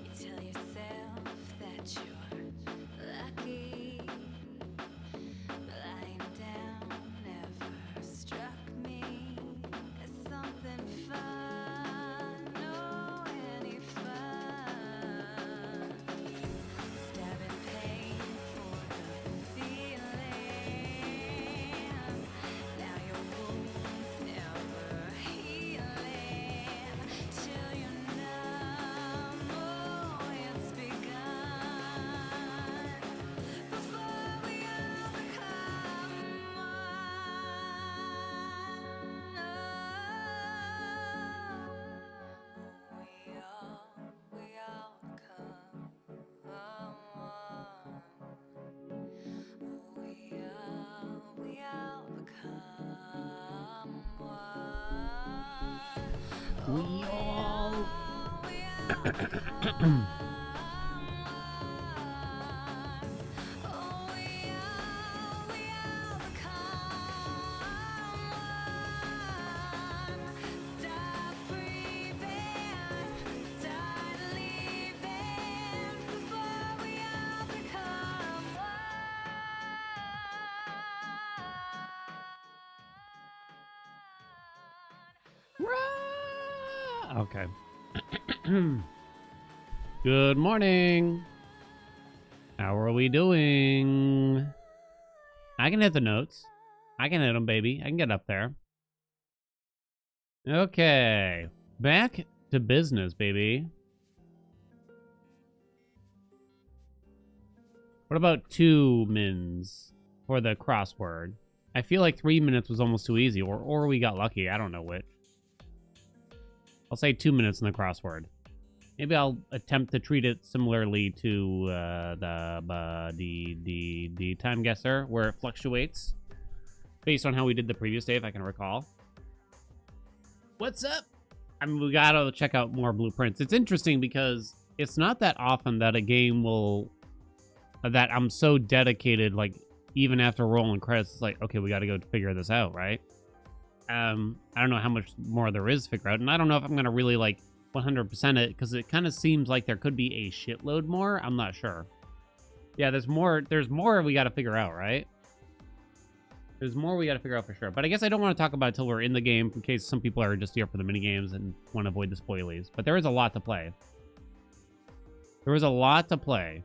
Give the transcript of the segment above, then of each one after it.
You tell yourself that you're lucky. Lying down never struck me as something fun. Oh, any fun. Stabbing pain for the feeling. Now your wounds never healing till you numb. Oh, it's begun. Before we all become one. We all become one. We all become one. We all. Okay. Good morning. How are we doing? I can hit the notes. I can hit them, baby. I can get up there. Okay. Back to business, baby. What about 2 mins for the crossword? I feel like 3 minutes was almost too easy, or we got lucky. I don't know which. I'll say 2 minutes in the crossword. Maybe I'll attempt to treat it similarly to the time guesser, where it fluctuates based on how we did the previous day, if I can recall. What's up? I mean, we gotta check out more blueprints. It's interesting because it's not that often that a game will... that I'm so dedicated, like, even after rolling credits, it's like, okay, we gotta go figure this out, right? I don't know how much more there is to figure out, and I don't know if I'm gonna really, like, 100% it, because it kind of seems like there could be a shitload more. I'm not sure. Yeah, there's more we gotta figure out, right? There's more we gotta figure out for sure. But I guess I don't want to talk about it until we're in the game, in case some people are just here for the minigames and want to avoid the spoilies. But there is a lot to play. There is a lot to play.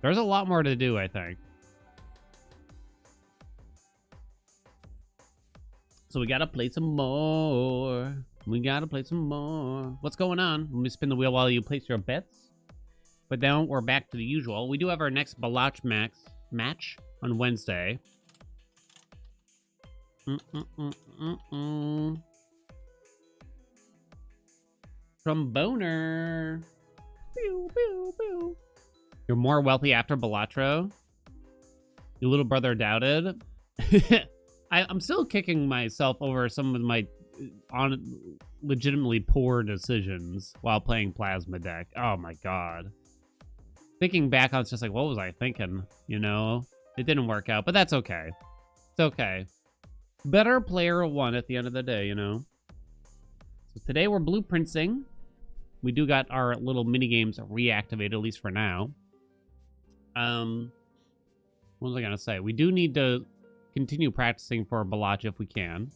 There's a lot more to do, I think. So we gotta play some more. We gotta play some more. What's going on? Let me spin the wheel while you place your bets. But then we're back to the usual. We do have our next Balach match on Wednesday. Tromboner. Pew, pew, pew. You're more wealthy after Balatro? Your little brother doubted? I'm still kicking myself over some of my legitimately poor decisions while playing Plasma Deck. Oh my god. Thinking back on it's just like, what was I thinking? You know? It didn't work out, but that's okay. It's okay. Better player one at the end of the day, you know? So today we're blueprinting. We do got our little mini games reactivated, at least for now. What was I gonna say? We do need to continue practicing for Balach if we can.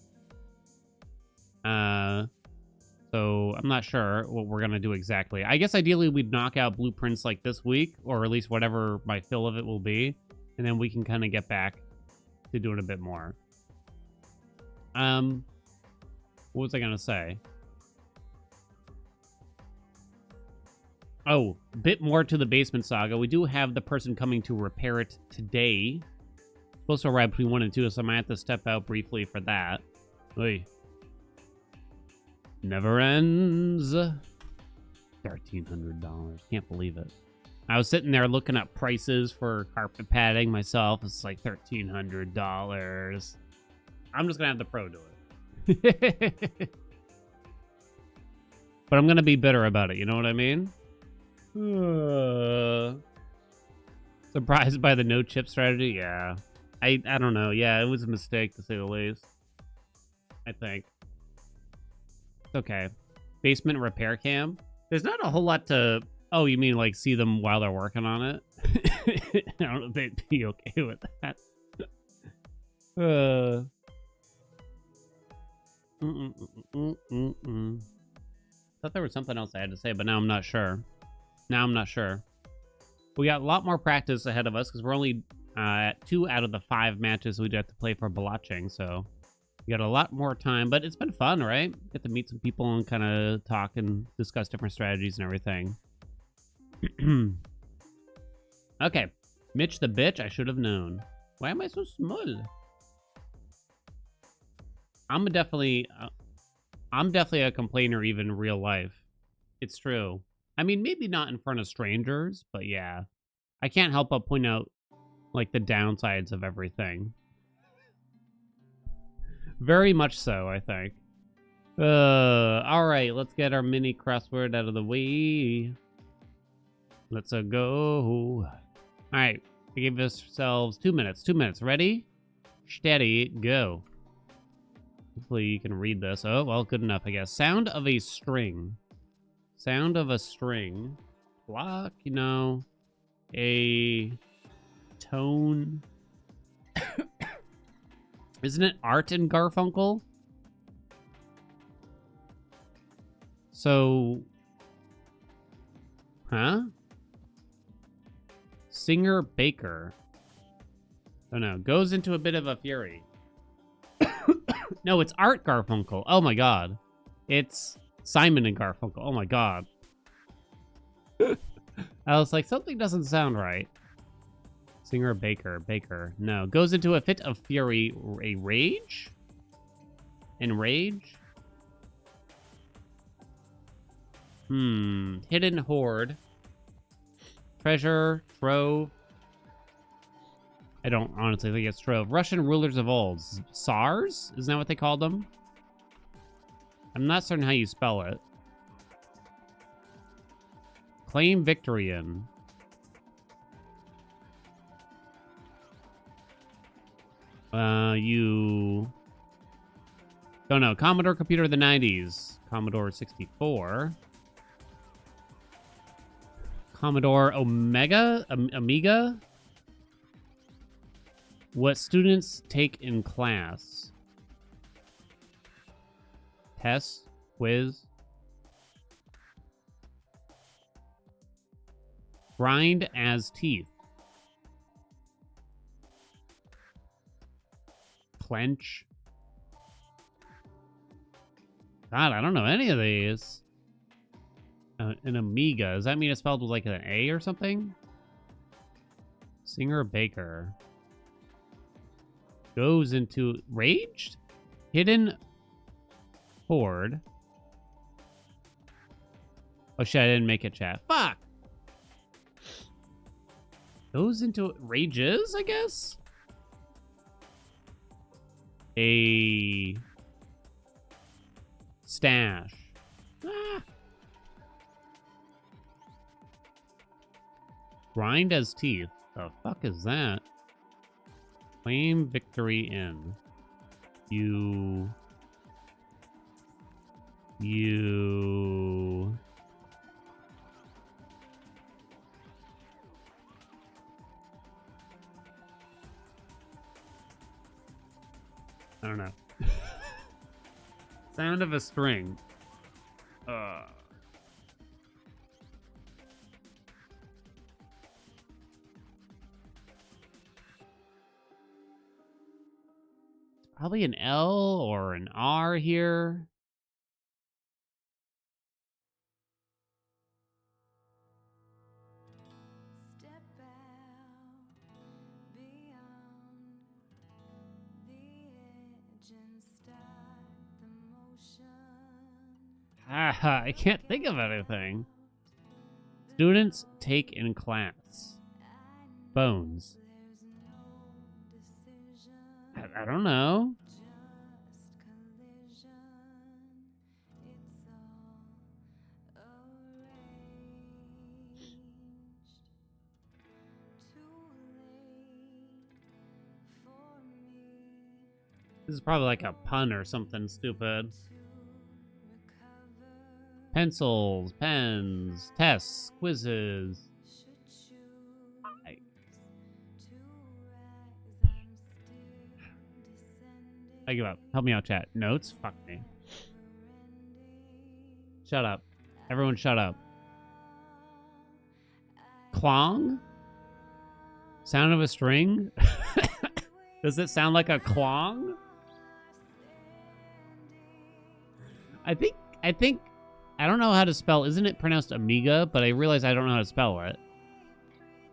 So I'm not sure what we're gonna do exactly. I guess ideally we'd knock out blueprints like this week, or at least whatever my fill of it will be, and then we can kind of get back to doing a bit more. What was I gonna say? Oh, a bit more to the basement saga. We do have the person coming to repair it today. Supposed to arrive between 1 and 2, so I might have to step out briefly for that. Oy. Never ends. $1,300. Can't believe it. I was sitting there looking at prices for carpet padding myself. It's like $1,300. I'm just gonna have the pro do it. But I'm gonna be bitter about it, you know what I mean? Surprised by the no chip strategy? Yeah. I don't know. Yeah, it was a mistake to say the least. I think. It's okay. Basement repair cam. There's not a whole lot to Oh, you mean like see them while they're working on it? I don't know if they'd be okay with that. Thought there was something else I had to say, but now I'm not sure. We got a lot more practice ahead of us because we're only at 2 out of the 5 matches we'd have to play for Balaching, so we got a lot more time, but it's been fun, right? Get to meet some people and kind of talk and discuss different strategies and everything. Okay, Mitch the bitch, I should have known. Why am I so small? I'm definitely a complainer even in real life. It's true. I mean, maybe not in front of strangers, but yeah. I can't help but point out, like, the downsides of everything. Very much so, I think. Alright, let's get our mini crossword out of the way. Let's go. Alright, we give ourselves 2 minutes. 2 minutes. Ready? Steady, go. Hopefully you can read this. Oh, well, good enough, I guess. Sound of a string. Sound of a string. Block, you know. A tone. Isn't it Art and Garfunkel? So, huh? Singer Baker. Oh no, goes into a bit of a fury. No, it's Art Garfunkel. Oh my god. It's Simon and Garfunkel. Oh my god. I was like, something doesn't sound right. Singer Baker. No, goes into a fit of fury. A rage? Enrage? Hidden hoard. Treasure. Trove. I don't honestly think it's trove. Russian rulers of old. Tsars? Isn't that what they called them? I'm not certain how you spell it. Claim victory in. You don't know. Commodore computer of the 90s. Commodore 64. Commodore Amiga. What students take in class. Test. Quiz. Grind as teeth. Clench. God, I don't know any of these. An Amiga. Does that mean it's spelled with like an A or something? Singer Baker. Goes into raged? Hidden hoard. Oh shit, I didn't make it, chat. Fuck! Goes into rages, I guess? A stash. Ah. Grind as teeth. The fuck is that? Claim victory in. You. I don't know. Sound of a string. Probably an L or an R here. Step out beyond the edge and start the motion. Haha, I can't think of anything. Students take in class. Bones. I don't know. Just collision. It's all arranged. Too late for me This is probably like a pun or something stupid. to recover. Pencils, pens, tests, quizzes. I- I give up. Help me out, chat. Notes? Fuck me. Shut up. Everyone shut up. Clong? Sound of a string? Does it sound like a clong? I think, I don't know how to spell, isn't it pronounced Amiga? But I realize I don't know how to spell it.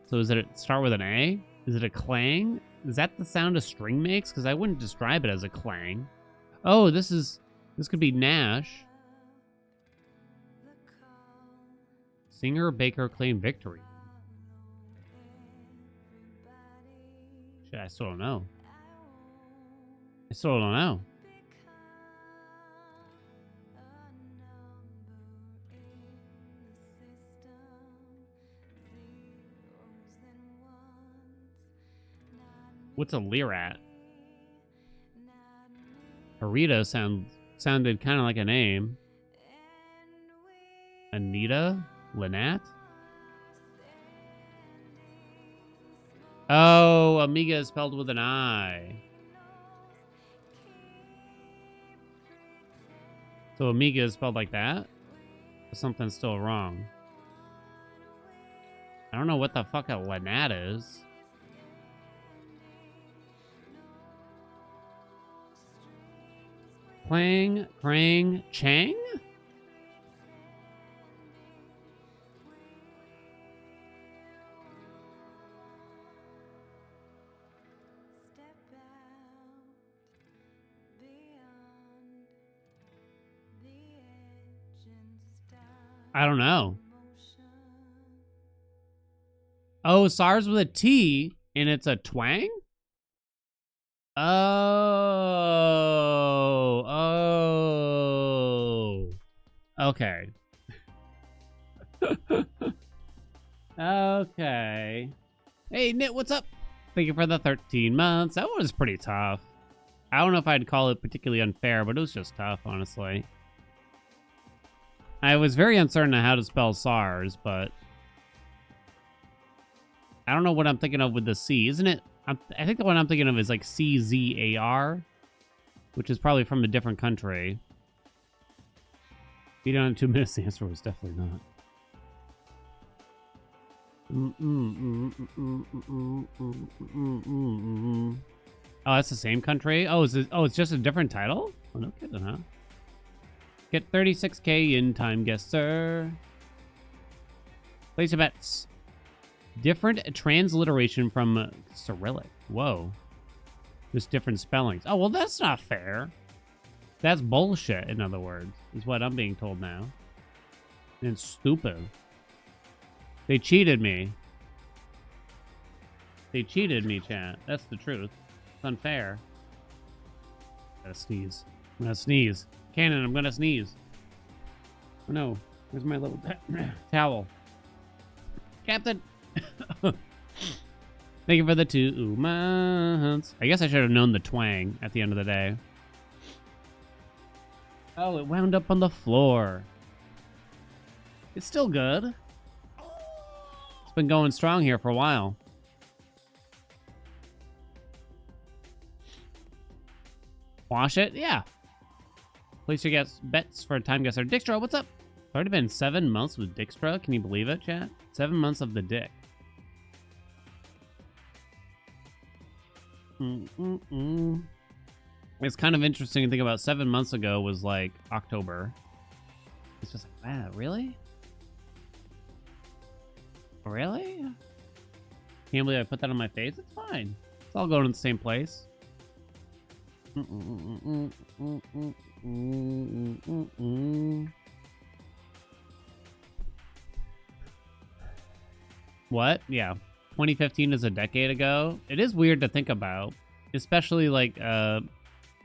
So is it start with an A? Is it a clang? Is that the sound a string makes? Because I wouldn't describe it as a clang. Oh, this could be Nash. Singer Baker claimed victory. Shit, I still don't know. I still don't know. What's a Lirat? Arita sounded kind of like a name. Anita? Lynette? Oh, Amiga is spelled with an I. So Amiga is spelled like that? Something's still wrong. I don't know what the fuck a Lynette is. Clang, crang, chang? I don't know. Oh, SARS with a T, and it's a twang? Oh. Okay. Okay. Hey, Nit, what's up? Thank you for the 13 months. That one was pretty tough. I don't know if I'd call it particularly unfair, but it was just tough, honestly. I was very uncertain on how to spell SARS, but I don't know what I'm thinking of with the C. Isn't it? I think the one I'm thinking of is like CZAR, which is probably from a different country. Beat on in 2 minutes. The answer was definitely not. Oh, that's the same country? Oh, it's just a different title? Oh, no kidding, huh? Get 36K in time, guesser. Place your bets. Different transliteration from Cyrillic. Whoa. Just different spellings. Oh, well, that's not fair. That's bullshit, in other words, is what I'm being told now. And it's stupid. They cheated me. They cheated me, chat. That's the truth. It's unfair. I gotta sneeze. I'm gonna sneeze. Cannon, I'm gonna sneeze. Oh no. Where's my little towel? Captain! Thank you for the 2 months. I guess I should have known the twang at the end of the day. Oh, it wound up on the floor. It's still good. It's been going strong here for a while. Wash it? Yeah. Place your bets for a time guesser. Dijkstra, what's up? It's already been 7 months with Dijkstra. Can you believe it, chat? 7 months of the dick. It's kind of interesting to think about. 7 months ago was like October. It's just like, wow, really? Really? Can't believe I put that on my face. It's fine. It's all going to the same place. What? Yeah. 2015 is a decade ago. It is weird to think about. Especially like, I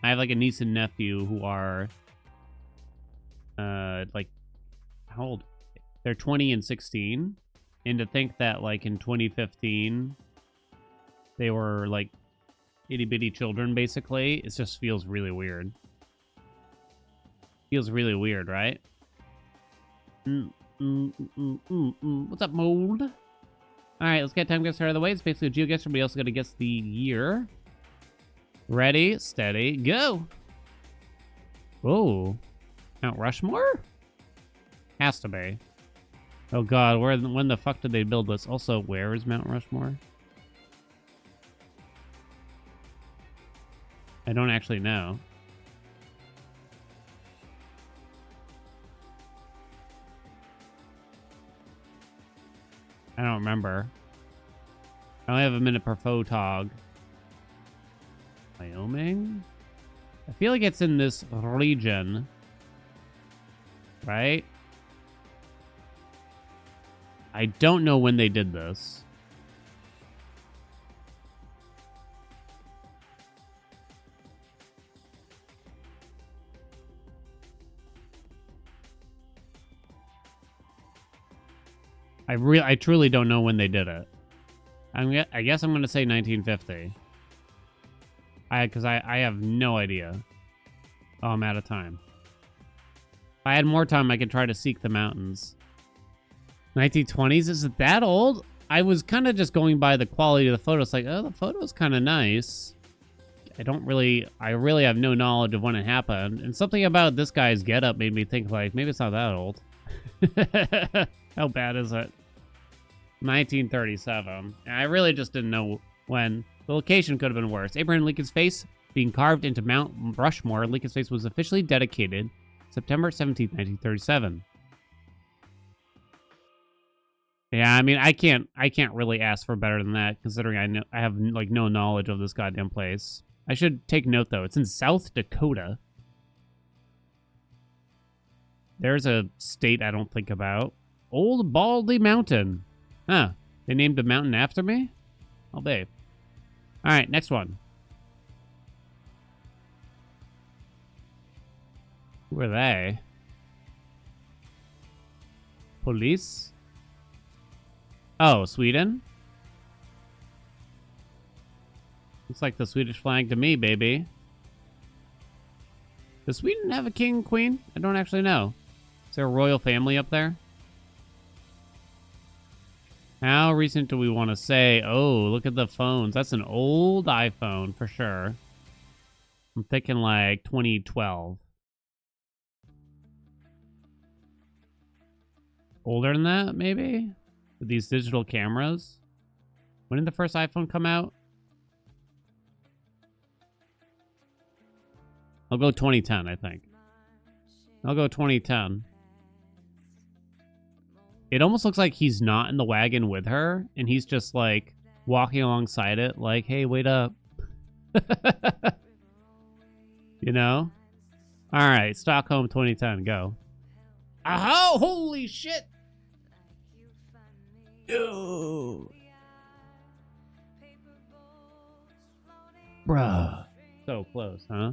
have like a niece and nephew who are, like, how old? They're 20 and 16. And to think that like in 2015, they were like itty bitty children basically, it just feels really weird. Feels really weird, right? What's up, mold? All right, let's get time guess out of the way. It's basically a geo guess. Everybody else got to guess the year. Ready, steady, go. Oh, Mount Rushmore? Has to be. Oh God, when the fuck did they build this? Also, where is Mount Rushmore? I don't actually know. I don't remember. I only have a minute per photog. Wyoming? I feel like it's in this region. Right? I don't know when they did this. I truly don't know when they did it. I guess I'm gonna say 1950. Because I have no idea. Oh, I'm out of time. If I had more time, I could try to seek the mountains. 1920s? Is it that old? I was kind of just going by the quality of the photo. It's like, oh, the photo's kind of nice. I really have no knowledge of when it happened. And something about this guy's getup made me think, like, maybe it's not that old. How bad is it? 1937. I really just didn't know when. The location could have been worse. Abraham Lincoln's face being carved into Mount Rushmore. Lincoln's face was officially dedicated September 17th, 1937. Yeah, I mean, I can't really ask for better than that, considering I have like no knowledge of this goddamn place. I should take note though. It's in South Dakota. There's a state I don't think about. Old Baldy Mountain. Huh. They named a mountain after me? Oh, babe. All right, next one. Who are they? Police? Oh, Sweden? Looks like the Swedish flag to me, baby. Does Sweden have a king, queen? I don't actually know. Is there a royal family up there? How recent do we want to say? Oh, look at the phones. That's an old iPhone for sure. I'm thinking like 2012. Older than that, maybe? With these digital cameras? When did the first iPhone come out? I'll go 2010, I think. I'll go 2010. It almost looks like he's not in the wagon with her, and he's just, like, walking alongside it, like, hey, wait up. You know? All right, Stockholm 2010, go. Oh, holy shit! Ew. Bruh. So close, huh?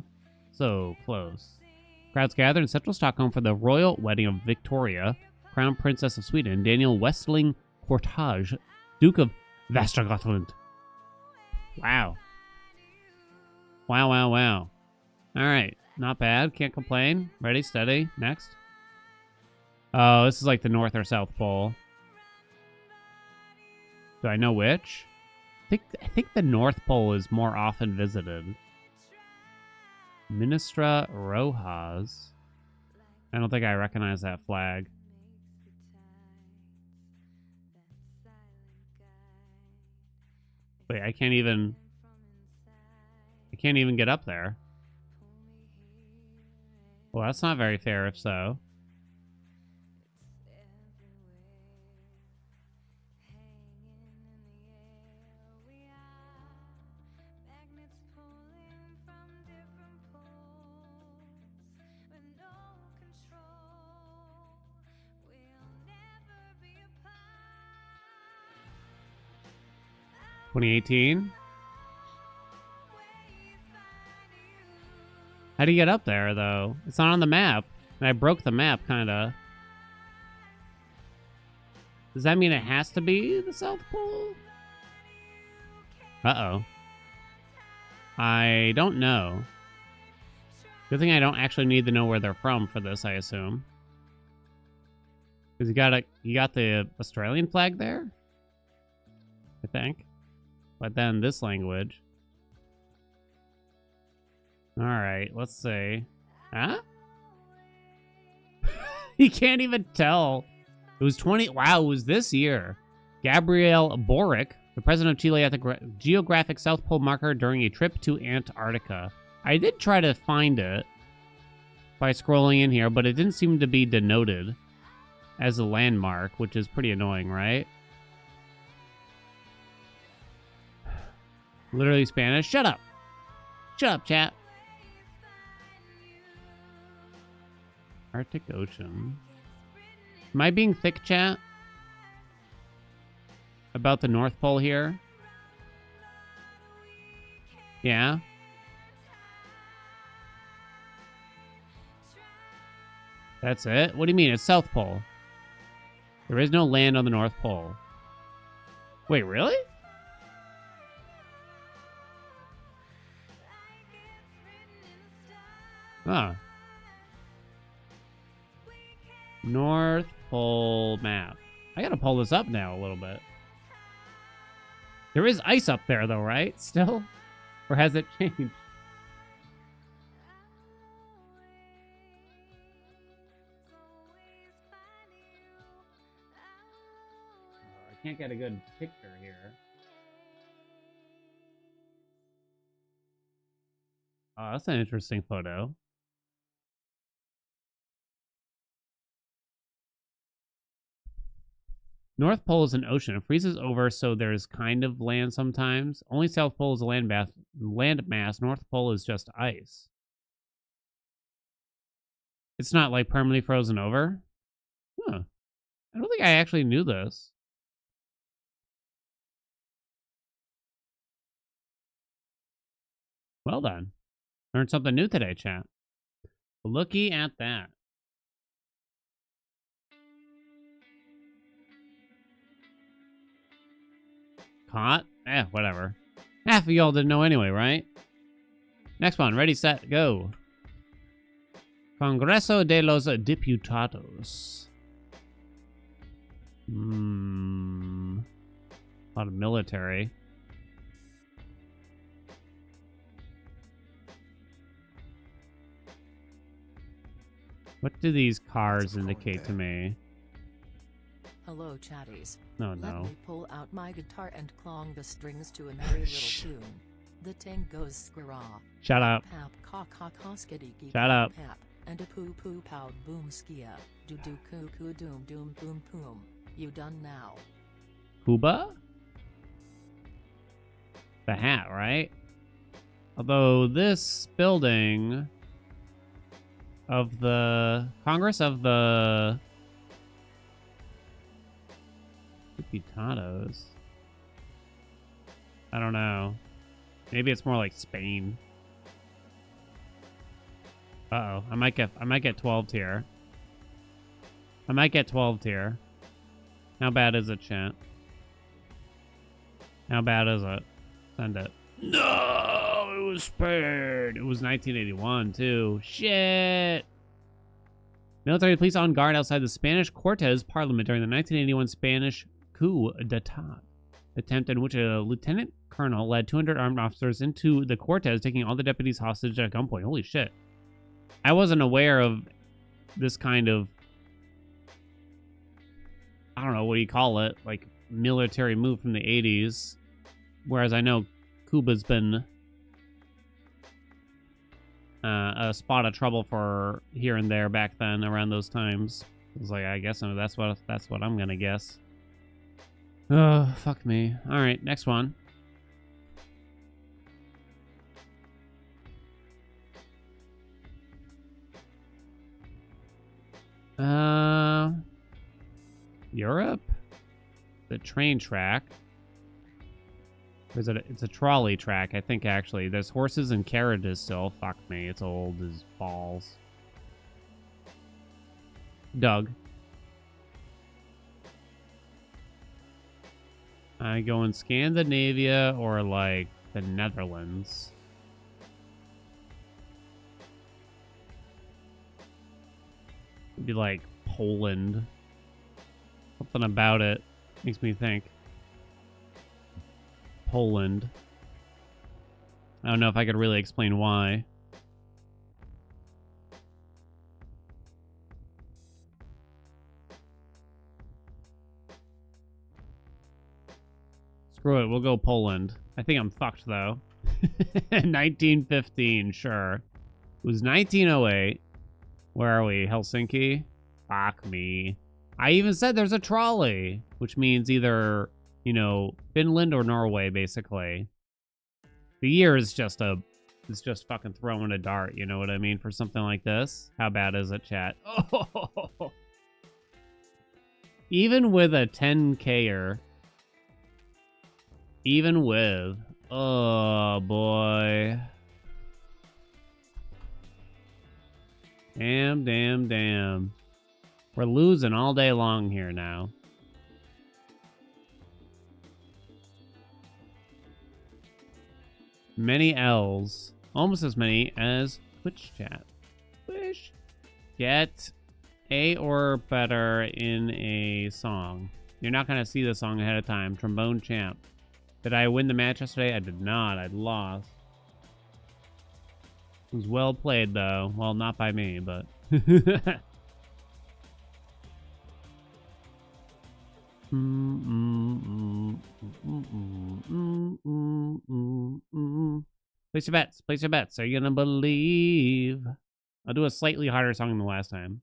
So close. Crowds gathered in central Stockholm for the royal wedding of Victoria, Crown Princess of Sweden, Daniel Westling Portage, Duke of Västergötland. Wow. Wow, wow, wow. All right. Not bad. Can't complain. Ready, steady. Next. Oh, this is like the North or South Pole. Do I know which? I think the North Pole is more often visited. Ministra Rojas. I don't think I recognize that flag. Wait, I can't even get up there. Well, that's not very fair if so. $2018. How do you get up there, though? It's not on the map. And I broke the map, kind of. Does that mean it has to be the South Pole? Uh-oh. I don't know. Good thing I don't actually need to know where they're from for this, I assume. Because you got the Australian flag there, I think. But then this language. All right, let's see. Huh? You can't even tell. It was 20. Wow, it was this year. Gabriel Boric, the president of Chile, at the geographic South Pole marker during a trip to Antarctica. I did try to find it by scrolling in here, but it didn't seem to be denoted as a landmark, which is pretty annoying, right? Literally Spanish. Shut up. Shut up, chat. Arctic Ocean. Am I being thick, chat? About the North Pole here? Yeah? That's it? What do you mean? It's South Pole. There is no land on the North Pole. Wait, really? Huh. North Pole map. I gotta pull this up now a little bit. There is ice up there, though, right? Still? Or has it changed? I can't get a good picture here. Oh, that's an interesting photo. North Pole is an ocean. It freezes over, so there's kind of land sometimes. Only South Pole is a land mass. North Pole is just ice. It's not like permanently frozen over? Huh. I don't think I actually knew this. Well done. Learned something new today, chat. Looky at that. Caught? Whatever. Half of y'all didn't know anyway, right? Next one. Ready, set, go. Congreso de los Diputados. A lot of military. What do these cars indicate to me? Hello, chatties. No. Let me pull out my guitar and clong the strings to a merry little tune. The tango's squirrel. Shut up. Pap ca ca ca skitty Shut up. Pap and a poo poo pow boom skia. Do do coo coo doom doom boom boom. You done now? Cuba? The hat, right? Although this building of the Congress of the Diputados. I don't know. Maybe it's more like Spain. Uh-oh. I might get 12 tier. I might get 12 tier. How bad is it, chat? How bad is it? Send it. No, it was spared. It was 1981 too. Shit. Military police on guard outside the Spanish Cortes Parliament during the 1981 Spanish coup d'etat attempt in which a lieutenant colonel led 200 armed officers into the Cortes, taking all the deputies hostage at gunpoint. Holy shit. I wasn't aware of this kind of, I don't know, what do you call it? Like military move from the 80s. Whereas I know Cuba's been a spot of trouble for here and there back then around those times. I was like, I guess that's what I'm gonna guess. Oh, fuck me. All right, next one. Europe? The train track. Or is it it's a trolley track, I think, actually. There's horses and carriages still. Fuck me, it's old as balls. Doug. I go in Scandinavia or, like, the Netherlands. It'd be like Poland. Something about it makes me think Poland. I don't know if I could really explain why. Screw it, we'll go Poland. I think I'm fucked, though. 1915, sure. It was 1908. Where are we? Helsinki? Fuck me. I even said there's a trolley, which means either, you know, Finland or Norway, basically. The year is just it's just fucking throwing a dart, you know what I mean, for something like this? How bad is it, chat? Oh! Even with a 10K-er, even with, oh boy. Damn, damn, damn. We're losing all day long here now. Many L's. Almost as many as Twitch chat. Wish. Get A or better in a song. You're not going to see the song ahead of time. Trombone Champ. Did I win the match yesterday? I did not. I lost. It was well played, though. Well, not by me, but... Place your bets. Place your bets. Are you gonna believe? I'll do a slightly harder song than the last time.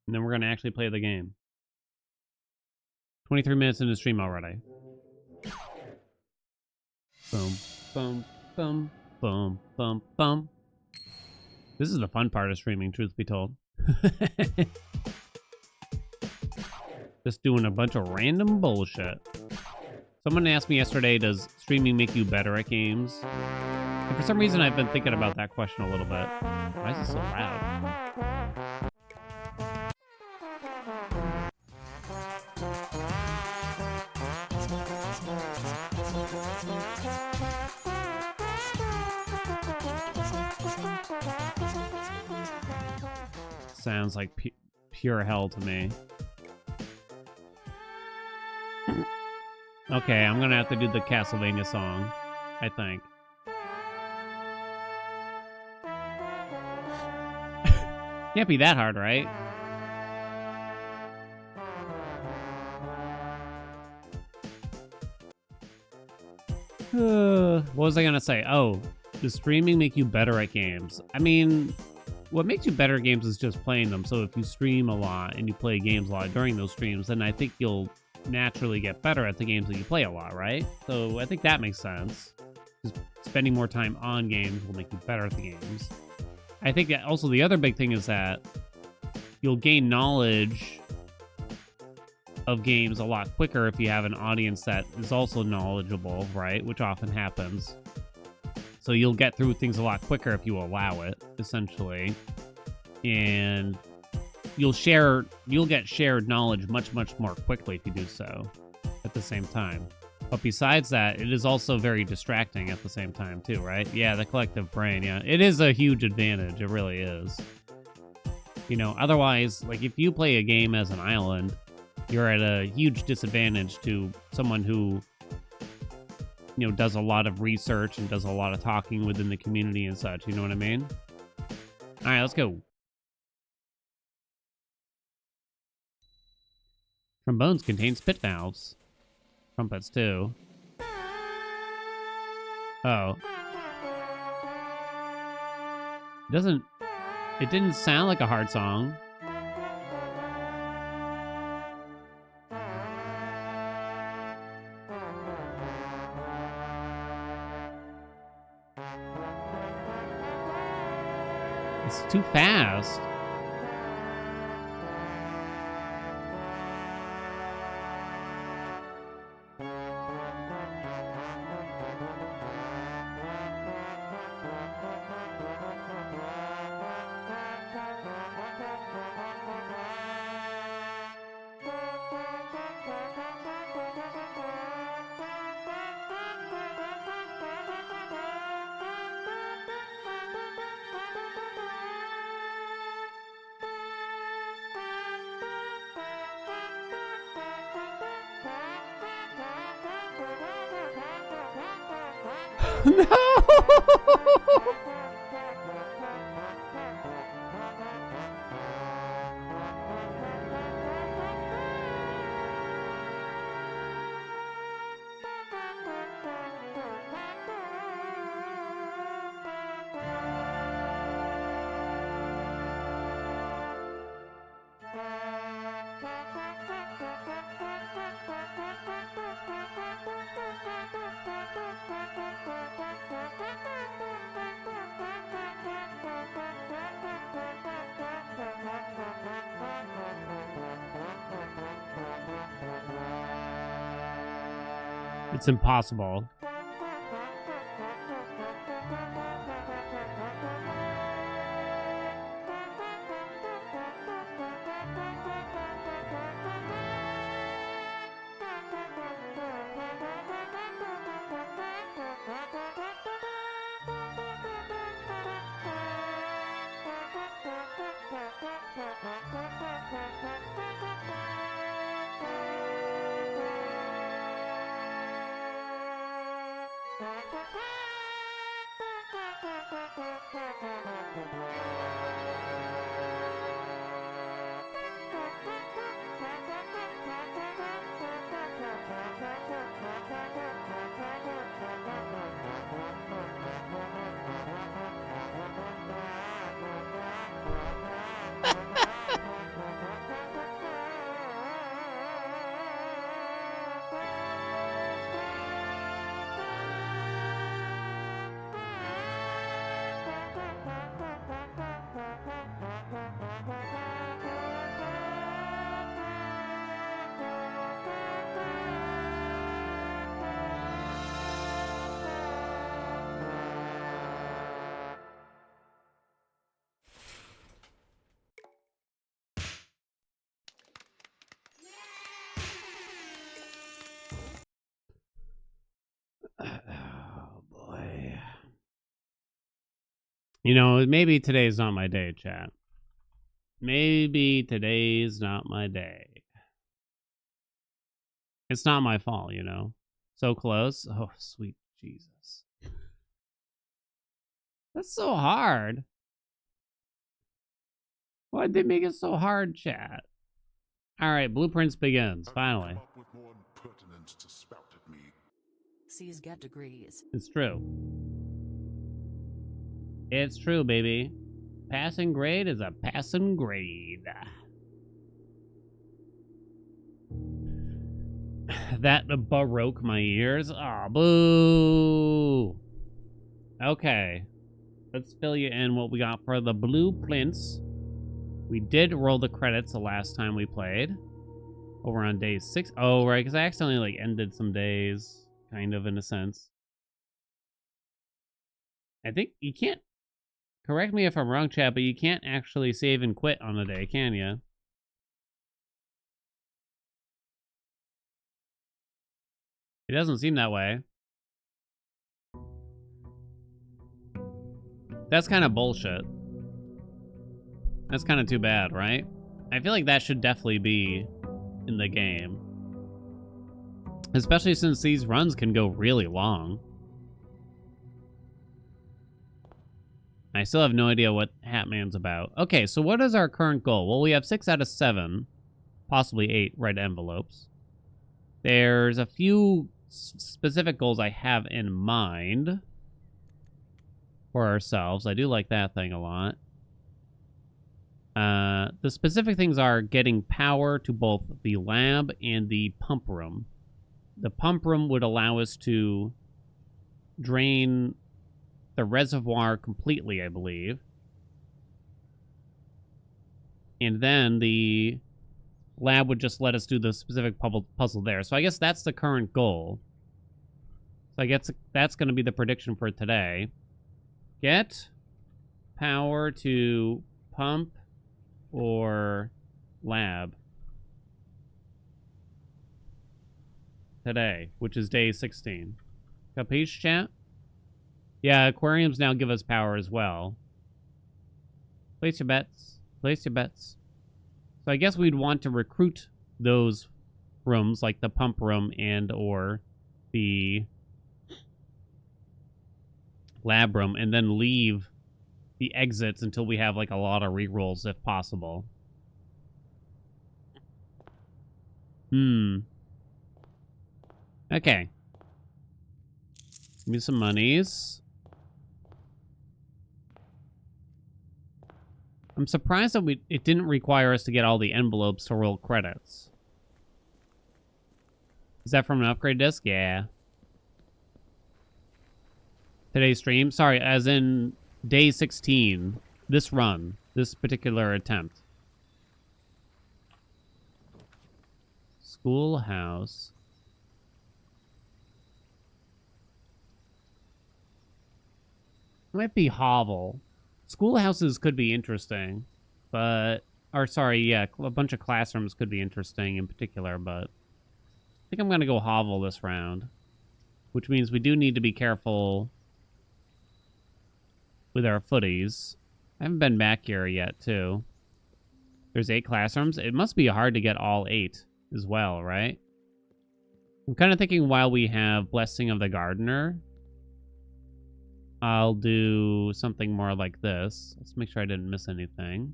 And then we're gonna actually play the game. 23 minutes into the stream already. Boom, boom, boom, boom, boom, boom. This is the fun part of streaming, truth be told. Just doing a bunch of random bullshit. Someone asked me yesterday, does streaming make you better at games? And for some reason, I've been thinking about that question a little bit. Why is it so loud? Sounds like pure hell to me. Okay, I'm gonna have to do the Castlevania song, I think. Can't be that hard, right? What was I gonna say? Oh, does streaming make you better at games? I mean, what makes you better at games is just playing them. So if you stream a lot and you play games a lot during those streams, then I think you'll naturally get better at the games that you play a lot, right? So I think that makes sense. Just spending more time on games will make you better at the games. I think that also the other big thing is that you'll gain knowledge of games a lot quicker if you have an audience that is also knowledgeable, right? Which often happens. So you'll get through things a lot quicker if you allow it, essentially. And you'll get shared knowledge much, much more quickly if you do so at the same time. But besides that, it is also very distracting at the same time too, right? Yeah, the collective brain, yeah. It is a huge advantage, it really is. You know, otherwise, like if you play a game as an island, you're at a huge disadvantage to someone who, you know, does a lot of research and does a lot of talking within the community and such, you know what I mean? All right, let's go. Trombones contain spit valves. Trumpets, too. Oh. It didn't sound like a hard song. It's too fast. No! It's impossible. Oh boy. You know, maybe today's not my day, chat. Maybe today's not my day. It's not my fault, you know. So close. Oh, sweet Jesus. That's so hard. Why'd they make it so hard, chat? All right, Blueprints begins, finally. C's get degrees. It's true. It's true, baby. Passing grade is a passing grade. That baroque my ears. Aw, boo. Okay. Let's fill you in what we got for the blueprints. We did roll the credits the last time we played. Over on day 6. Oh, right, because I accidentally like ended some days, kind of, in a sense. I think you can't, correct me if I'm wrong, chat, but you can't actually save and quit on a day, can you? It doesn't seem that way. That's kind of bullshit. That's kind of too bad, right? I feel like that should definitely be in the game. Especially since these runs can go really long. I still have no idea what Hatman's about. Okay, so what is our current goal? Well, we have 6 out of 7, possibly 8 red envelopes. There's a few specific goals I have in mind for ourselves. I do like that thing a lot. The specific things are getting power to both the lab and the pump room. The pump room would allow us to drain the reservoir completely, I believe. And then the lab would just let us do the specific puzzle there. So I guess that's the current goal. So I guess that's going to be the prediction for today. Get power to pump or lab today, which is day 16. Capiche, chat? Yeah, aquariums now give us power as well. Place your bets. Place your bets. So I guess we'd want to recruit those rooms, like the pump room and or the lab room and then leave the exits until we have like a lot of rerolls if possible. Okay. Give me some monies. I'm surprised that it didn't require us to get all the envelopes to roll credits. Is that from an upgrade disc? Yeah. Today's stream? Sorry, as in day 16. This run. This particular attempt. Schoolhouse. It might be hovel. Schoolhouses could be interesting, but... Or, sorry, yeah, a bunch of classrooms could be interesting in particular, but... I think I'm going to go hovel this round. Which means we do need to be careful with our footies. I haven't been back here yet, too. There's 8 classrooms. It must be hard to get all 8 as well, right? I'm kind of thinking while we have Blessing of the Gardener, I'll do something more like this. Let's make sure I didn't miss anything.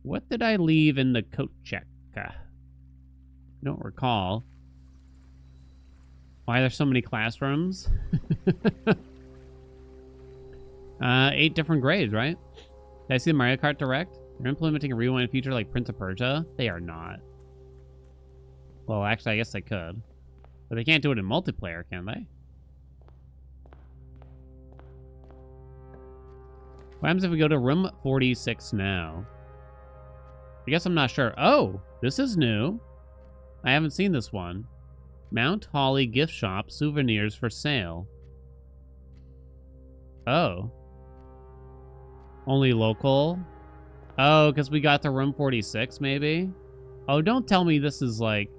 What did I leave in the coat check? I don't recall. Why are there so many classrooms? 8 different grades, right? Did I see the Mario Kart Direct? They're implementing a rewind feature like Prince of Persia? They are not. Well, actually, I guess they could. But they can't do it in multiplayer, can they? What happens if we go to room 46 now? I guess I'm not sure. Oh, this is new. I haven't seen this one. Mount Holly gift shop, souvenirs for sale. Oh. Only local? Oh, because we got to room 46, maybe? Oh, don't tell me this is like...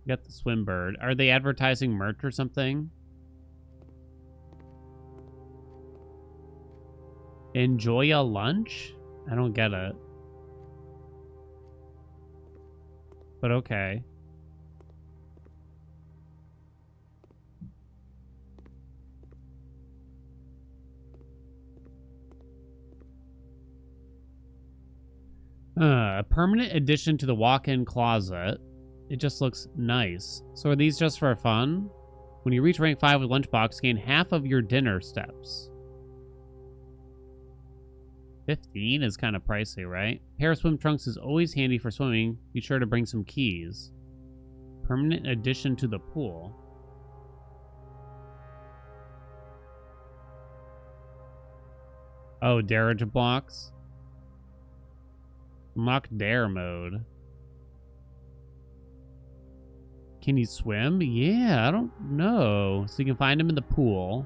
Got the Swimbird. Are they advertising merch or something? Enjoy a lunch? I don't get it. But okay. A permanent addition to the walk-in closet. It just looks nice. So are these just for fun? When you reach rank 5 with Lunchbox, gain half of your dinner steps. 15 is kind of pricey, right? Pair of swim trunks is always handy for swimming. Be sure to bring some keys. Permanent addition to the pool. Oh, Darage blocks. Mock dare mode. Can he swim? Yeah, I don't know. So you can find him in the pool.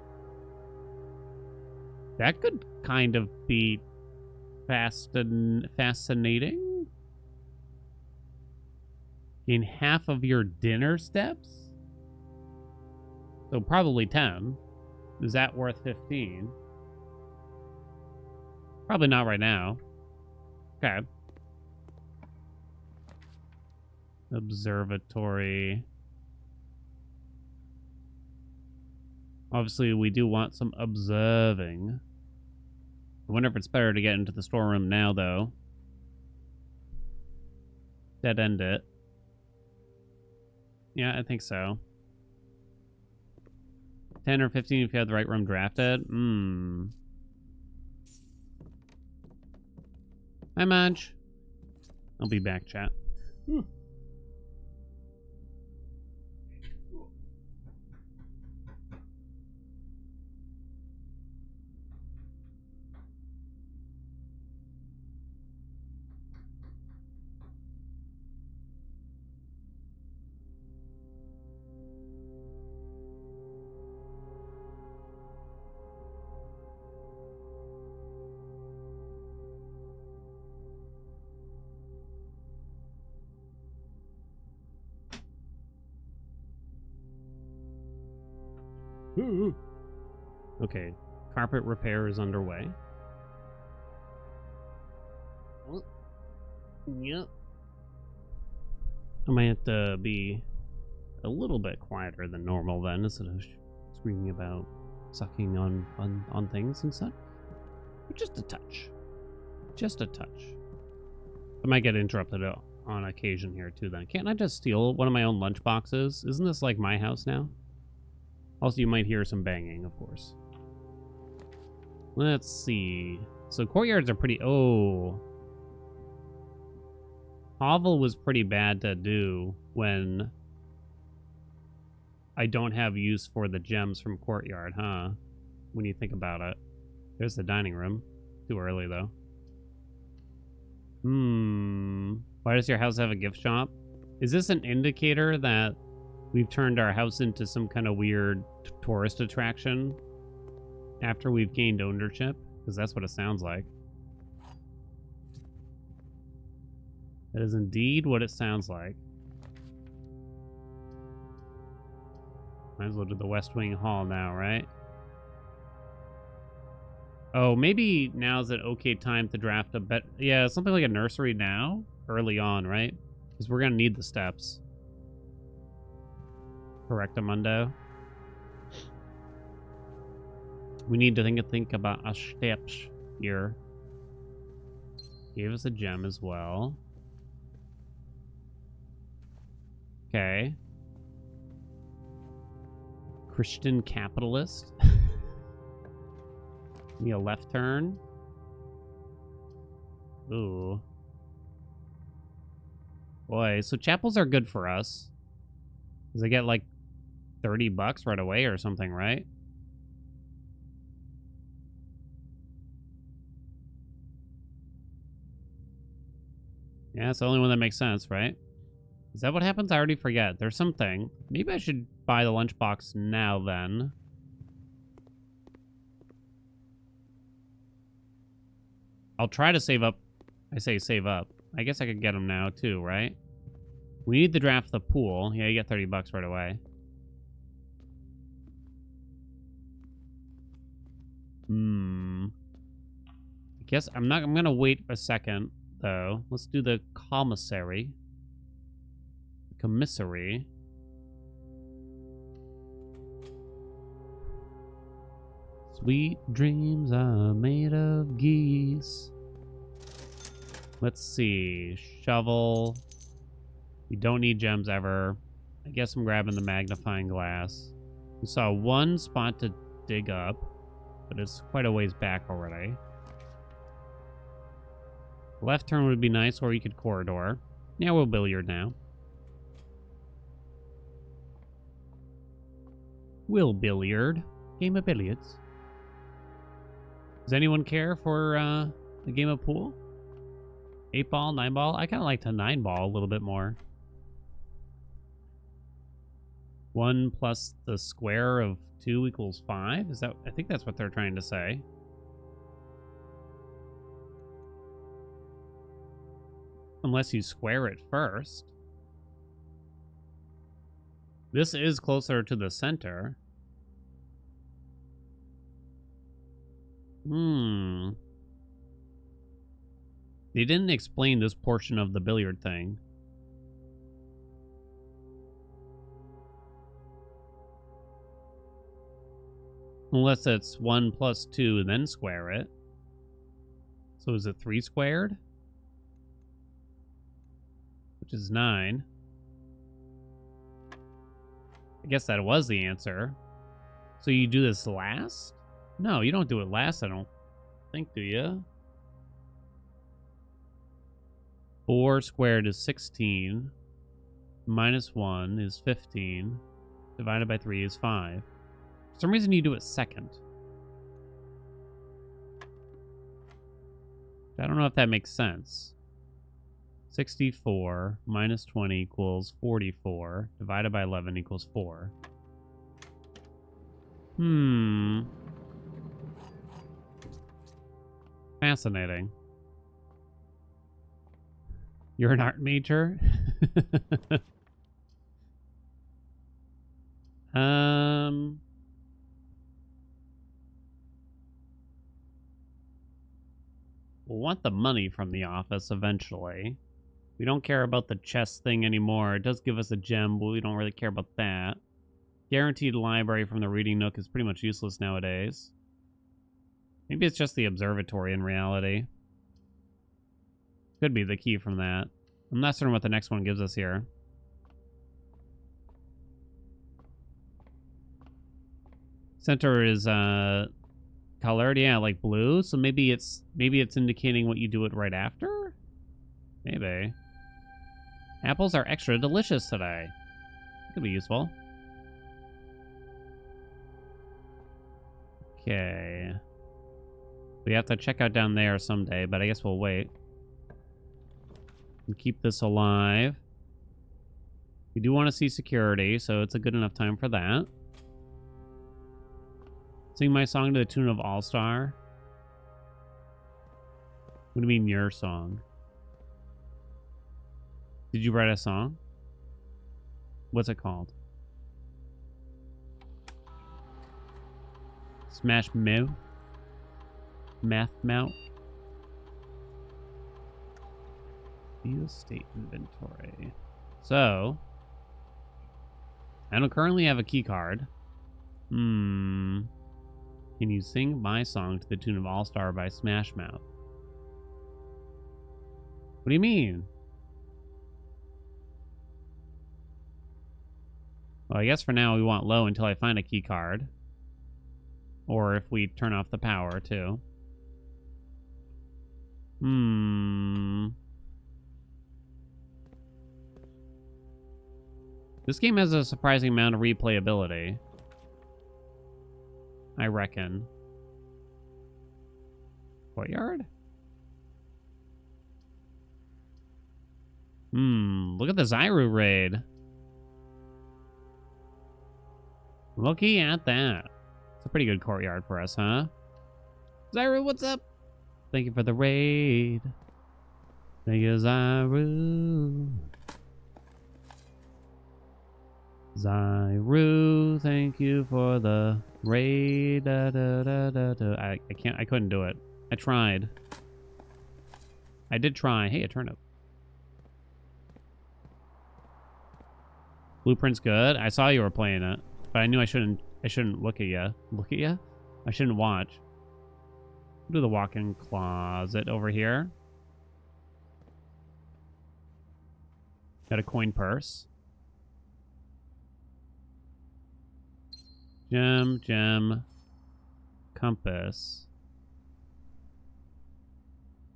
That could kind of be fascinating. Gain half of your dinner steps? So probably 10. Is that worth 15? Probably not right now. Okay. Observatory. Obviously, we do want some observing. I wonder if it's better to get into the storeroom now, though. Dead end it. Yeah, I think so. 10 or 15 if you have the right room drafted. Hi, Madge. I'll be back, chat. Okay, carpet repair is underway. Yep. I might have to be a little bit quieter than normal then, instead of screaming about sucking on things and such. Just a touch. Just a touch. I might get interrupted on occasion here too then. Can't I just steal one of my own lunch boxes? Isn't this like my house now? Also, you might hear some banging, of course. Let's see. So courtyards are pretty... Oh. Hovel was pretty bad to do when I don't have use for the gems from courtyard, huh? When you think about it. There's the dining room. Too early, though. Why does your house have a gift shop? Is this an indicator that we've turned our house into some kind of weird tourist attraction after we've gained ownership? Because that's what it sounds like. That is indeed what it sounds like. Might as well do the West Wing Hall now, right? Oh, maybe now's an okay time to draft a bet. Yeah, something like a nursery now, early on, right? Because we're gonna need the steps. Correctamundo. We need to think about our steps here. Gave us a gem as well. Okay. Christian capitalist. Give me a left turn. Ooh. Boy, so chapels are good for us. Because I get like 30 bucks right away or something, right? Yeah, it's the only one that makes sense, right? Is that what happens? I already forget. There's something. Maybe I should buy the lunchbox now then. I'll try to save up. I say save up. I guess I could get them now too, right? We need to draft the pool. Yeah, you get 30 bucks right away. I guess I'm gonna wait a second though. Let's do the commissary. Commissary. Sweet dreams are made of geese. Let's see. Shovel. We don't need gems ever. I guess I'm grabbing the magnifying glass. We saw one spot to dig up, but it's quite a ways back already. Left turn would be nice, or you could corridor. Yeah, we'll billiard now. We'll billiard. Game of billiards. Does anyone care for a game of pool? 8 ball, 9 ball? I kind of like to 9 ball a little bit more. 1 plus the square of 2 equals 5? Is that? I think that's what they're trying to say. Unless you square it first. This is closer to the center. They didn't explain this portion of the billiard thing. Unless it's 1 plus 2 and then square it. So is it 3 squared? Which is 9. I guess that was the answer. So you do this last? No, you don't do it last, I don't think, do you? 4 squared is 16. Minus 1 is 15. Divided by 3 is 5. For some reason you do it second. I don't know if that makes sense. 64 minus 20 equals 44. Divided by 11 equals 4. Fascinating. You're an art major? We'll want the money from the office eventually. We don't care about the chest thing anymore. It does give us a gem, but we don't really care about that. Guaranteed library from the reading nook is pretty much useless nowadays. Maybe it's just the observatory in reality. Could be the key from that. I'm not certain what the next one gives us here. Center is colored, yeah, like blue. So maybe it's indicating what you do it right after? Maybe. Apples are extra delicious today. Could be useful. Okay. We have to check out down there someday, but I guess we'll wait. And keep this alive. We do want to see security, so it's a good enough time for that. Sing my song to the tune of All Star. What do you mean your song? Did you write a song? What's it called? Smash Mouth? Math Mount? View state inventory. So, I don't currently have a key card. Can you sing my song to the tune of All Star by Smash Mouth? What do you mean? Well, I guess for now we want low until I find a key card. Or if we turn off the power, too. This game has a surprising amount of replayability. I reckon. Courtyard? Look at the Zyru raid. Looky at that. It's a pretty good courtyard for us, huh? Zyru, what's up? Thank you for the raid. Thank you, Zyru. Zyru, thank you for the raid. I couldn't do it. I tried. I did try. Hey, a turnip. Blueprint's good. I saw you were playing it, but I knew I shouldn't look at you. Look at you? I shouldn't watch. Do the walk-in closet over here. Got a coin purse. Gem. Compass.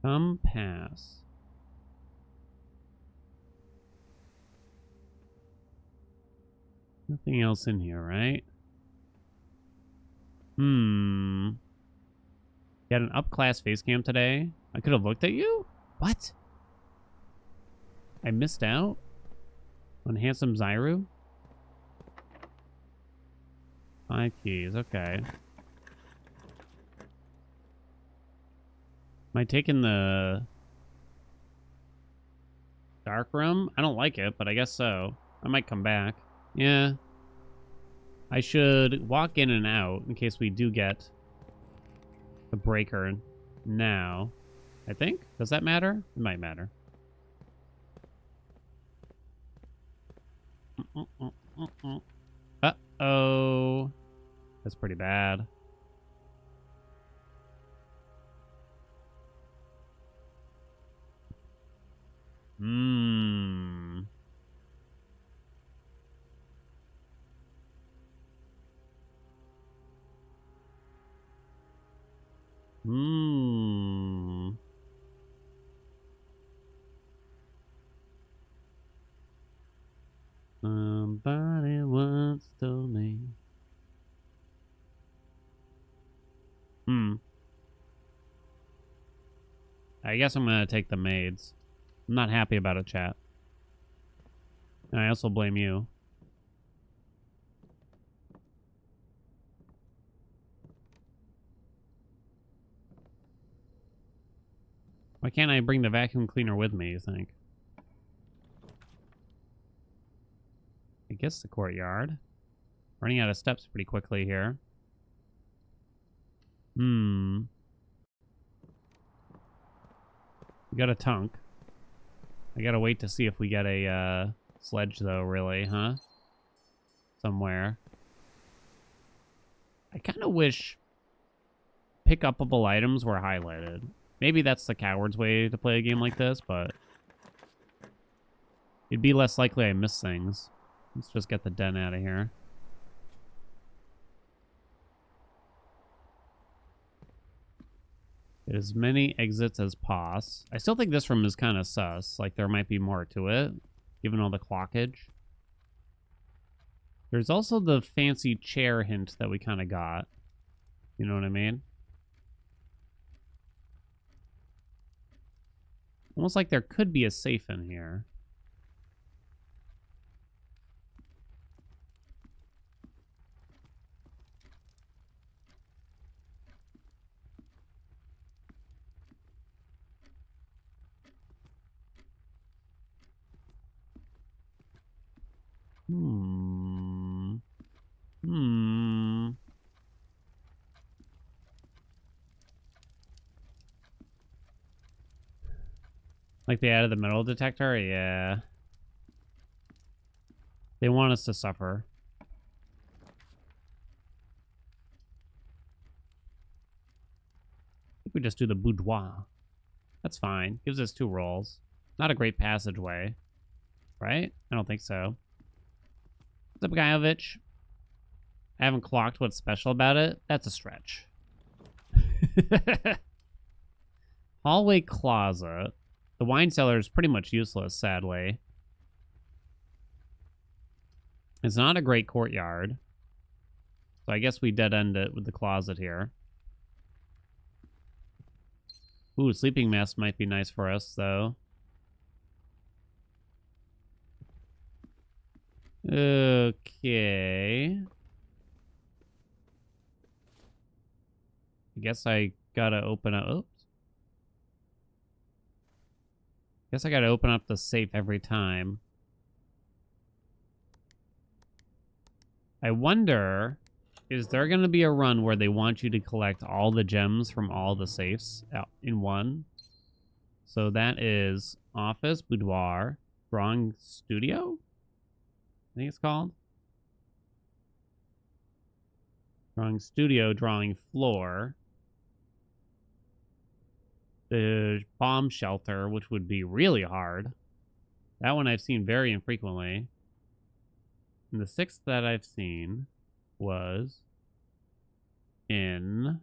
Compass. Nothing else in here, right? Got an up-class face cam today. I could have looked at you? What? I missed out? On handsome Zyru? 5 keys, okay. Am I taking the dark room? I don't like it, but I guess so. I might come back. Yeah. I should walk in and out in case we do get a breaker now. I think? Does that matter? It might matter. Uh-oh. That's pretty bad. Somebody once told me. I guess I'm gonna take the maids. I'm not happy about it, chat. And I also blame you. Why can't I bring the vacuum cleaner with me, you think? I guess the courtyard. Running out of steps pretty quickly here. We got a tunk. I gotta wait to see if we get a sledge, though, really, huh? Somewhere. I kind of wish pick-upable items were highlighted. Maybe that's the coward's way to play a game like this, but it'd be less likely I miss things. Let's just get the den out of here. Get as many exits as pos. I still think this room is kind of sus. Like, there might be more to it, given all the clockage. There's also the fancy chair hint that we kind of got. You know what I mean? Almost like there could be a safe in here. Like they added the metal detector? Yeah. They want us to suffer. I think we just do the boudoir. That's fine. Gives us 2 rolls. Not a great passageway. Right? I don't think so. What's up, Guyovich? I haven't clocked what's special about it. That's a stretch. Hallway closet. The wine cellar is pretty much useless, sadly. It's not a great courtyard. So I guess we dead-end it with the closet here. Ooh, sleeping mask might be nice for us, though. Okay. I guess I gotta open up... Oops. Guess I gotta open up the safe every time. I wonder, is there gonna be a run where they want you to collect all the gems from all the safes out in one? So that is office, boudoir, drawing studio? I think it's called. Drawing studio, drawing floor. The bomb shelter, which would be really hard. That one I've seen very infrequently. And the 6th that I've seen was in...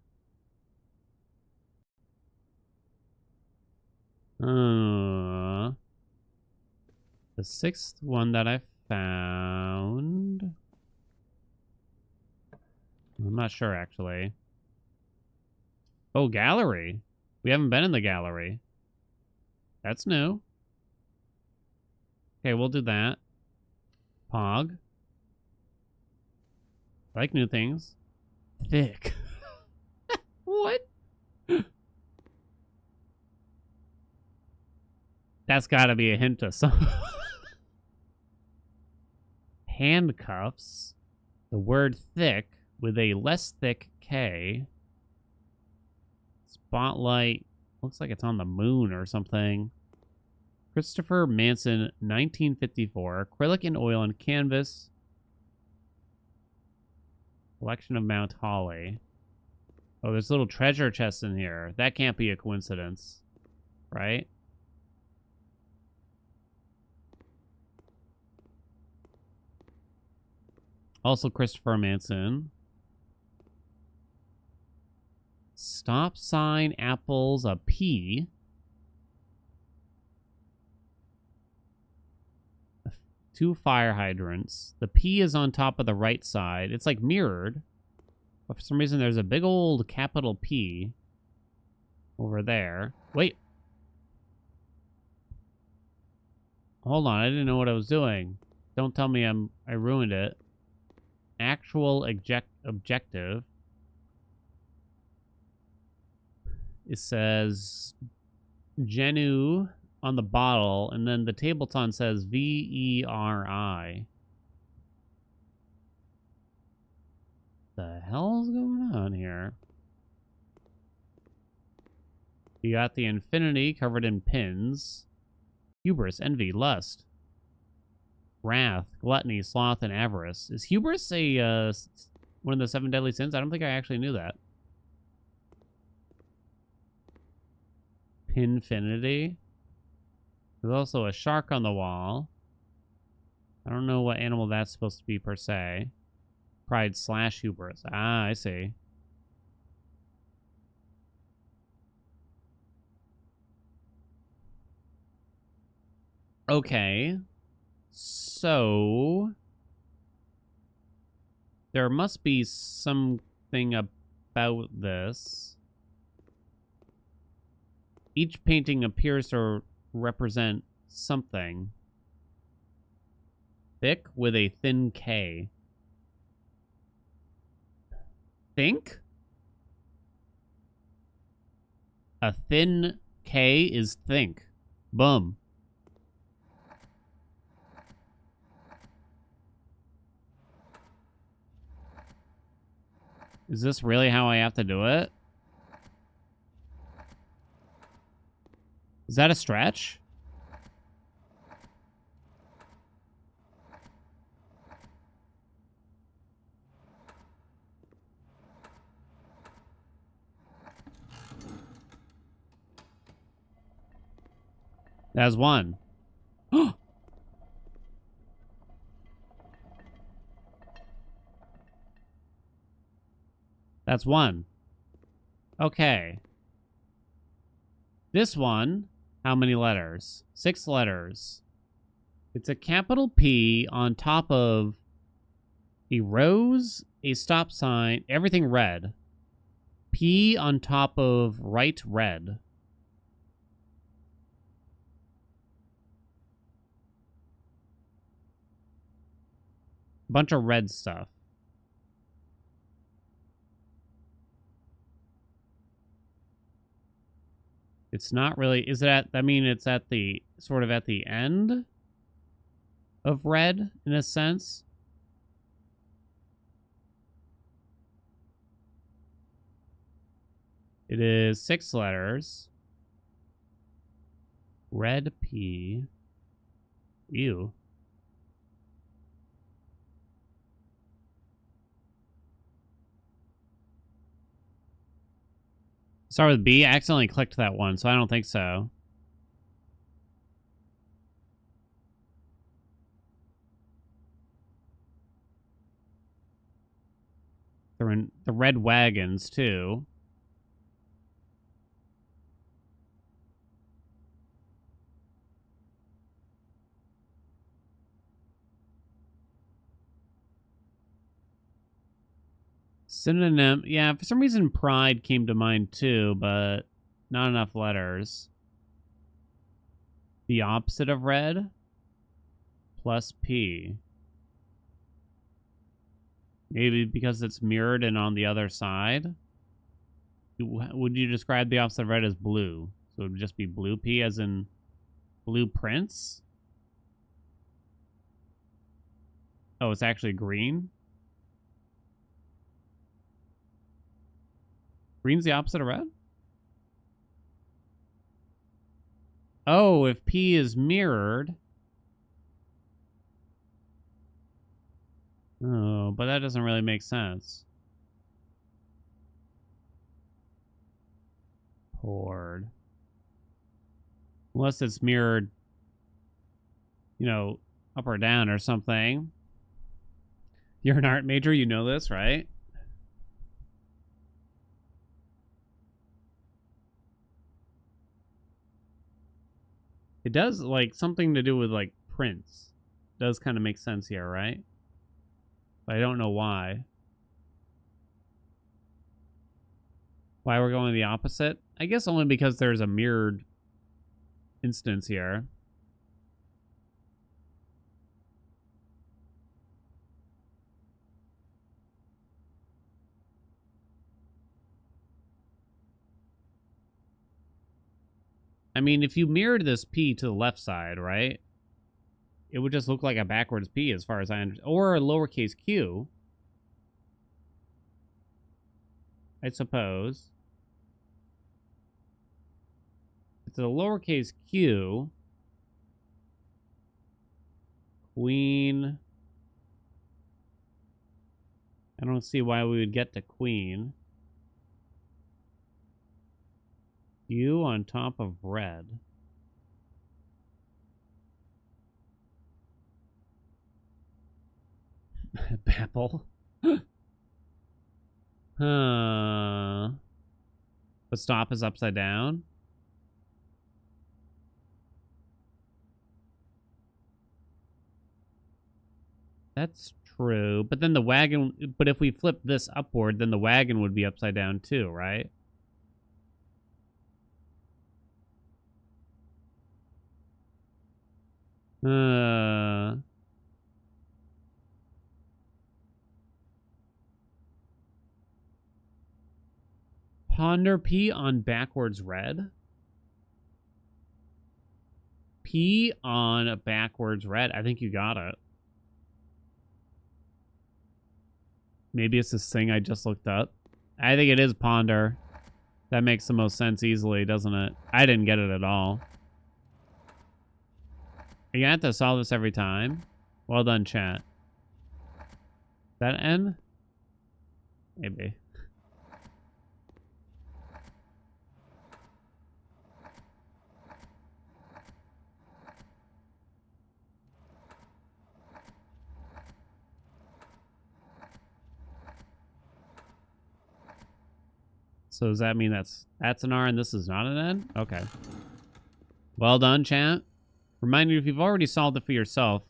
the 6th one that I found... I'm not sure, actually. Oh, gallery. We haven't been in the gallery. That's new. Okay, we'll do that. Pog. I like new things. Thick. What? That's gotta be a hint of something. Handcuffs. The word thick with a less thick K. Spotlight. Looks like it's on the moon or something. Christopher Manson, 1954. Acrylic and oil and canvas. Collection of Mount Holly. Oh, there's a little treasure chest in here. That can't be a coincidence. Right? Also Christopher Manson. Stop sign, apples, a P. 2 fire hydrants. The P is on top of the right side. It's like mirrored. But for some reason, there's a big old capital P over there. Wait. Hold on. I didn't know what I was doing. Don't tell me I ruined it. Actual objective. It says Genu on the bottle, and then the tableton says VERI. The hell's going on here? You got the infinity covered in pins. Hubris, envy, lust, wrath, gluttony, sloth, and avarice. Is hubris a one of the 7 deadly sins? I don't think I actually knew that. Pinfinity. There's also a shark on the wall. I don't know what animal that's supposed to be per se. Pride / hubris. Ah, I see. Okay. So there must be something about this. Each painting appears to represent something. Thick with a thin K. Think? A thin K is think. Boom. Is this really how I have to do it? Is that a stretch? That's 1. That's 1. Okay. This one, how many letters? 6 letters. It's a capital P on top of a rose, a stop sign, everything red. P on top of right red. Bunch of red stuff. It's not really, is it at, I mean, it's at the, sort of at the end of red, in a sense. It is 6 letters. Red P. Ew. Start with B? I accidentally clicked that one, so I don't think so. They're in the red wagons, too. Synonym, yeah, for some reason pride came to mind too, but not enough letters. The opposite of red? Plus P. Maybe because it's mirrored and on the other side? Would you describe the opposite of red as blue? So it would just be blue P as in blueprints? Oh, it's actually green? Green's the opposite of red? Oh, if P is mirrored. Oh, but that doesn't really make sense. Poured. Unless it's mirrored, you know, up or down or something. You're an art major, you know this, right? It does, like, something to do with, like, prints. Does kind of make sense here, right? But I don't know why. Why we're going the opposite? I guess only because there's a mirrored instance here. I mean, if you mirrored this P to the left side, right? It would just look like a backwards P as far as I understand. Or a lowercase q. I suppose. It's a lowercase q. Queen. I don't see why we would get to queen. You on top of red. Babel. Huh. The stop is upside down. That's true. But then the wagon, but if we flip this upward, then the wagon would be upside down too, right? Ponder P on backwards red. P on backwards red. I think you got it. Maybe it's this thing I just looked up. I think it is ponder. That makes the most sense easily, doesn't it? I didn't get it at all. Are you gonna have to solve this every time? Well done, chat. Is that N? Maybe. So does that mean that's an R and this is not an N? Okay. Well done, chat. Remind you, if you've already solved it for yourself,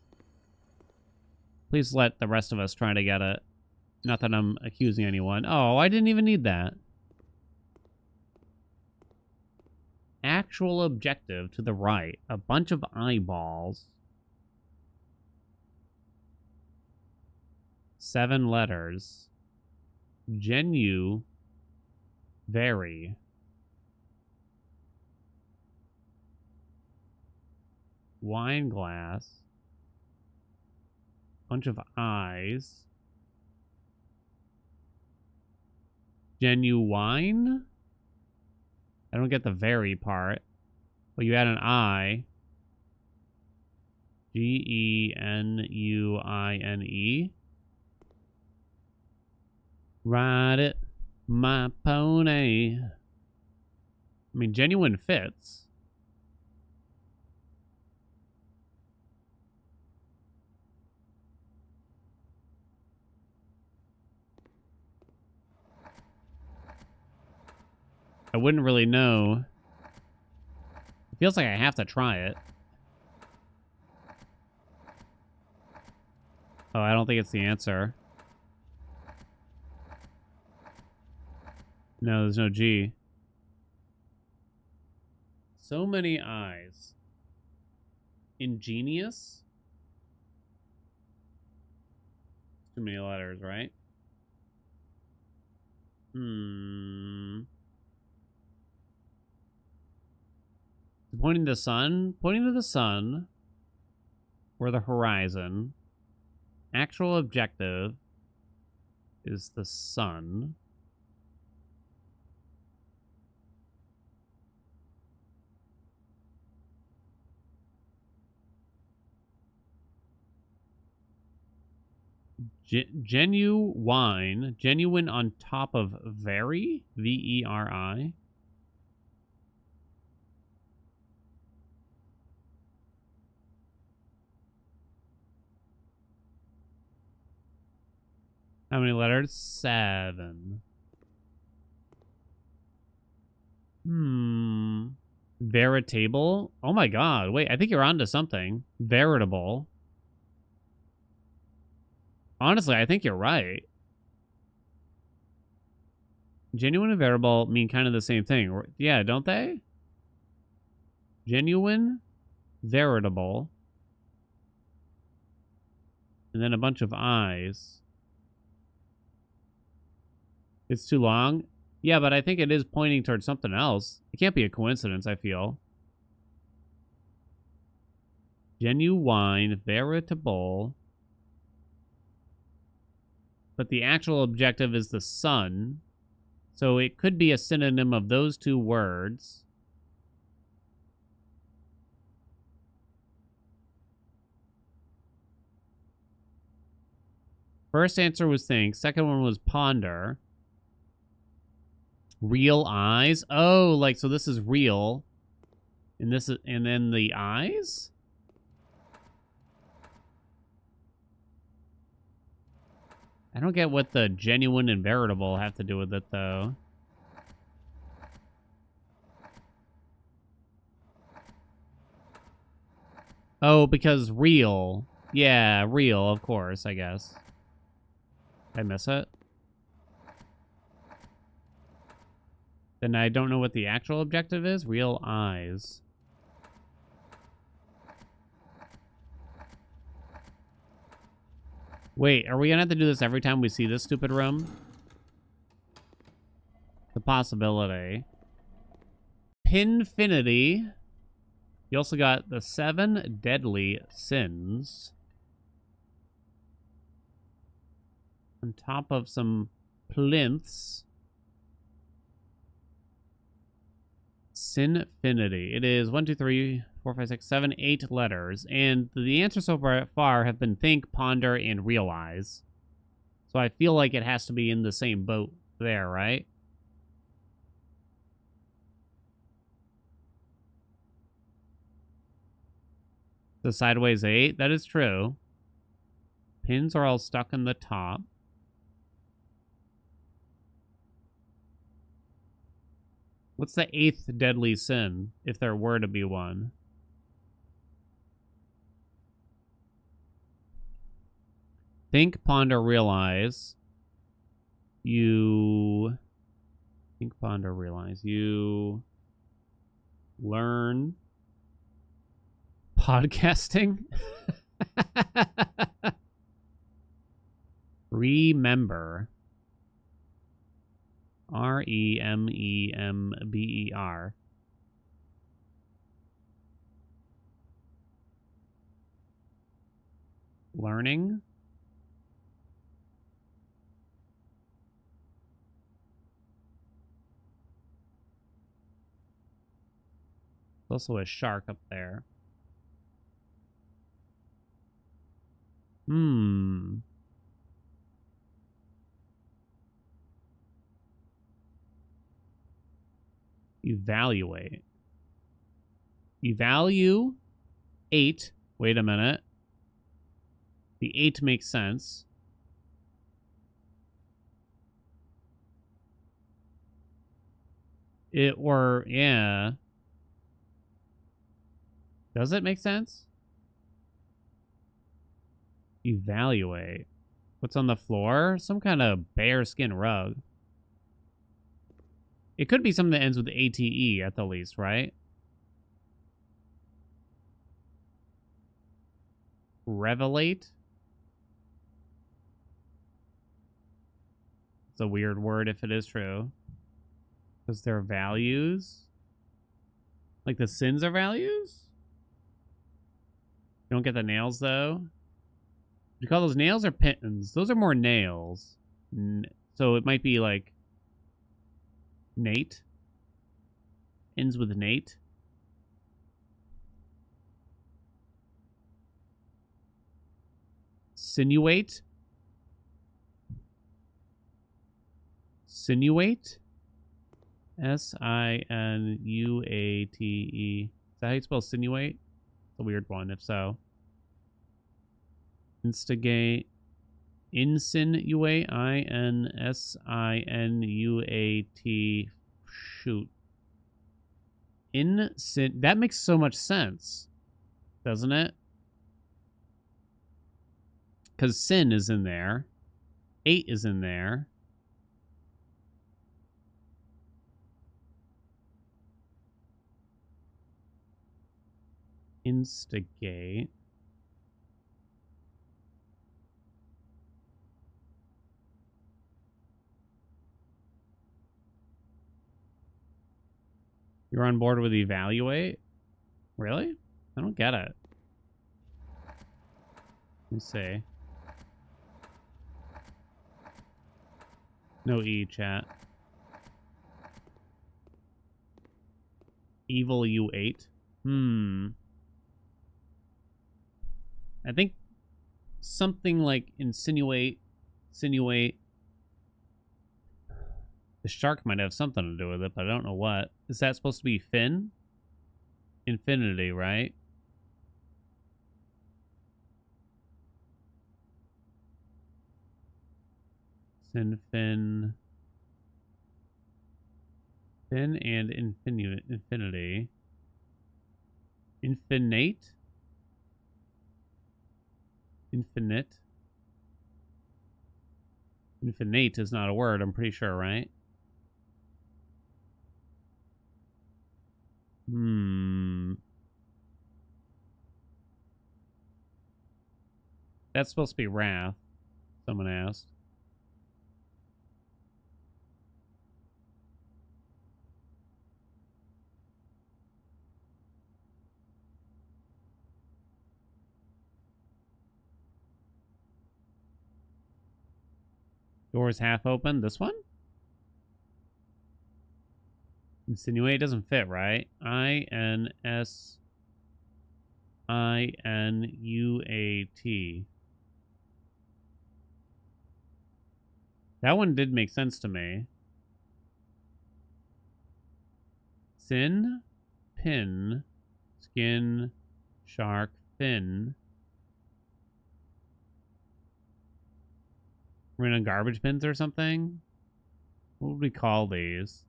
please let the rest of us try to get it. Not that I'm accusing anyone. Oh, I didn't even need that. Actual objective to the right. A bunch of eyeballs. 7 letters. Genu. Very. Wine glass. Bunch of eyes. Genuine? I don't get the very part. But you add an I. Genuine. Ride it, my pony. I mean, genuine fits. I wouldn't really know. It feels like I have to try it. Oh, I don't think it's the answer. No, there's no G. So many eyes. Ingenious? Too many letters, right? Pointing to the sun? Pointing to the sun. Or the horizon. Actual objective is the sun. Genuine. Genuine on top of very? V-E-R-I. How many letters? 7. Veritable? Oh my god. Wait, I think you're onto something. Veritable. Honestly, I think you're right. Genuine and veritable mean kind of the same thing. Yeah, don't they? Genuine, veritable. And then a bunch of eyes. It's too long? Yeah, but I think it is pointing towards something else. It can't be a coincidence, I feel. Genuine, veritable. But the actual objective is the sun. So it could be a synonym of those two words. First answer was think. Second one was ponder. Real eyes. Oh, like, so this is real. And this is, and then the eyes? I don't get what the genuine and veritable have to do with it, though. Oh, because real. Yeah, real, of course, I guess. Did I miss it? Then I don't know what the actual objective is. Real eyes. Wait, are we gonna have to do this every time we see this stupid room? The possibility. Pinfinity. You also got the 7 deadly sins. On top of some plinths. Sinfinity. It is 1, 2, 3, 4, 5, 6, 7, 8 letters. And the answers so far have been think, ponder, and realize. So I feel like it has to be in the same boat there, right? The sideways 8? That is true. Pins are all stuck in the top. What's the 8th deadly sin, if there were to be one? Think, ponder, realize. You... Think, ponder, realize. You... Learn... Podcasting? Remember. R-E-M-E-M-B-E-R. Learning. There's also a shark up there. Evaluate. Evaluate. Wait a minute. The 8 makes sense. Yeah. Does it make sense? Evaluate. What's on the floor? Some kind of bearskin rug. It could be something that ends with ATE at the least, right? Revelate? It's a weird word if it is true. Because they're values? Like the sins are values? You don't get the nails, though? You call those nails or pins? Those are more nails. So it might be like Nate. Ends with Nate. Sinuate. Sinuate. S-I-N-U-A-T-E. Is that how you spell sinuate? It's a weird one, if so. Instigate. Insinuate. I-N-S-I-N-U-A-T. Shoot. That makes so much sense, doesn't it? Because sin is in there. 8 is in there. Instigate. You're on board with evaluate? Really? I don't get it. Let me see. No E, chat. Evil you 8. I think something like insinuate Insinuate. The shark might have something to do with it, but I don't know what. Is that supposed to be fin? Infinity, right? Sin, fin. Fin and infinity. Infinite? Infinite? Infinite is not a word, I'm pretty sure, right? That's supposed to be wrath, someone asked. Door's half open. This one? Insinuate doesn't fit, right? INSINUAT. That one did make sense to me. Sin, pin, skin, shark, fin. We're in a garbage bins or something? What would we call these?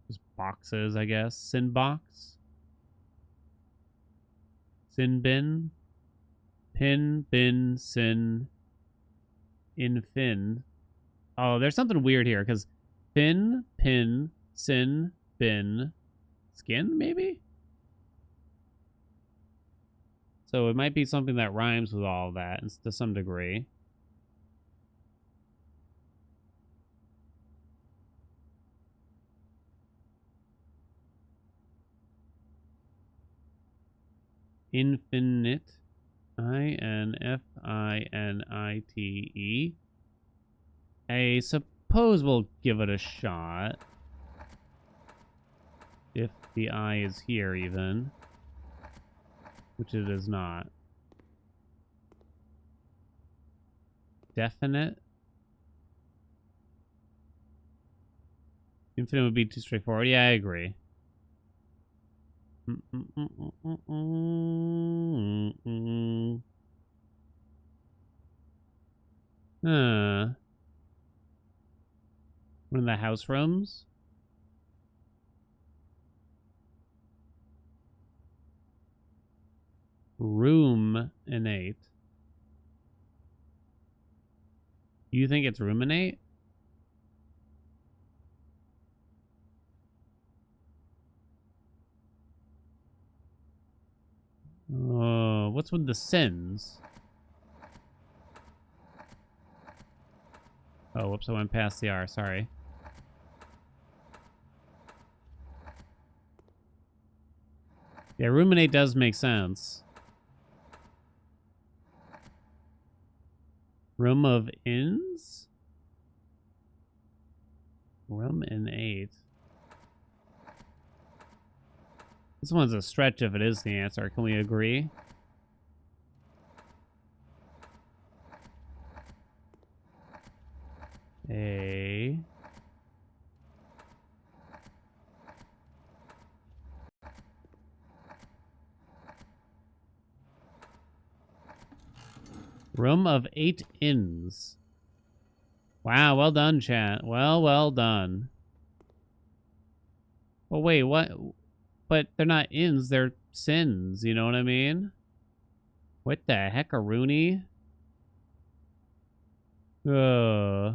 Just boxes, I guess. Sin box? Sin bin? Pin, bin, sin, infin. Oh, there's something weird here, because fin, pin, sin, bin, skin, maybe? So it might be something that rhymes with all of that to some degree. Infinite. INFINITE. I suppose we'll give it a shot. If the I is here, even. Which it is not. Definite. Infinite would be too straightforward. Yeah, I agree. One of the house rooms? Room innate. You think it's ruminate? What's with the sins? Oh, whoops, I went past the R, sorry. Yeah, ruminate does make sense. Room of inns? Room in 8. This one's a stretch if it is the answer. Can we agree? A. Room of 8 inns. Wow, well done, chat. Well done. Well, wait, what? But they're not inns, they're sins, you know what I mean? What the heck, a Rooney? I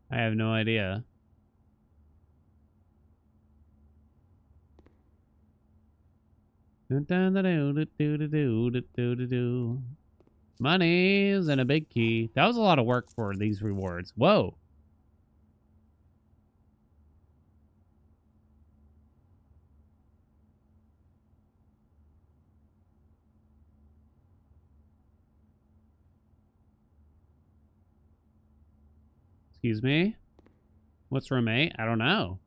have no idea. Money's and a big key. That was a lot of work for these rewards. Whoa. Excuse me? What's room 8? I don't know.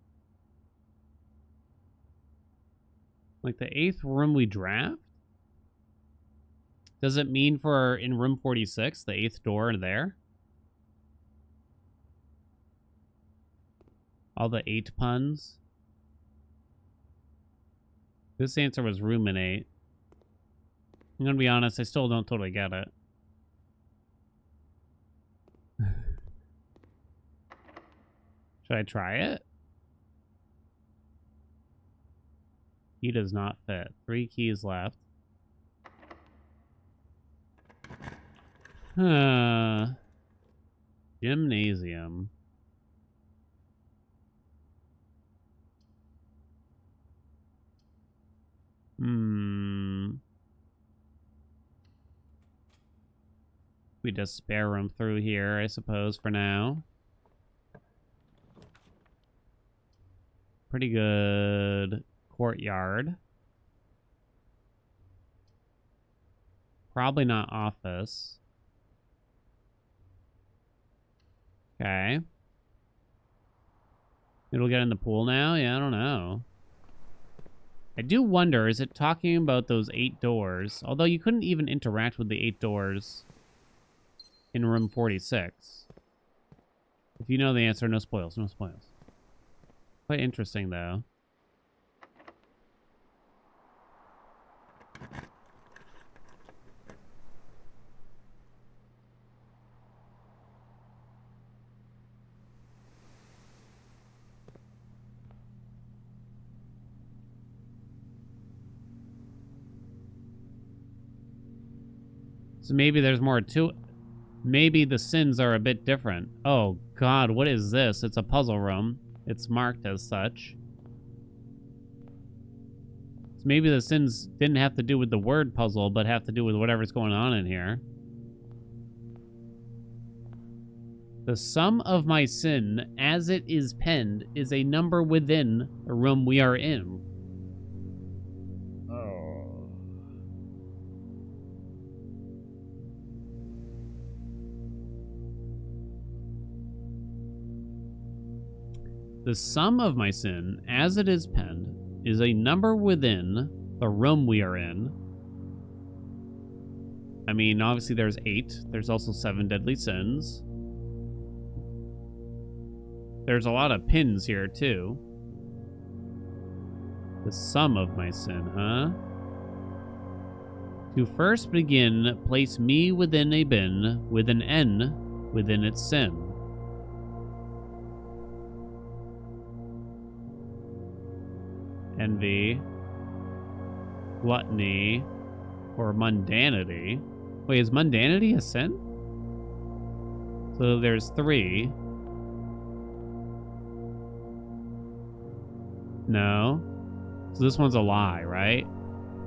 Like the 8th room we draft? Does it mean for in room 46, the 8th door there? All the 8 puns? This answer was ruminate. I'm gonna be honest, I still don't totally get it. Should I try it? Key does not fit. 3 keys left. Gymnasium. We just spare room through here, I suppose, for now. Pretty good courtyard. Probably not office. Okay. It'll get in the pool now? Yeah, I don't know. I do wonder, is it talking about those 8 doors? Although you couldn't even interact with the 8 doors in room 46. If you know the answer, no spoils, no spoils. Quite interesting, though. So maybe there's more to it. Maybe the sins are a bit different. Oh, God, what is this? It's a puzzle room. It's marked as such. So maybe the sins didn't have to do with the word puzzle, but have to do with whatever's going on in here. The sum of my sin, as it is penned, is a number within the room we are in. The sum of my sin, as it is penned, is a number within the room we are in. I mean, obviously there's 8. There's also 7 deadly sins. There's a lot of pins here, too. The sum of my sin, huh? To first begin, place me within a bin with an N within its sin. Envy, gluttony, or mundanity. Wait, is mundanity a sin? So there's 3. No. So this one's a lie, right?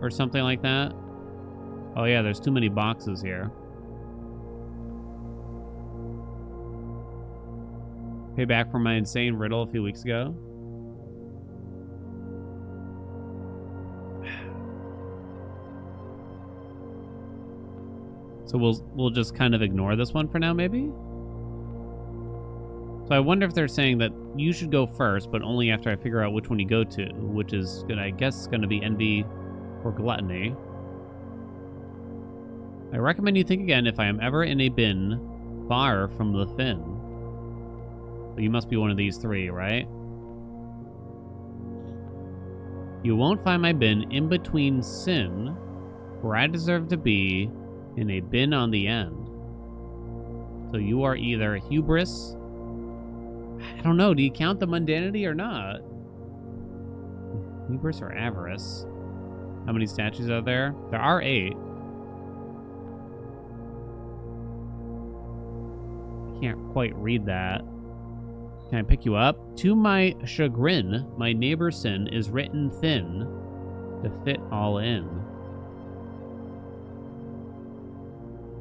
Or something like that? Oh yeah, there's too many boxes here. Pay back for my insane riddle a few weeks ago. So we'll just kind of ignore this one for now, maybe? So I wonder if they're saying that you should go first, but only after I figure out which one you go to, which is gonna, I guess, gonna be envy or gluttony. I recommend you think again if I am ever in a bin far from the fin. So you must be one of these 3, right? You won't find my bin in between sin, where I deserve to be, in a bin on the end. So you are either hubris. I don't know. Do you count the mundanity or not? Hubris or avarice? How many statues are there? There are 8. I can't quite read that. Can I pick you up? To my chagrin, my neighbor's sin is written thin to fit all in.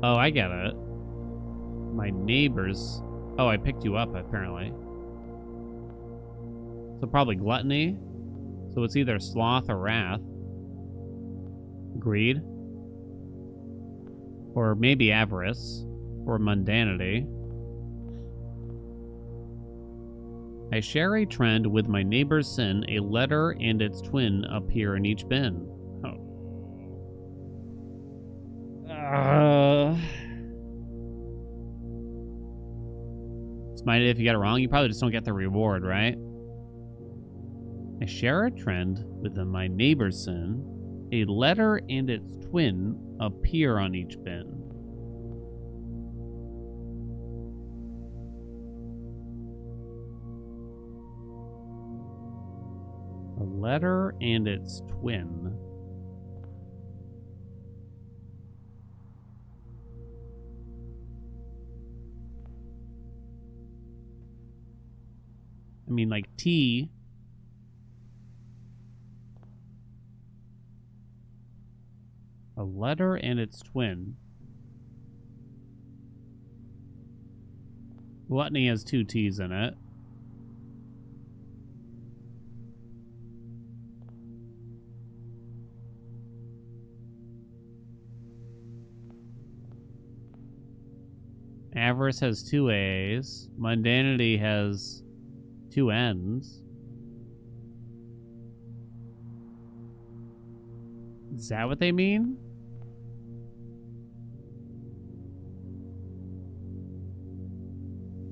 Oh, I get it. My neighbors. Oh, I picked you up, apparently. So probably gluttony. So it's either sloth or wrath. Greed. Or maybe avarice. Or mundanity. I share a trend with my neighbor's sin. A letter and its twin appear in each bin. Oh. It's my idea if you get it wrong, you probably just don't get the reward, right? I share a trend with my neighbor's sin. A letter and its twin appear on each bin. A letter and its twin. I mean, like T. A letter and its twin. Gluttony has 2 T's in it. Avarice has 2 A's. Mundanity has 2 N's. Is that what they mean?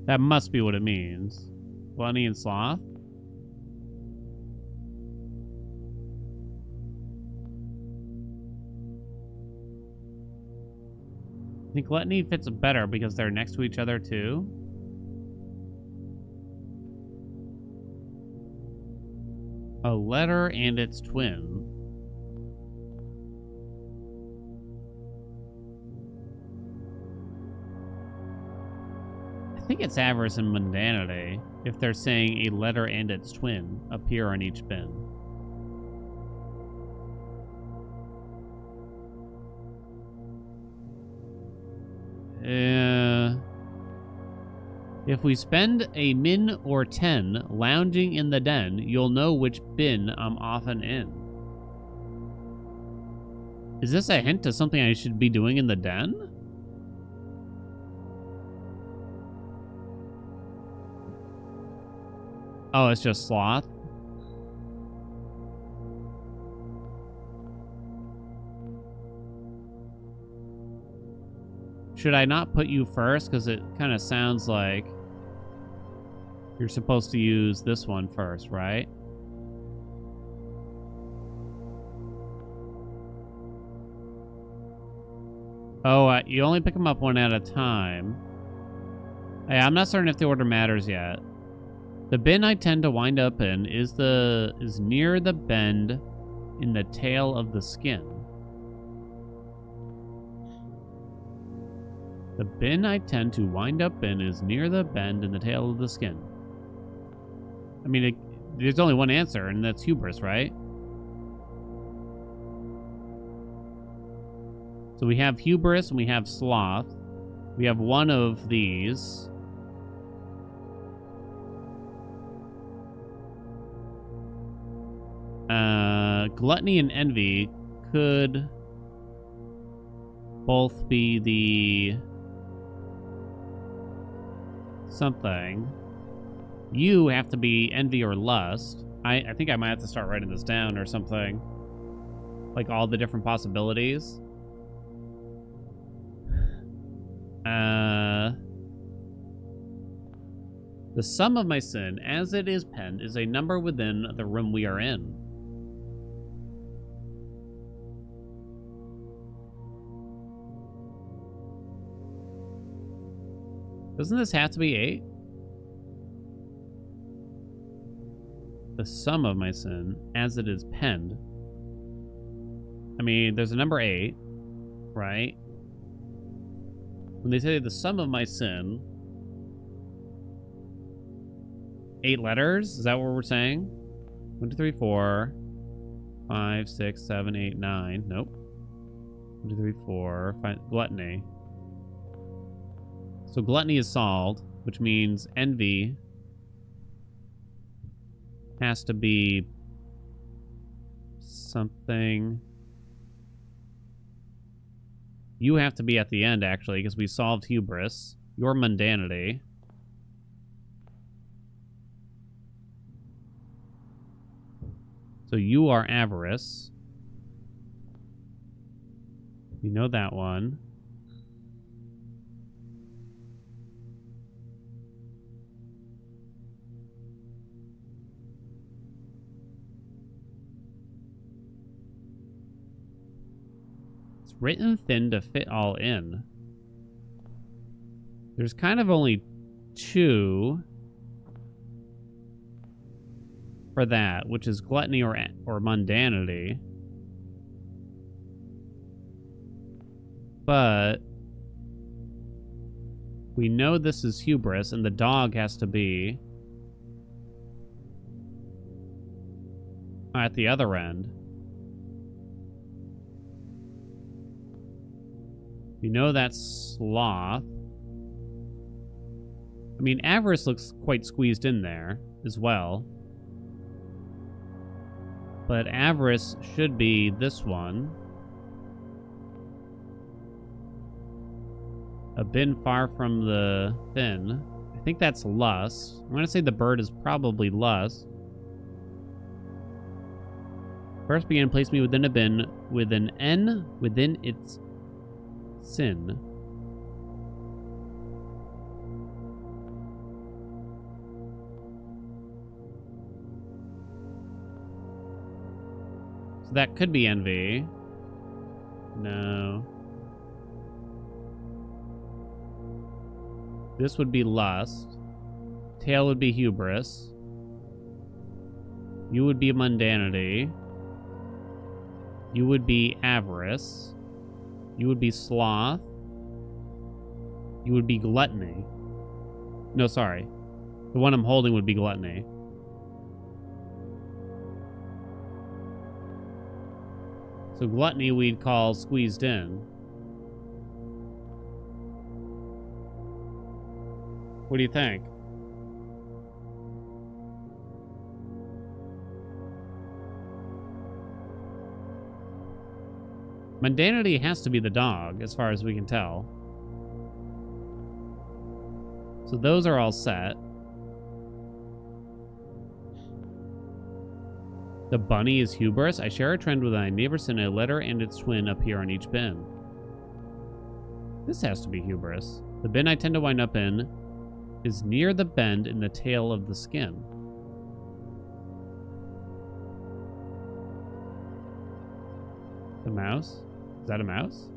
That must be what it means. Gluttony and sloth? I think gluttony fits better because they're next to each other too. A letter and its twin. I think it's avarice and mundanity if they're saying a letter and its twin appear on each bin. If we spend a min or 10 lounging in the den, you'll know which bin I'm often in. Is this a hint to something I should be doing in the den? Oh, it's just sloth? Should I not put you first? Because it kind of sounds like you're supposed to use this one first, right? Oh, you only pick them up one at a time. Hey, I'm not certain if the order matters yet. The bin I tend to wind up in is near the bend in the tail of the skin. The bin I tend to wind up in is near the bend in the tail of the skin. I mean, there's only one answer, and that's hubris, right? So we have hubris and we have sloth. We have one of these. Gluttony and envy could both be the something. You have to be envy or lust. I think I might have to start writing this down or something. Like all the different possibilities. The sum of my sin, as it is penned, is a number within the room we are in. Doesn't this have to be 8? The sum of my sin, as it is penned. I mean, there's a number 8, right? When they say the sum of my sin, 8 letters? Is that what we're saying? 1, 2, 3, 4, 5, 6, 7, 8, 9. Nope. 1, 2, 3, 4, 5. Gluttony. So gluttony is solved, which means envy has to be something. You have to be at the end, actually, because we solved hubris. Your mundanity. So you are avarice. We know that one. It's written thin to fit all in. There's kind of only two for that, which is gluttony or mundanity. But we know this is hubris, and the dog has to be at the other end. We know that's sloth. I mean, avarice looks quite squeezed in there as well. But avarice should be this one. A bin far from the thin. I think that's lust. I'm going to say the bird is probably lust. First began place me within a bin with an N within its sin. So that could be envy. No. This would be lust. Tail would be hubris. You would be mundanity. You would be avarice. You would be sloth. You would be gluttony. No, sorry. The one I'm holding would be gluttony. So gluttony we'd call squeezed in. What do you think? Mundanity has to be the dog, as far as we can tell. So those are all set. The bunny is hubris. I share a trend with my neighbors, and a letter and its twin appear on each bin. This has to be hubris. The bin I tend to wind up in is near the bend in the tail of the skin. The mouse? Is that a mouse?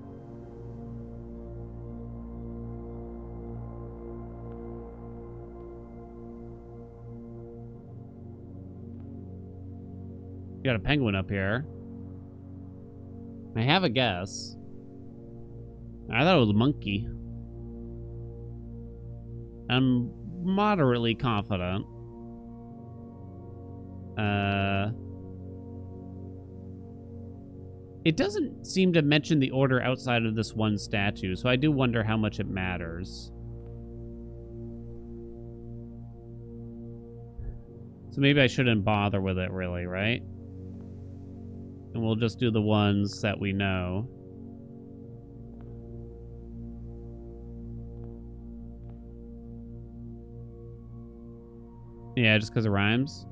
You got a penguin up here. I have a guess. I thought it was a monkey. I'm moderately confident. It doesn't seem to mention the order outside of this one statue, so I do wonder how much it matters. So maybe I shouldn't bother with it, really, right? And we'll just do the ones that we know. Yeah, just because it rhymes.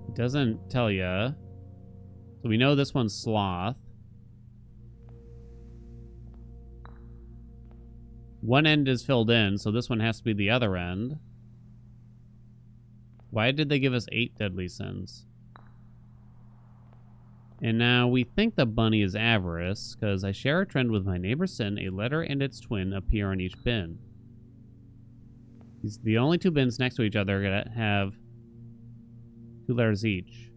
It doesn't tell you. So we know this one's sloth. One end is filled in, so this one has to be the other end. Why did they give us 8 deadly sins? And now we think the bunny is avarice, because I share a trend with my neighbor's sin. A letter and its twin appear on each bin. The only 2 bins next to each other are going to have 2 letters each.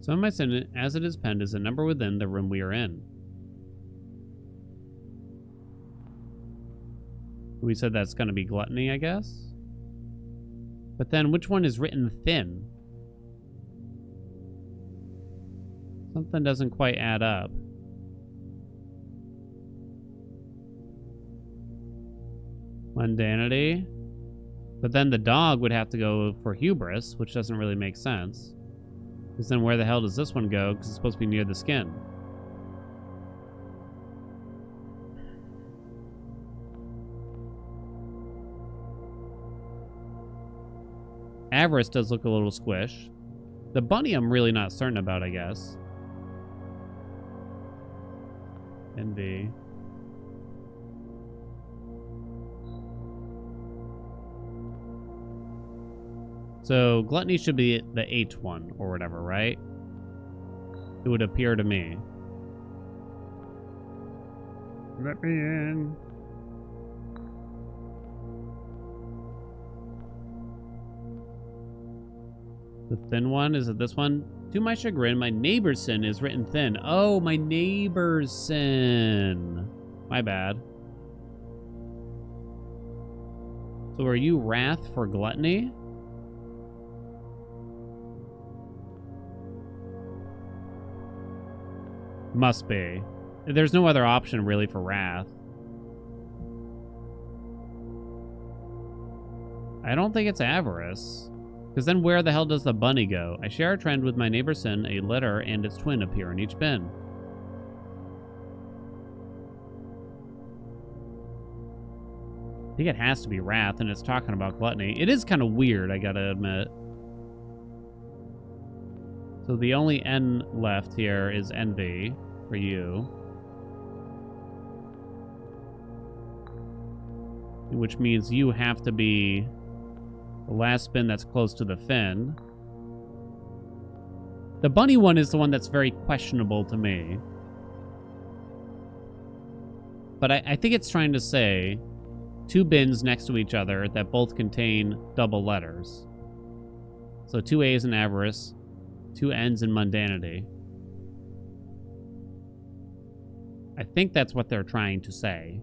Some of my sin, as it is penned, is a number within the room we are in. We said that's going to be gluttony, I guess? But then, which one is written thin? Something doesn't quite add up. Mundanity. But then the dog would have to go for hubris, which doesn't really make sense. Because then where the hell does this one go? Because it's supposed to be near the skin. Avarice does look a little squish. The bunny I'm really not certain about, I guess. Envy. So gluttony should be the 8th one or whatever, right? It would appear to me. Let me in. The thin one? Is it this one? To my chagrin, my neighbor's sin is written thin. Oh, my neighbor's sin. My bad. So are you wrath for gluttony? Must be. There's no other option really for wrath. I don't think it's avarice. Because then where the hell does the bunny go? I share a trend with my neighbor's sin. A letter and its twin appear in each bin. I think it has to be wrath, and it's talking about gluttony. It is kind of weird, I gotta admit. So the only N left here is envy for you. Which means you have to be the last spin that's close to the fin. The bunny one is the one that's very questionable to me. But I think it's trying to say 2 bins next to each other that both contain double letters. So 2 A's in avarice, 2 N's in mundanity. I think that's what they're trying to say.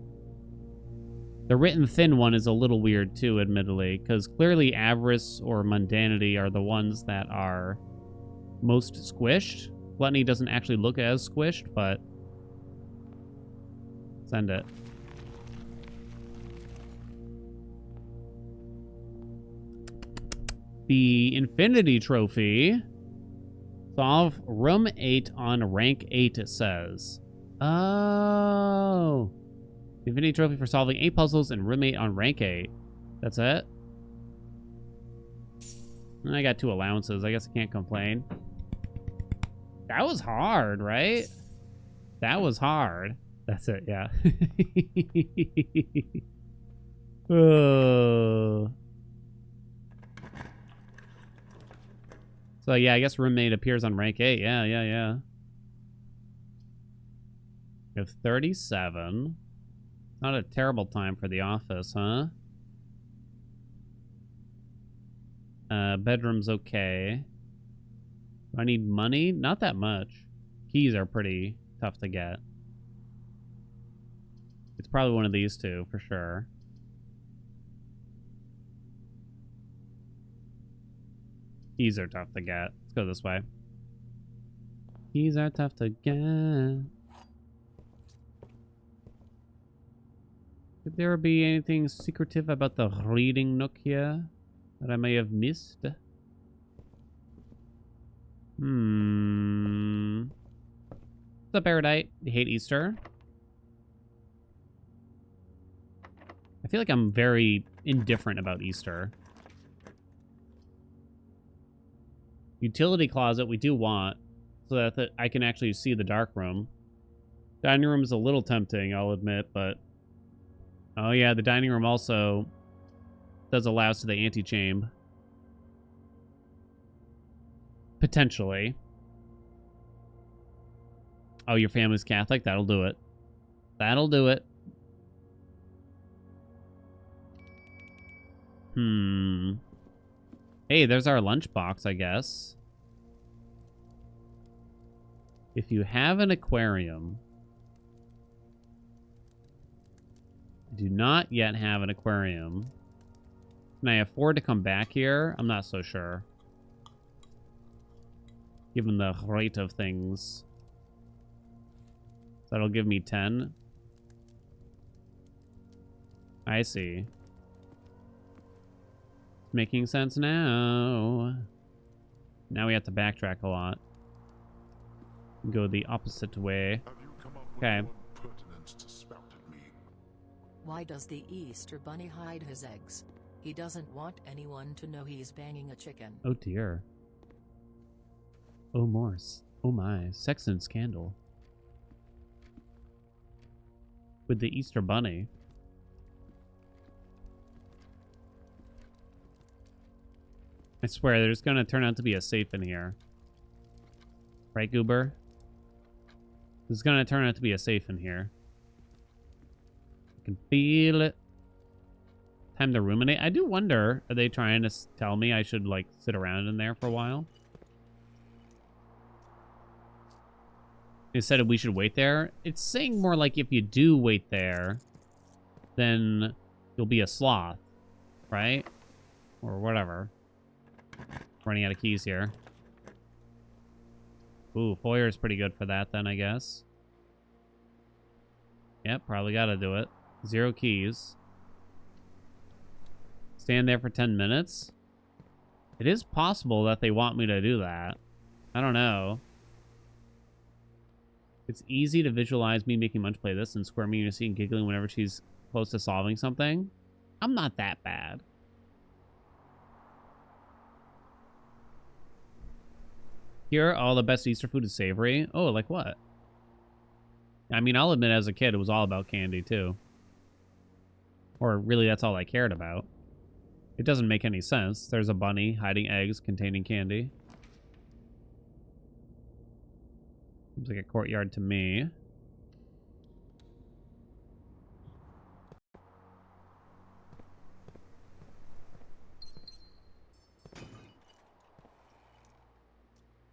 The written thin one is a little weird too, admittedly, because clearly avarice or mundanity are the ones that are most squished. Gluttony doesn't actually look as squished, but send it. The Infinity Trophy. Solve room 8 on rank 8, it says. Oh. Infinity Trophy for solving 8 puzzles in room 8 on rank 8. That's it? I got 2 allowances. I guess I can't complain. That was hard, right? That was hard. That's it, yeah. Oh. So yeah, I guess roommate appears on rank 8. Yeah. We have 37. Not a terrible time for the office, huh? Bedroom's okay. Do I need money? Not that much. Keys are pretty tough to get. It's probably one of these two, for sure. Keys are tough to get. Let's go this way. Keys are tough to get. Could there be anything secretive about the reading nook here that I may have missed? What's up, Erudite? You hate Easter? I feel like I'm very indifferent about Easter. Utility closet we do want, so that I can actually see the dark room. Dining room is a little tempting, I'll admit, but... Oh yeah, the dining room also does allow us to the antechamber. Potentially. Oh, your family's Catholic? That'll do it. That'll do it. Hey, there's our lunchbox, I guess. If you have an aquarium... I do not yet have an aquarium. Can I afford to come back here? I'm not so sure. Given the rate of things. That'll give me 10. I see. Making sense now. Now we have to backtrack a lot. Go the opposite way. Have you come up with Okay. more impertinence to spout at me? Why does the Easter Bunny hide his eggs? He doesn't want anyone to know he's banging a chicken. Oh dear. Oh Morse. Oh my. Sex and scandal. With the Easter Bunny. I swear, there's gonna turn out to be a safe in here. Right, Goober? There's gonna turn out to be a safe in here. I can feel it. Time to ruminate. I do wonder, are they trying to tell me I should, like, sit around in there for a while? They said we should wait there. It's saying more like if you do wait there, then you'll be a sloth, right? Or whatever. Running out of keys here. Ooh, foyer is pretty good for that then, I guess. Yep, probably gotta do it. 0 keys. Stand there for 10 minutes? It is possible that they want me to do that. I don't know. It's easy to visualize me making Munch play this and squirming in her seat and giggling whenever she's close to solving something. I'm not that bad. Here, all the best Easter food is savory. Oh, like what? I mean, I'll admit as a kid, it was all about candy, too. Or really, that's all I cared about. It doesn't make any sense. There's a bunny hiding eggs containing candy. Seems like a courtyard to me.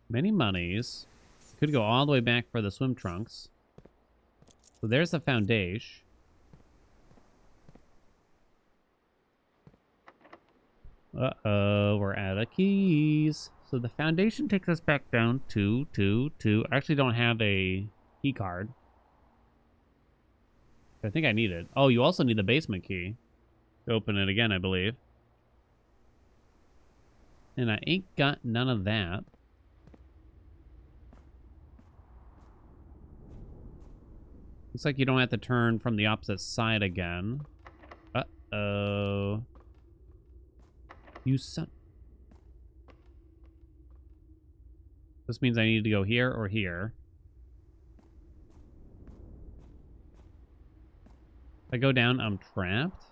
Many monies. Could go all the way back for the swim trunks. So there's the foundation. Uh-oh, we're out of keys. So the foundation takes us back down to. I actually don't have a key card. I think I need it. Oh, you also need the basement key to open it again, I believe. And I ain't got none of that. Looks like you don't have to turn from the opposite side again. Uh-oh. You son... This means I need to go here or here. If I go down, I'm trapped.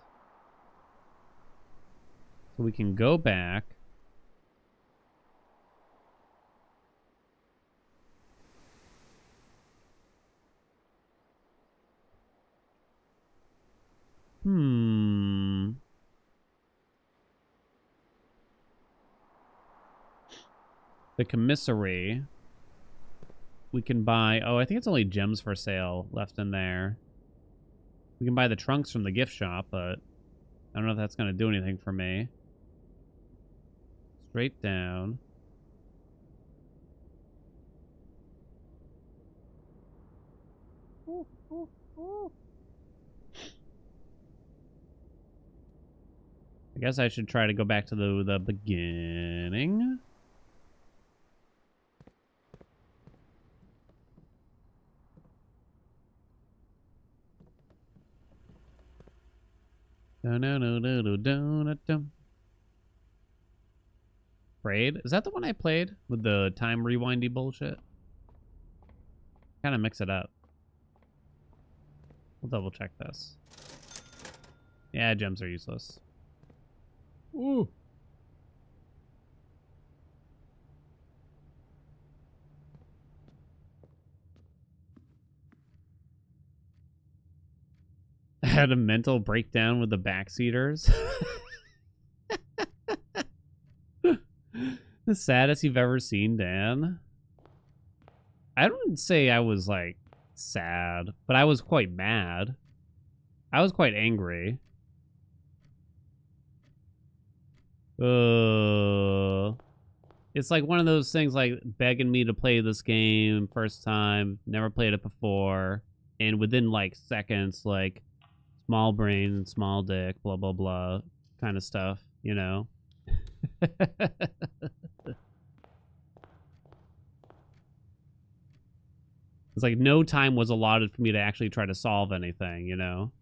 So we can go back. The commissary. We can buy... Oh, I think it's only gems for sale left in there. We can buy the trunks from the gift shop, but I don't know if that's going to do anything for me. Straight down. I guess I should try to go back to the beginning. Braid? Is that the one I played with the time rewindy bullshit? Kind of mix it up. We'll double check this. Yeah, gems are useless. Ooh. I had a mental breakdown with the backseaters. The saddest you've ever seen, Dan? I don't say I was, like, sad, but I was quite mad. I was quite angry. It's like one of those things like begging me to play this game first time, never played it before, and within like seconds, like small brain, small dick, blah, blah, blah kind of stuff, you know? It's like no time was allotted for me to actually try to solve anything, you know?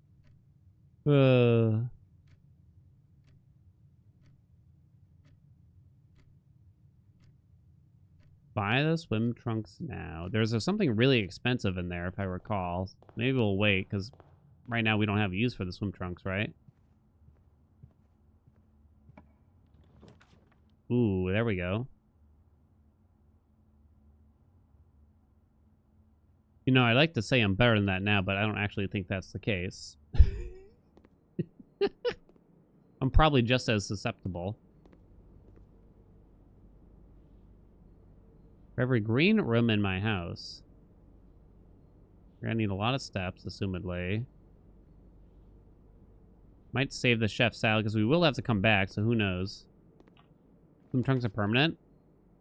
Buy the swim trunks now. There's something really expensive in there, if I recall. Maybe we'll wait, because right now we don't have use for the swim trunks, right? Ooh, there we go. You know, I like to say I'm better than that now, but I don't actually think that's the case. I'm probably just as susceptible. For every green room in my house, we're gonna need a lot of steps, assumedly. Might save the chef salad, because we will have to come back, so who knows. Swim trunks are permanent?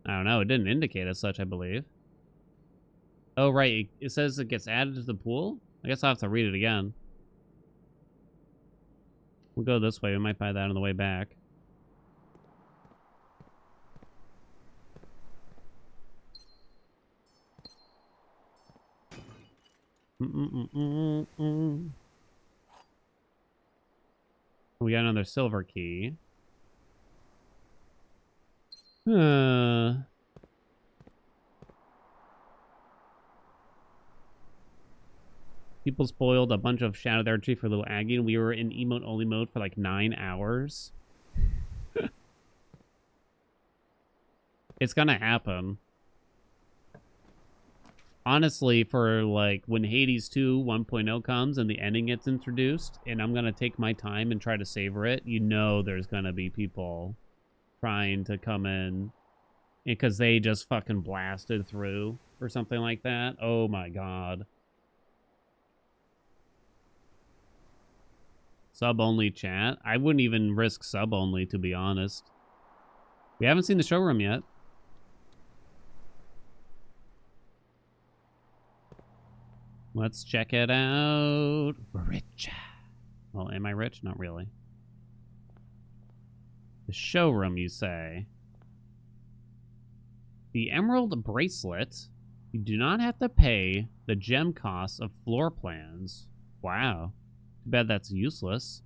I don't know, it didn't indicate as such, I believe. Oh, right, it says it gets added to the pool? I guess I'll have to read it again. We'll go this way, we might buy that on the way back. We got another silver key. People spoiled a bunch of Shadow Archery for little Aggie, and we were in emote only mode for like 9 hours. It's gonna happen. Honestly, for like when Hades 2 1.0 comes and the ending gets introduced, and I'm gonna take my time and try to savor it, you know there's gonna be people trying to come in because they just fucking blasted through or something like that. Oh my god. Sub-only chat? I wouldn't even risk sub-only, to be honest. We haven't seen the showroom yet. Let's check it out. We're rich. Well, am I rich? Not really. The showroom, you say? The emerald bracelet. You do not have to pay the gem costs of floor plans. Wow. Too bad that's useless.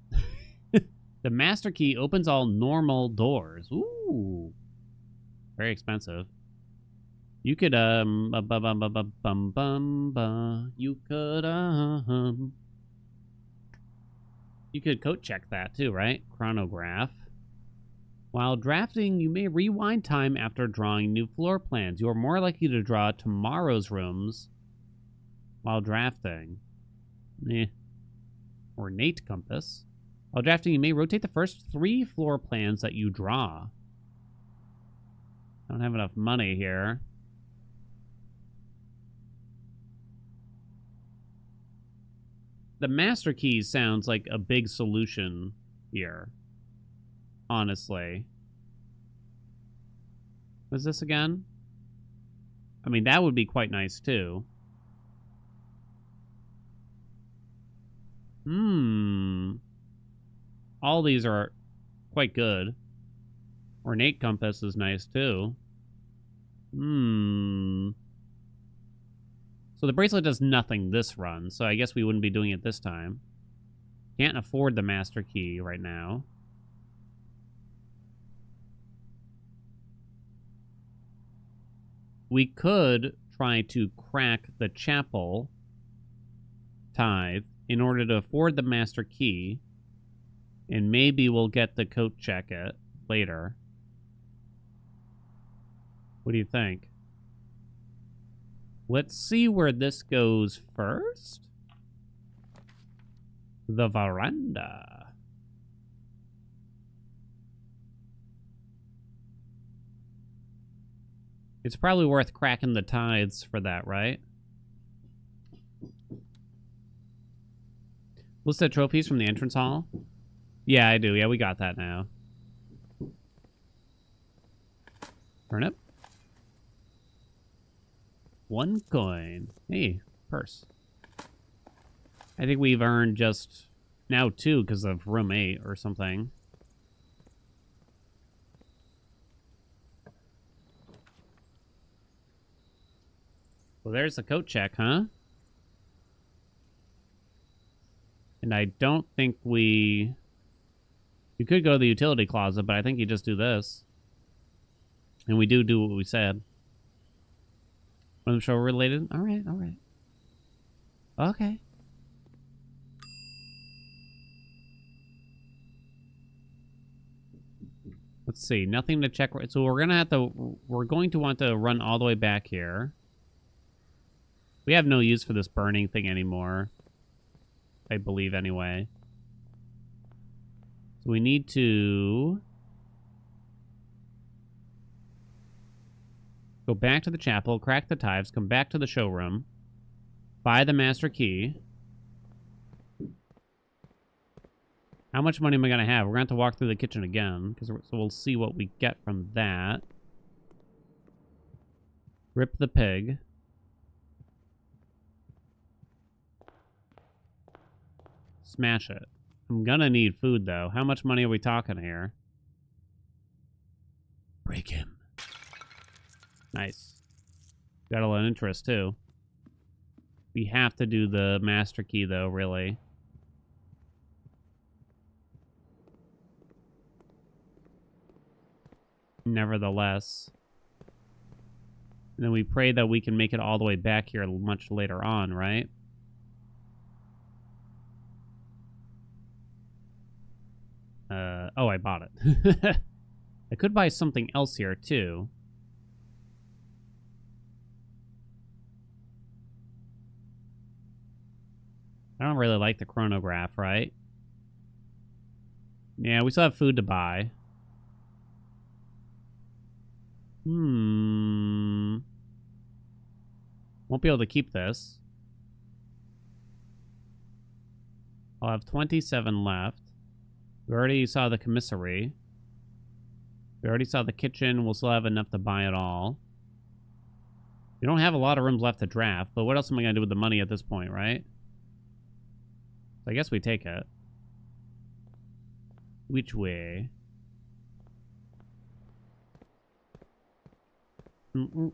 The master key opens all normal doors. Ooh. Very expensive. You could, you could code check that too, right? Chronograph. While drafting, you may rewind time after drawing new floor plans. You are more likely to draw tomorrow's rooms while drafting. Ornate compass. While drafting, you may rotate the first 3 floor plans that you draw. I don't have enough money here. The master key sounds like a big solution here. Honestly. What's this again? I mean, that would be quite nice, too. All these are quite good. Ornate compass is nice, too. So the bracelet does nothing this run, so I guess we wouldn't be doing it this time. Can't afford the master key right now. We could try to crack the chapel tithe in order to afford the master key, and maybe we'll get the coat jacket later. What do you think? Let's see where this goes first. The veranda. It's probably worth cracking the tithes for that, right? List of trophies from the entrance hall? Yeah, I do. Yeah, we got that now. Turnip. 1 coin. Hey, purse. I think we've earned just now 2 because of room 8 or something. Well, there's the coat check, huh? And I don't think we... You could go to the utility closet, but I think you just do this. And we do what we said. Rhythm show related? Alright, alright. Okay. Let's see. Nothing to check. So we're going to want to run all the way back here. We have no use for this burning thing anymore. I believe anyway. So we need to go back to the chapel, crack the tithes, come back to the showroom, buy the master key. How much money am I going to have? We're going to have to walk through the kitchen again, so we'll see what we get from that. Rip the pig. Smash it. I'm going to need food, though. How much money are we talking here? Break him. Nice. Got a lot of interest, too. We have to do the master key, though, really. Nevertheless. And then we pray that we can make it all the way back here much later on, right? Oh, I bought it. I could buy something else here, too. I don't really like the chronograph, right? Yeah, we still have food to buy. Won't be able to keep this. I'll have 27 left. We already saw the commissary. We already saw the kitchen. We'll still have enough to buy it all. We don't have a lot of rooms left to draft, but what else am I going to do with the money at this point, right? So I guess we take it. Which way? We're going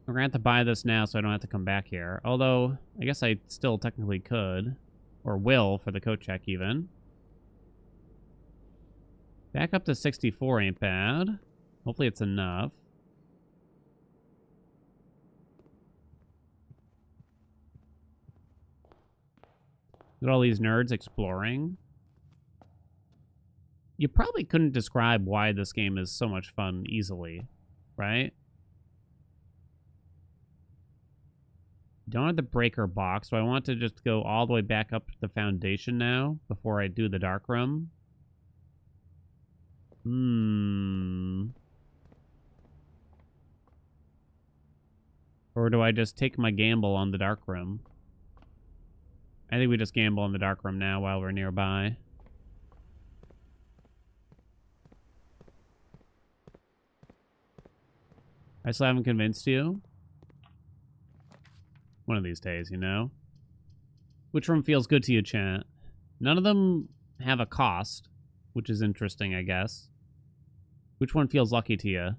to have to buy this now so I don't have to come back here. Although, I guess I still technically could. Or will for the coat check, even. Back up to 64 ain't bad. Hopefully it's enough. Look at all these nerds exploring. You probably couldn't describe why this game is so much fun easily, right? Don't have the breaker box, so I want to just go all the way back up to the foundation now before I do the dark room. Or do I just take my gamble on the dark room? I think we just gamble on the dark room now while we're nearby. I still haven't convinced you. One of these days, you know? Which room feels good to you, chat? None of them have a cost, which is interesting, I guess. Which one feels lucky to you?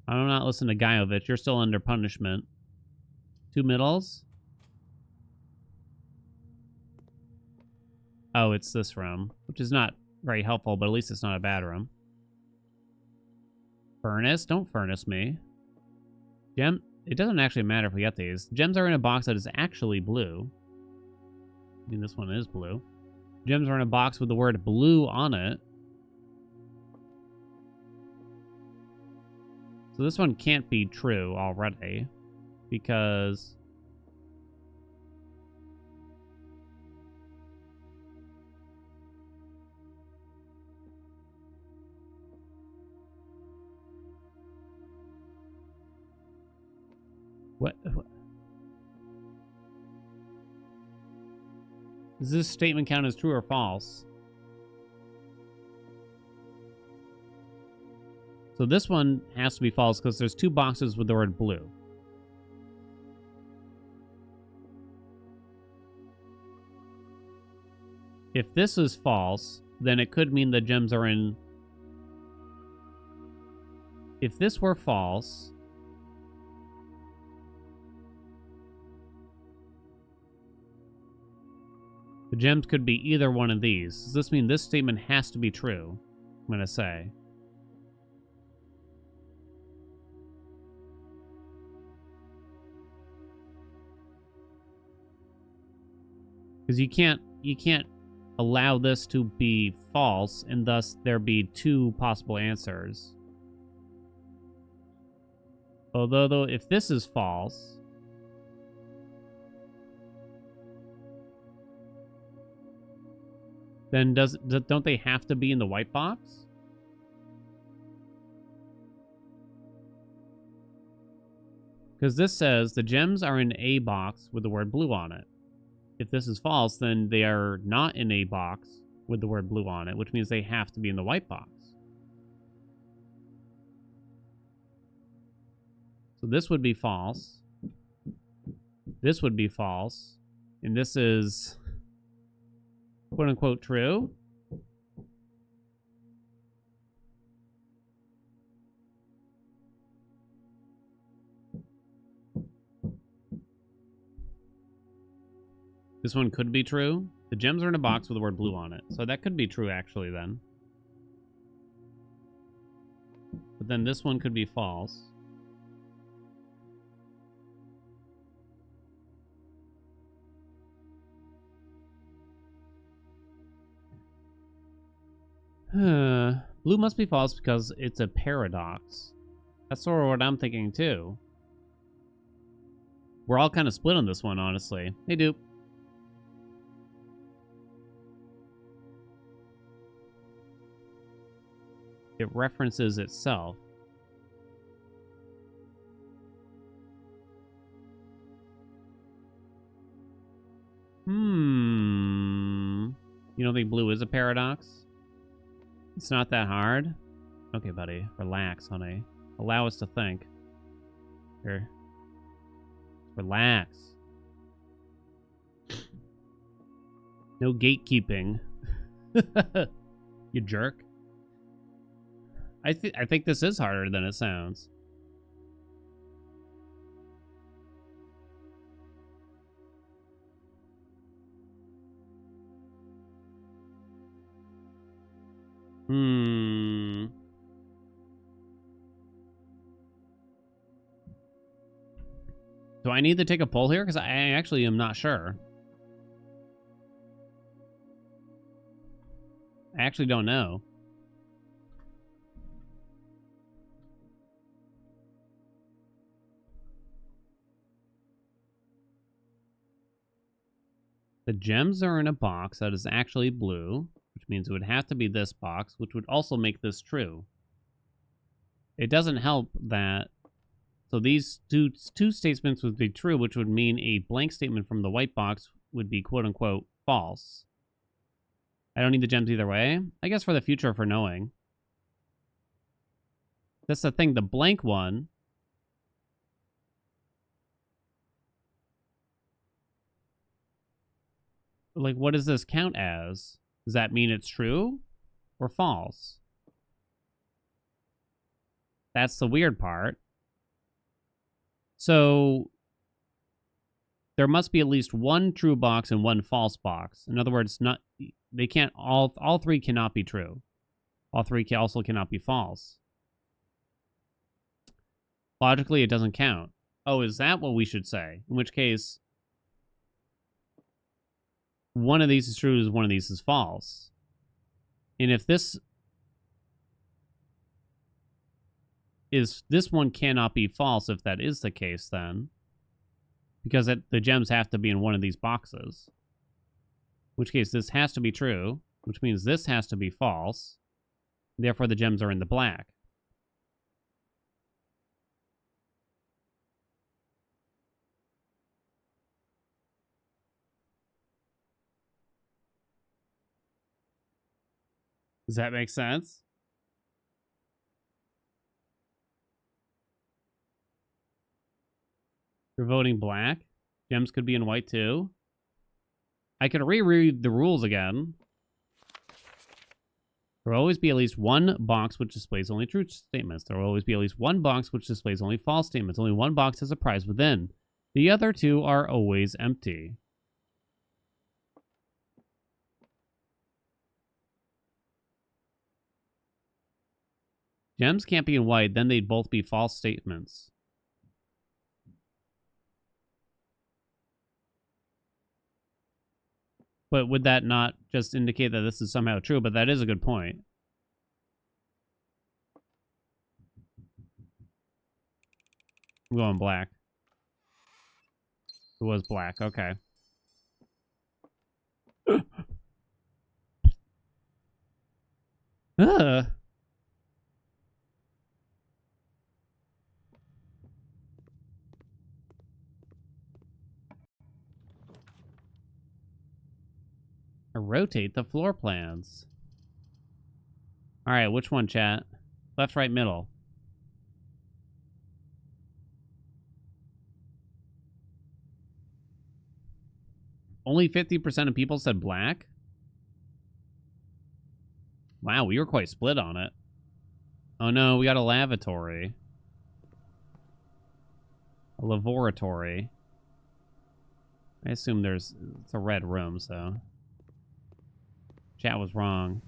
I'm not listening to Gaiovich. You're still under punishment. 2 middles? Oh, it's this room, which is not very helpful, but at least it's not a bad room. Furnace? Don't furnace me. Gem? It doesn't actually matter if we get these. Gems are in a box that is actually blue. I mean, this one is blue. Gems are in a box with the word blue on it. So this one can't be true already. Because... What? Does this statement count as true or false? So this one has to be false because there's 2 boxes with the word blue. If this is false, then it could mean the gems are in if this were false, the gems could be either one of these. Does this mean this statement has to be true? I'm going to say. Because you can't allow this to be false, and thus there be two possible answers. Although, though, if this is false, then don't they have to be in the white box? Because this says the gems are in a box with the word blue on it. If this is false, then they are not in a box with the word blue on it, which means they have to be in the white box. So this would be false. This would be false. And this is quote unquote true. This one could be true. The gems are in a box with the word blue on it. So that could be true actually then. But then this one could be false. Blue must be false because it's a paradox. That's sort of what I'm thinking too. We're all kind of split on this one, honestly. Hey, Dupe. It references itself. You don't think blue is a paradox? It's not that hard. Okay, buddy. Relax, honey. Allow us to think. Here. Relax. No gatekeeping. You jerk. I think this is harder than it sounds. Do I need to take a poll here? Because I actually am not sure. I actually don't know. The gems are in a box that is actually blue, which means it would have to be this box, which would also make this true. It doesn't help that... So these two statements would be true, which would mean a blank statement from the white box would be quote-unquote false. I don't need the gems either way. I guess for the future for knowing. That's the thing, the blank one... Like, what does this count as? Does that mean it's true or false? That's the weird part. So there must be at least one true box and one false box. In other words, they can't all three cannot be true. All three also cannot be false. Logically, it doesn't count. Oh, is that what we should say? In which case, one of these is true, and one of these is false. And if this one cannot be false if that is the case then, because the gems have to be in one of these boxes. In which case this has to be true, which means this has to be false. Therefore the gems are in the black. Does that make sense? You're voting black. Gems could be in white too. I could reread the rules again. There will always be at least one box which displays only true statements. There will always be at least one box which displays only false statements. Only one box has a prize within. The other two are always empty. Gems can't be in white, then they'd both be false statements. But would that not just indicate that this is somehow true? But that is a good point. I'm going black. It was black, okay. Ugh. Rotate the floor plans. All right, which one, chat? Left, right, middle. Only 50% of people said black? Wow, we were quite split on it. Oh no, we got a lavatory. A laboratory. I assume it's a red room, so. Chat was wrong.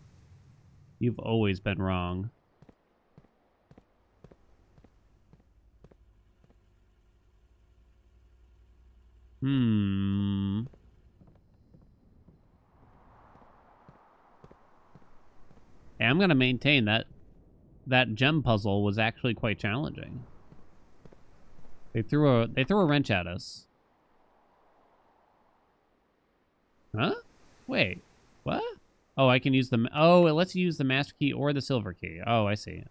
You've always been wrong. Yeah, I'm gonna maintain that gem puzzle was actually quite challenging. They threw a wrench at us. Huh? Wait. What? Oh, I can use the... Oh, it lets you use the master key or the silver key. Oh, I see. I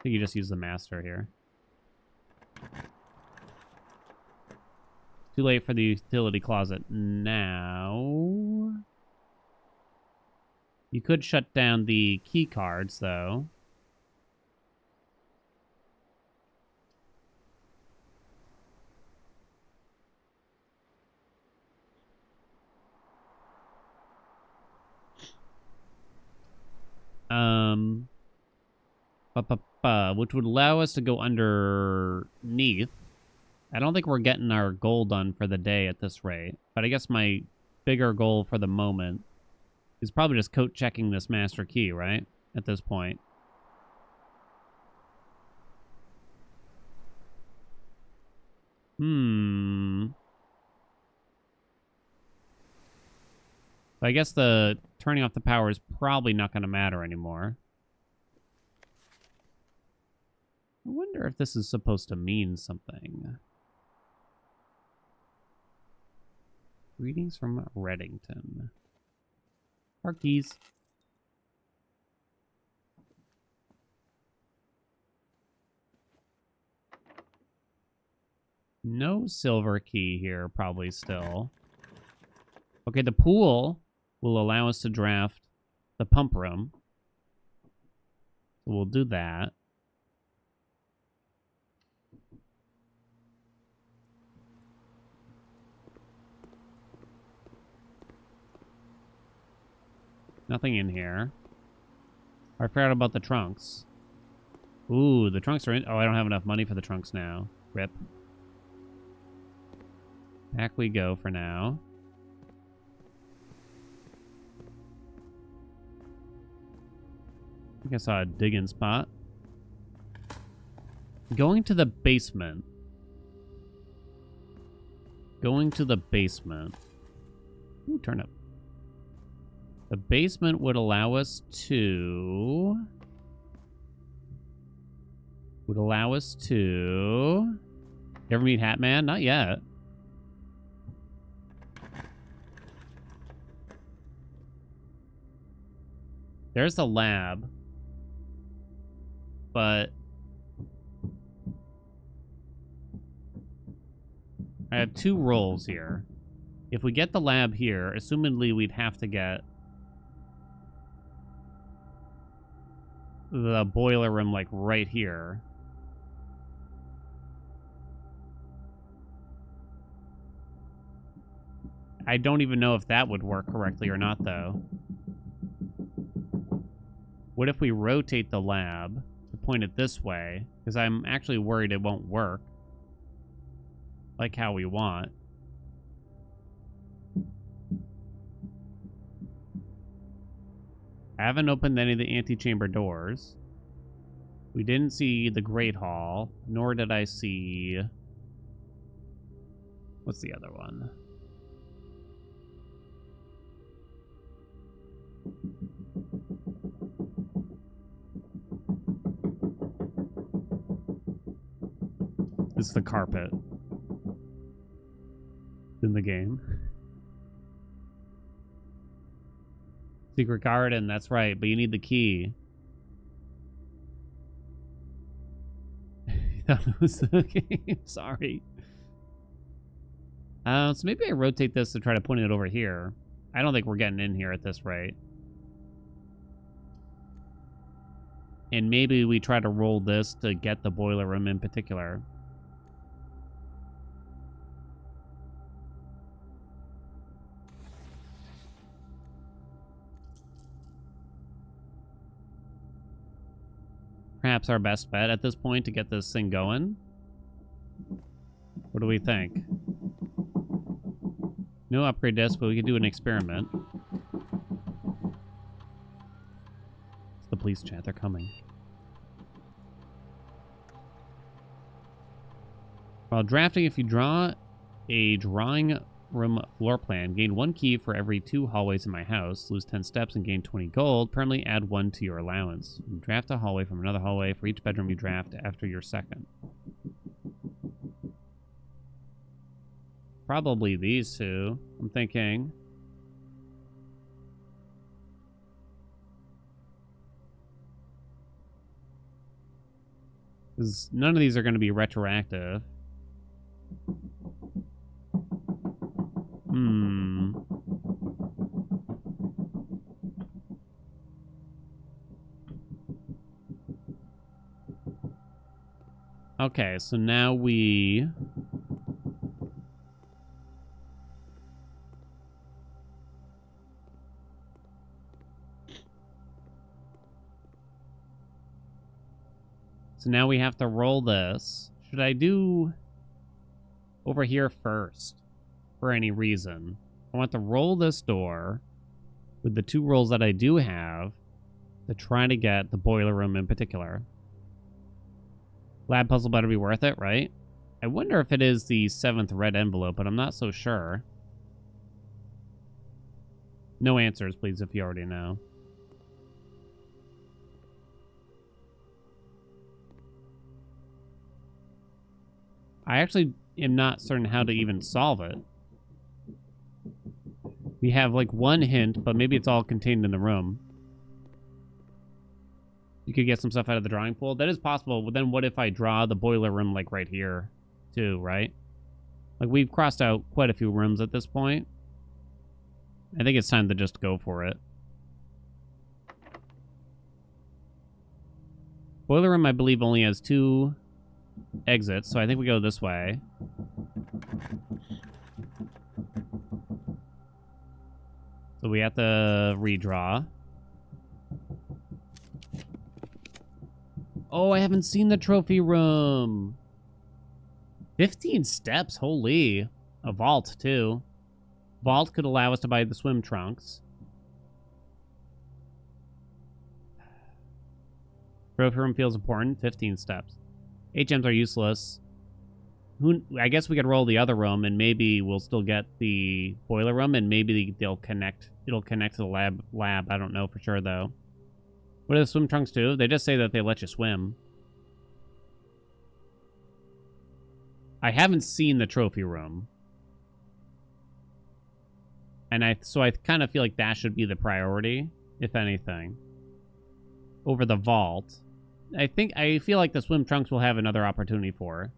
think you just use the master here. Too late for the utility closet now. You could shut down the key cards, though. Which would allow us to go underneath. I don't think we're getting our goal done for the day at this rate. But I guess my bigger goal for the moment is probably just coat checking this master key, right? At this point. I guess the turning off the power is probably not going to matter anymore. I wonder if this is supposed to mean something. Greetings from Reddington. Park keys. No silver key here, probably still. Okay, the pool will allow us to draft the pump room. So we'll do that. Nothing in here. I forgot about the trunks. Ooh, the trunks are in... Oh, I don't have enough money for the trunks now. Rip. Back we go for now. I think I saw a digging spot. Going to the basement. Going to the basement. Ooh, turnip. The basement would allow us to... You ever meet Hat Man? Not yet. There's the lab. But... I have two rolls here. If we get the lab here, assumedly we'd have to get the boiler room, like, right here. I don't even know if that would work correctly or not, though. What if we rotate the lab to point it this way? Because I'm actually worried it won't work like how we want. I haven't opened any of the antechamber doors. We didn't see the Great Hall, nor did I see... What's the other one? It's the carpet in the game. Secret garden, that's right, but you need the key. You thought it was the game? Sorry. So maybe I rotate this to try to point it over here. I don't think we're getting in here at this rate. And maybe we try to roll this to get the boiler room in particular. Perhaps our best bet at this point to get this thing going. What do we think? No upgrade disc, but we could do an experiment. It's the police chat, they're coming. While drafting, if you draw a drawing room floor plan, gain 1 key for every 2 hallways in my house, lose 10 steps and gain 20 gold, permanently add 1 to your allowance. You draft a hallway from another hallway for each bedroom you draft after your second. Probably these two, I'm thinking. Because none of these are going to be retroactive. Okay, so now we... So now we have to roll this. Should I do over here first for any reason? I want to roll this door with the 2 rolls that I do have to try to get the boiler room in particular. Lab puzzle better be worth it, right? I wonder if it is the 7th red envelope, but I'm not so sure. No answers, please, if you already know. I actually am not certain how to even solve it. We have like 1 hint, but maybe it's all contained in the room. You could get some stuff out of the drawing pool. That is possible, but then what if I draw the boiler room like right here too, right? Like we've crossed out quite a few rooms at this point. I think it's time to just go for it. Boiler room, I believe, only has 2 exits, so I think we go this way. So we have to redraw. Oh, I haven't seen the trophy room. 15 steps, holy. A vault, too. Vault could allow us to buy the swim trunks. Trophy room feels important. 15 steps. HMs are useless. I guess we could roll the other room, and maybe we'll still get the boiler room, and maybe they'll connect. It'll connect to the lab. I don't know for sure, though. What do the swim trunks do? They just say that they let you swim. I haven't seen the trophy room. And so I kind of feel like that should be the priority, if anything. Over the vault. I feel like the swim trunks will have another opportunity for.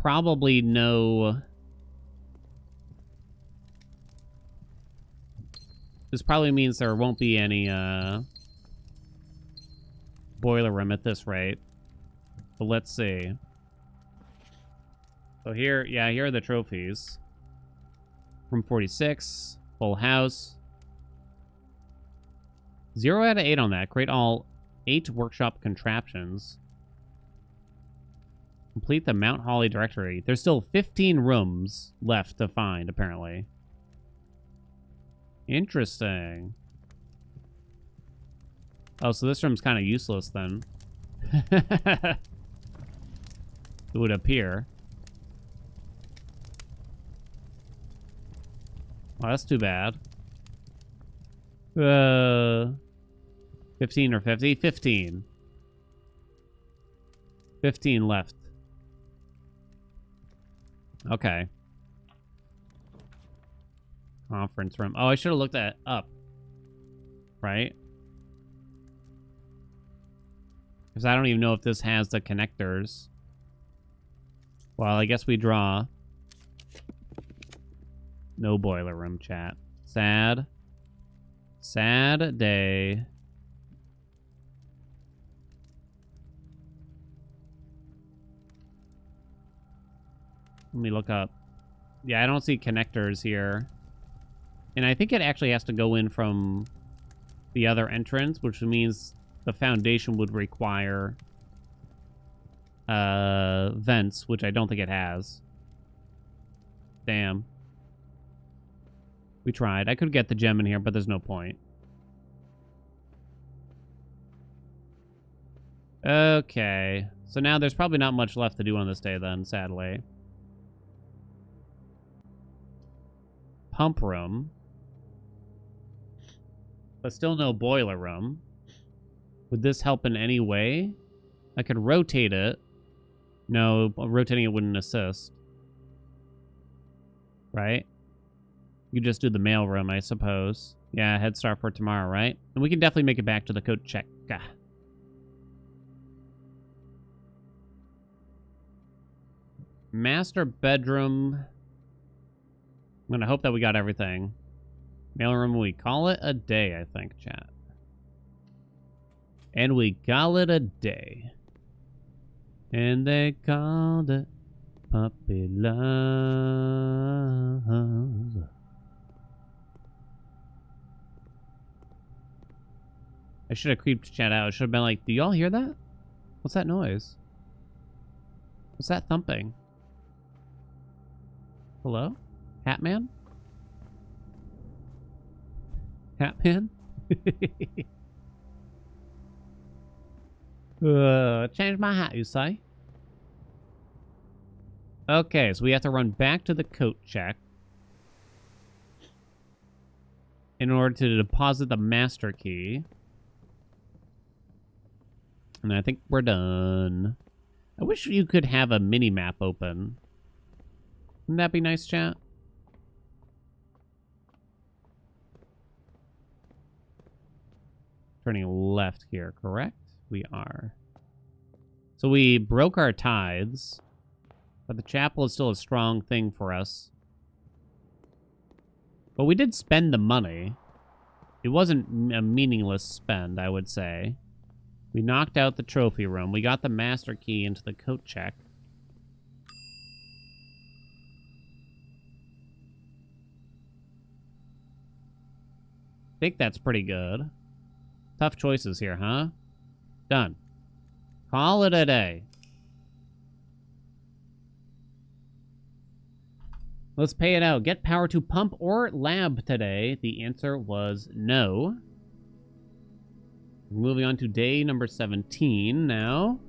Probably no. This probably means there won't be any boiler room at this rate. But let's see. So here, yeah, here are the trophies. Room 46, full house. 0 out of 8 on that. Create all 8 workshop contraptions. Complete the Mount Holly directory. There's still 15 rooms left to find, apparently. Interesting. Oh, so this room's kind of useless then. It would appear. Oh, that's too bad. 15 or 50? 15. 15 left. Okay. Conference room. Oh, I should have looked that up. Right? Because I don't even know if this has the connectors. Well, I guess we draw. No boiler room, chat. Sad. Sad day. Let me look up. Yeah, I don't see connectors here. And I think it actually has to go in from the other entrance, which means the foundation would require vents, which I don't think it has. Damn. We tried. I could get the gem in here, but there's no point. Okay. So now there's probably not much left to do on this day then, sadly. Pump room. But still no boiler room. Would this help in any way? I could rotate it. No, rotating it wouldn't assist. Right? You just do the mail room, I suppose. Yeah, head start for tomorrow, right? And we can definitely make it back to the coat check. Master bedroom. I'm gonna hope that we got everything. Mailroom, we call it a day, I think, chat. And we call it a day. And they called it puppy love. I should have creeped chat out. I should have been like, do y'all hear that? What's that noise? What's that thumping? Hello? Hatman? Hatman? Change my hat, you say? Okay, so we have to run back to the coat check in order to deposit the master key. And I think we're done. I wish you could have a mini-map open. Wouldn't that be nice, chat? Turning left here, correct? We are. So we broke our tithes, but the chapel is still a strong thing for us. But we did spend the money. It wasn't a meaningless spend, I would say. We knocked out the trophy room. We got the master key into the coat check. I think that's pretty good. Tough choices here, huh? Done. Call it a day. Let's pay it out. Get power to pump or lab today. The answer was no. We're moving on to day number 17 now.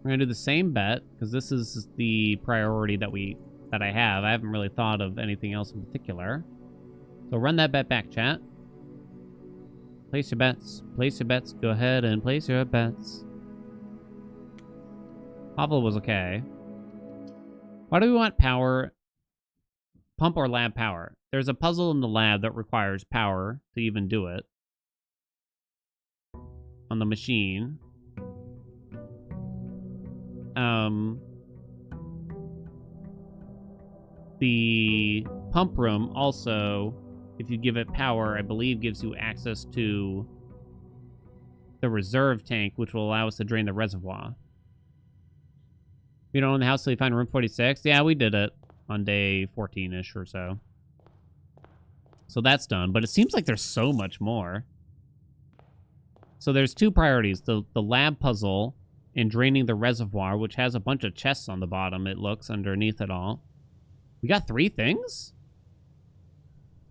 We're gonna do the same bet because this is the priority that I have. I haven't really thought of anything else in particular. So run that bet back, chat. Place your bets. Place your bets. Go ahead and place your bets. Pavel was okay. Why do we want power? Pump or lab power? There's a puzzle in the lab that requires power to even do it. On the machine. The pump room also, if you give it power, I believe gives you access to the reserve tank, which will allow us to drain the reservoir. You don't own the house till you find room 46? Yeah, we did it on day 14-ish or so. So that's done, but it seems like there's so much more. So there's two priorities. The lab puzzle and draining the reservoir, which has a bunch of chests on the bottom, it looks, underneath it all. We got 3 things?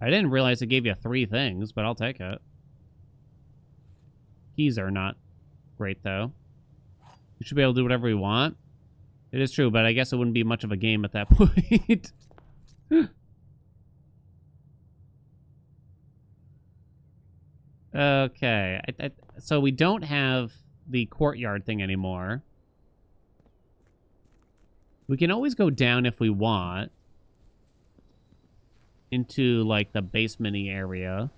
I didn't realize it gave you 3 things, but I'll take it. Keys are not great, though. We should be able to do whatever we want. It is true, but I guess it wouldn't be much of a game at that point. Okay. So we don't have the courtyard thing anymore. We can always go down if we want. Into, like, the basement-y area.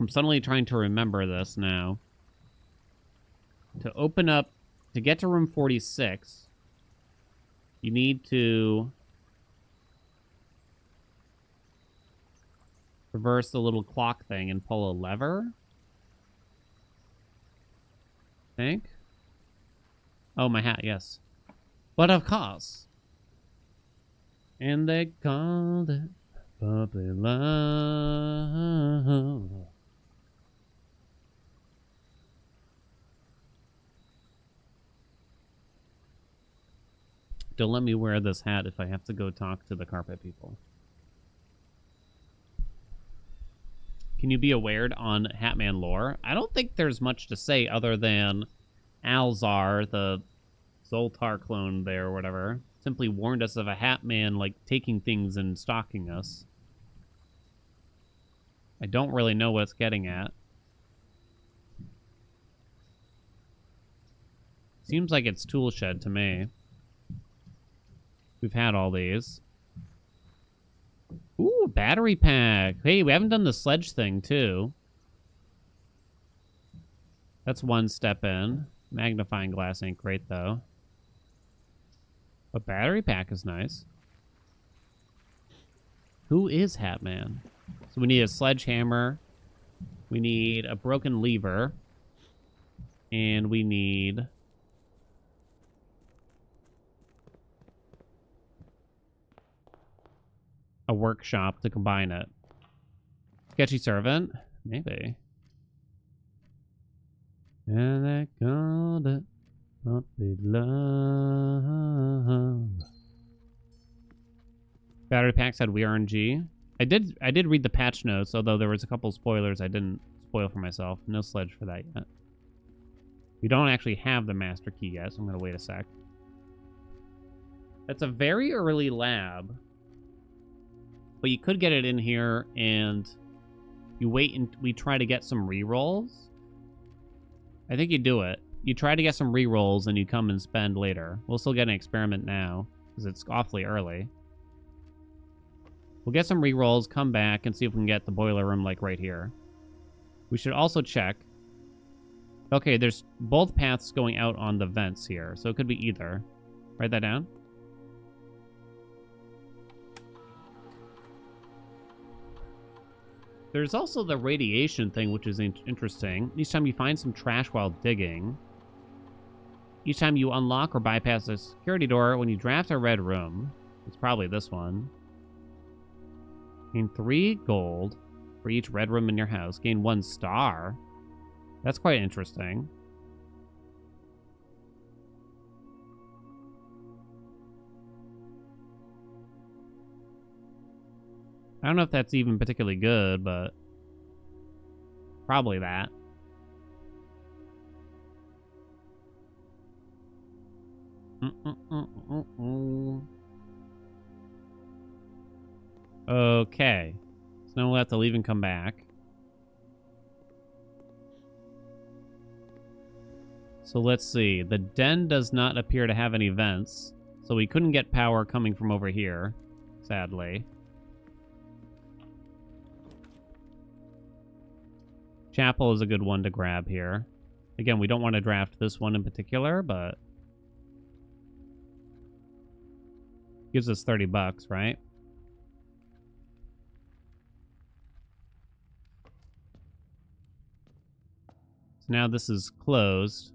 I'm suddenly trying to remember this now. To open up, to get to room 46, you need to reverse the little clock thing and pull a lever. I think. Oh, my hat, yes. But of course. And they called it puppy love. Don't let me wear this hat if I have to go talk to the carpet people. Can you be aware on Hatman lore? I don't think there's much to say other than Alzar, the Zoltar clone there or whatever, simply warned us of a Hatman, like, taking things and stalking us. I don't really know what it's getting at. Seems like it's tool shed to me. We've had all these. Ooh, battery pack. Hey, we haven't done the sledge thing, too. That's one step in. Magnifying glass ain't great, though. But battery pack is nice. Who is Hatman? So we need a sledgehammer. We need a broken lever. And we need... a workshop to combine it. Sketchy servant? Maybe. And they called it puppy love. Battery packs had RNG. I did read the patch notes, although there was a couple spoilers I didn't spoil for myself. No sledge for that yet. We don't actually have the master key yet, so I'm gonna wait a sec. That's a very early lab. But you could get it in here, and you wait and we try to get some rerolls. I think you do it. You try to get some rerolls, and you come and spend later. We'll still get an experiment now, because it's awfully early. We'll get some rerolls, come back, and see if we can get the boiler room, like, right here. We should also check. Okay, there's both paths going out on the vents here, so it could be either. Write that down. There's also the radiation thing, which is interesting. Each time you find some trash while digging. Each time you unlock or bypass a security door, when you draft a red room, it's probably this one. Gain 3 gold for each red room in your house. Gain 1 star. That's quite interesting. I don't know if that's even particularly good, but probably that. Okay. So now we'll have to leave and come back. So let's see. The den does not appear to have any vents, so we couldn't get power coming from over here, sadly. Chapel is a good one to grab here. Again, we don't want to draft this one in particular, but gives us 30 bucks, right? So now this is closed.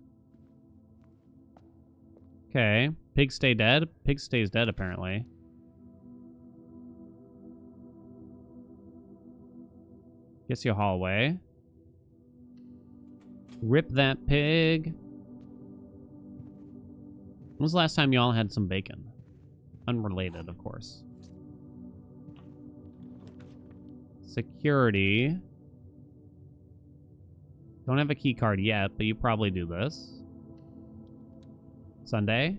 Okay. Pigs stay dead? Pig stays dead, apparently. Guess you haul away. Rip that pig. When was the last time y'all had some bacon? Unrelated, of course. Security. Don't have a key card yet, but you probably do this. Sunday.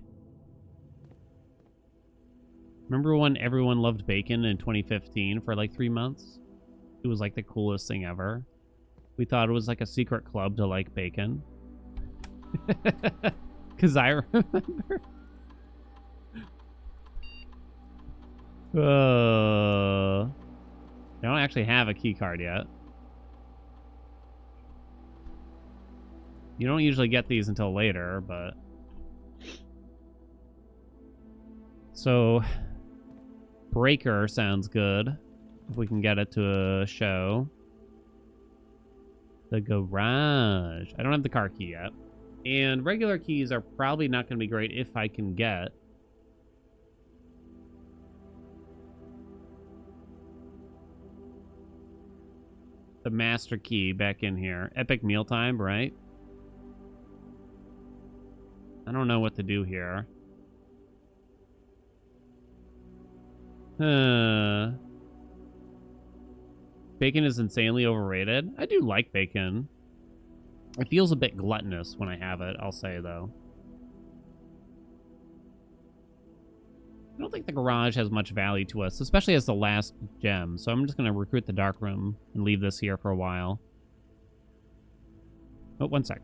Remember when everyone loved bacon in 2015 for like 3 months? It was like the coolest thing ever. We thought it was like a secret club to like bacon. Because I remember. I don't actually have a key card yet. You don't usually get these until later, but... So... Breaker sounds good. If we can get it to a show. The garage. I don't have the car key yet. And regular keys are probably not going to be great if I can get... the master key back in here. Epic mealtime, right? I don't know what to do here. Bacon is insanely overrated. I do like bacon. It feels a bit gluttonous when I have it, I'll say, though. I don't think the garage has much value to us, especially as the last gem. So I'm just going to recruit the dark room and leave this here for a while. Oh, one sec.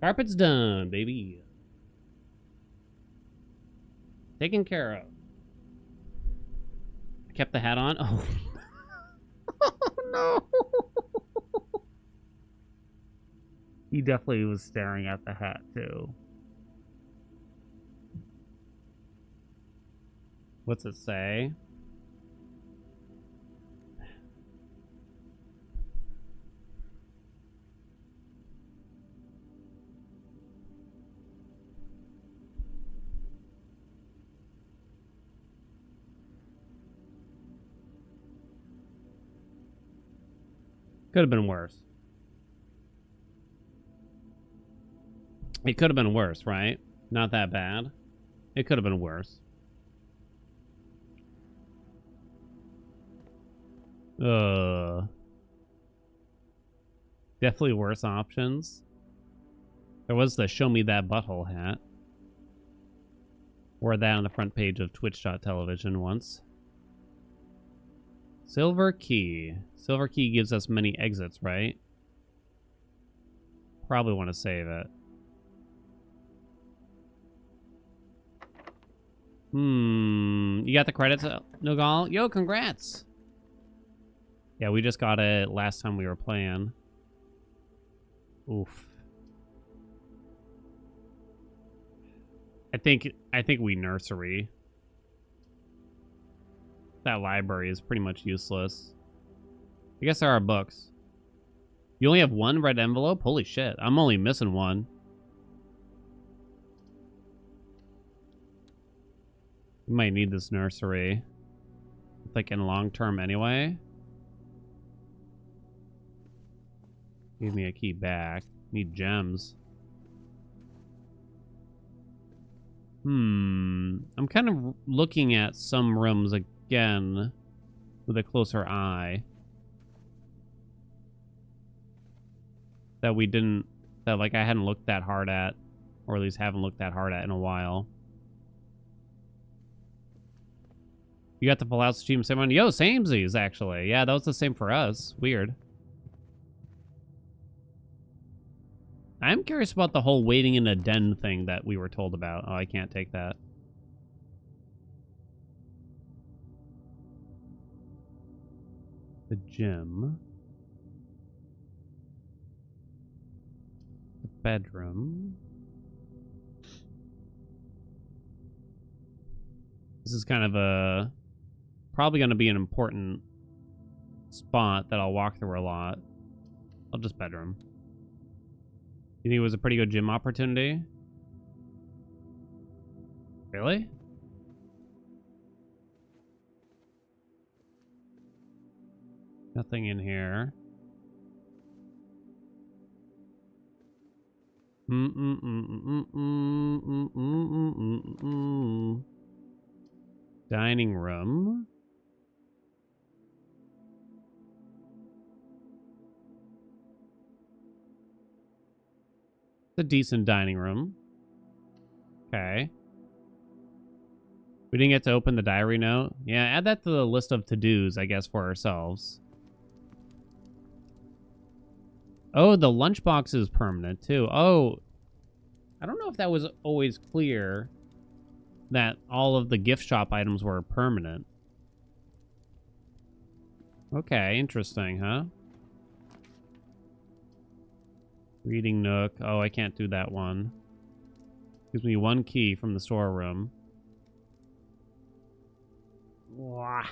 Carpet's done, baby. Taken care of. I kept the hat on. Oh. Oh no. He definitely was staring at the hat too. What's it say? Could have been worse. It could have been worse, right? Not that bad. It could have been worse. Definitely worse options. There was the show me that butthole hat. Wore that on the front page of Twitch.television once. Silver key. Silver key gives us many exits, right? Probably want to save it. You got the credits, Nogal? Yo, congrats! Yeah, we just got it last time we were playing. Oof. I think we nursery. That library is pretty much useless. I guess there are books. You only have one red envelope? Holy shit. I'm only missing one. We might need this nursery. Like in long term anyway. Give me a key back. Need gems. I'm kind of looking at some rooms again with a closer eye. That we didn't, that like I hadn't looked that hard at, or at least haven't looked that hard at in a while. You got the Fallout stream, same one? Yo, samesies, actually. Yeah, that was the same for us. Weird. I'm curious about the whole waiting in a den thing that we were told about. Oh, I can't take that. The gym. The bedroom. This is kind of a... probably going to be an important spot that I'll walk through a lot. I'll just bedroom. You think it was a pretty good gym opportunity? Really? Nothing in here. Dining room. It's a decent dining room. Okay. We didn't get to open the diary note. Yeah, add that to the list of to-dos, I guess, for ourselves. Oh, the lunchbox is permanent, too. Oh, I don't know if that was always clear that all of the gift shop items were permanent. Okay, interesting, huh? Reading nook. Oh, I can't do that one. Gives me one key from the storeroom. Wah.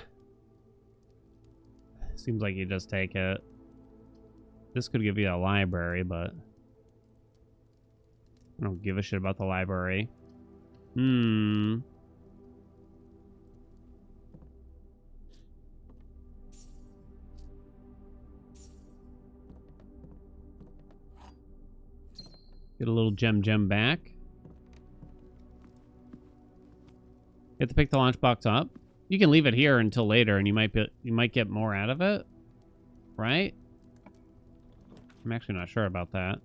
Seems like you just take it. This could give you a library, but I don't give a shit about the library. Get a little gem back. You have to pick the lunchbox up. You can leave it here until later, and you might get more out of it, right? I'm actually not sure about that.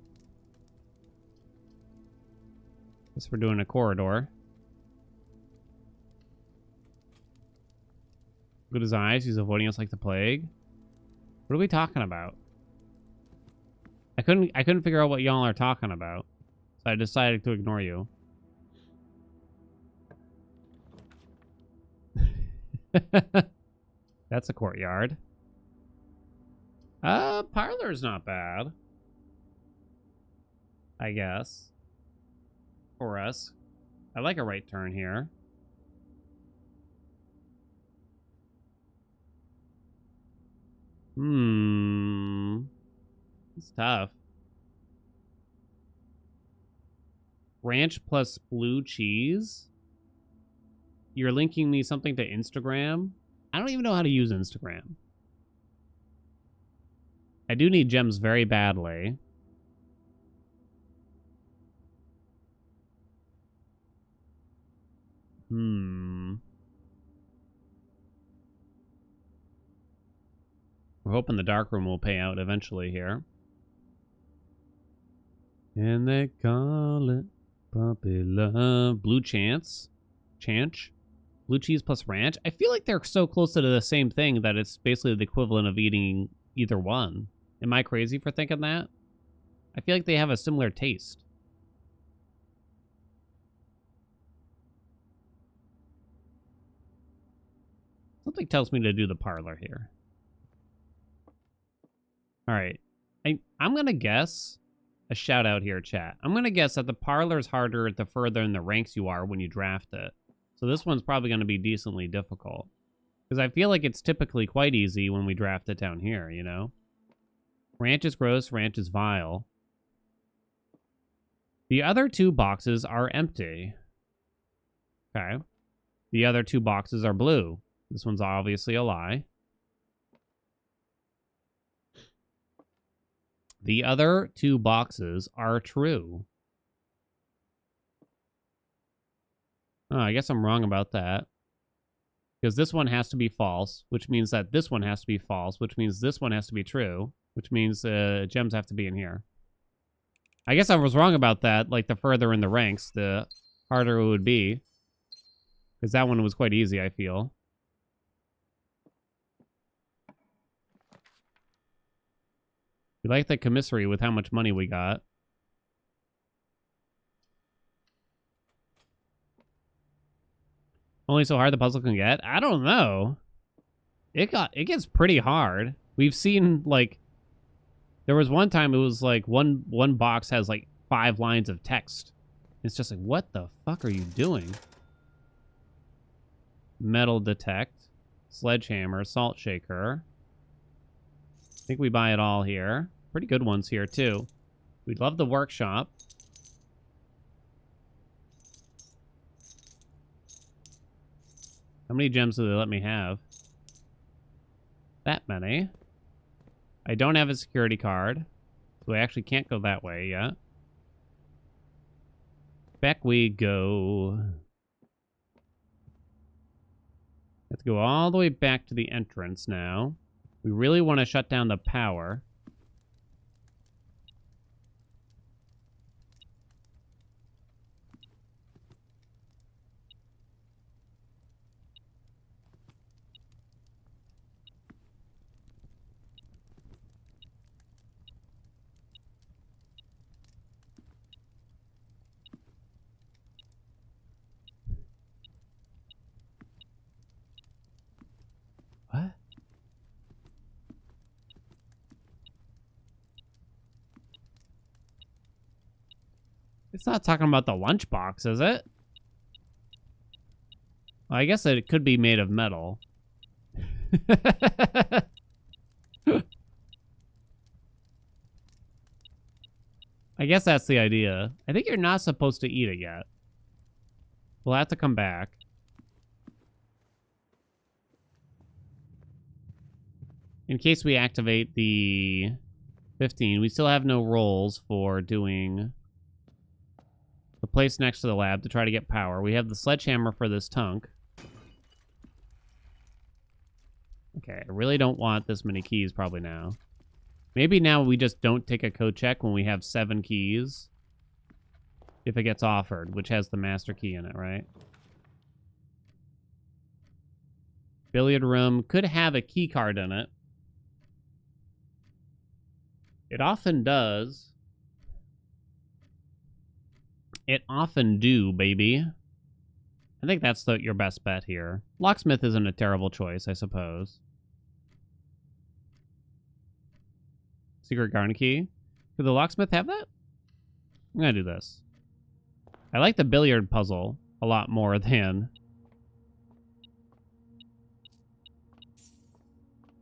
Guess we're doing a corridor. Good as eyes. He's avoiding us like the plague. What are we talking about? I couldn't figure out what y'all are talking about. So I decided to ignore you. That's a courtyard. Parlor's not bad. I guess. For us. I like a right turn here. It's tough. Ranch plus blue cheese? You're linking me something to Instagram? I don't even know how to use Instagram. I do need gems very badly. We're hoping the dark room will pay out eventually here. And they call it puppy love. Blue chance. Chanch. Blue cheese plus ranch. I feel like they're so close to the same thing that it's basically the equivalent of eating either one. Am I crazy for thinking that? I feel like they have a similar taste. Something tells me to do the parlor here. All right. I'm going to guess a shout out here, chat. I'm going to guess that the parlor's harder the further in the ranks you are when you draft it. So this one's probably going to be decently difficult. Because I feel like it's typically quite easy when we draft it down here, you know? Ranch is gross, ranch is vile. The other two boxes are empty. Okay. The other two boxes are blue. This one's obviously a lie. The other two boxes are true. Oh, I guess I'm wrong about that. Because this one has to be false, which means that this one has to be false, which means this one has to be true, which means gems have to be in here. I guess I was wrong about that. Like, the further in the ranks, the harder it would be. Because that one was quite easy, I feel. We like the commissary with how much money we got. Only so hard the puzzle can get? I don't know. It gets pretty hard. We've seen, like, there was one time it was like one box has like 5 lines of text. It's just like, what the fuck are you doing? Metal detect, sledgehammer, salt shaker. I think we buy it all here. Pretty good ones here, too. We'd love the workshop. How many gems do they let me have? That many. I don't have a security card, so I actually can't go that way yet. Back we go. Have to go all the way back to the entrance now. We really want to shut down the power. What? It's not talking about the lunchbox, is it? Well, I guess it could be made of metal. I guess that's the idea. I think you're not supposed to eat it yet. We'll have to come back. In case we activate the 15, we still have no rolls for doing the place next to the lab to try to get power. We have the sledgehammer for this tunk. Okay, I really don't want this many keys probably now. Maybe now we just don't take a code check when we have 7 keys. If it gets offered, which has the master key in it, right? Billiard room could have a key card in it. It often does. It often do, baby. I think that's your best bet here. Locksmith isn't a terrible choice, I suppose. Secret garden key. Could the locksmith have that? I'm gonna do this. I like the billiard puzzle a lot more than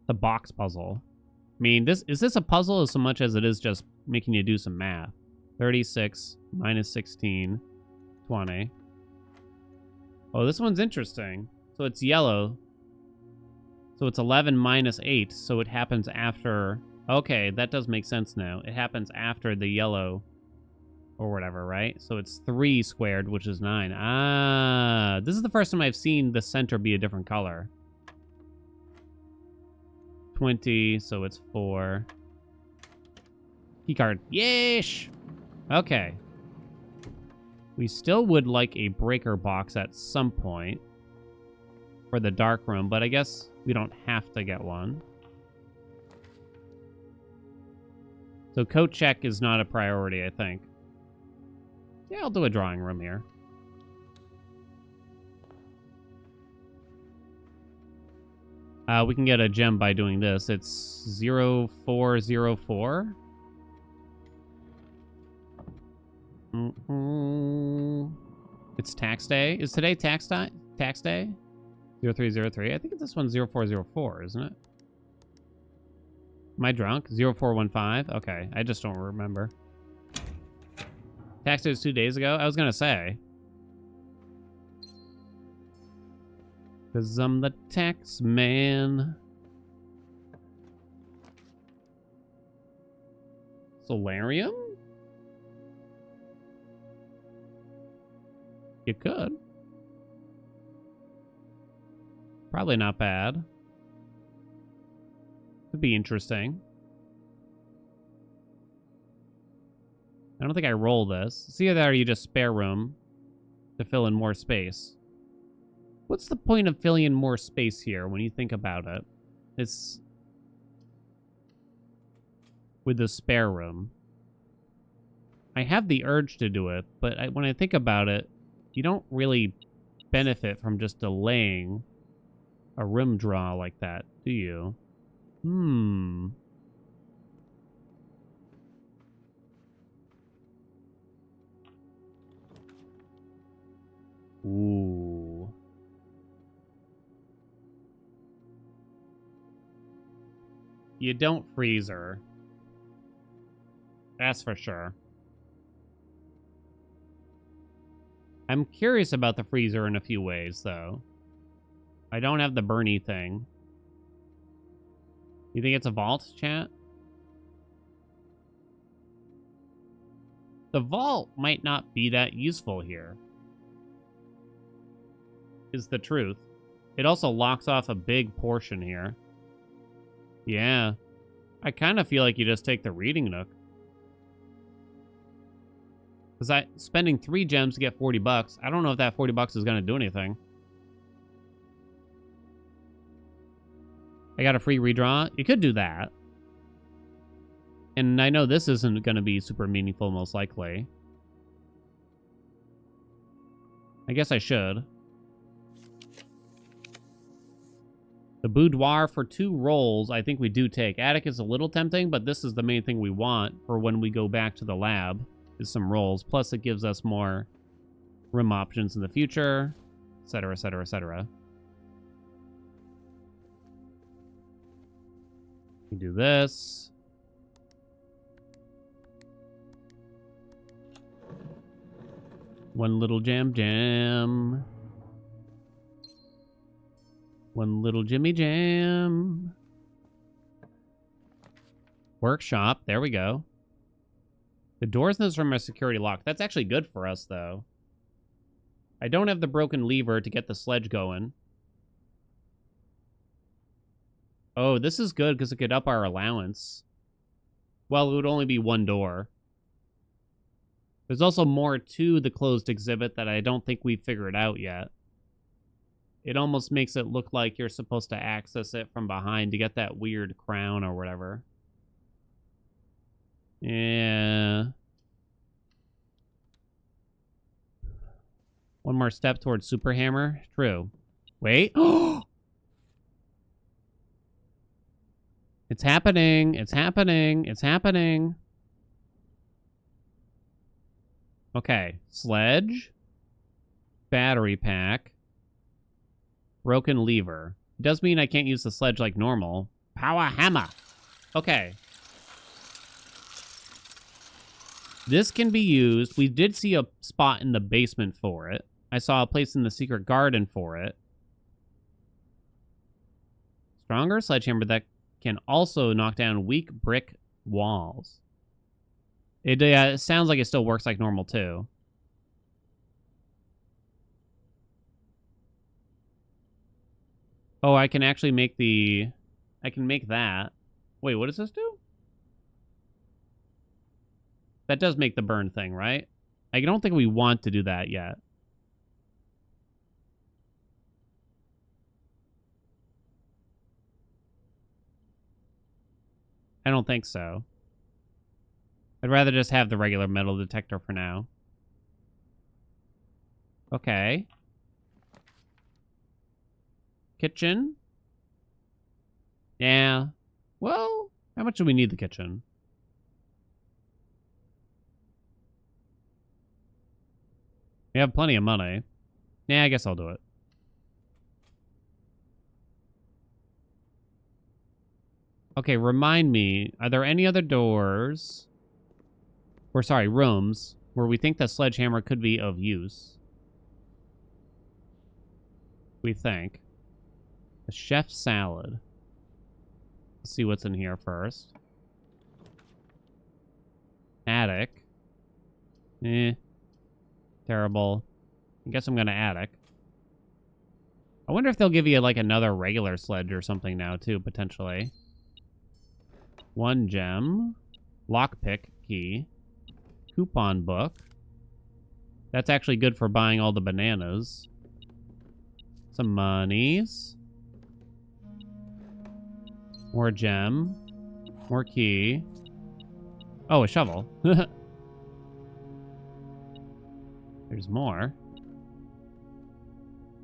the box puzzle. I mean, is this a puzzle as so much as it is just making you do some math? 36 minus 16, 20. Oh, this one's interesting. So it's yellow. So it's 11 minus 8. So it happens after... Okay, that does make sense now. It happens after the yellow or whatever, right? So it's 3 squared, which is 9. Ah, this is the first time I've seen the center be a different color. 20, so it's 4. Keycard. Yeesh! Okay. We still would like a breaker box at some point for the dark room, but I guess we don't have to get one. So coat check is not a priority, I think. Yeah, I'll do a drawing room here. We can get a gem by doing this. It's 0404. It's tax day. Is today tax day? 0303. I think this one's 0404, isn't it? Am I drunk? 0415? Okay, I just don't remember. Tax day was 2 days ago? I was gonna say. Cause I'm the tax man. Solarium? You could. Probably not bad. Could be interesting. I don't think I roll this. It's either that or you just spare room to fill in more space. What's the point of filling in more space here when you think about it? It's with the spare room. I have the urge to do it, but when I think about it, you don't really benefit from just delaying a room draw like that, do you? Ooh. You don't freeze her. That's for sure. I'm curious about the freezer in a few ways, though. I don't have the Bernie thing. You think it's a vault, chat? The vault might not be that useful here. Is the truth. It also locks off a big portion here. Yeah. I kind of feel like you just take the reading nook. Because spending 3 gems to get 40 bucks, I don't know if that 40 bucks is going to do anything. I got a free redraw. You could do that. And I know this isn't going to be super meaningful, most likely. I guess I should. The boudoir for 2 rolls, I think we do take. Attic is a little tempting, but this is the main thing we want for when we go back to the lab, is some rolls. Plus, it gives us more room options in the future, etc., etc., etc. We do this. One little jam. One little Jimmy Jam. Workshop. There we go. The doors in this room are security locked. That's actually good for us, though. I don't have the broken lever to get the sledge going. Oh, this is good because it could up our allowance. Well, it would only be 1 door. There's also more to the closed exhibit that I don't think we've figured out yet. It almost makes it look like you're supposed to access it from behind to get that weird crown or whatever. Yeah. One more step towards super hammer. True. Wait. It's happening. It's happening. It's happening. Okay. Sledge. Battery pack. Broken lever. It does mean I can't use the sledge like normal. Power hammer. Okay. This can be used. We did see a spot in the basement for it. I saw a place in the secret garden for it. Stronger sledgehammer that can also knock down weak brick walls. It sounds like it still works like normal, too. Oh, I can actually make the... I can make that. Wait, what does this do? That does make the burn thing, right? I don't think we want to do that yet. I don't think so. I'd rather just have the regular metal detector for now. Okay. Kitchen. Yeah. Well, how much do we need the kitchen? We have plenty of money. Yeah, I guess I'll do it. Okay, remind me, are there any other doors, or sorry, rooms, where we think the sledgehammer could be of use? We think. The chef's salad. Let's see what's in here first. Attic. Terrible. I guess I'm gonna attic. I wonder if they'll give you like another regular sledge or something now too, potentially. 1 gem. Lockpick key. Coupon book. That's actually good for buying all the bananas. Some monies. More gem. More key. Oh, a shovel. There's more.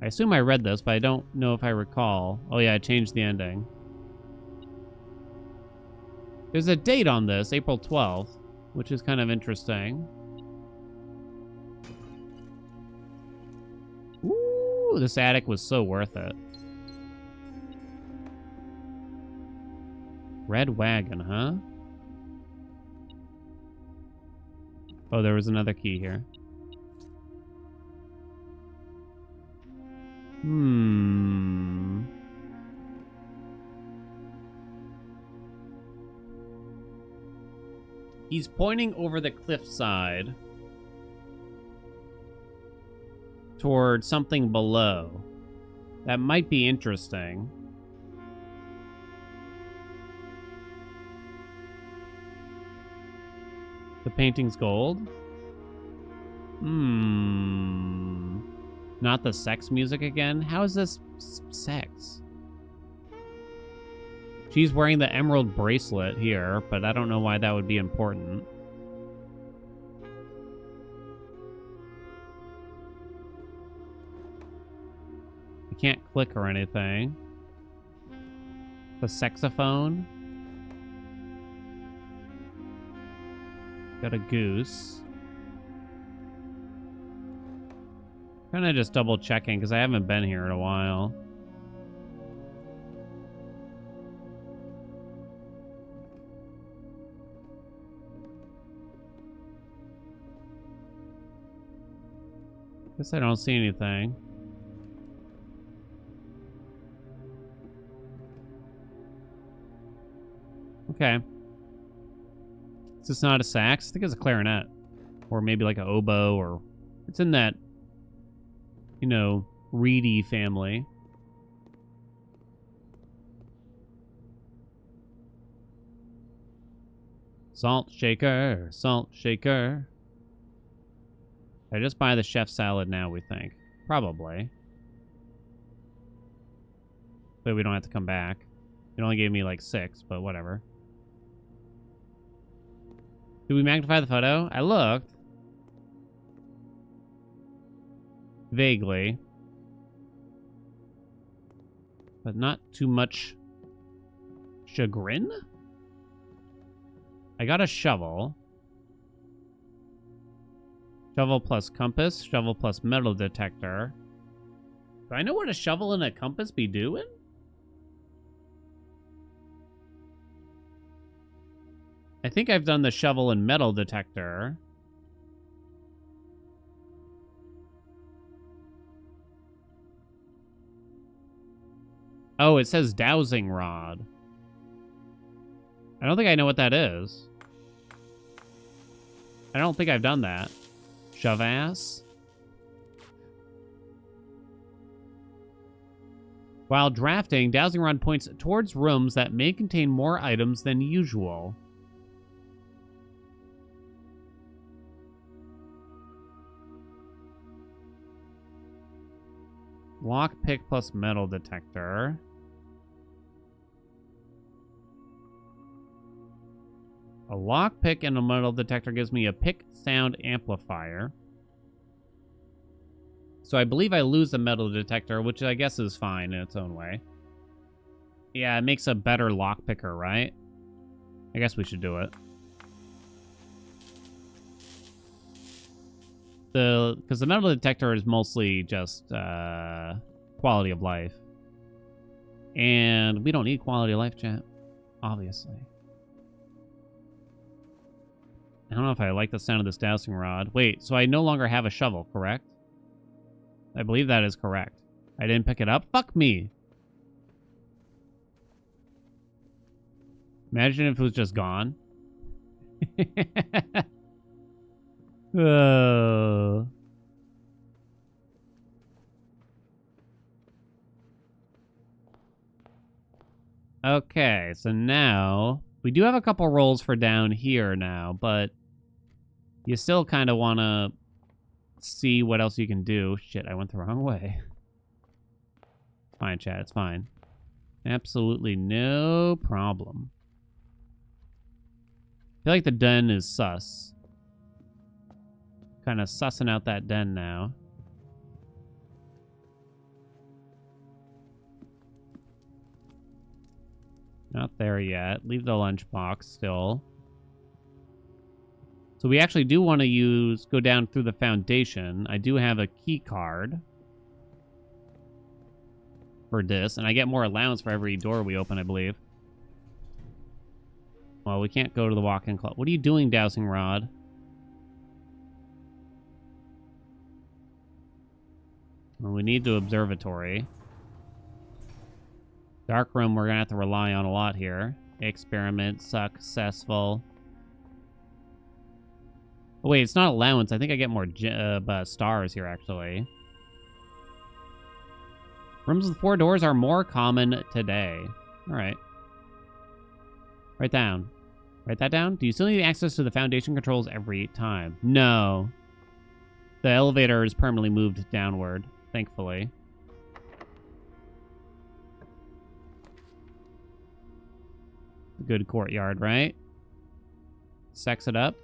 I assume I read this, but I don't know if I recall. Oh yeah, I changed the ending. There's a date on this, April 12th, which is kind of interesting. Ooh, this attic was so worth it. Red wagon, huh? Oh, there was another key here. He's pointing over the cliffside toward something below. That might be interesting. The painting's gold? Not the sex music again? How is this sex? She's wearing the emerald bracelet here, but I don't know why that would be important. I can't click or anything. The saxophone. Got a goose. Kind of just double checking because I haven't been here in a while. Guess I don't see anything. Okay. Is this not a sax? I think it's a clarinet. Or maybe like an oboe, or... It's in that, you know, reedy family. Salt shaker, salt shaker. I just buy the chef salad now, we think. Probably. But we don't have to come back. It only gave me like 6, but whatever. Did we magnify the photo? I looked. Vaguely. But not too much chagrin? I got a shovel. Shovel plus compass. Shovel plus metal detector. Do I know what a shovel and a compass be doing? I think I've done the shovel and metal detector. Oh, it says dowsing rod. I don't think I know what that is. I don't think I've done that. Shove ass. While drafting, dowsing rod points towards rooms that may contain more items than usual. Lockpick plus metal detector. A lockpick and a metal detector gives me a pick sound amplifier. So I believe I lose the metal detector, which I guess is fine in its own way. Yeah, it makes a better lockpicker, right? I guess we should do it. Because the metal detector is mostly just quality of life. And we don't need quality of life, chat. Obviously. I don't know if I like the sound of this dowsing rod. Wait, so I no longer have a shovel, correct? I believe that is correct. I didn't pick it up? Fuck me. Imagine if it was just gone. Oh. Okay, so now we do have a couple rolls for down here now, but you still kind of want to see what else you can do. Shit, I went the wrong way. It's fine, chat. It's fine. Absolutely no problem. I feel like the den is sus. Kind of sussing out that den now. Not there yet. Leave the lunchbox still. So we actually do want to go down through the foundation. I do have a key card for this, and I get more allowance for every door we open, I believe. Well, we can't go to the walk-in club. What are you doing, dowsing rod? Well, we need the observatory. Dark room we're going to have to rely on a lot here. Experiment successful. Oh, wait, it's not allowance. I think I get more stars here, actually. Rooms with 4 doors are more common today. All right. Write down. Write that down. Do you still need access to the foundation controls every time? No. The elevator is permanently moved downward, thankfully. Good courtyard, right? Sex it up.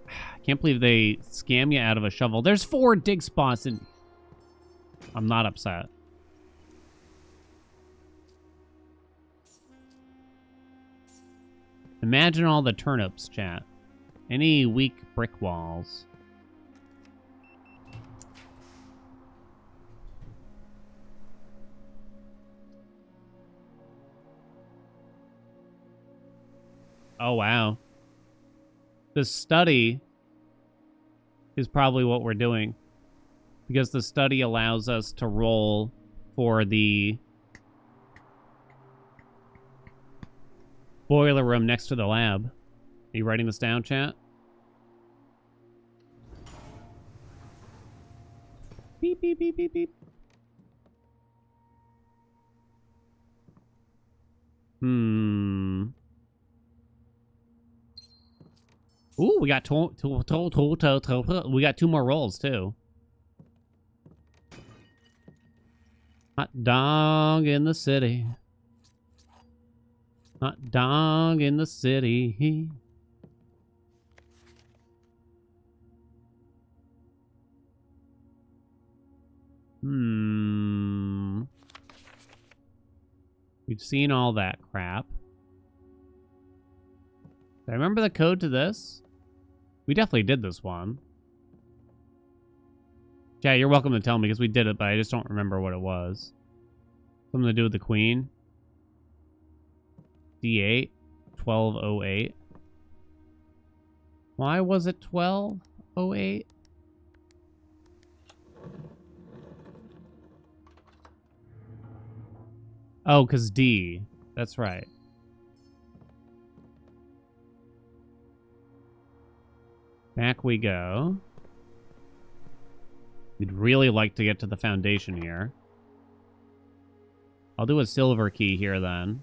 I can't believe they scam you out of a shovel. There's 4 dig spots and I'm not upset. Imagine all the turnips, chat. Any weak brick walls. Oh, wow. The study is probably what we're doing. Because the study allows us to roll for the boiler room next to the lab. Are you writing this down, chat? Beep, beep, beep, beep, beep. Ooh, we got we got 2 more rolls too. Hot dog in the city. Hot dog in the city. We've seen all that crap. Do I remember the code to this? We definitely did this one. Yeah, you're welcome to tell me because we did it, but I just don't remember what it was. Something to do with the queen. D8. 1208. Why was it 1208? Oh, because D. That's right. Back we go. We'd really like to get to the foundation here. I'll do a silver key here then.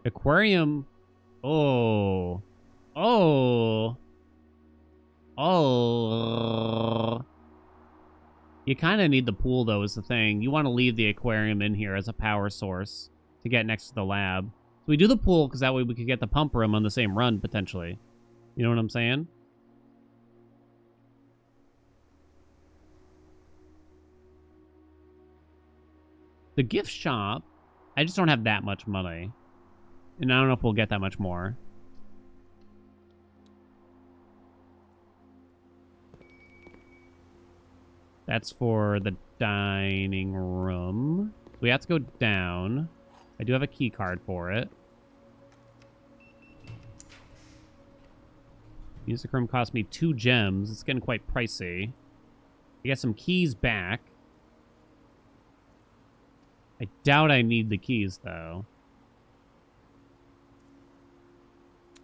Aquarium. Oh. Oh. Oh. You kind of need the pool, though, is the thing. You want to leave the aquarium in here as a power source to get next to the lab. So we do the pool because that way we could get the pump room on the same run, potentially. You know what I'm saying? The gift shop, I just don't have that much money. And I don't know if we'll get that much more. That's for the dining room. We have to go down. I do have a key card for it. Music room cost me 2 gems. It's getting quite pricey. I get some keys back. I doubt I need the keys, though.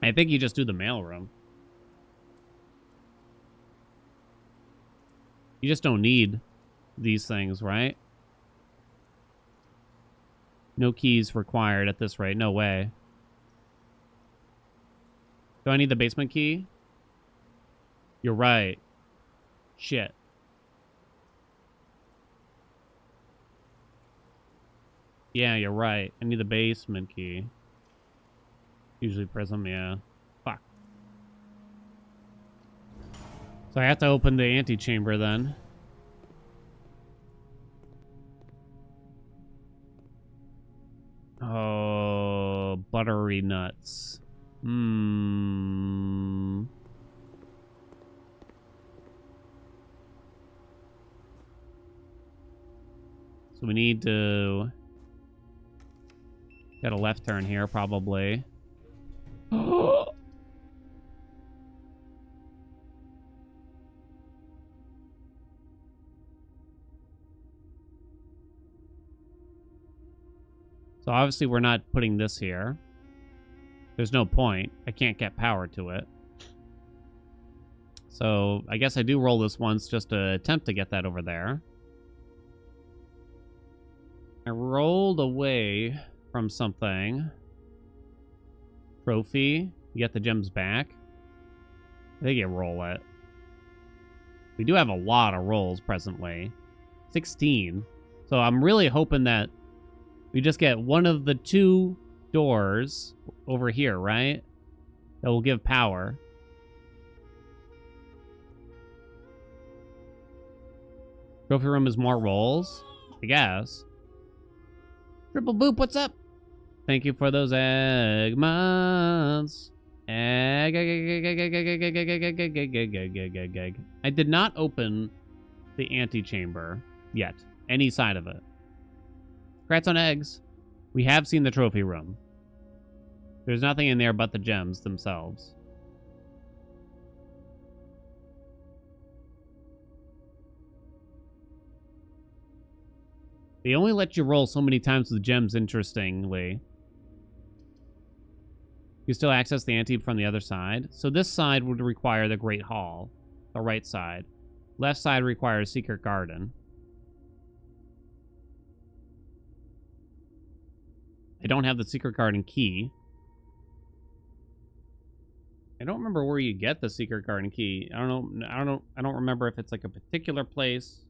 I think you just do the mailroom. You just don't need these things, right? No keys required at this rate. No way. Do I need the basement key? You're right. Shit. Yeah, you're right. I need the basement key. Usually prism, yeah. Fuck. So I have to open the antechamber then. Oh, buttery nuts. So we need to get a left turn here, probably. So obviously we're not putting this here. There's no point. I can't get power to it. So I guess I do roll this once just to attempt to get that over there. I rolled away from something. Trophy. You get the gems back. I think you roll it. We do have a lot of rolls presently. 16. So I'm really hoping that we just get one of the 2 doors over here, right? That will give power. Trophy room is more rolls, I guess. Triple Boop, what's up? Thank you for those egg mods. Egg. I did not open the antechamber yet. Any side of it. Congrats on eggs. We have seen the trophy room. There's nothing in there but the gems themselves. They only let you roll so many times with gems, interestingly. You still access the ante from the other side. So this side would require the Great Hall. The right side. Left side requires Secret Garden. I don't have the Secret Garden key. I don't remember where you get the Secret Garden key. I don't remember if it's like a particular place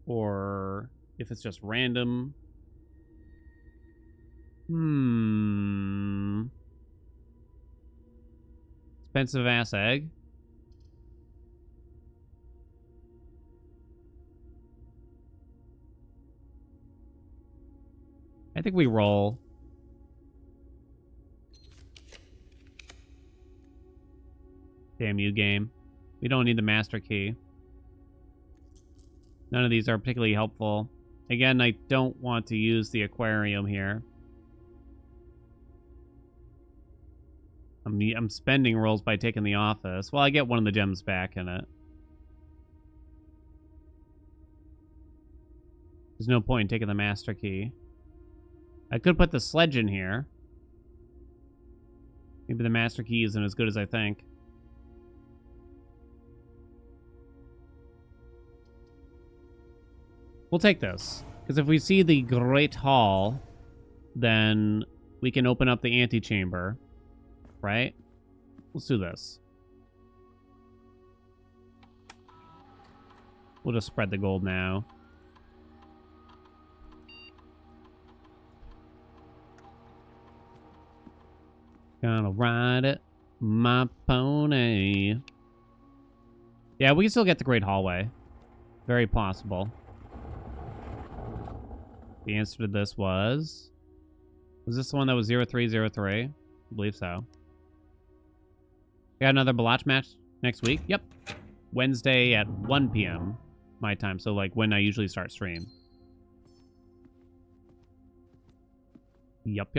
or if it's just random. Expensive ass egg. I think we roll. Damn you, game. We don't need the master key. None of these are particularly helpful. Again, I don't want to use the aquarium here. I'm spending rolls by taking the office. Well, I get one of the gems back in it. There's no point in taking the master key. I could put the sledge in here. Maybe the master key isn't as good as I think. We'll take this. Because if we see the Great Hall, then we can open up the antechamber. Right? Let's do this. We'll just spread the gold now. Gonna ride it, my pony. Yeah, we can still get the Great Hallway. Very possible. The answer to this was this the one that was 0303? I believe so. We got another Balach match next week. Yep. Wednesday at 1 p.m. my time. So, like, when I usually start stream. Yup.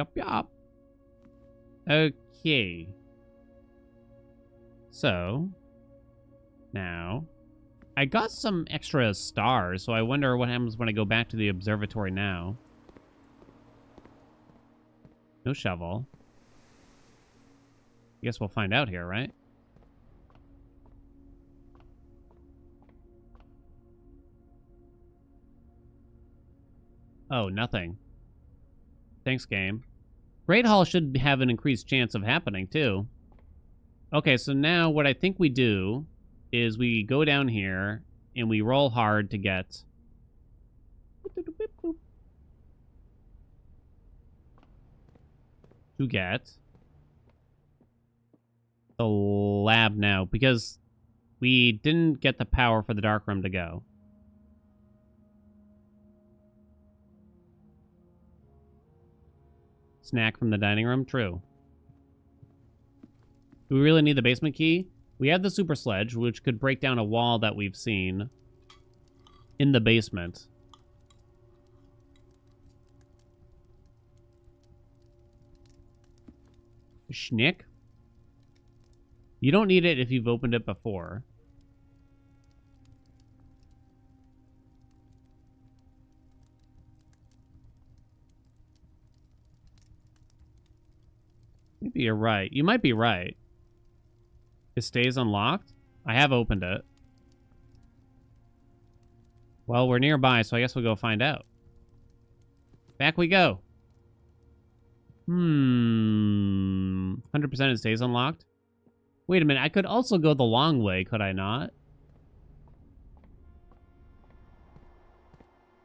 Okay. So, now, I got some extra stars, so I wonder what happens when I go back to the observatory now. No shovel. I guess we'll find out here, right? Oh, nothing. Thanks, game. Great Hall should have an increased chance of happening, too. Okay, so now what I think we do is we go down here and we roll hard to get... the lab now, because we didn't get the power for the dark room to go. Snack from the dining room? True. Do we really need the basement key? We have the super sledge, which could break down a wall that we've seen in the basement. Schnick? You don't need it if you've opened it before. Maybe you're right. You might be right. It stays unlocked? I have opened it. Well, we're nearby, so I guess we'll go find out. Back we go. 100% it stays unlocked? Wait a minute, I could also go the long way, could I not?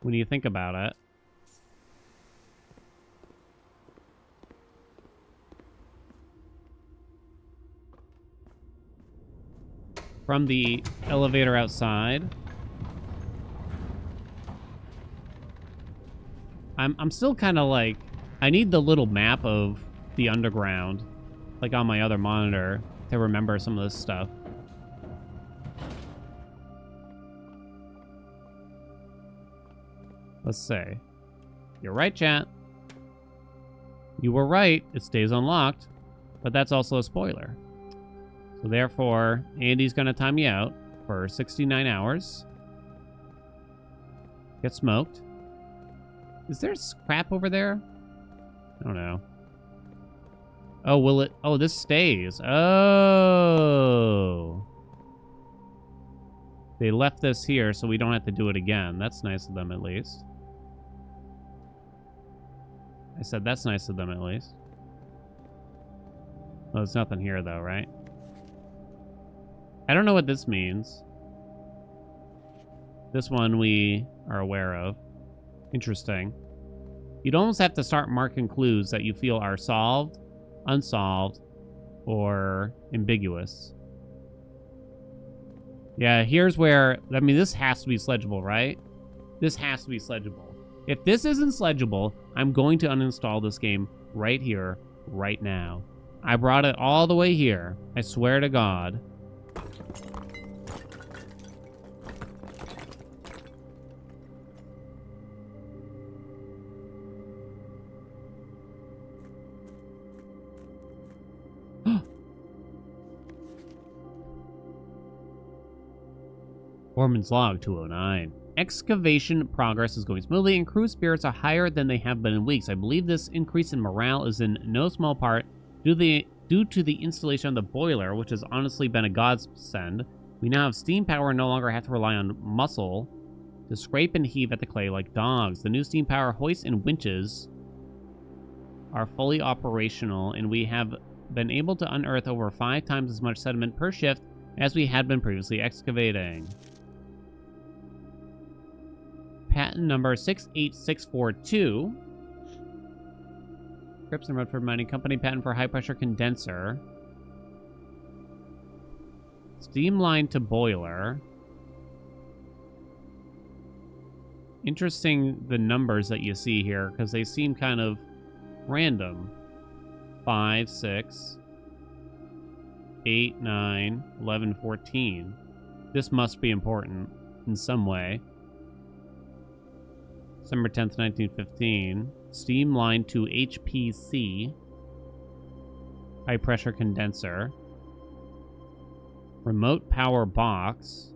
When you think about it. From the elevator outside. I'm still kind of like... I need the little map of the underground, like on my other monitor, to remember some of this stuff. Let's say. You're right, chat. You were right. It stays unlocked, but that's also a spoiler. So therefore, Andy's going to time you out for 69 hours. Get smoked. Is there scrap over there? I don't know. Oh, will it? Oh, this stays. Oh. They left this here so we don't have to do it again. That's nice of them, at least. I said that's nice of them, at least. Oh, there's nothing here, though, right? I don't know what this means. This one we are aware of. Interesting. You'd almost have to start marking clues that you feel are solved, unsolved, or ambiguous. Yeah, here's where... I mean, this has to be sledgeable, right? This has to be sledgeable. If this isn't sledgeable, I'm going to uninstall this game right here, right now. I brought it all the way here. I swear to God. Foreman's Log 209. Excavation progress is going smoothly, and crew spirits are higher than they have been in weeks. I believe this increase in morale is in no small part due to the installation of the boiler, which has honestly been a godsend. We now have steam power and no longer have to rely on muscle to scrape and heave at the clay like dogs. The new steam power hoists and winches are fully operational, and we have been able to unearth over 5 times as much sediment per shift as we had been previously excavating. Patent number 68642. Scripts and Redford Mining Company patent for high-pressure condenser. Steam line to boiler. Interesting the numbers that you see here, because they seem kind of random. 5, 6, 8, 9, 11, 14. This must be important in some way. December 10th, 1915. Steam line to HPC. High pressure condenser. Remote power box.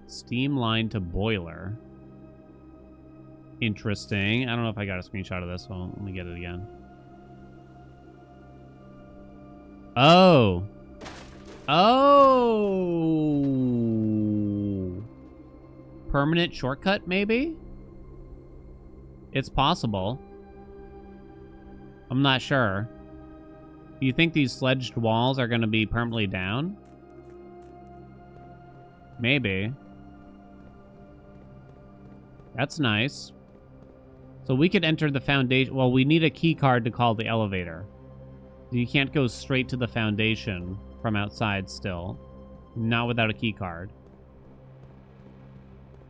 Steam line to boiler. Interesting. I don't know if I got a screenshot of this, so let me get it again. Oh. Oh. Permanent shortcut, maybe? It's possible. I'm not sure. Do you think these sledged walls are going to be permanently down? Maybe. That's nice. So we could enter the foundation. Well, we need a key card to call the elevator. You can't go straight to the foundation from outside still. Not without a key card.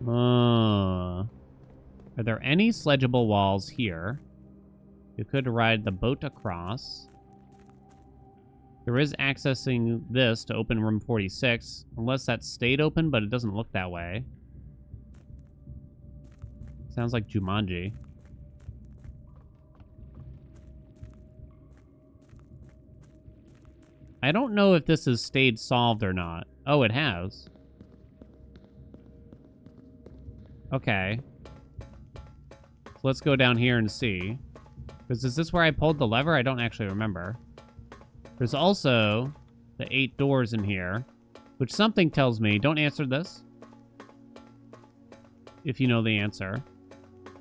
Are there any sledgeable walls here? You could ride the boat across. There is accessing this to open room 46. Unless that stayed open, but it doesn't look that way. Sounds like Jumanji. I don't know if this has stayed solved or not. Oh, it has. Okay. So let's go down here and see. Because is this where I pulled the lever? I don't actually remember. There's also the 8 doors in here, which something tells me, don't answer this if you know the answer.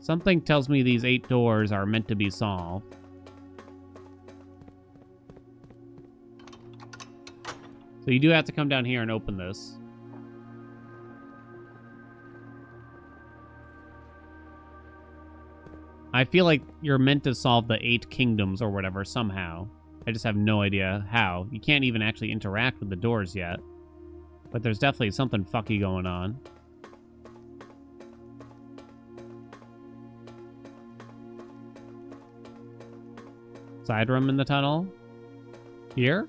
Something tells me these 8 doors are meant to be solved. So you do have to come down here and open this. I feel like you're meant to solve the 8 kingdoms or whatever somehow. I just have no idea how. You can't even actually interact with the doors yet. But there's definitely something fucky going on. Side room in the tunnel? Here?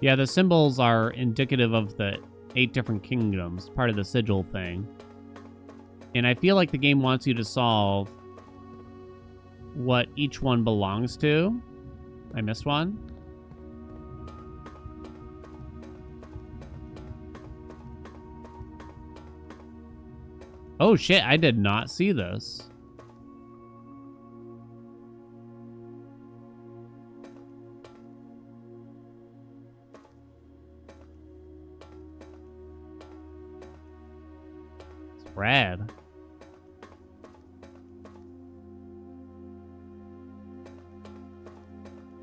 Yeah, the symbols are indicative of the 8 different kingdoms, part of the sigil thing. And I feel like the game wants you to solve what each one belongs to. I missed one. Oh shit, I did not see this. It's rad.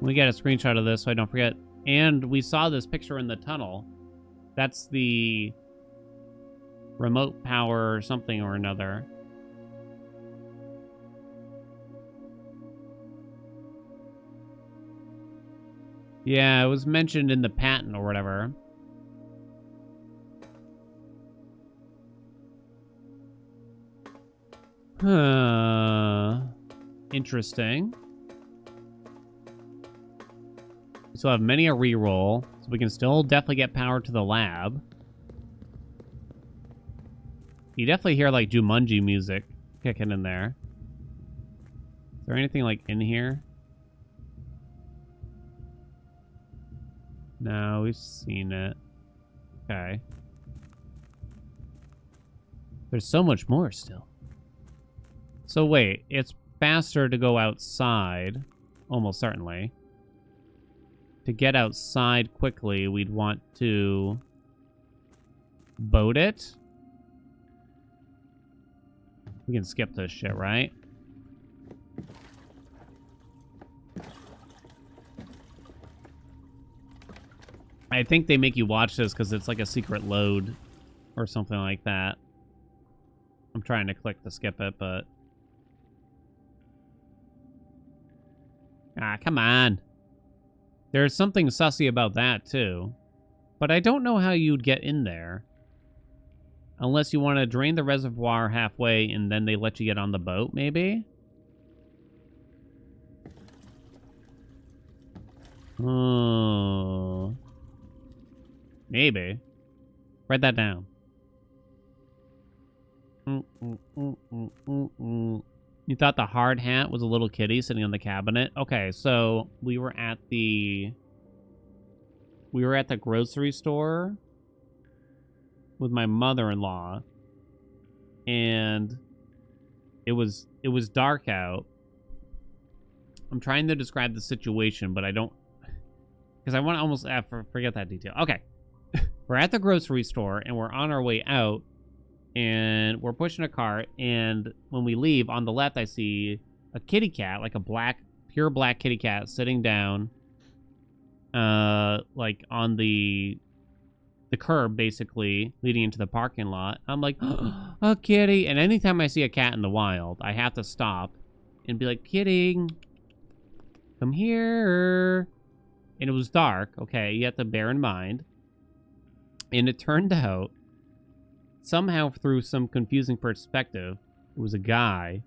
We got a screenshot of this so I don't forget. And we saw this picture in the tunnel. That's the remote power or something or another. Yeah, it was mentioned in the patent or whatever. Interesting. We still have many a reroll, so we can still definitely get power to the lab. You definitely hear, like, Jumanji music kicking in there. Is there anything, like, in here? No, we've seen it. Okay. There's so much more still. So wait, it's faster to go outside, almost certainly. To get outside quickly, we'd want to boat it. We can skip this shit, right? I think they make you watch this because it's like a secret load or something like that. I'm trying to click to skip it, but... Ah, come on. There's something sussy about that, too. But I don't know how you'd get in there. Unless you want to drain the reservoir halfway and then they let you get on the boat, maybe? Oh... Maybe. Write that down. You thought the hard hat was a little kitty sitting on the cabinet? Okay, so we were at the grocery store with my mother-in-law, and it was dark out. I'm trying to describe the situation, but I don't, because I want to almost forget that detail. Okay. We're at the grocery store, and we're on our way out, and we're pushing a cart, and when we leave, on the left, I see a kitty cat, like a pure black kitty cat, sitting down, like, on the curb, basically, leading into the parking lot. I'm like, a kitty! And anytime I see a cat in the wild, I have to stop and be like, kitty, come here! And it was dark, okay, you have to bear in mind. And it turned out, somehow through some confusing perspective, it was a guy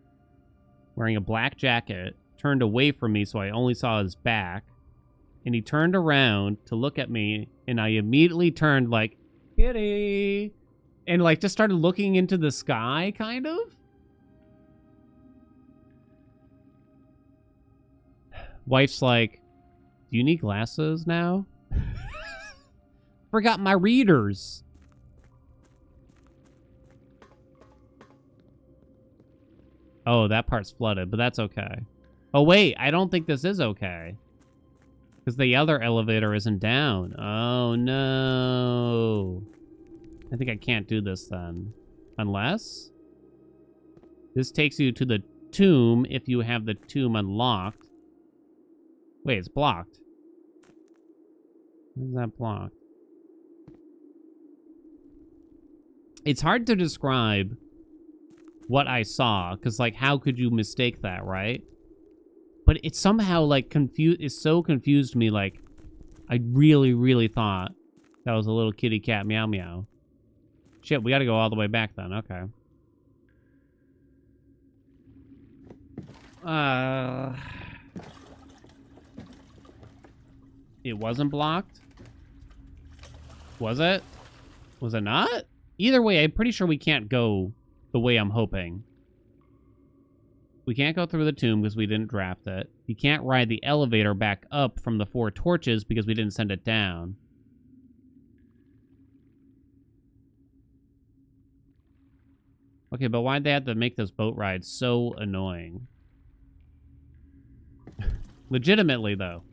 wearing a black jacket, turned away from me so I only saw his back, and he turned around to look at me, and I immediately turned like, kitty, and like just started looking into the sky, kind of. Wife's like, do you need glasses now? Forgot my readers. Oh, that part's flooded, but that's okay. Oh, wait, I don't think this is okay. Because the other elevator isn't down. Oh, no. I think I can't do this then. Unless? This takes you to the tomb if you have the tomb unlocked. Wait, it's blocked. Why is that blocked? It's hard to describe what I saw, because, like, how could you mistake that, right? But it somehow, like, confused me, like, I really, really thought that was a little kitty cat meow meow. Shit, we gotta go all the way back then, okay. It wasn't blocked? Was it? Was it not? Either way, I'm pretty sure we can't go the way I'm hoping. We can't go through the tomb because we didn't draft it. You can't ride the elevator back up from the 4 torches because we didn't send it down. Okay, but why'd they have to make this boat ride so annoying? Legitimately, though.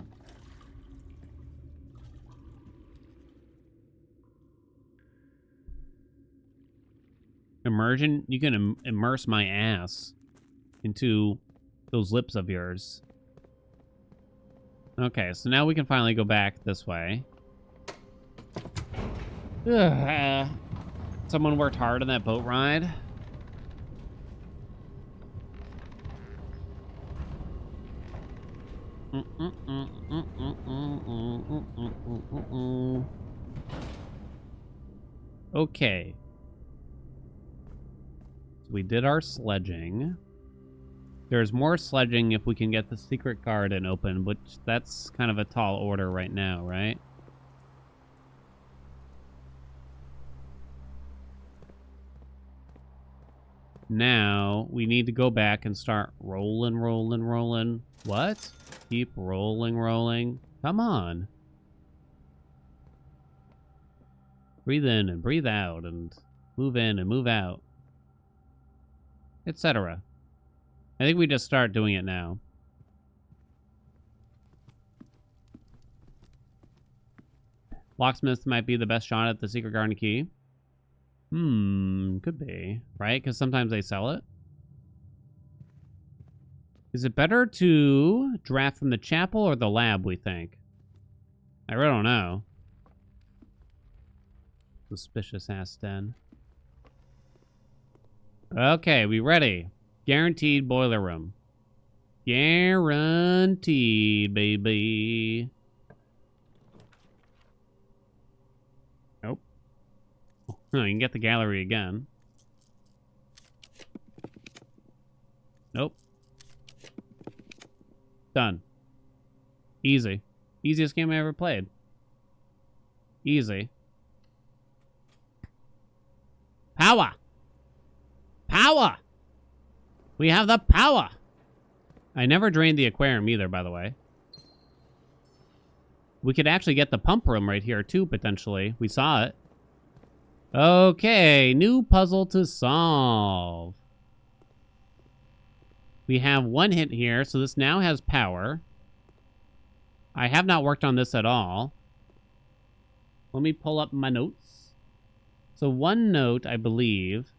Immersion? You can immerse my ass into those lips of yours. Okay, so now we can finally go back this way. Ugh. Someone worked hard on that boat ride. Okay. we did our sledging. There's more sledging if we can get the secret garden open, which that's kind of a tall order right now, right? Now, we need to go back and start rolling. What? Keep rolling. Come on. Breathe in and breathe out and move in and move out. Etc. I think we just start doing it now. Locksmith might be the best shot at the secret garden key. Could be, right? Because sometimes they sell it. Is it better to draft from the chapel or the lab, we think? I really don't know. Suspicious ass den. Okay, we ready. Guaranteed boiler room. Guaranteed, baby. Nope. No, you can get the gallery again. Nope. Done. Easy. Easiest game I ever played. Easy. Power! Power! We have the power! I never drained the aquarium either, by the way. We could actually get the pump room right here, too, potentially. We saw it. Okay, new puzzle to solve. We have one hit here, so this now has power. I have not worked on this at all. Let me pull up my notes. So one note, I believe.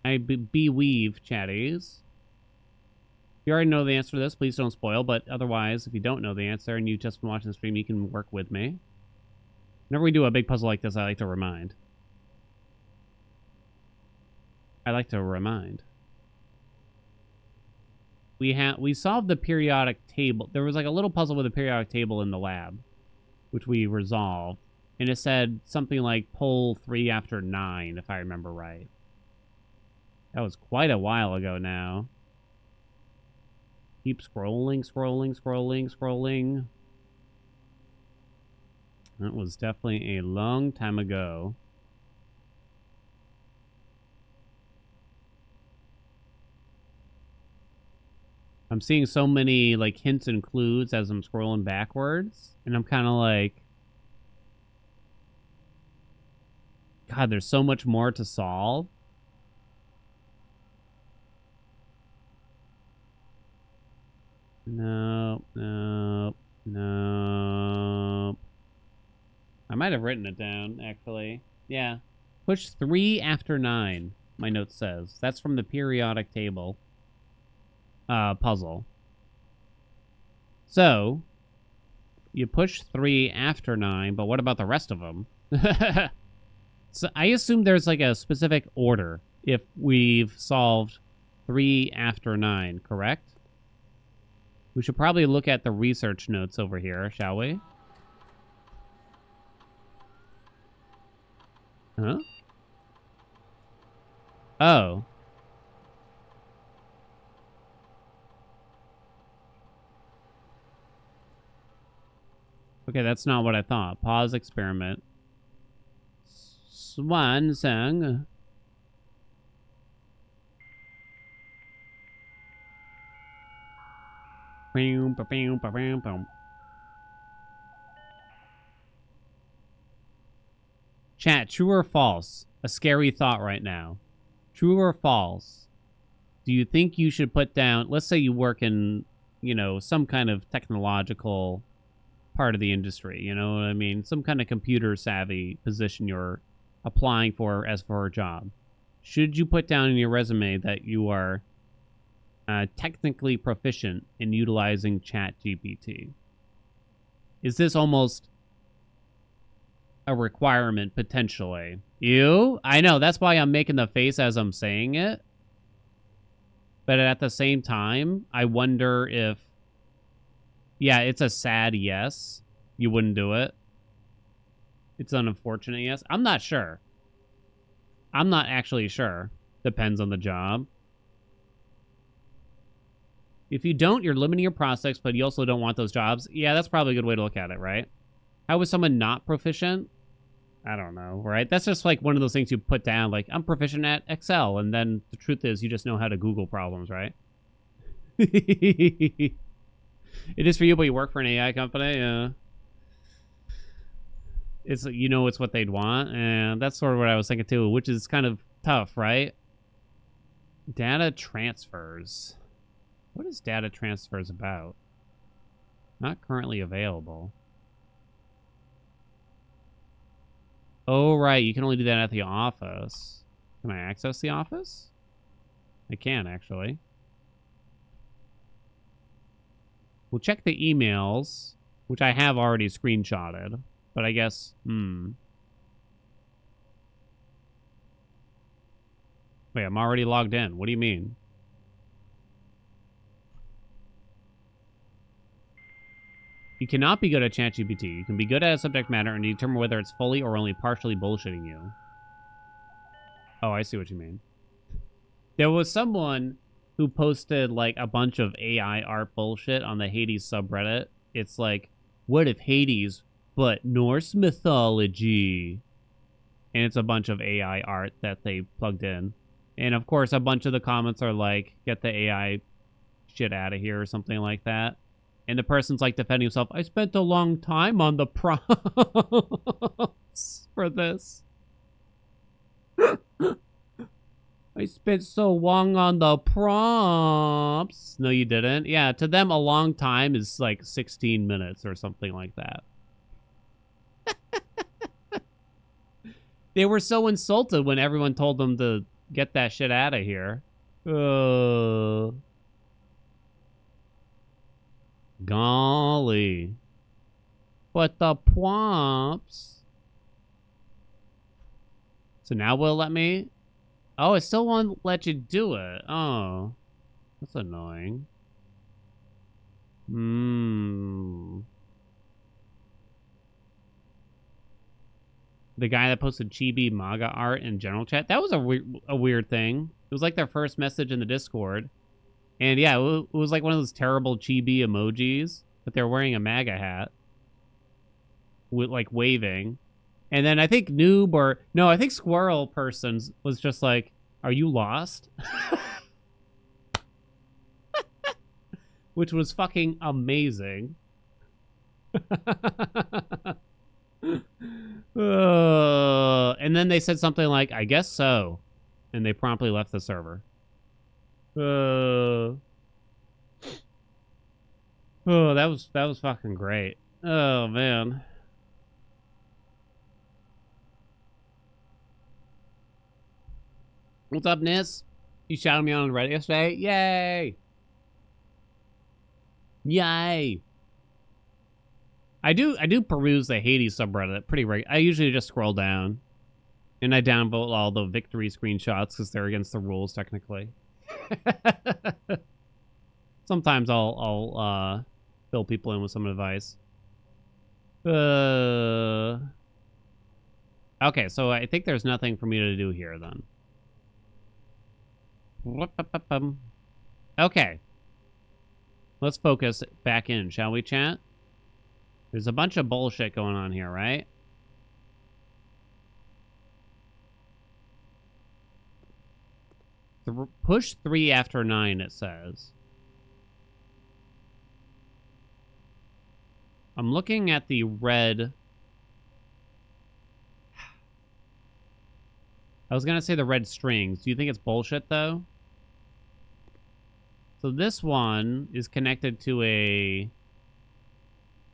I beweave, chatties. If you already know the answer to this, please don't spoil. But otherwise, if you don't know the answer and you've just been watching the stream, you can work with me. Whenever we do a big puzzle like this, I like to remind. We solved the periodic table. There was like a little puzzle with a periodic table in the lab, which we resolved. And it said something like pull 3 after 9, if I remember right. That was quite a while ago now. Keep scrolling. That was definitely a long time ago. I'm seeing so many like hints and clues as I'm scrolling backwards. And I'm kind of like, God, there's so much more to solve. Nope. I might have written it down, actually. Yeah. Push 3 after 9, my note says. That's from the periodic table puzzle. So, you push 3 after 9, but what about the rest of them? So I assume there's like a specific order if we've solved 3 after 9, correct? We should probably look at the research notes over here, shall we? Huh? Oh. Okay, that's not what I thought. Pause experiment. Swan song. Chat, true or false? A scary thought right now. True or false? Do you think you should put down, let's say you work in, you know, some kind of technological part of the industry, you know what I mean? Some kind of computer savvy position you're applying for as for a job. Should you put down in your resume that you are technically proficient in utilizing ChatGPT? Is this almost a requirement potentially? You? I know, that's why I'm making the face as I'm saying it. But at the same time, I wonder if, yeah, it's a sad yes. You wouldn't do it. It's an unfortunate yes. I'm not sure. I'm not actually sure. Depends on the job. If you don't, you're limiting your prospects, but you also don't want those jobs. Yeah, that's probably a good way to look at it, right? How is someone not proficient? I don't know, right? That's just like one of those things you put down, like, I'm proficient at Excel, and then the truth is you just know how to Google problems, right? It is for you, but you work for an AI company? Yeah. It's, you know, it's what they'd want, and that's sort of what I was thinking too, which is kind of tough, right? Data transfers. What is data transfers about? Not currently available. Oh, right. You can only do that at the office. Can I access the office? I can, actually. We'll check the emails, which I have already screenshotted. But I guess, Wait, I'm already logged in. What do you mean? You cannot be good at ChatGPT. You can be good at a subject matter and determine whether it's fully or only partially bullshitting you. Oh, I see what you mean. There was someone who posted, like, a bunch of AI art bullshit on the Hades subreddit. It's like, what if Hades, but Norse mythology? And it's a bunch of AI art that they plugged in. And, of course, a bunch of the comments are like, get the AI shit out of here or something like that. And the person's like defending himself. I spent a long time on the prompts for this. I spent so long on the prompts. No, you didn't. Yeah, to them, a long time is like 16 minutes or something like that. They were so insulted when everyone told them to get that shit out of here. Golly. But the prompts. So now will it let me? Oh, it still won't let you do it. Oh. That's annoying. The guy that posted chibi manga art in general chat. That was a weird thing. It was like their first message in the Discord. And yeah, it was like one of those terrible chibi emojis, but they're wearing a MAGA hat. With, like, waving. And then I think Noob or... No, I think Squirrel person was just like, are you lost? Which was fucking amazing. And then they said something like, I guess so. And they promptly left the server. Oh, that was fucking great. Oh, man. What's up, Nis? You shouted me on Reddit yesterday? Yay! Yay! I do peruse the Hades subreddit pretty regularly. I usually just scroll down. And I downvote all the victory screenshots because they're against the rules, technically. Sometimes I'll fill people in with some advice. Okay, so I think there's nothing for me to do here, then. Okay. Let's focus back in, shall we, chat? There's a bunch of bullshit going on here, right? Push 3 after 9, it says. I'm looking at the red... I was gonna say the red strings. Do you think it's bullshit, though? So this one is connected to a...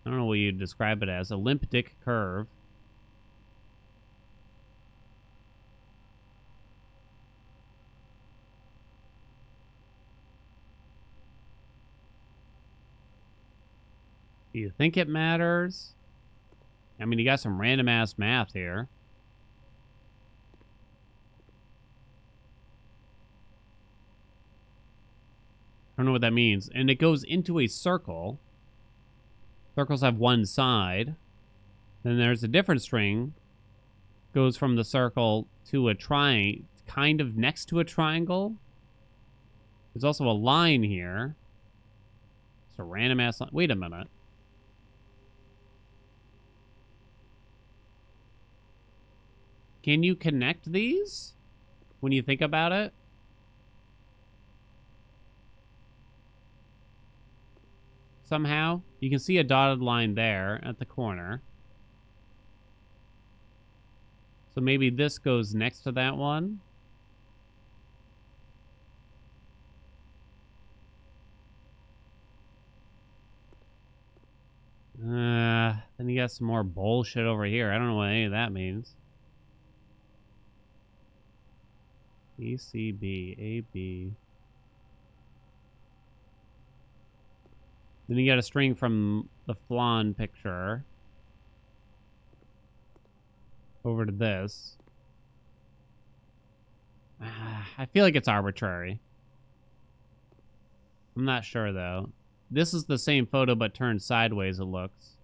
I don't know what you'd describe it as. A limp dick curve. Do you think it matters? I mean, you got some random-ass math here. I don't know what that means. And it goes into a circle. Circles have one side. Then there's a different string. Goes from the circle to a triangle. kind of next to a triangle. There's also a line here. It's a random ass line. Wait a minute. Can you connect these when you think about it? Somehow, you can see a dotted line there at the corner. So maybe this goes next to that one. Then you got some more bullshit over here. I don't know what any of that means. ECB, AB. Then you got a string from the flan picture over to this. I feel like it's arbitrary. I'm not sure, though. This is the same photo, but turned sideways, it looks.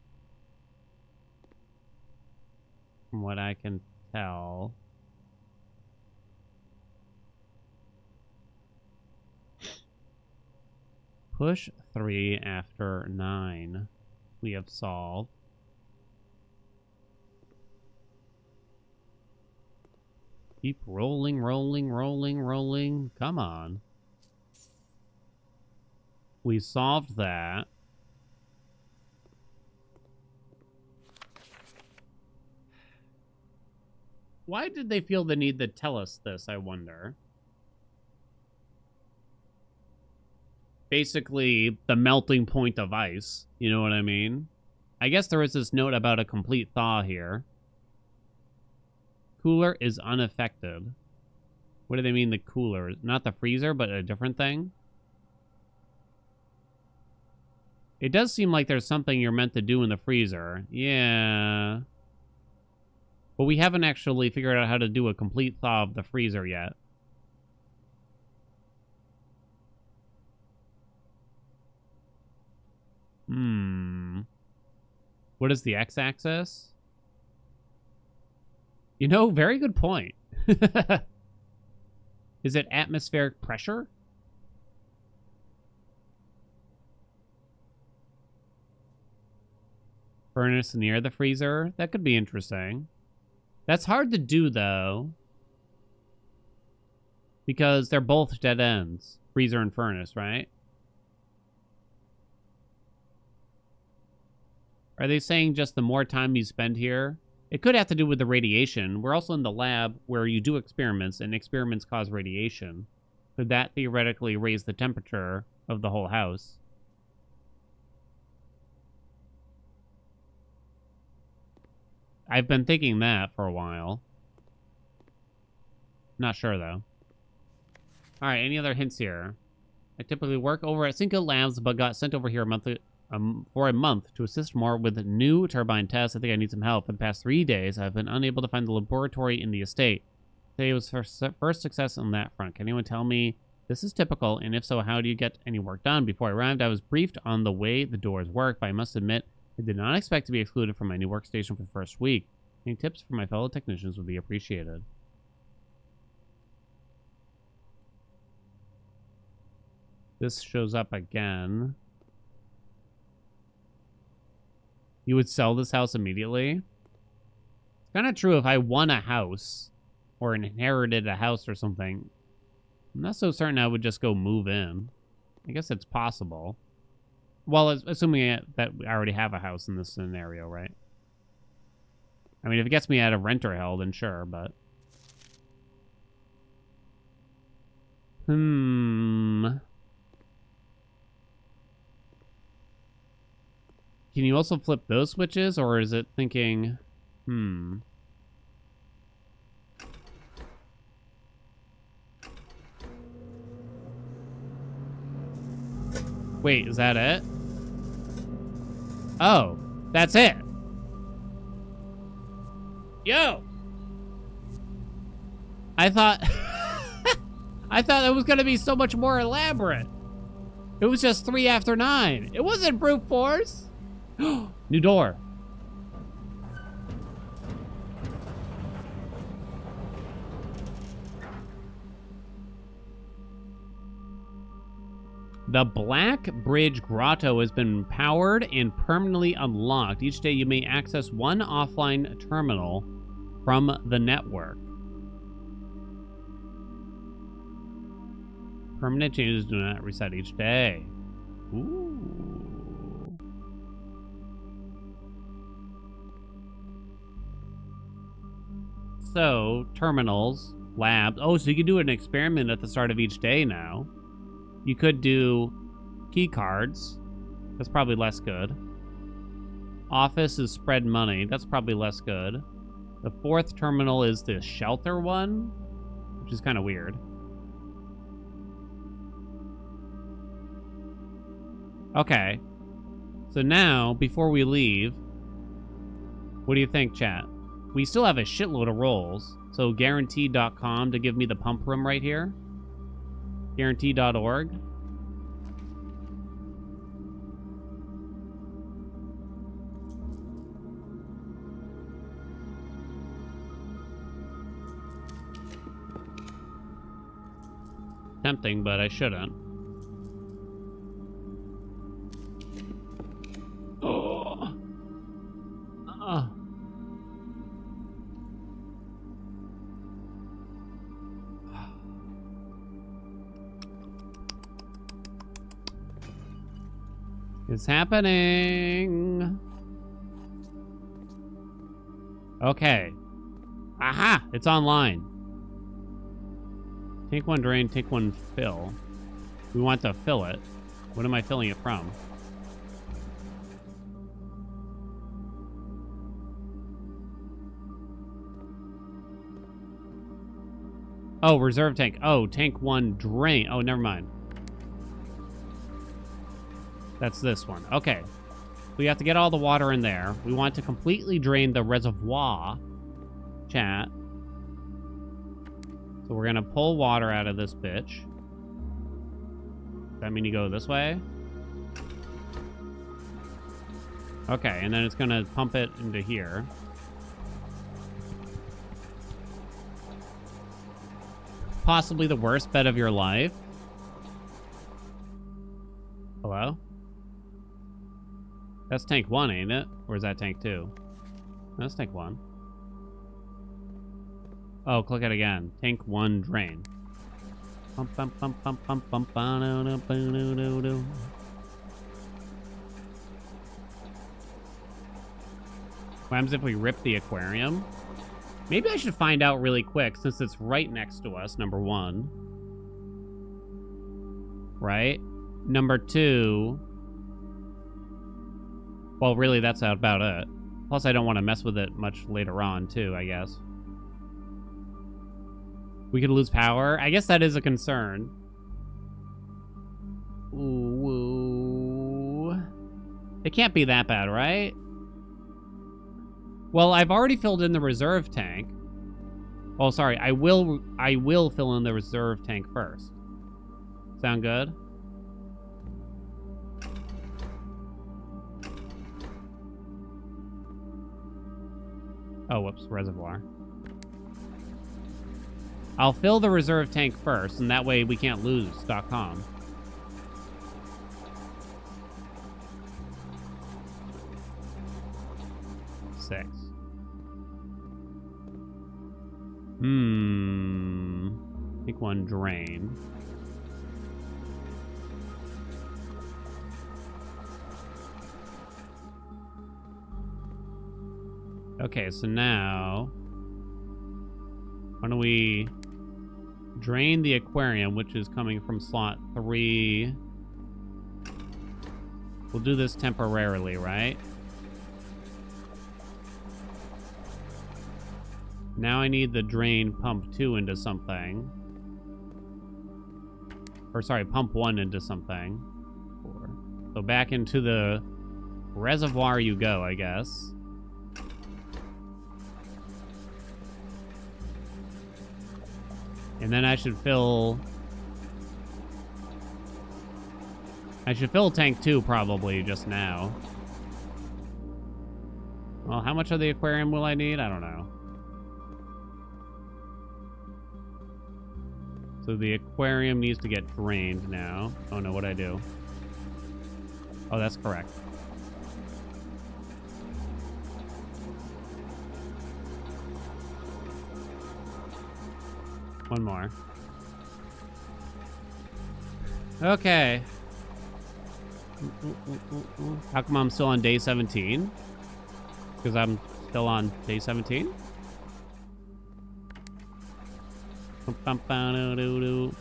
From what I can tell. Push 3 after 9. We have solved. Keep rolling, rolling, rolling, rolling. Come on. We solved that. Why did they feel the need to tell us this, I wonder? Basically, the melting point of ice. You know what I mean? I guess there is this note about a complete thaw here. Cooler is unaffected. What do they mean, the cooler? Not the freezer, but a different thing? It does seem like there's something you're meant to do in the freezer. Yeah. But we haven't actually figured out how to do a complete thaw of the freezer yet. What is the x-axis? You know, very good point. Is it atmospheric pressure? Furnace near the freezer? That could be interesting. That's hard to do, though. Because they're both dead ends. Freezer and furnace, right? Are they saying just the more time you spend here? It could have to do with the radiation. We're also in the lab where you do experiments, and experiments cause radiation. Could that theoretically raise the temperature of the whole house? I've been thinking that for a while. Not sure, though. Alright, any other hints here? I typically work over at Cinco Labs, but got sent over here for a month to assist more with new turbine tests. I think I need some help. For the past 3 days, I've been unable to find the laboratory in the estate. Today was first success on that front. Can anyone tell me this is typical? And if so, how do you get any work done? Before I arrived, I was briefed on the way the doors work, but I must admit, I did not expect to be excluded from my new workstation for the first week. Any tips from my fellow technicians would be appreciated. This shows up again. You would sell this house immediately? It's kind of true if I won a house or inherited a house or something. I'm not so certain I would just go move in. I guess it's possible. Well, assuming that I already have a house in this scenario, right? I mean, if it gets me out of renter hell, then sure, but... Can you also flip those switches, or is it thinking... Wait, is that it? Oh, that's it. Yo! I thought... I thought it was going to be so much more elaborate. It was just 3 after 9. It wasn't brute force. New door. The Black Bridge Grotto has been powered and permanently unlocked. Each day you may access one offline terminal from the network. Permanent changes do not reset each day. Ooh. So, terminals, labs. Oh, so you can do an experiment at the start of each day now. You could do key cards. That's probably less good. Office is spread money. That's probably less good. The fourth terminal is the shelter one, which is kind of weird. Okay. So now, before we leave, what do you think, chat? We still have a shitload of rolls. So guaranteed.com to give me the pump room right here. Guarantee.org. Tempting, but I shouldn't. Oh. It's happening. Okay. Aha! It's online. Take one drain, take one fill. We want to fill it. What am I filling it from? Oh, reserve tank. Oh, tank one drain. Oh, never mind. That's this one. Okay. We have to get all the water in there. We want to completely drain the reservoir. Chat. So we're going to pull water out of this bitch. Does that mean you go this way? Okay, and then it's going to pump it into here. Possibly the worst bet of your life. Hello? That's tank one, ain't it? Or is that tank two? That's tank one. Oh, click it again. Tank one drain. What happens if we rip the aquarium? Maybe I should find out really quick since it's right next to us, number one. Right? Number two. Well, really, that's about it. Plus, I don't want to mess with it much later on, too, I guess. We could lose power. I guess that is a concern. Ooh. It can't be that bad, right? Well, I've already filled in the reserve tank. Oh, sorry. I will fill in the reserve tank first. Sound good? Oh, whoops. Reservoir. I'll fill the reserve tank first, and that way we can't lose .com. Six. Take one drain. Okay, so now why don't we drain the aquarium, which is coming from slot 3. We'll do this temporarily, right? Now I need the drain pump 2 into something. Or sorry, pump 1 into something. 4. So back into the reservoir you go, I guess. And then I should fill tank 2 probably just now. Well, how much of the aquarium will I need? I don't know. So the aquarium needs to get drained now. Oh no, what'd I do? Oh, that's correct. One more. Okay. How come I'm still on day 17? Because I'm still on day 17?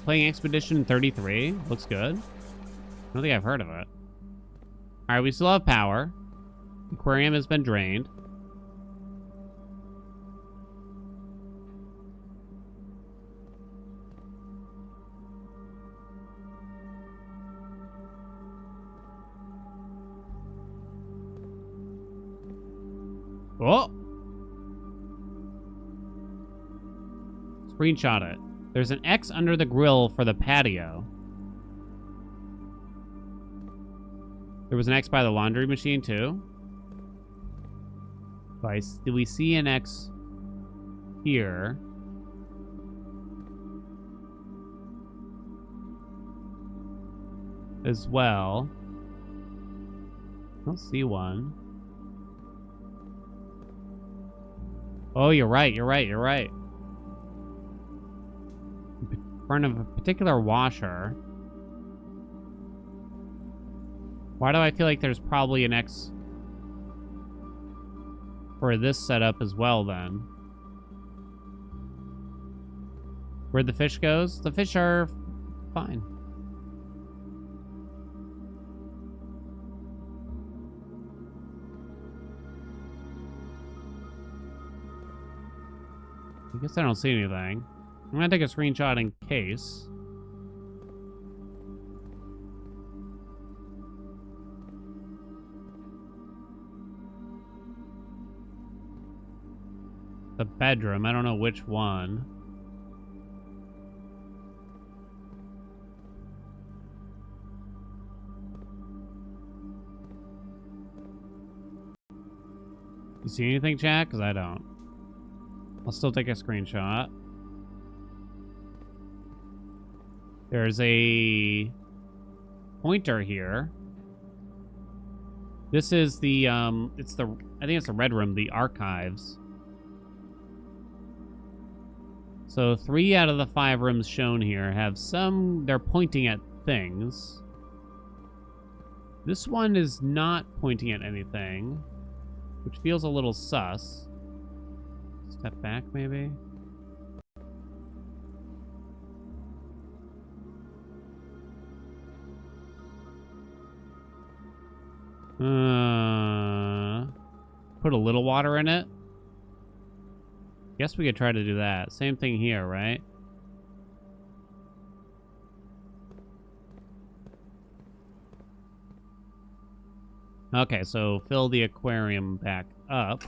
Playing Expedition 33. Looks good. I don't think I've heard of it. Alright, we still have power. Aquarium has been drained. Oh! Screenshot it. There's an X under the grill for the patio. There was an X by the laundry machine, too. Do we see an X here? As well. I don't see one. Oh, you're right, you're right, you're right. In front of a particular washer. Why do I feel like there's probably an X for this setup as well, then? Where the fish goes? The fish are fine. I guess I don't see anything. I'm gonna take a screenshot in case. The bedroom, I don't know which one. You see anything, chat? Because I don't. I'll still take a screenshot. There's a pointer here. This is the, I think it's the red room, the archives. So 3 out of the 5 rooms shown here have they're pointing at things. This one is not pointing at anything, which feels a little sus. Step back, maybe? Put a little water in it? Guess we could try to do that. Same thing here, right? Okay, so fill the aquarium back up.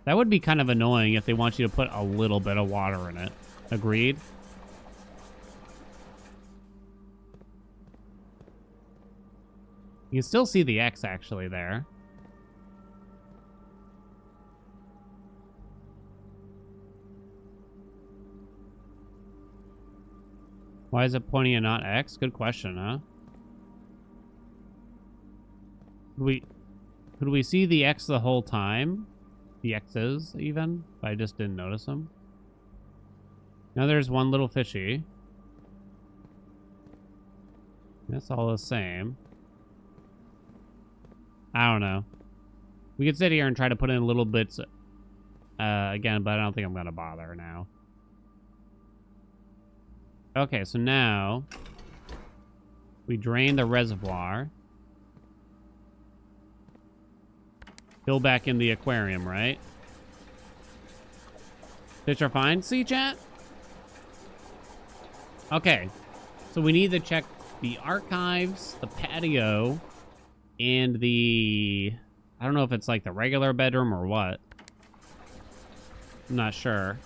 That would be kind of annoying if they want you to put a little bit of water in it. Agreed? You can still see the X actually there. Why is it pointing at not X? Good question, huh? Could we see the X the whole time? The X's, even? But I just didn't notice them. Now there's one little fishy. That's all the same. I don't know. We could sit here and try to put in little bits again, but I don't think I'm going to bother now. Okay, so now we drain the reservoir. Fill back in the aquarium, right? Fish are fine. See, chat? Okay. So we need to check the archives, the patio, and the... I don't know if it's like the regular bedroom or what. I'm not sure.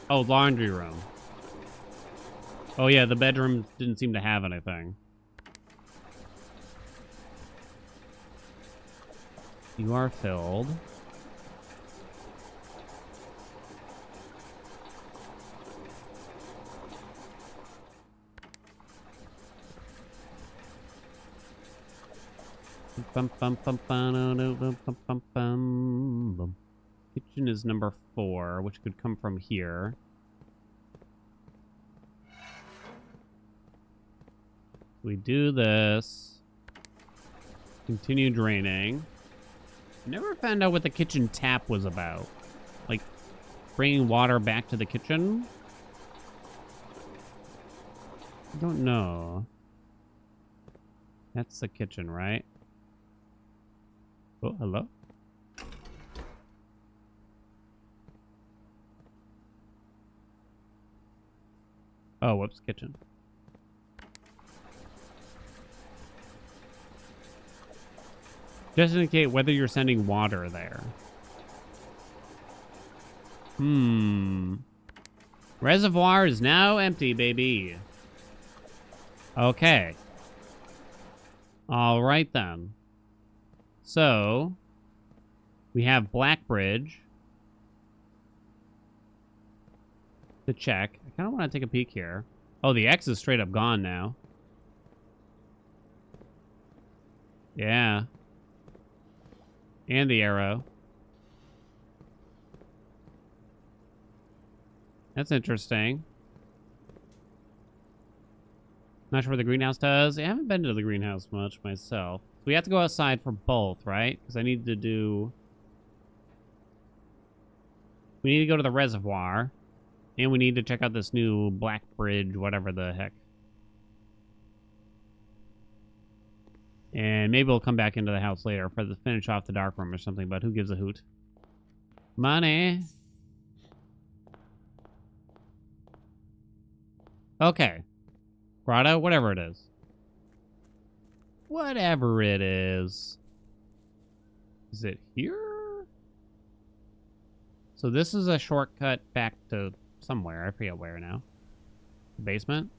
Oh, laundry room. Oh yeah, the bedroom didn't seem to have anything. You are filled. Bum, bum, bum, bum, bum, bum, bum, bum, bum. Kitchen is number 4, which could come from here. We do this. Continue draining. Never found out what the kitchen tap was about. Like, bringing water back to the kitchen? I don't know. That's the kitchen, right? Oh, hello? Oh, whoops, kitchen. Just indicate whether you're sending water there. Reservoir is now empty, baby. Okay. All right, then. So, we have Blackbridge to check. I kind of want to take a peek here. Oh, the X is straight up gone now. Yeah. And the arrow. That's interesting. Not sure what the greenhouse does. I haven't been to the greenhouse much myself. We have to go outside for both, right? Because I need to do... We need to go to the reservoir. And we need to check out this new Black Bridge, whatever the heck. And maybe we'll come back into the house later for the finish off the dark room or something, but who gives a hoot? Money! Okay. Grotto, whatever it is. Whatever it is. Is it here? So this is a shortcut back to somewhere. I forget where now. The basement?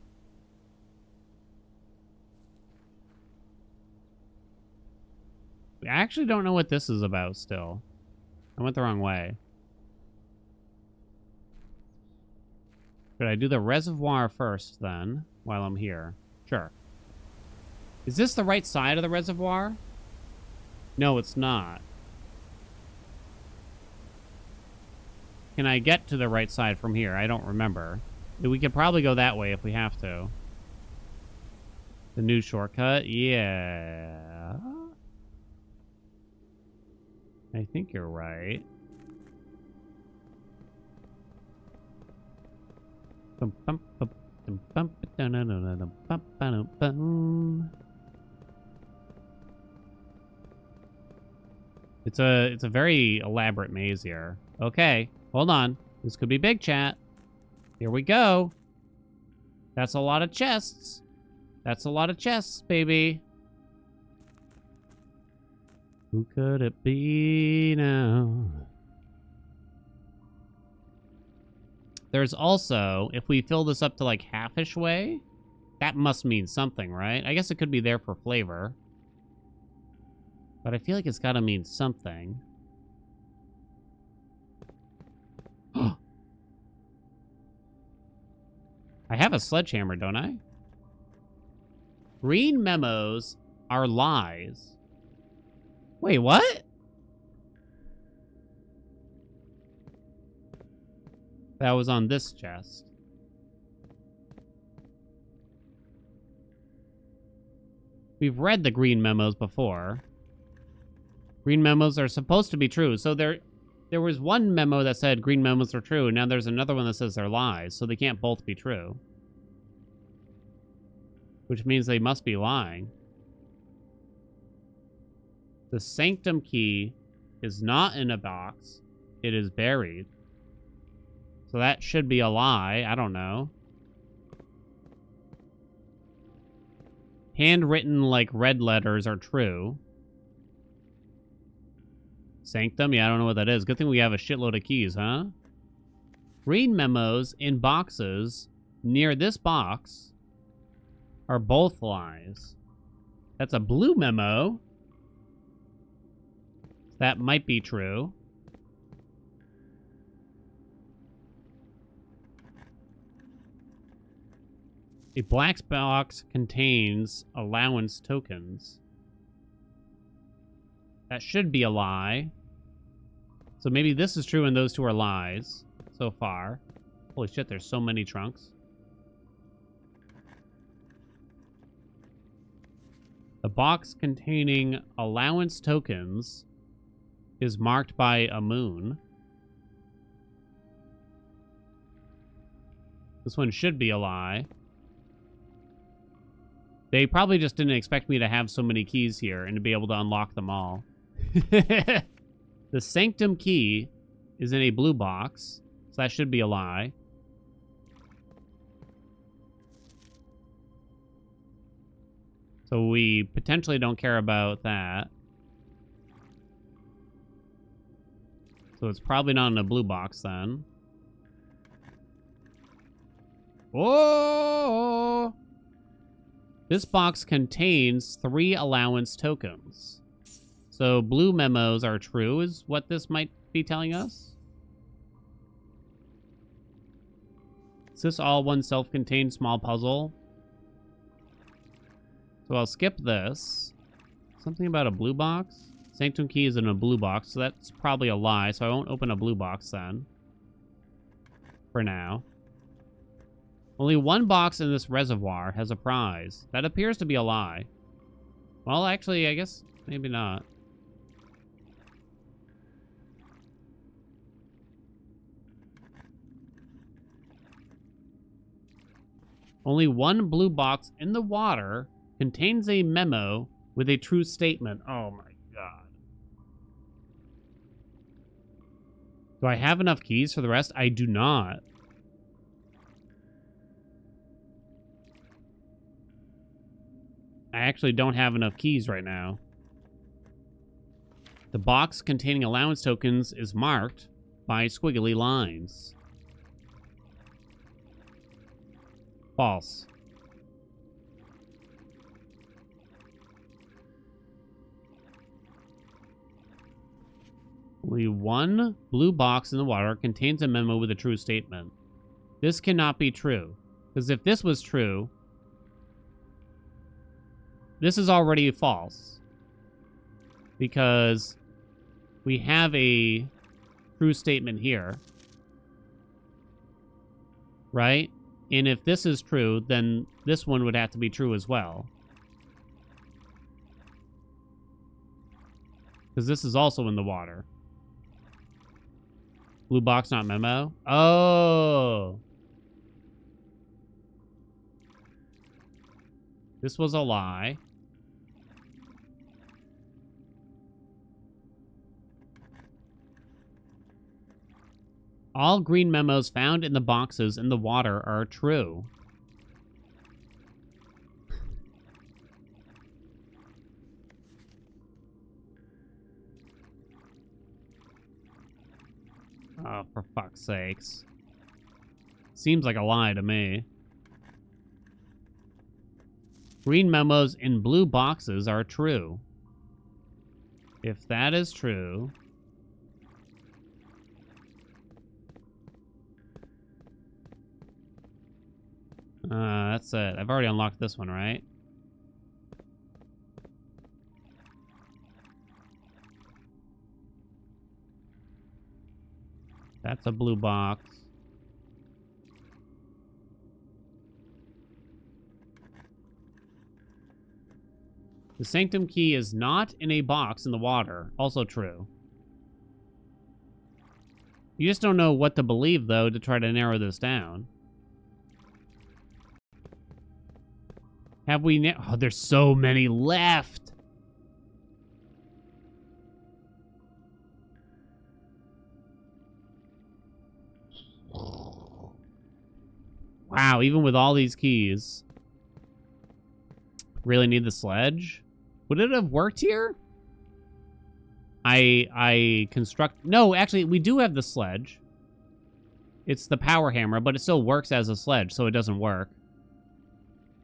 I actually don't know what this is about still. I went the wrong way. Should I do the reservoir first then, while I'm here? Sure. Is this the right side of the reservoir? No, it's not. Can I get to the right side from here? I don't remember. We could probably go that way if we have to. The new shortcut? Yeah. I think you're right. It's a very elaborate maze here. Okay, hold on. This could be big, chat. Here we go. That's a lot of chests. That's a lot of chests, baby. Who could it be now? There's also, if we fill this up to like half-ish way, that must mean something, right? I guess it could be there for flavor. But I feel like it's gotta mean something. I have a sledgehammer, don't I? Green memos are lies. Wait, what? That was on this chest. We've read the green memos before. Green memos are supposed to be true. So there was one memo that said green memos are true, and now there's another one that says they're lies, so they can't both be true. Which means they must be lying. The sanctum key is not in a box. It is buried. So that should be a lie. I don't know. Handwritten, like, red letters are true. Sanctum? Yeah, I don't know what that is. Good thing we have a shitload of keys, huh? Green memos in boxes near this box are both lies. That's a blue memo. That might be true. A black box contains allowance tokens. That should be a lie. So maybe this is true and those two are lies so far. Holy shit, there's so many trunks. The box containing allowance tokens is marked by a moon. This one should be a lie. They probably just didn't expect me to have so many keys here and to be able to unlock them all. The Sanctum key is in a blue box, so that should be a lie. So we potentially don't care about that. So it's probably not in a blue box then. Oh! This box contains 3 allowance tokens. So blue memos are true, is what this might be telling us. Is this all one self-contained small puzzle? So I'll skip this. Something about a blue box? Sanctum key is in a blue box, so that's probably a lie, so I won't open a blue box then. For now. Only one box in this reservoir has a prize. That appears to be a lie. Well, actually, I guess maybe not. Only one blue box in the water contains a memo with a true statement. Oh my god. Do I have enough keys for the rest? I do not. I actually don't have enough keys right now. The box containing allowance tokens is marked by squiggly lines. False. Only one blue box in the water contains a memo with a true statement. This cannot be true. Because if this was true, this is already false. Because we have a true statement here. Right? And if this is true, then this one would have to be true as well. Because this is also in the water. Blue box, not memo. Oh. This was a lie. All green memos found in the boxes in the water are true. Oh, for fuck's sakes. Seems like a lie to me. Green memos in blue boxes are true. If that is true... that's it. I've already unlocked this one, right? That's a blue box. The Sanctum key is not in a box in the water. Also true. You just don't know what to believe, though, to try to narrow this down. Have we... Oh, there's so many left! Wow, even with all these keys. Really need the sledge? Would it have worked here? I construct... No, actually, we do have the sledge. It's the power hammer, but it still works as a sledge, so it doesn't work.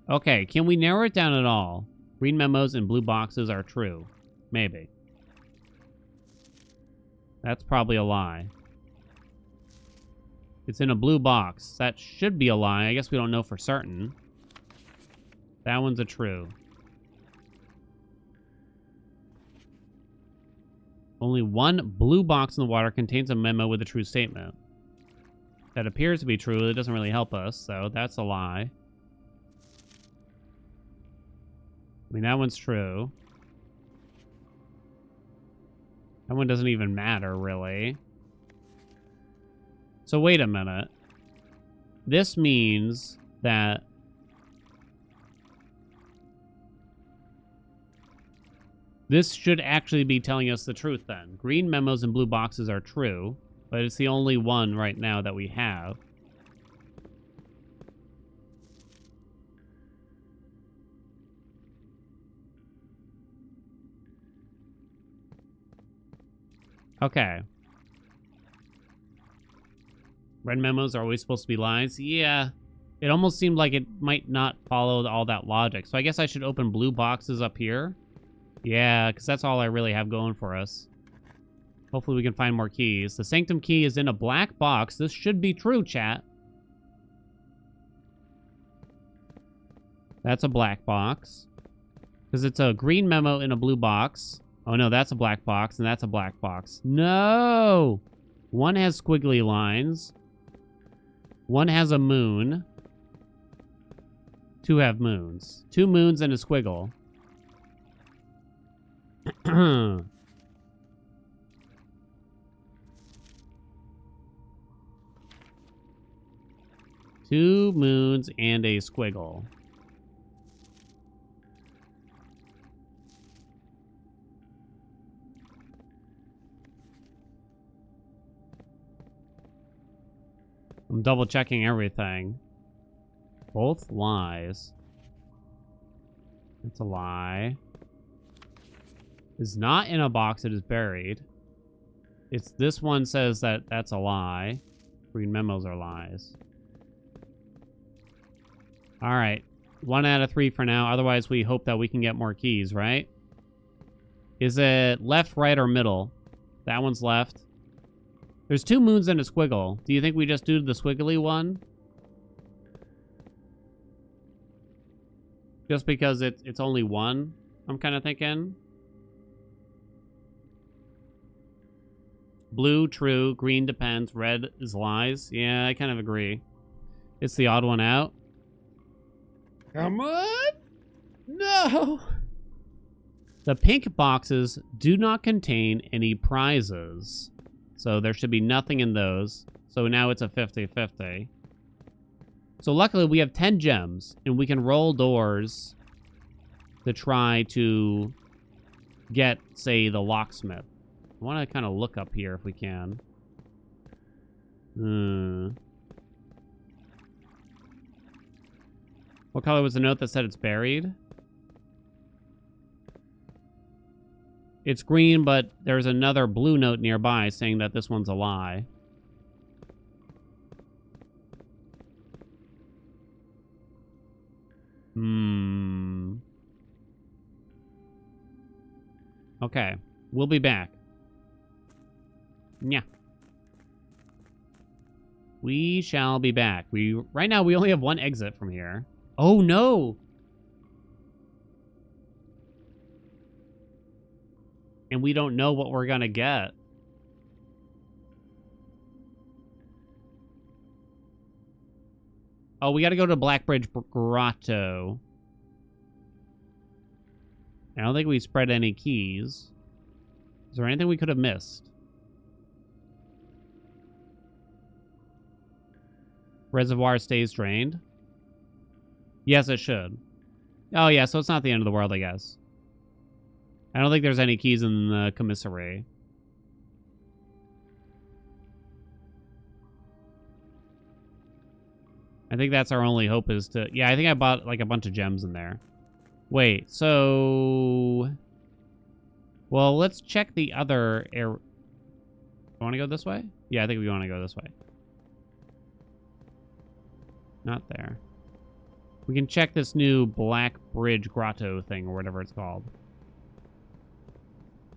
Okay, can we narrow it down at all? Green memos and blue boxes are true. Maybe. That's probably a lie. It's in a blue box. That should be a lie. I guess we don't know for certain. That one's a true. Only one blue box in the water contains a memo with a true statement. That appears to be true. It doesn't really help us, so that's a lie. I mean, that one's true. That one doesn't even matter, really. So wait a minute. This means that this should actually be telling us the truth then. Green memos and blue boxes are true, but it's the only one right now that we have. Okay. Red memos are always supposed to be lies? Yeah. It almost seemed like it might not follow all that logic. So I guess I should open blue boxes up here. Yeah, because that's all I really have going for us. Hopefully we can find more keys. The sanctum key is in a black box. This should be true, chat. That's a black box. Because it's a green memo in a blue box. Oh no, that's a black box, and that's a black box. No! One has squiggly lines. One has a moon. Two have moons. 2 moons and a squiggle. Two moons and a squiggle. I'm double checking everything. Both lies. That's a lie. Is not in a box, it is buried. It's this one says that that's a lie. Green memos are lies. Alright. 1 out of 3 for now. Otherwise, we hope that we can get more keys, right? Is it left, right, or middle? That one's left. There's 2 moons and a squiggle. Do you think we just do the squiggly one? Just because it's only one, I'm kind of thinking. Blue, true. Green depends. Red is lies. Yeah, I kind of agree. It's the odd one out. Come on! No! The pink boxes do not contain any prizes. So there should be nothing in those. So now it's a 50-50. So luckily we have 10 gems. And we can roll doors to try to get, say, the locksmith. I want to kind of look up here if we can. What color was the note that said it's buried? It's green, but there's another blue note nearby saying that this one's a lie. Okay. We'll be back. Yeah. We shall be back. Right now we only have 1 exit from here. Oh no! And we don't know what we're gonna get. Oh, we gotta go to Blackbridge Grotto. I don't think we spread any keys. Is there anything we could have missed? Reservoir stays drained. Yes, it should. Oh, yeah, so it's not the end of the world, I guess. I don't think there's any keys in the commissary. I think that's our only hope is to... Yeah, I think I bought, like, a bunch of gems in there. Wait, so... Well, let's check the other air... Want to go this way? Yeah, I think we want to go this way. Not there. We can check this new Black Bridge Grotto thing, or whatever it's called.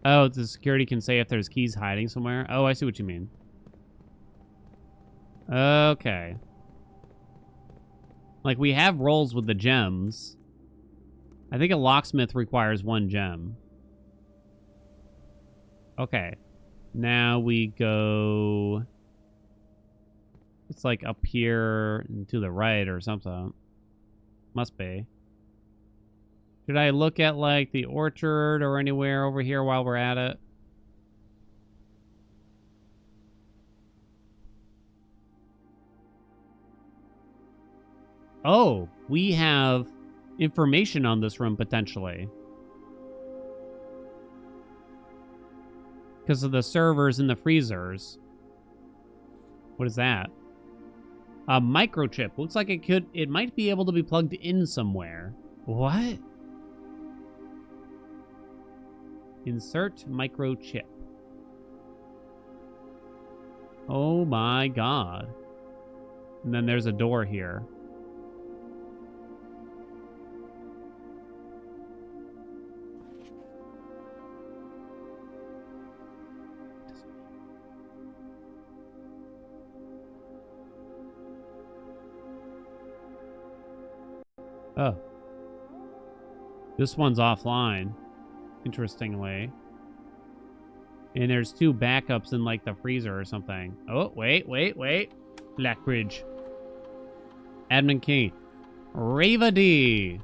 Oh, the security can say if there's keys hiding somewhere. Oh, I see what you mean. Okay. Like, we have rolls with the gems. I think a locksmith requires 1 gem. Okay. Now we go... It's like up here and to the right or something. Must be. Should I look at, like, the orchard or anywhere over here while we're at it? Oh, we have information on this room, potentially. Because of the servers and the freezers. What is that? A microchip. Looks like it might be able to be plugged in somewhere. What? Insert microchip. Oh my god. And then there's a door here. Oh. This one's offline. Interestingly. And there's 2 backups in, like, the freezer or something. Oh, wait. Blackbridge. Admin key. Rava D.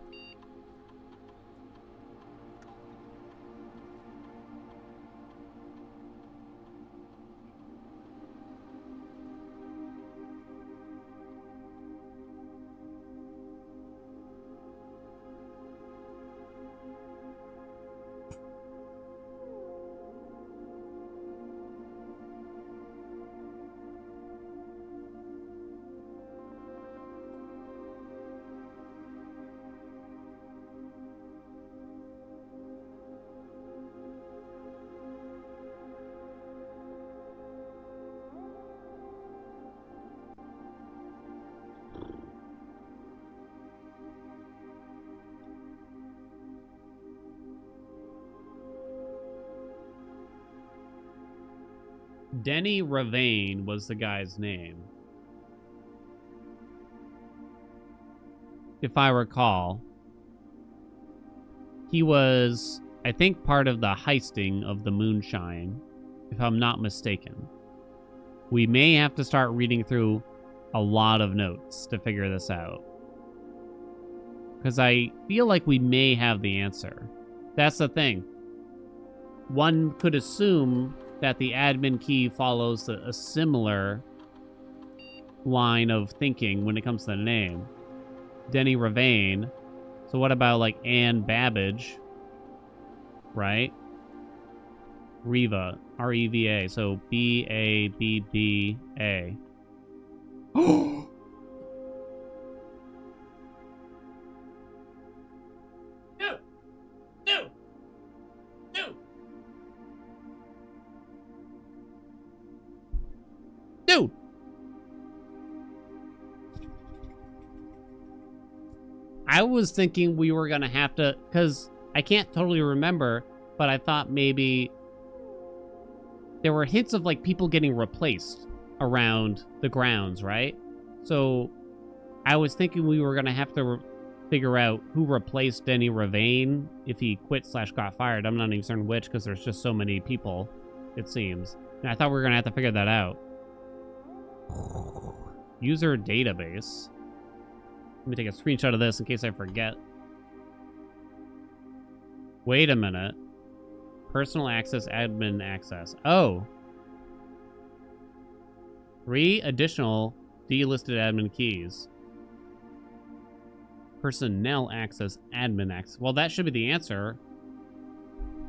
Denny Ravane was the guy's name. If I recall. He was, I think, part of the heisting of the moonshine, if I'm not mistaken. We may have to start reading through a lot of notes to figure this out. Because I feel like we may have the answer. That's the thing. One could assume that the admin key follows a similar line of thinking when it comes to the name. Denny Ravane. So what about, like, Anne Babbage? Right? Reva. R-E-V-A. So B-A-B-B-A. Oh! Dude! I was thinking we were gonna have to, because I can't totally remember, but I thought maybe there were hints of, like, people getting replaced around the grounds, right? So I was thinking we were gonna have to figure out who replaced Denny Ravane if he quit/got fired. I'm not even certain which, because there's just so many people, it seems. And I thought we were gonna have to figure that out. User database. Let me take a screenshot of this in case I forget. Wait a minute. Personal access, admin access. Oh. 3 additional delisted admin keys. Personnel access, admin access. Well, that should be the answer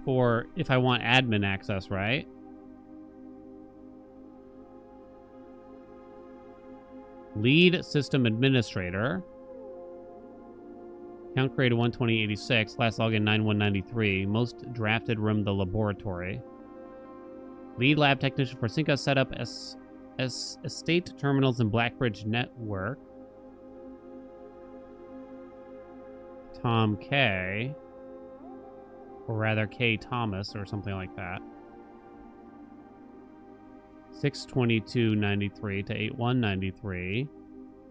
for if I want admin access, right? Lead system administrator. Count created 12086. Last login 9193. Most drafted room, the laboratory. Lead lab technician for Cinca setup as estate terminals and Blackbridge network. Tom K. Or rather, K. Thomas or something like that. 6/22/93 to 8/1/93.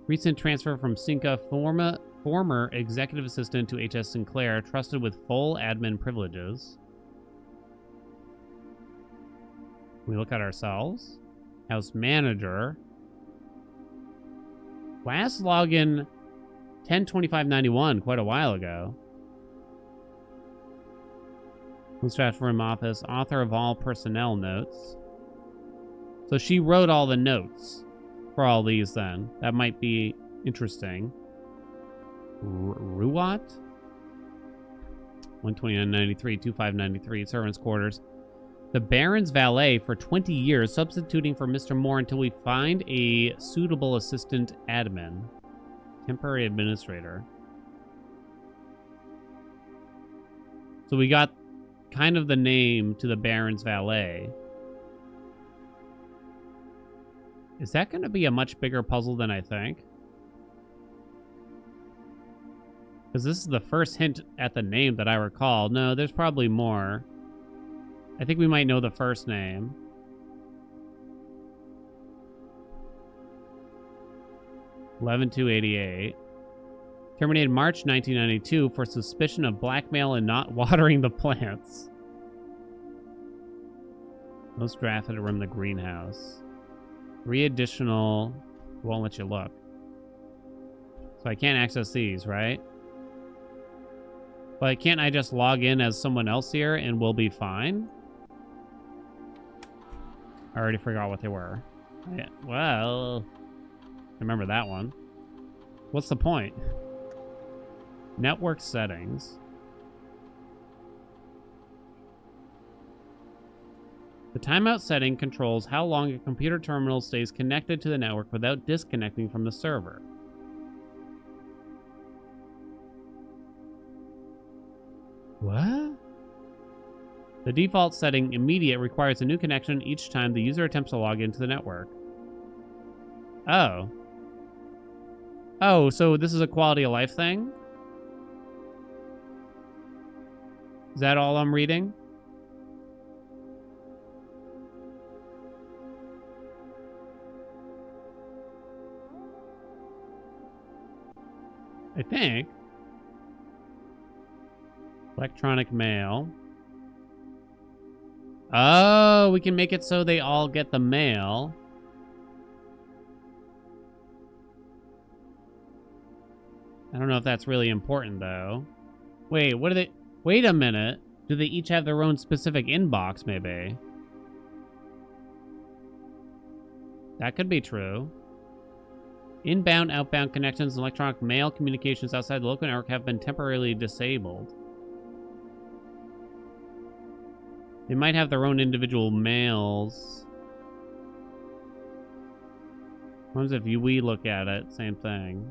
Recent transfer from Cinca, former executive assistant to H.S. Sinclair, trusted with full admin privileges. We look at ourselves. House manager. Last login 10/25/91, quite a while ago. Staff room office, author of all personnel notes. So she wrote all the notes for all these then. That might be interesting. Ruat? 129/93, 25/93, servants' quarters. The Baron's valet for 20 years, substituting for Mr. Moore until we find a suitable assistant admin. Temporary administrator. So we got kind of the name to the Baron's valet. Is that going to be a much bigger puzzle than I think? Because this is the first hint at the name that I recall. No, there's probably more. I think we might know the first name. (11/2/88). Terminated March 1992 for suspicion of blackmail and not watering the plants. Most drafted to run the greenhouse. 3 additional... Won't let you look. So I can't access these, right? But can't I just log in as someone else here and we'll be fine? I already forgot what they were. Yeah, well... I remember that one. What's the point? Network settings. The timeout setting controls how long a computer terminal stays connected to the network without disconnecting from the server. What? The default setting, immediate, requires a new connection each time the user attempts to log into the network. Oh. Oh, so this is a quality of life thing? Is that all I'm reading? I think. Electronic mail. Oh, we can make it so they all get the mail. I don't know if that's really important, though. Wait, what are they... Wait a minute. Do they each have their own specific inbox, maybe? That could be true. Inbound, outbound connections and electronic mail communications outside the local network have been temporarily disabled. They might have their own individual mails. Sometimes if we look at it, same thing.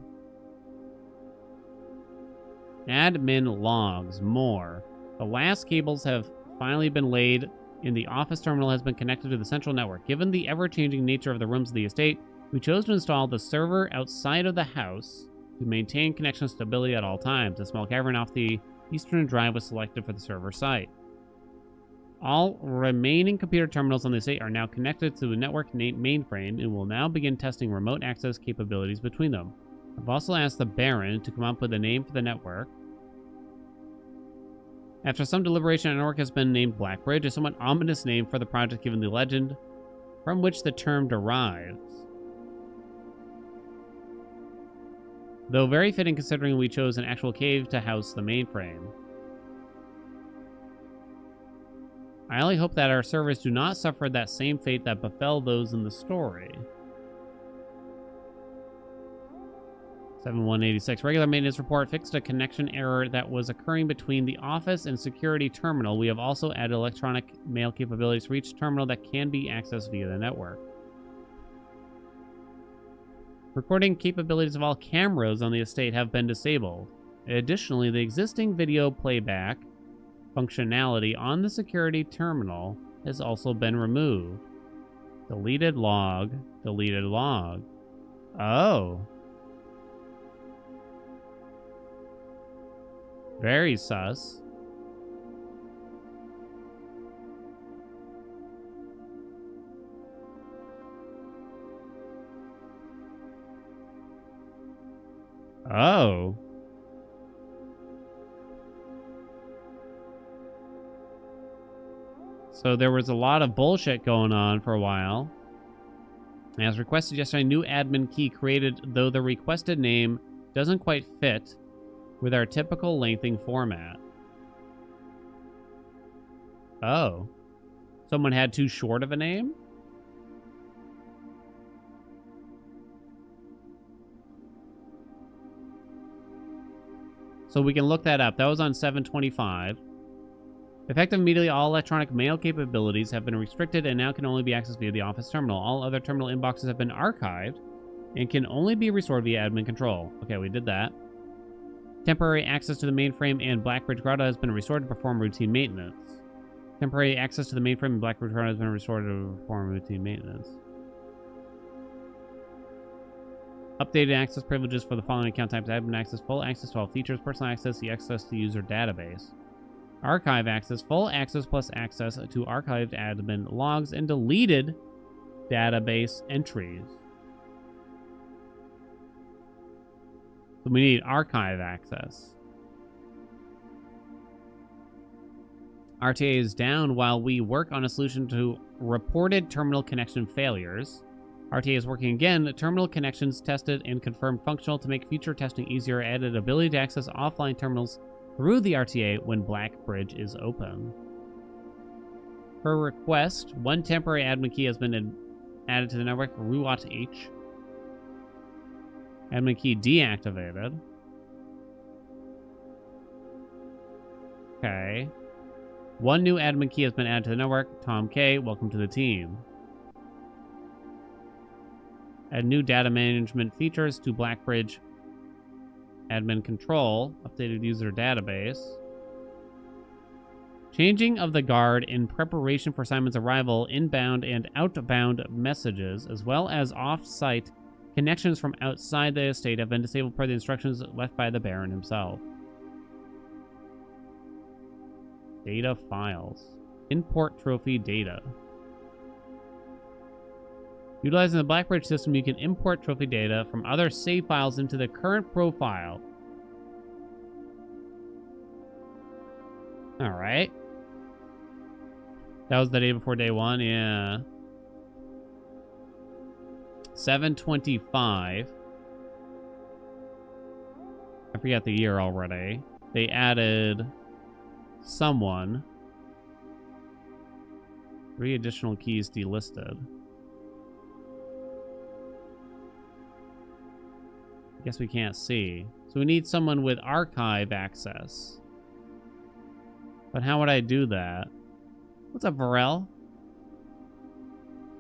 Admin logs, more. The last cables have finally been laid and the office terminal has been connected to the central network. Given the ever-changing nature of the rooms of the estate, we chose to install the server outside of the house to maintain connection stability at all times. A small cavern off the eastern drive was selected for the server site. All remaining computer terminals on the estate are now connected to the network mainframe and will now begin testing remote access capabilities between them. I've also asked the Baron to come up with a name for the network. After some deliberation, a network has been named Blackbridge, a somewhat ominous name for the project given the legend from which the term derives. Though very fitting considering we chose an actual cave to house the mainframe. I only hope that our servers do not suffer that same fate that befell those in the story. 7186. Regular maintenance report fixed a connection error that was occurring between the office and security terminal. We have also added electronic mail capabilities for each terminal that can be accessed via the network. Recording capabilities of all cameras on the estate have been disabled. Additionally, the existing video playback functionality on the security terminal has also been removed. Deleted log, deleted log. Oh. Very sus. Oh. So there was a lot of bullshit going on for a while. As requested yesterday, new admin key created, though the requested name doesn't quite fit with our typical lengthening format. Oh. Someone had too short of a name? So we can look that up. That was on 7/25. Effective immediately, all electronic mail capabilities have been restricted and now can only be accessed via the office terminal. All other terminal inboxes have been archived and can only be restored via admin control. Okay, we did that. Temporary access to the mainframe and Blackbridge Grotto has been restored to perform routine maintenance. Temporary access to the mainframe and Blackbridge Grotto has been restored to perform routine maintenance. Updated access privileges for the following account types: admin access, full access to all features, personal access, the access to user database. Archive access, full access plus access to archived admin logs and deleted database entries. So we need archive access. RTA is down while we work on a solution to reported terminal connection failures. RTA is working again. Terminal connections tested and confirmed functional to make future testing easier. Added ability to access offline terminals through the RTA when Blackbridge is open. Per request, one temporary admin key has been added to the network. Ruat H. Admin key deactivated. Okay. One new admin key has been added to the network. Tom K, welcome to the team. Add new data management features to Blackbridge admin control. Updated user database. Changing of the guard in preparation for Simon's arrival. Inbound and outbound messages, as well as off-site connections from outside the estate, have been disabled per the instructions left by the Baron himself. Data files. Import trophy data. Utilizing the Blackbridge system, you can import trophy data from other save files into the current profile. All right. That was the day before day one, yeah. 7/25. I forget the year already. They added someone. 3 additional keys delisted. I guess we can't see. So we need someone with archive access. But how would I do that? What's up, Varel?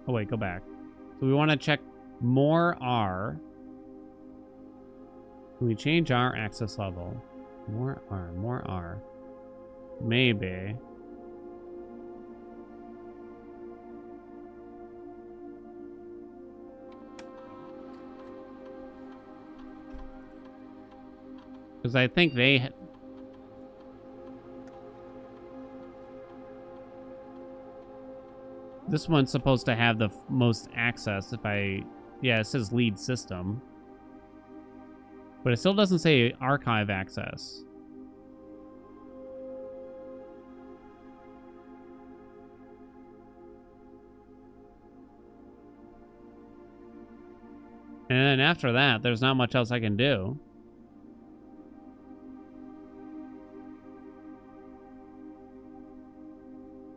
Oh, wait, go back. So we want to check more R. Can we change our access level? More R, more R. Maybe. Because I think they... This one's supposed to have the most access if I... Yeah, it says lead system. But it still doesn't say archive access. And then after that, there's not much else I can do.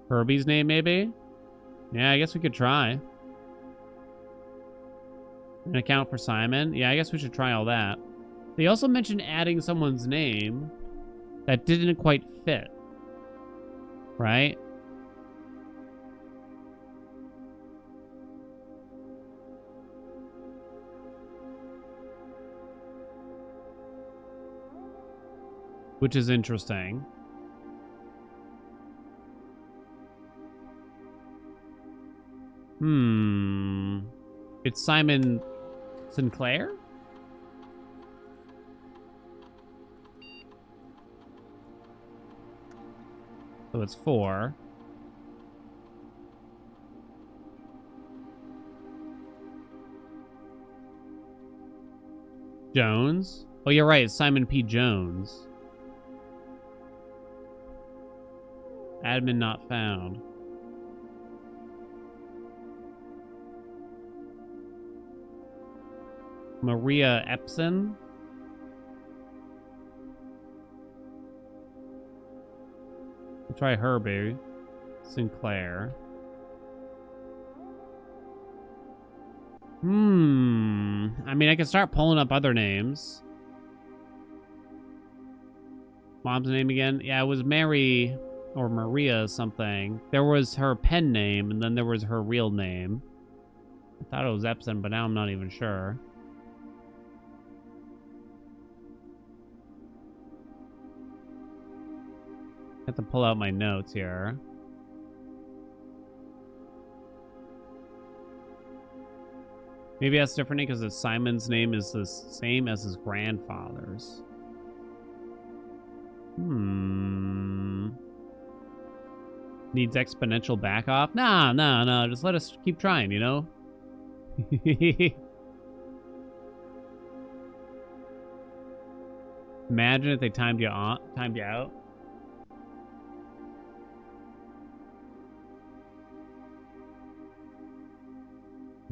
Herbie's name, maybe? Yeah, I guess we could try. An account for Simon? Yeah, I guess we should try all that. They also mentioned adding someone's name that didn't quite fit. Right? Which is interesting. It's Simon Sinclair? So it's 4. Jones. Oh, you're right. Simon P. Jones. Admin not found. Maria Epson. We'll try Herbie. Sinclair. I mean, I can start pulling up other names. Mom's name again? Yeah, it was Mary or Maria something. There was her pen name, and then there was her real name. I thought it was Epson, but now I'm not even sure. I have to pull out my notes here. Maybe that's different because Simon's name is the same as his grandfather's. Needs exponential back off? Nah. Just let us keep trying, you know? Imagine if they timed you out.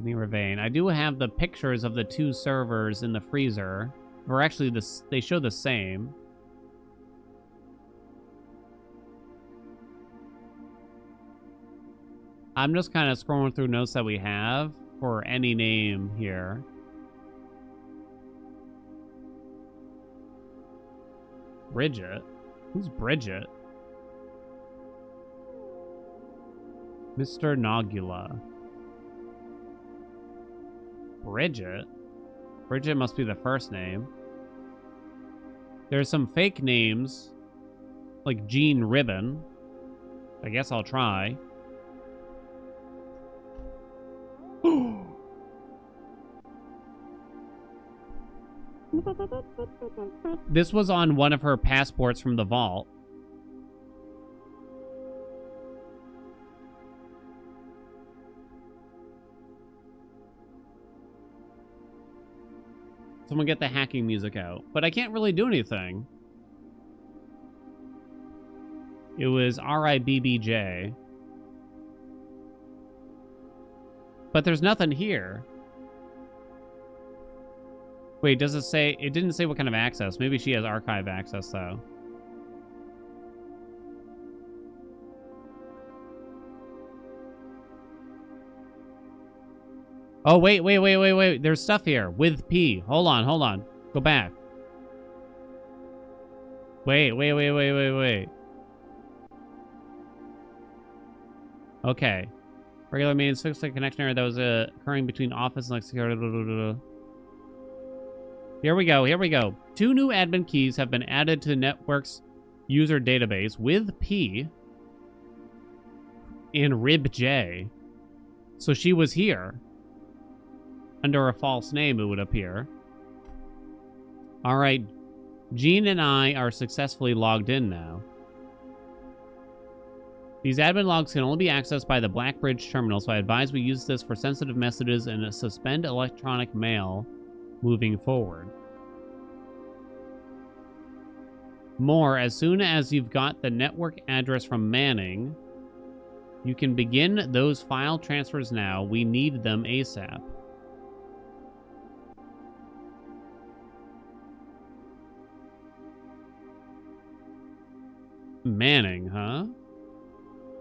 Ravane. I do have the pictures of the two servers in the freezer. Or actually, they show the same. I'm just kind of scrolling through notes that we have for any name here. Bridget? Who's Bridget? Mr. Nogula. Bridget? Bridget must be the first name. There's some fake names, like Jean Ribbon. I guess I'll try. This was on one of her passports from the vault. Someone get the hacking music out. But I can't really do anything. It was RIBBJ. But there's nothing here. Wait, does it say... It didn't say what kind of access. Maybe she has archive access, though. Oh, wait. There's stuff here. With P. Hold on. Go back. Wait. Okay. Regular means fixed connection error that was occurring between office and like security. Here we go. 2 new admin keys have been added to the network's user database with P and RibJ. So she was here. Under a false name, it would appear. Alright. Jean and I are successfully logged in now. These admin logs can only be accessed by the Blackbridge terminal, so I advise we use this for sensitive messages and suspend electronic mail moving forward. More, as soon as you've got the network address from Manning, you can begin those file transfers now. We need them ASAP. Manning, huh?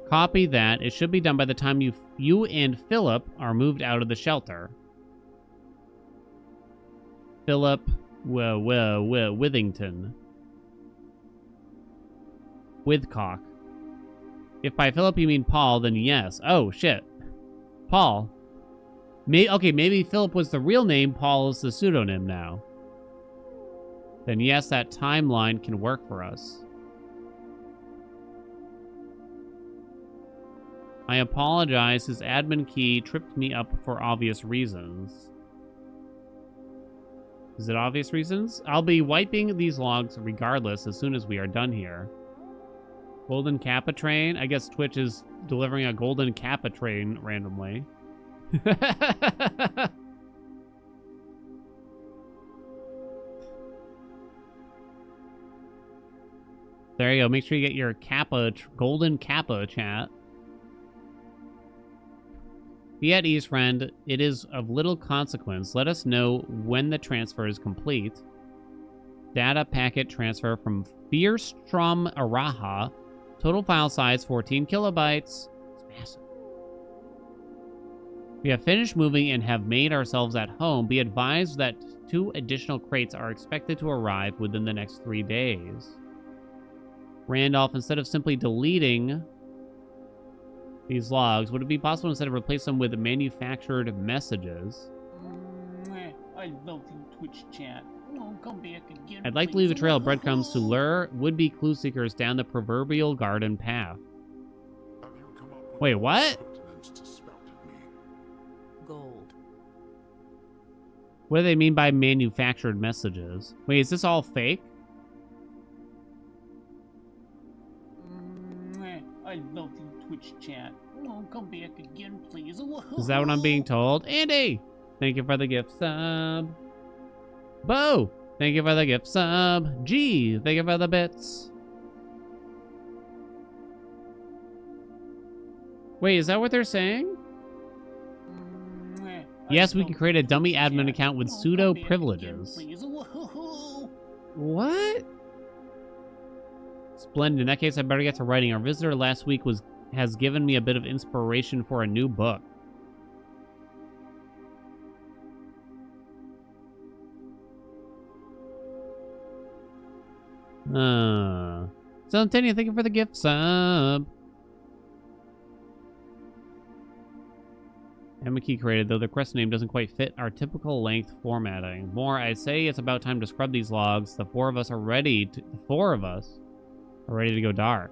Copy that. It should be done by the time you and Philip are moved out of the shelter. Philip Withington. Withcock. If by Philip you mean Paul, then yes. Oh, shit. Paul. Okay, maybe Philip was the real name, Paul is the pseudonym now. Then yes, that timeline can work for us. I apologize, his admin key tripped me up for obvious reasons. Is it obvious reasons? I'll be wiping these logs regardless as soon as we are done here. Golden Kappa train? I guess Twitch is delivering a golden Kappa train randomly. There you go. Make sure you get your Kappa, golden Kappa chat. Be at ease, friend. It is of little consequence. Let us know when the transfer is complete. Data packet transfer from Fierstrom Araha. Total file size 14 kilobytes. It's massive. We have finished moving and have made ourselves at home. Be advised that 2 additional crates are expected to arrive within the next 3 days. Randolph, instead of simply deleting these logs, would it be possible instead of replace them with manufactured messages? I love you, Twitch chat. Oh, come back again, I'd like to leave a trail of breadcrumbs to lure would-be clue seekers down the proverbial garden path. Have you come up with Wait, what? pertinence to spout at me? Gold. What do they mean by manufactured messages? Wait, is this all fake? I love you, Twitch chat. Oh, come back again, please. Is that what I'm being told? Andy! Thank you for the gift sub. Bo! Thank you for the gift sub. G! Thank you for the bits. Wait, is that what they're saying? Yes, we can create a dummy admin account with pseudo privileges. What? Splendid. In that case, I better get to writing. Our visitor last week has given me a bit of inspiration for a new book. So Antonio, thank you for the gift sub. Emma Key created, though the quest name doesn't quite fit our typical length formatting. More, I say it's about time to scrub these logs. The four of us are ready to go dark.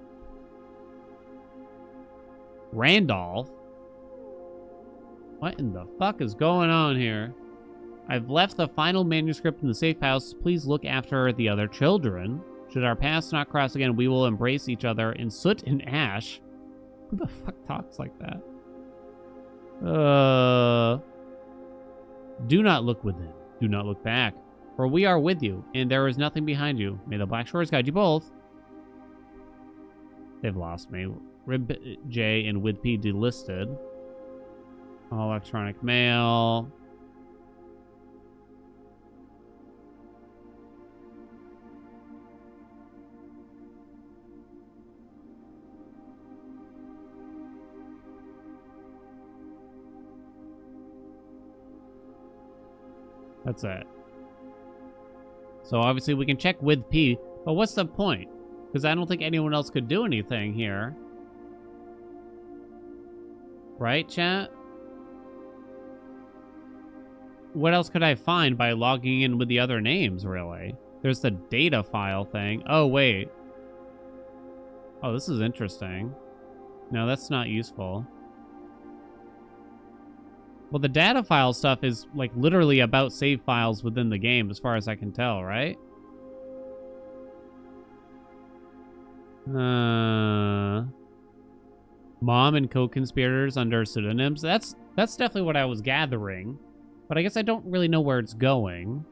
Randolph? What in the fuck is going on here? I've left the final manuscript in the safe house. Please look after the other children. Should our paths not cross again, we will embrace each other in soot and ash. Who the fuck talks like that? Do not look within. Do not look back. For we are with you, and there is nothing behind you. May the Black Shores guide you both. They've lost me. Rib J and with P delisted. All electronic mail. That's it. So obviously we can check with P, but what's the point? Because I don't think anyone else could do anything here. Right, chat? What else could I find by logging in with the other names, really? There's the data file thing. Oh, wait. Oh, this is interesting. No, that's not useful. Well, the data file stuff is, like, literally about save files within the game, as far as I can tell, right? Mom and co-conspirators under pseudonyms. That's definitely what I was gathering. But I guess I don't really know where it's going.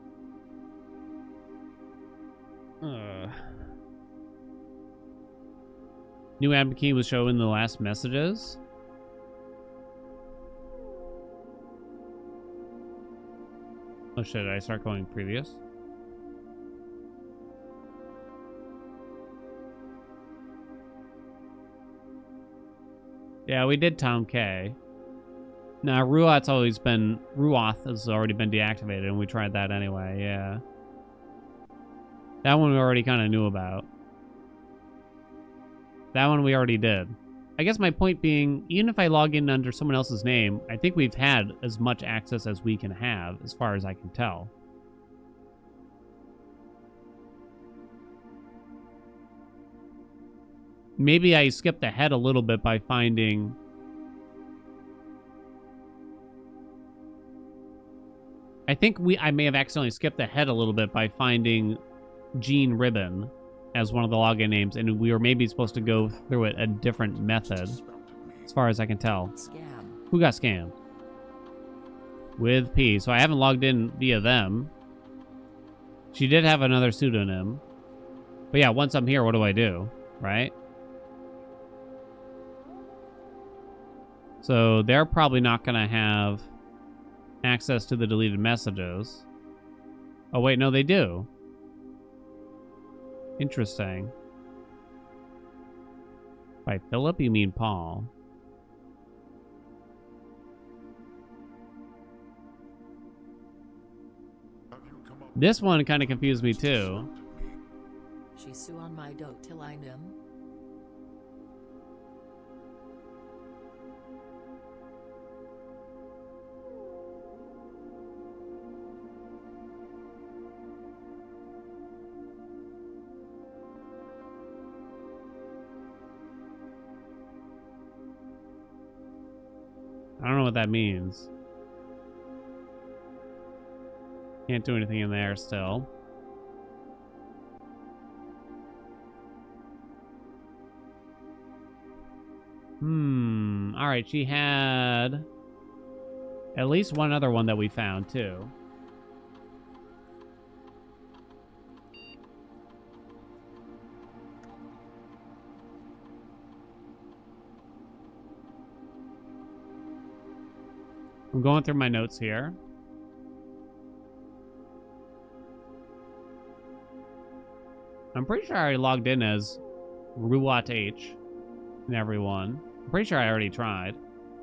New admin key was shown in the last messages. Oh shit, did I start going previous? Yeah, we did Tom K. Now, Ruoth has already been deactivated, and we tried that anyway, yeah. That one we already kind of knew about. That one we already did. I guess my point being, even if I log in under someone else's name, I think we've had as much access as we can have, as far as I can tell. Maybe I skipped ahead a little bit by finding... I think I may have accidentally skipped ahead a little bit by finding Gene Ribbon as one of the login names, and we were maybe supposed to go through it a different method, as far as I can tell. Scam. Who got scammed? With P. So I haven't logged in via them. She did have another pseudonym. But yeah, once I'm here, what do I do? Right? So they're probably not going to have access to the deleted messages. Oh, wait, no, they do. Interesting. By Philip, you mean Paul. Have you come up This one kind of confused me too. She sue on my dote till I nim. I don't know what that means. Can't do anything in there still. Alright, she had at least one other one that we found, too. I'm going through my notes here. I'm pretty sure I already logged in as Ruat H and everyone. I'm pretty sure I already tried.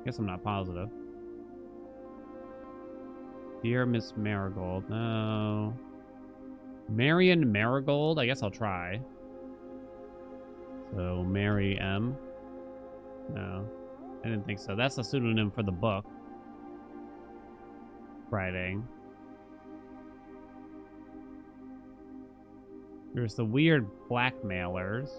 Guess I'm not positive. Dear Miss Marigold. No. Marion Marigold? I guess I'll try. So, Mary M. No. I didn't think so. That's a pseudonym for the book. Writing. There's the weird blackmailers.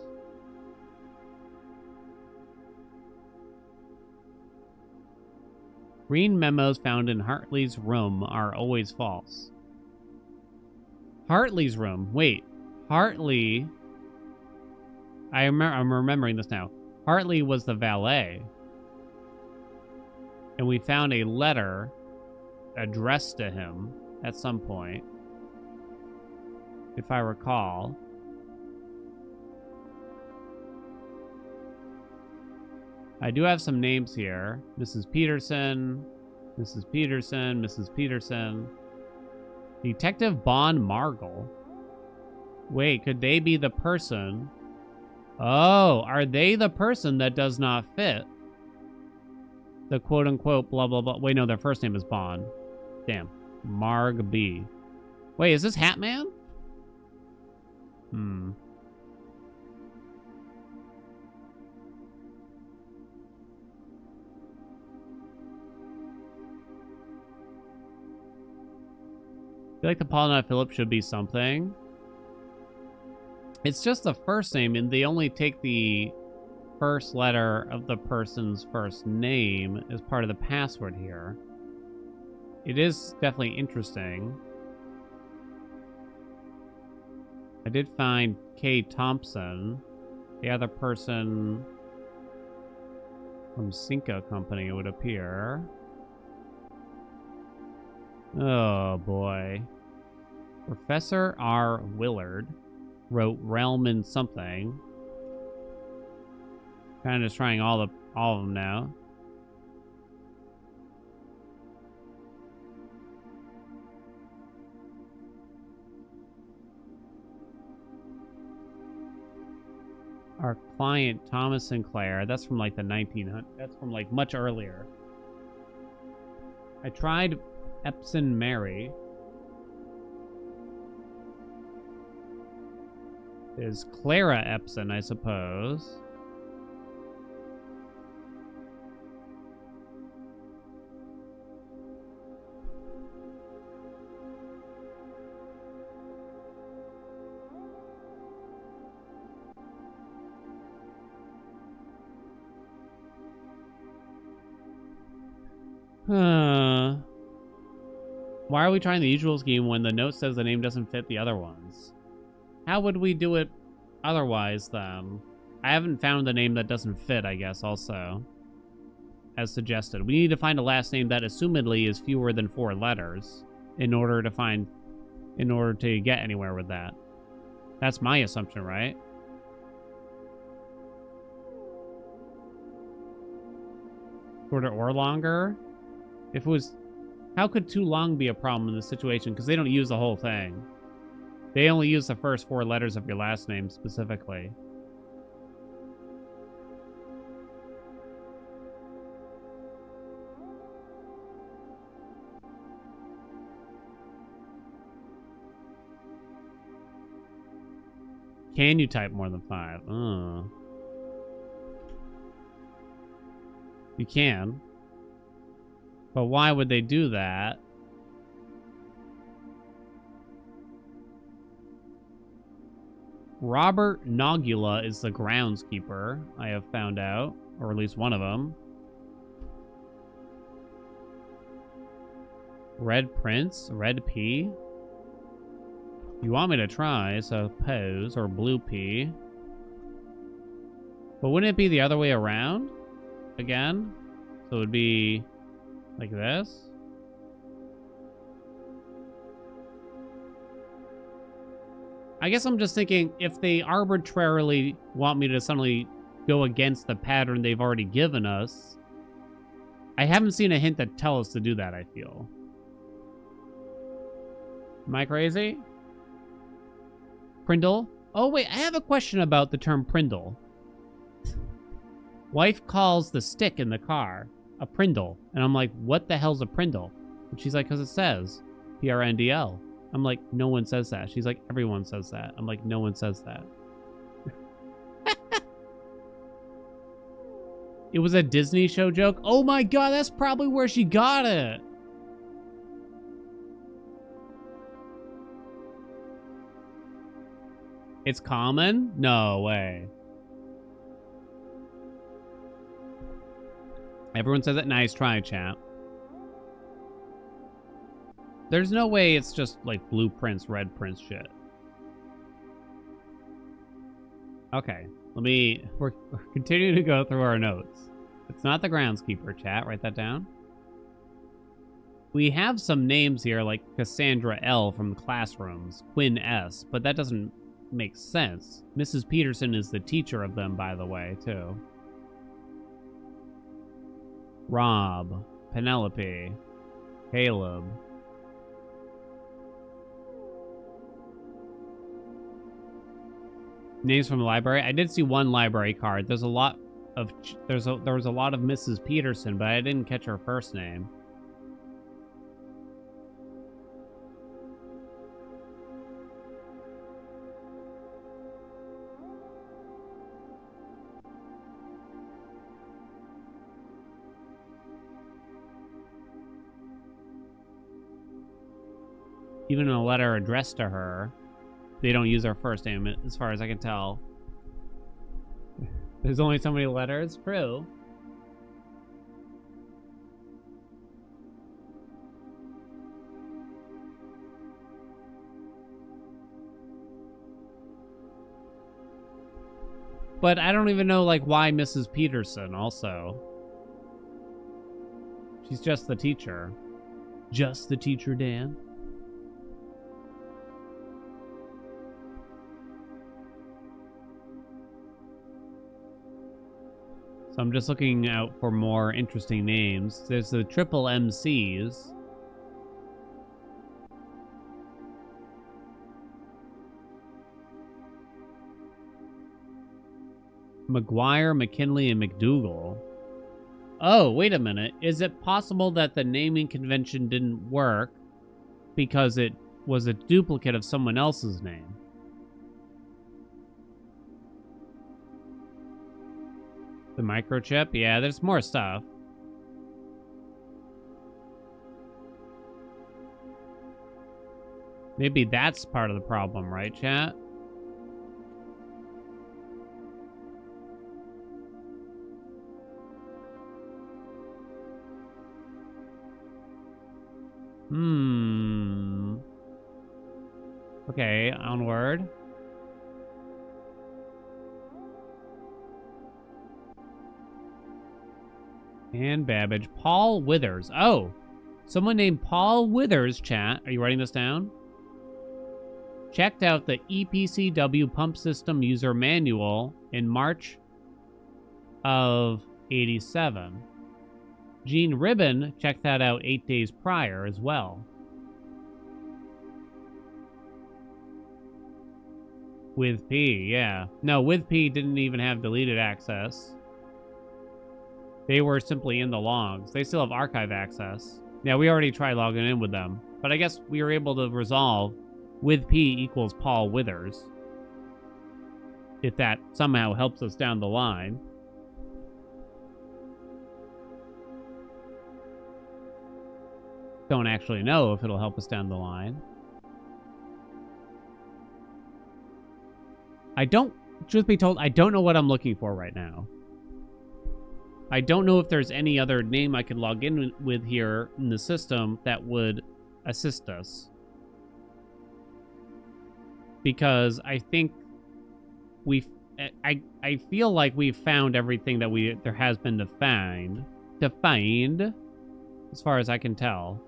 Green memos found in Hartley's room are always false. Hartley's room. Wait. Hartley. I'm remembering this now. Hartley was the valet. And we found a letter addressed to him at some point, if I recall. I do have some names here. Mrs. Peterson, Mrs. Peterson, Mrs. Peterson. Detective Bon Margle. Wait, could they be the person? Oh, are they the person that does not fit the quote-unquote blah, blah, blah? Wait, no, their first name is Bon. Damn. Marg B. Wait, is this Hatman? I feel like the Paul, not Philip should be something. It's just the first name, and they only take the first letter of the person's first name as part of the password here. It is definitely interesting. I did find Kay Thompson, the other person from Cinco Company, it would appear. Oh boy. Professor R. Willard wrote Realm in something. Kind of just trying all of them now. Our client, Thomas Sinclair, that's from like the 1900s. That's from like much earlier. I tried Epson Mary. Is Clara Epson, I suppose. Why are we trying the usual scheme when the note says the name doesn't fit the other ones? How would we do it otherwise, then? I haven't found the name that doesn't fit, I guess, also. As suggested. We need to find a last name that assumedly is fewer than 4 letters in order to get anywhere with that. That's my assumption, right? Shorter or longer? If it was... How could too long be a problem in this situation? Because they don't use the whole thing. They only use the first 4 letters of your last name specifically. Can you type more than 5? You can. But why would they do that? Robert Nogula is the groundskeeper, I have found out. Or at least one of them. Red Prince? Red P? You want me to try, I suppose. Or Blue P. But wouldn't it be the other way around? Again? So it would be like this? I guess I'm just thinking, if they arbitrarily want me to suddenly go against the pattern they've already given us, I haven't seen a hint that tell us to do that, I feel. Am I crazy? Prindle? Oh, wait, I have a question about the term Prindle. Wife calls the stick in the car a Prindle. And I'm like, what the hell's a Prindle? And she's like, because it says PRNDL. I'm like, no one says that. She's like, everyone says that. I'm like, no one says that. It was a Disney show joke? Oh my god, that's probably where she got it. It's common? No way. Everyone says it. Nice try, chat. There's no way it's just like blue prints, red prints shit. Okay, we're continuing to go through our notes. It's not the groundskeeper, chat. Write that down. We have some names here like Cassandra L from the classrooms, Quinn S, but that doesn't make sense. Mrs. Peterson is the teacher of them, by the way, too. Rob, Penelope, Caleb. Names from the library. I did see one library card. There's a lot of there was a lot of Mrs. Peterson, but I didn't catch her first name. Even in a letter addressed to her, they don't use her first name, as far as I can tell. There's only so many letters. True. But I don't even know, like, why Mrs. Peterson, also. She's just the teacher. Just the teacher, Dan. So I'm just looking out for more interesting names. There's the triple MCs. McGuire, McKinley, and McDougal. Oh, wait a minute. Is it possible that the naming convention didn't work because it was a duplicate of someone else's name? The microchip? Yeah, there's more stuff. Maybe that's part of the problem, right, chat? Okay, onward. And Babbage. Paul Withers. Oh, someone named Paul Withers, chat. Are you writing this down? checked out the EPCW pump system user manual in March of 87. Gene Ribbon checked that out 8 days prior as well. With P, yeah. No, with P didn't even have deleted access. They were simply in the logs. They still have archive access. Yeah, we already tried logging in with them. But I guess we were able to resolve with P equals Paul Withers. If that somehow helps us down the line. Don't actually know if it'll help us down the line. Truth be told, I don't know what I'm looking for right now. I don't know if there's any other name I could log in with here in the system that would assist us. Because I think I feel like we've found everything that there has been to find, as far as I can tell.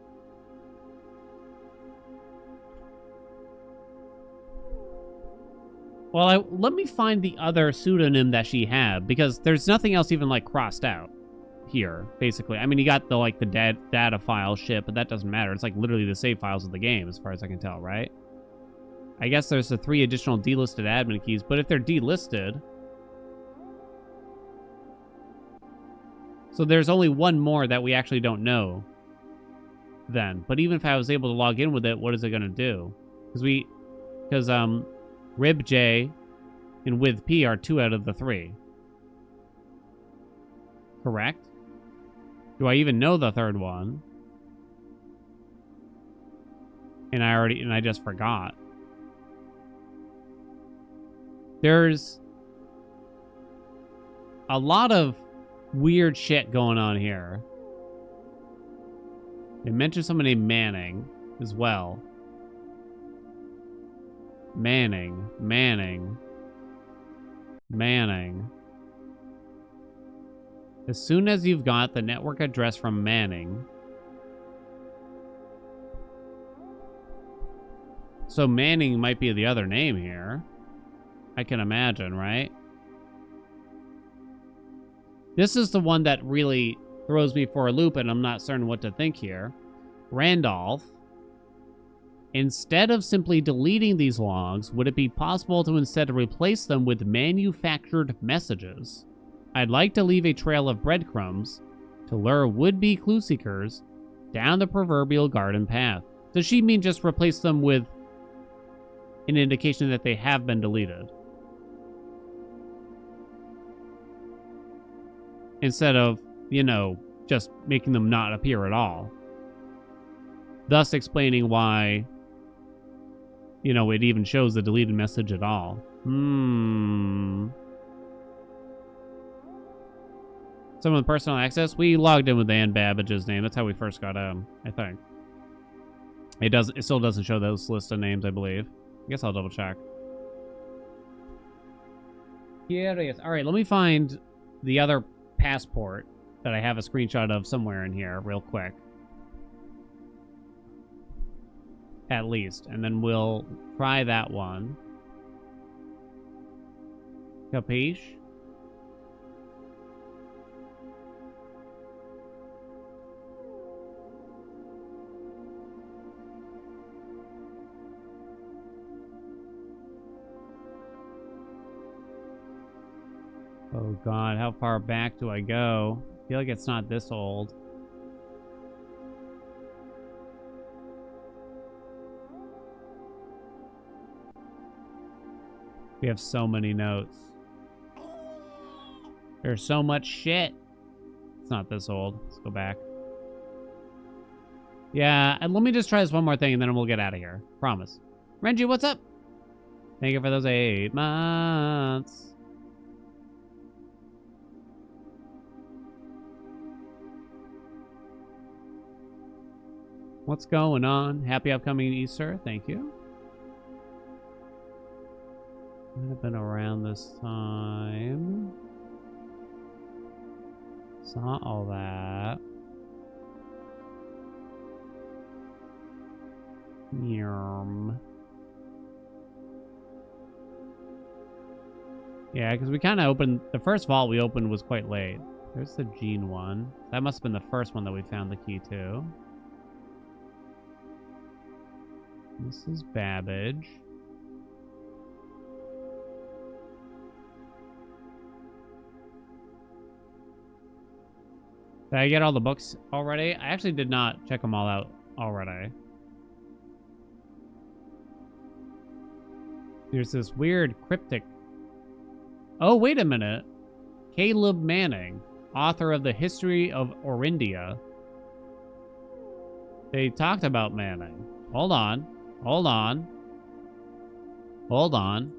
Well, let me find the other pseudonym that she had, because there's nothing else even, like, crossed out here, basically. I mean, you got the data file shit, but that doesn't matter. It's, like, literally the save files of the game, as far as I can tell, right? I guess there's the 3 additional delisted admin keys, but if they're delisted... So there's only one more that we actually don't know then. But even if I was able to log in with it, what is it going to do? Because RibJ and with P are 2 out of the 3. Correct? Do I even know the third one? And I just forgot. There's a lot of weird shit going on here. They mentioned someone named Manning as well. Manning. As soon as you've got the network address from Manning. So Manning might be the other name here. I can imagine, right? This is the one that really throws me for a loop, and I'm not certain what to think here. Randolph. Instead of simply deleting these logs, would it be possible to instead replace them with manufactured messages? I'd like to leave a trail of breadcrumbs to lure would-be clue seekers down the proverbial garden path. Does she mean just replace them with an indication that they have been deleted? Instead of, just making them not appear at all. Thus explaining why, it even shows the deleted message at all. Some of the personal access, we logged in with Ann Babbage's name. That's how we first got in, I think. It still doesn't show those list of names, I believe. I guess I'll double check. Curious. All right, let me find the other passport that I have a screenshot of somewhere in here real quick. At least. And then we'll try that one. Capiche? Oh god, how far back do I go? I feel like it's not this old. We have so many notes. There's so much shit. It's not this old. Let's go back. Yeah, and let me just try this one more thing and then we'll get out of here. Promise. Renji, what's up? Thank you for those 8 months. What's going on? Happy upcoming Easter. Thank you. Might have been around this time. Saw all that. Yum. Yeah, because we kind of opened... The first vault we opened was quite late. There's the Gene one. That must have been the first one that we found the key to. This is Babbage. Did I get all the books already? I actually did not check them all out already. There's this weird cryptic... Oh, wait a minute. Caleb Manning, author of The History of Orindia. They talked about Manning. Hold on. Hold on. Hold on.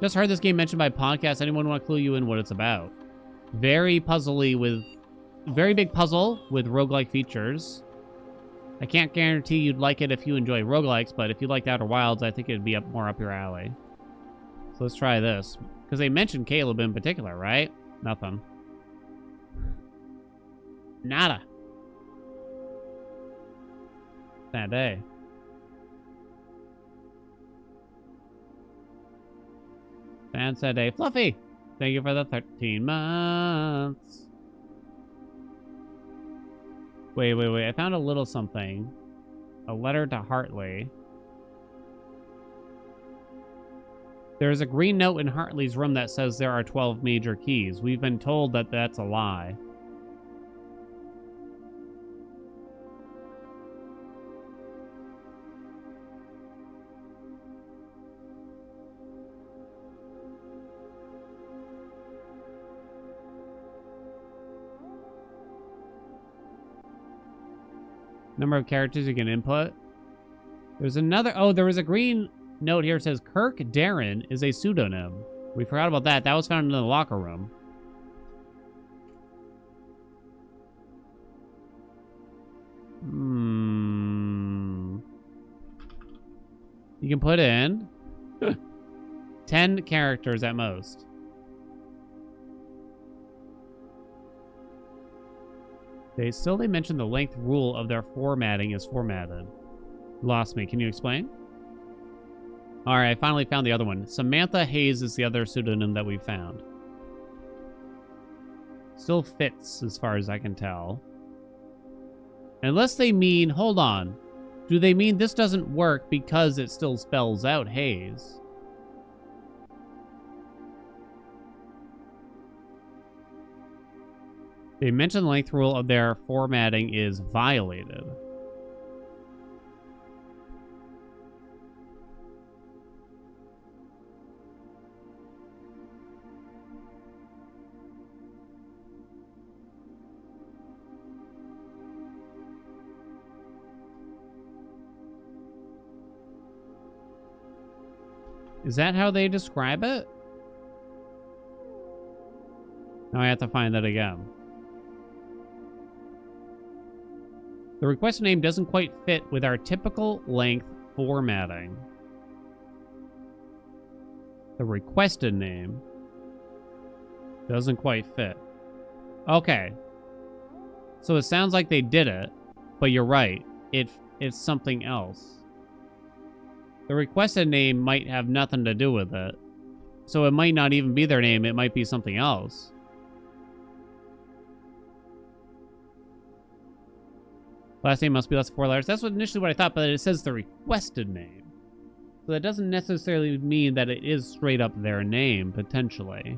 Just heard this game mentioned by podcast. Anyone want to clue you in what it's about? Very puzzly with... Very big puzzle with roguelike features. I can't guarantee you'd like it if you enjoy roguelikes, but if you liked Outer Wilds, I think it'd be more up your alley. So let's try this. Because they mentioned Caleb in particular, right? Nothing. Nada. Sad day. Sad day. Fluffy! Thank you for the 13 months. Wait. I found a little something. A letter to Hartley. There's a green note in Hartley's room that says there are 12 major keys. We've been told that that's a lie. Number of characters you can input. There's another... Oh, there was a green note here that says Kirk Darren is a pseudonym. We forgot about that. That was found in the locker room. You can put in 10 characters at most. They mention the length rule of their formatting is formatted. Lost me. Can you explain? All right, I finally found the other one. Samantha Hayes is the other pseudonym that we found. Still fits as far as I can tell. Unless they mean, hold on. Do they mean this doesn't work because it still spells out Hayes? They mentioned the length rule of their formatting is violated. Is that how they describe it? Now I have to find that again. The requested name doesn't quite fit with our typical length formatting. The requested name doesn't quite fit. Okay. So it sounds like they did it, but you're right. It's something else. The requested name might have nothing to do with it. So it might not even be their name. It might be something else. Last name must be less than 4 letters. That's initially what I thought, but it says the requested name. So that doesn't necessarily mean that it is straight up their name, potentially.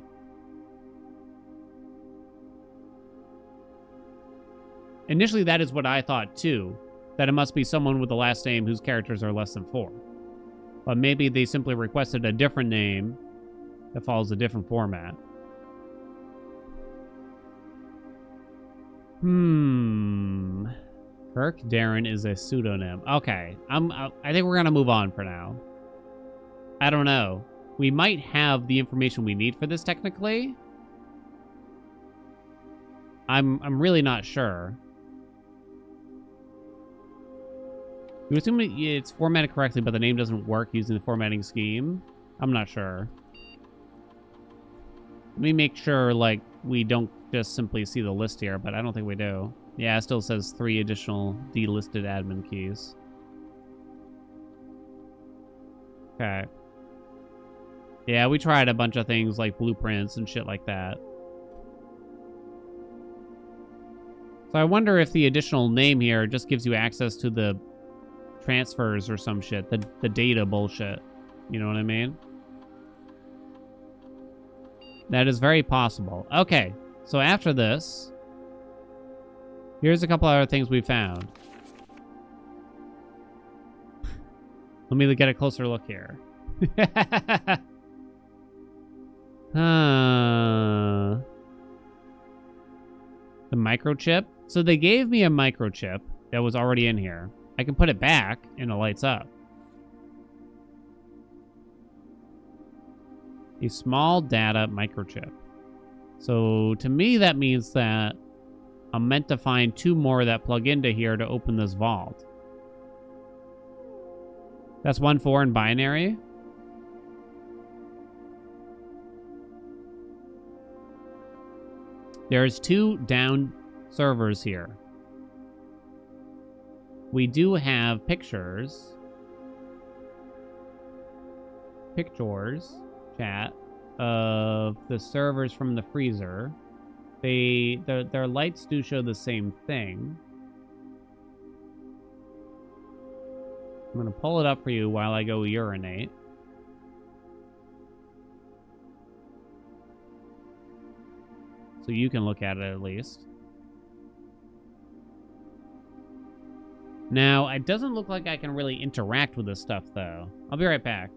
Initially, that is what I thought, too. That it must be someone with the last name whose characters are less than 4. But maybe they simply requested a different name that follows a different format. Kirk Darren is a pseudonym. Okay, I think we're gonna move on for now. I don't know. We might have the information we need for this technically. I'm really not sure. You assume it's formatted correctly, but the name doesn't work using the formatting scheme? I'm not sure. Let me make sure, like, we don't just simply see the list here, but I don't think we do. Yeah, it still says 3 additional delisted admin keys. Okay. Yeah, we tried a bunch of things like blueprints and shit like that. So I wonder if the additional name here just gives you access to the transfers or some shit. The data bullshit. You know what I mean? That is very possible. Okay, so after this, here's a couple other things we found. Let me get a closer look here. The microchip. So they gave me a microchip that was already in here. I can put it back and it lights up. A small data microchip. So to me, that means that I'm meant to find 2 more that plug into here to open this vault. That's 1 foreign binary. There's 2 down servers here. We do have pictures, chat, of the servers from the freezer. Their lights do show the same thing. I'm gonna pull it up for you while I go urinate. So you can look at it at least. Now, it doesn't look like I can really interact with this stuff, though. I'll be right back.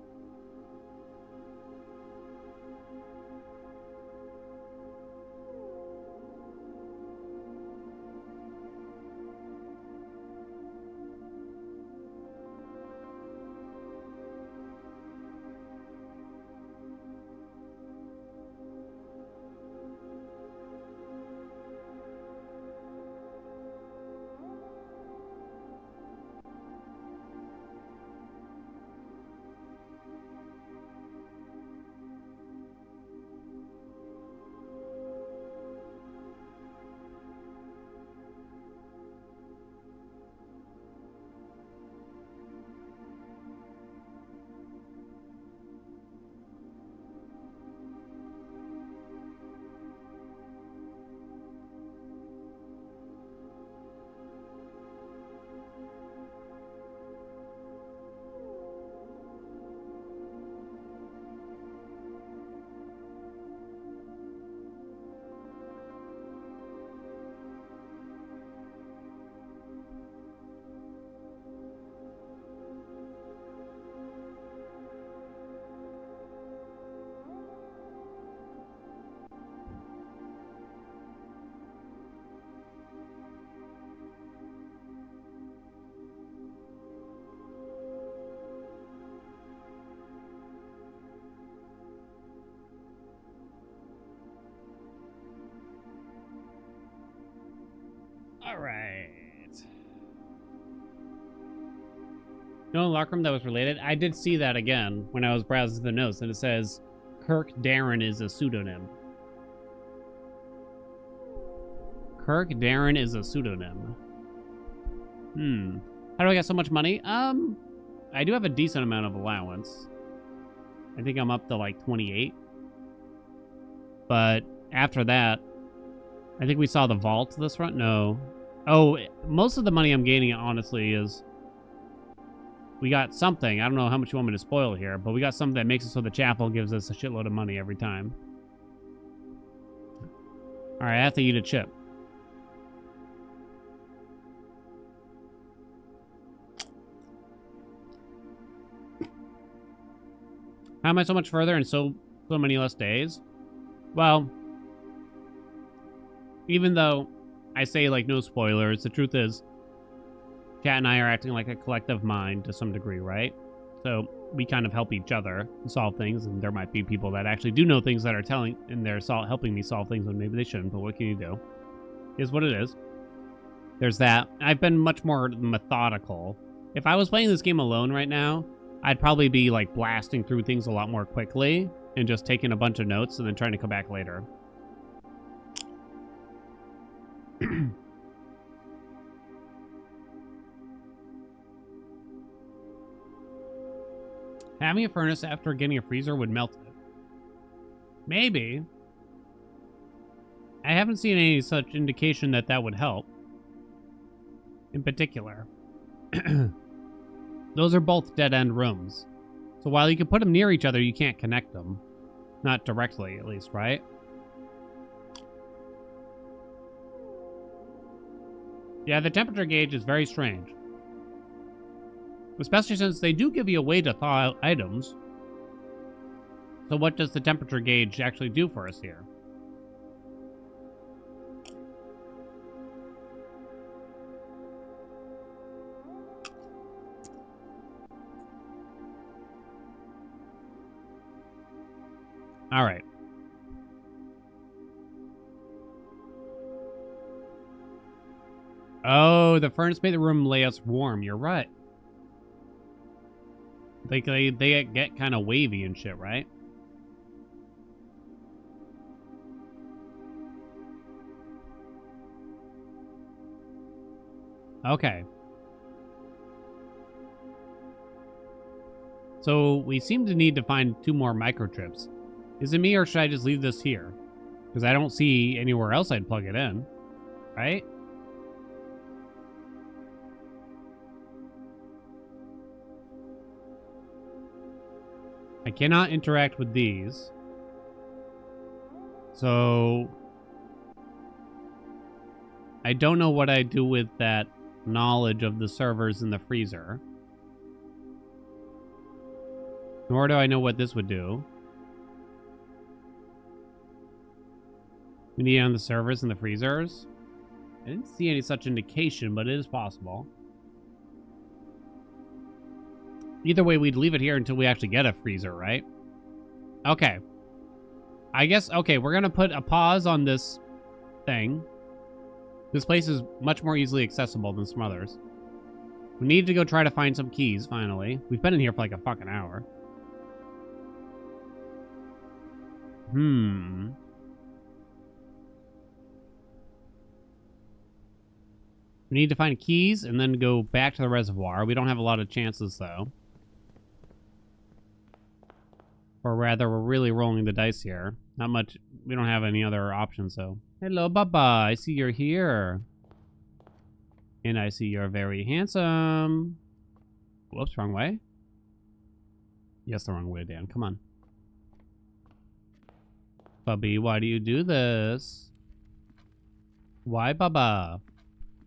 All right. No locker room that was related. I did see that again when I was browsing the notes, and it says Kirk Darren is a pseudonym. Kirk Darren is a pseudonym. How do I get so much money? I do have a decent amount of allowance. I think I'm up to like 28. But after that, I think we saw the vault this run. No. Oh, most of the money I'm gaining, honestly, is we got something. I don't know how much you want me to spoil here, but we got something that makes it so the chapel gives us a shitload of money every time. All right, I have to eat a chip. How am I so much further in so many less days? Well, even though I say, like, no spoilers, the truth is, Chat and I are acting like a collective mind to some degree, right? So we kind of help each other solve things, and there might be people that actually do know things that are telling, and they're helping me solve things when maybe they shouldn't, but what can you do? Is what it is. There's that. I've been much more methodical. If I was playing this game alone right now, I'd probably be, like, blasting through things a lot more quickly and just taking a bunch of notes and then trying to come back later. Having a furnace after getting a freezer would melt it. Maybe. I haven't seen any such indication that that would help. In particular. Those are both dead-end rooms. So while you can put them near each other, you can't connect them. Not directly, at least, right? Yeah, the temperature gauge is very strange. Especially since they do give you a way to thaw out items. So what does the temperature gauge actually do for us here? All right. Oh, the furnace made the room layouts warm. You're right. They get kind of wavy and shit, right? Okay. So we seem to need to find 2 more microchips. Is it me or should I just leave this here? Because I don't see anywhere else I'd plug it in. Right? I cannot interact with these. So I don't know what I do with that knowledge of the servers in the freezer. Nor do I know what this would do. We need it on the servers and the freezers. I didn't see any such indication, but it is possible. Either way, we'd leave it here until we actually get a freezer, right? Okay. I guess, okay, we're going to put a pause on this thing. This place is much more easily accessible than some others. We need to go try to find some keys, finally. We've been in here for like a fucking hour. We need to find keys and then go back to the reservoir. We don't have a lot of chances, though. Or rather, we're really rolling the dice here. Not much. We don't have any other options, so. Hello, Baba. I see you're here. And I see you're very handsome. Whoops, wrong way. Yes, the wrong way, Dan. Come on. Bubby, why do you do this? Why, Baba?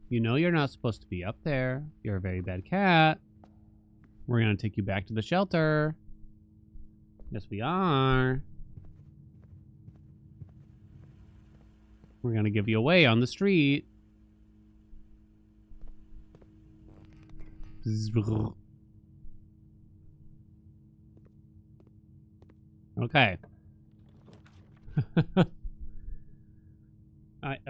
You know you're not supposed to be up there. You're a very bad cat. We're going to take you back to the shelter. Yes, we are. We're going to give you away on the street. Okay.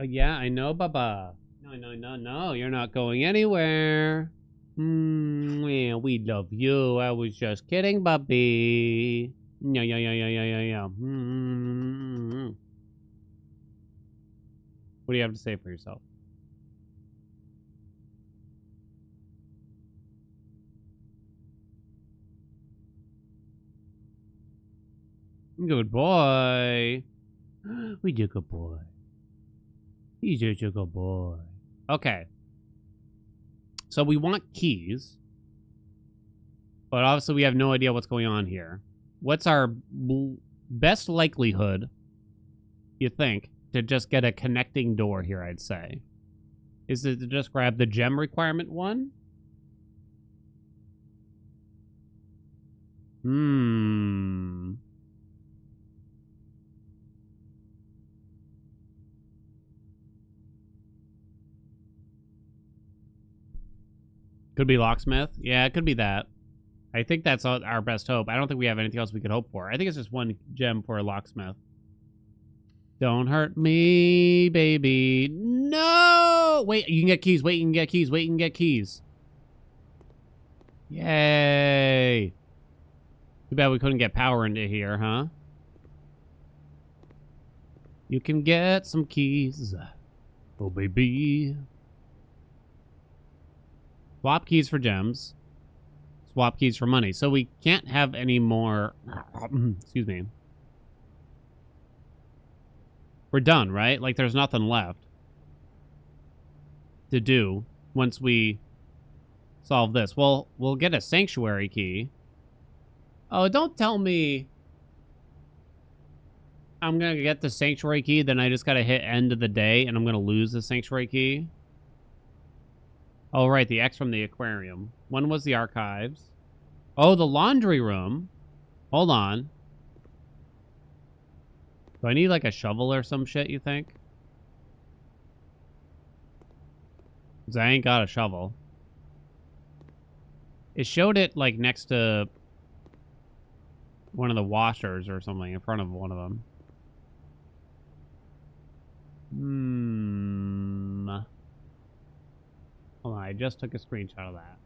Yeah, I know, Baba. No, you're not going anywhere. Yeah, we love you. I was just kidding, Bubby. Yeah. What do you have to say for yourself? Good boy. We do good boy. He's just a good boy. Okay. So we want keys. But obviously we have no idea what's going on here. What's our best likelihood, you think, to just get a connecting door here, I'd say? Is it to just grab the gem requirement one? Could be locksmith. Yeah, it could be that. I think that's our best hope. I don't think we have anything else we could hope for. I think it's just one gem for a locksmith. Don't hurt me, baby. No! Wait, you can get keys. Wait, you can get keys. Wait, you can get keys. Yay. Too bad we couldn't get power into here, huh? You can get some keys. Oh, baby. Swap keys for gems. Swap keys for money. So we can't have any more... Excuse me. We're done, right? Like, there's nothing left to do once we solve this. Well, we'll get a sanctuary key. Oh, don't tell me I'm gonna get the sanctuary key, then I just gotta hit end of the day, and I'm gonna lose the sanctuary key. Oh, right, the X from the aquarium. One was the archives. Oh, the laundry room. Hold on. Do I need, like, a shovel or some shit, you think? Because I ain't got a shovel. It showed it, like, next to one of the washers or something, in front of one of them. Hold on, I just took a screenshot of that.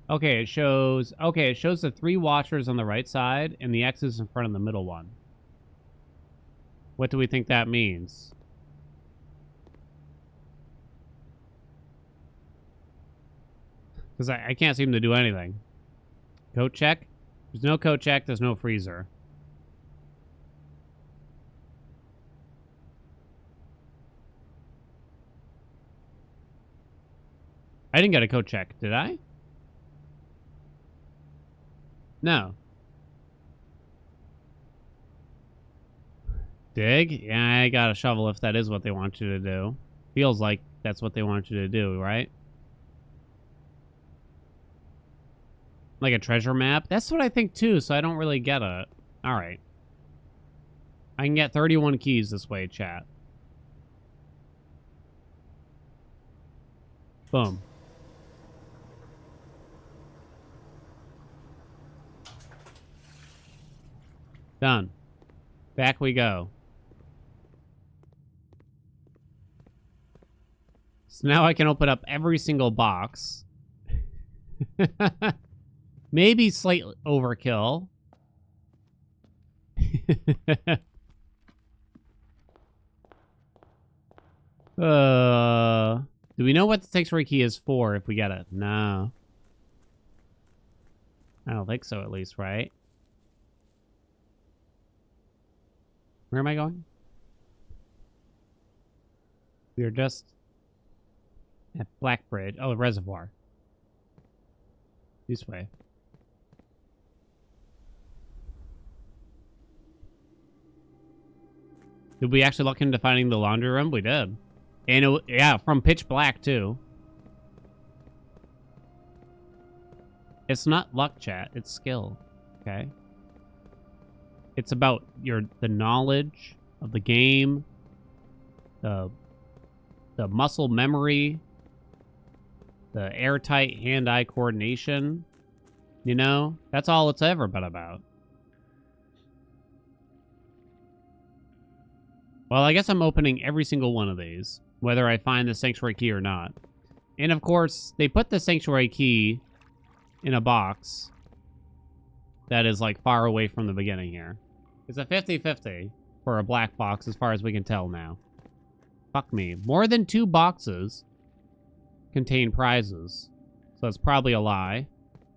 Okay, it shows the 3 washers on the right side, and the X is in front of the middle one. What do we think that means? Because I can't seem to do anything. Coat check? There's no coat check, there's no freezer. I didn't get a coat check, did I? No. Dig? Yeah, I got a shovel if that is what they want you to do. Feels like that's what they want you to do, right? Like a treasure map? That's what I think too, so I don't really get it. Alright. I can get 31 keys this way, chat. Boom. Done. Back we go. So now I can open up every single box. Maybe slight overkill. Do we know what the sanctuary key is for if we get it? No. I don't think so, at least, right? Where am I going? We are just at Black Bridge. Oh, the reservoir. This way. Did we actually look into finding the laundry room? We did. And it, yeah, from pitch black too. It's not luck, chat. It's skill. Okay. It's about the knowledge of the game, the muscle memory, the airtight hand-eye coordination. You know, that's all it's ever been about. Well, I guess I'm opening every single one of these, whether I find the sanctuary key or not. And of course, they put the sanctuary key in a box that is like far away from the beginning here. It's a 50-50 for a black box as far as we can tell now. Fuck me. More than 2 boxes contain prizes. So it's probably a lie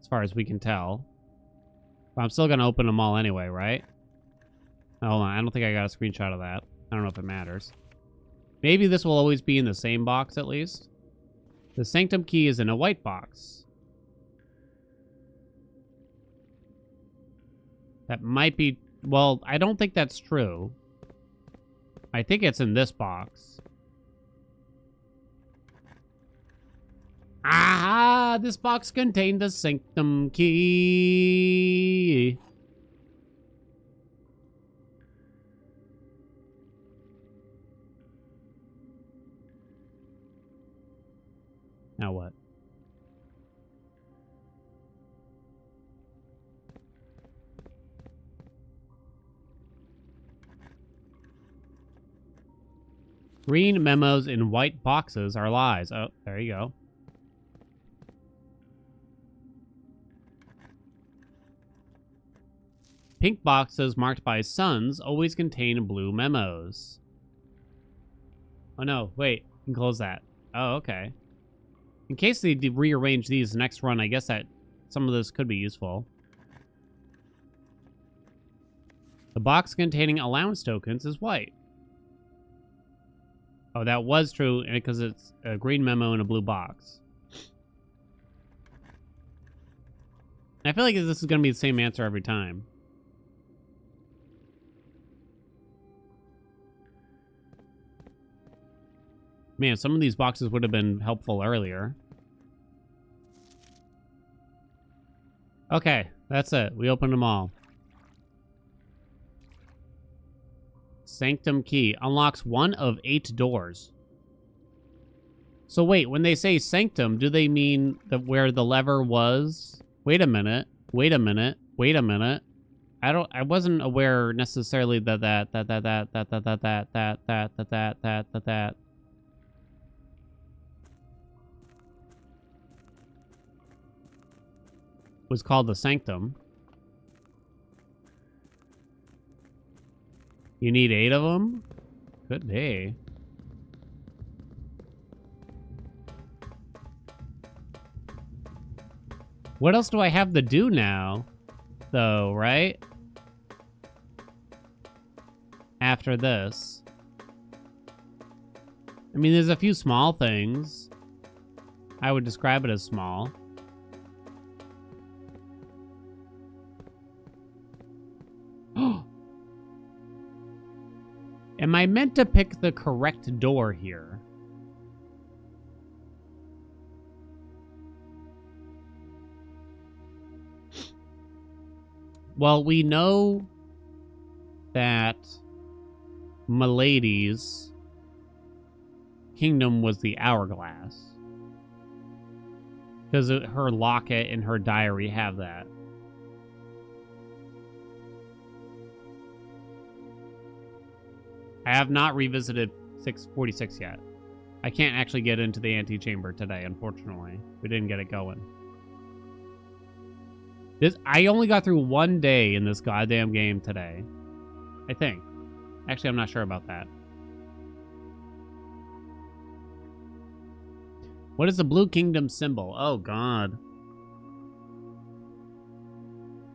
as far as we can tell. But I'm still going to open them all anyway, right? Hold on. I don't think I got a screenshot of that. I don't know if it matters. Maybe this will always be in the same box at least. The Sanctum key is in a white box. That might be... Well, I don't think that's true. I think it's in this box. Ah, this box contained the Sanctum key. Now what? Green memos in white boxes are lies. Oh, there you go. Pink boxes marked by suns always contain blue memos. Oh no, wait. You can close that. Oh, okay. In case they rearrange these next run, I guess that some of this could be useful. The box containing allowance tokens is white. Oh, that was true because it's a green memo in a blue box. I feel like this is going to be the same answer every time. Man, some of these boxes would have been helpful earlier. Okay, that's it. We opened them all. Sanctum key unlocks 1 of 8 doors. So wait, when they say sanctum, do they mean that where the lever was? Wait a minute. Wait a minute. Wait a minute. I wasn't aware necessarily that was called the sanctum. You need 8 of them? Good day. What else do I have to do now, though, right? After this. I mean, there's a few small things. I would describe it as small. Am I meant to pick the correct door here? Well, we know that Milady's kingdom was the hourglass. Because her locket and her diary have that. I have not revisited 646 yet. I can't actually get into the antechamber today, unfortunately. We didn't get it going. I only got through 1 day in this goddamn game today. I think. Actually, I'm not sure about that. What is the Blue Kingdom symbol? Oh, God.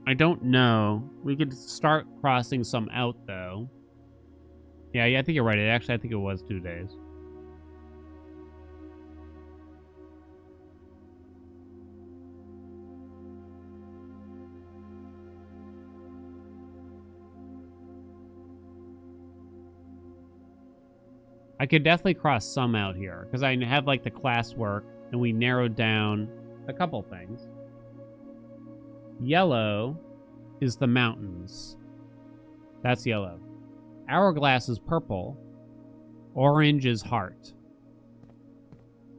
I don't know. We could start crossing some out, though. Yeah, I think you're right. Actually, I think it was 2 days. I could definitely cross some out here, because I have, like, the classwork, and we narrowed down a couple things. Yellow is the mountains. That's yellow. Hourglass is purple. Orange is heart.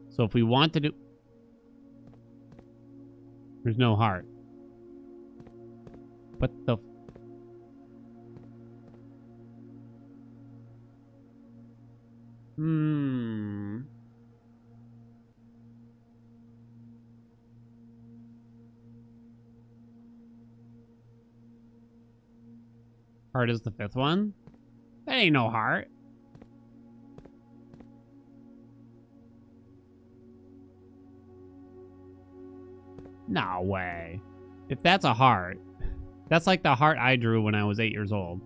So if we want to do... There's no heart. What the... Heart is the 5th one? That ain't no heart. No way. If that's a heart, that's like the heart I drew when I was 8 years old.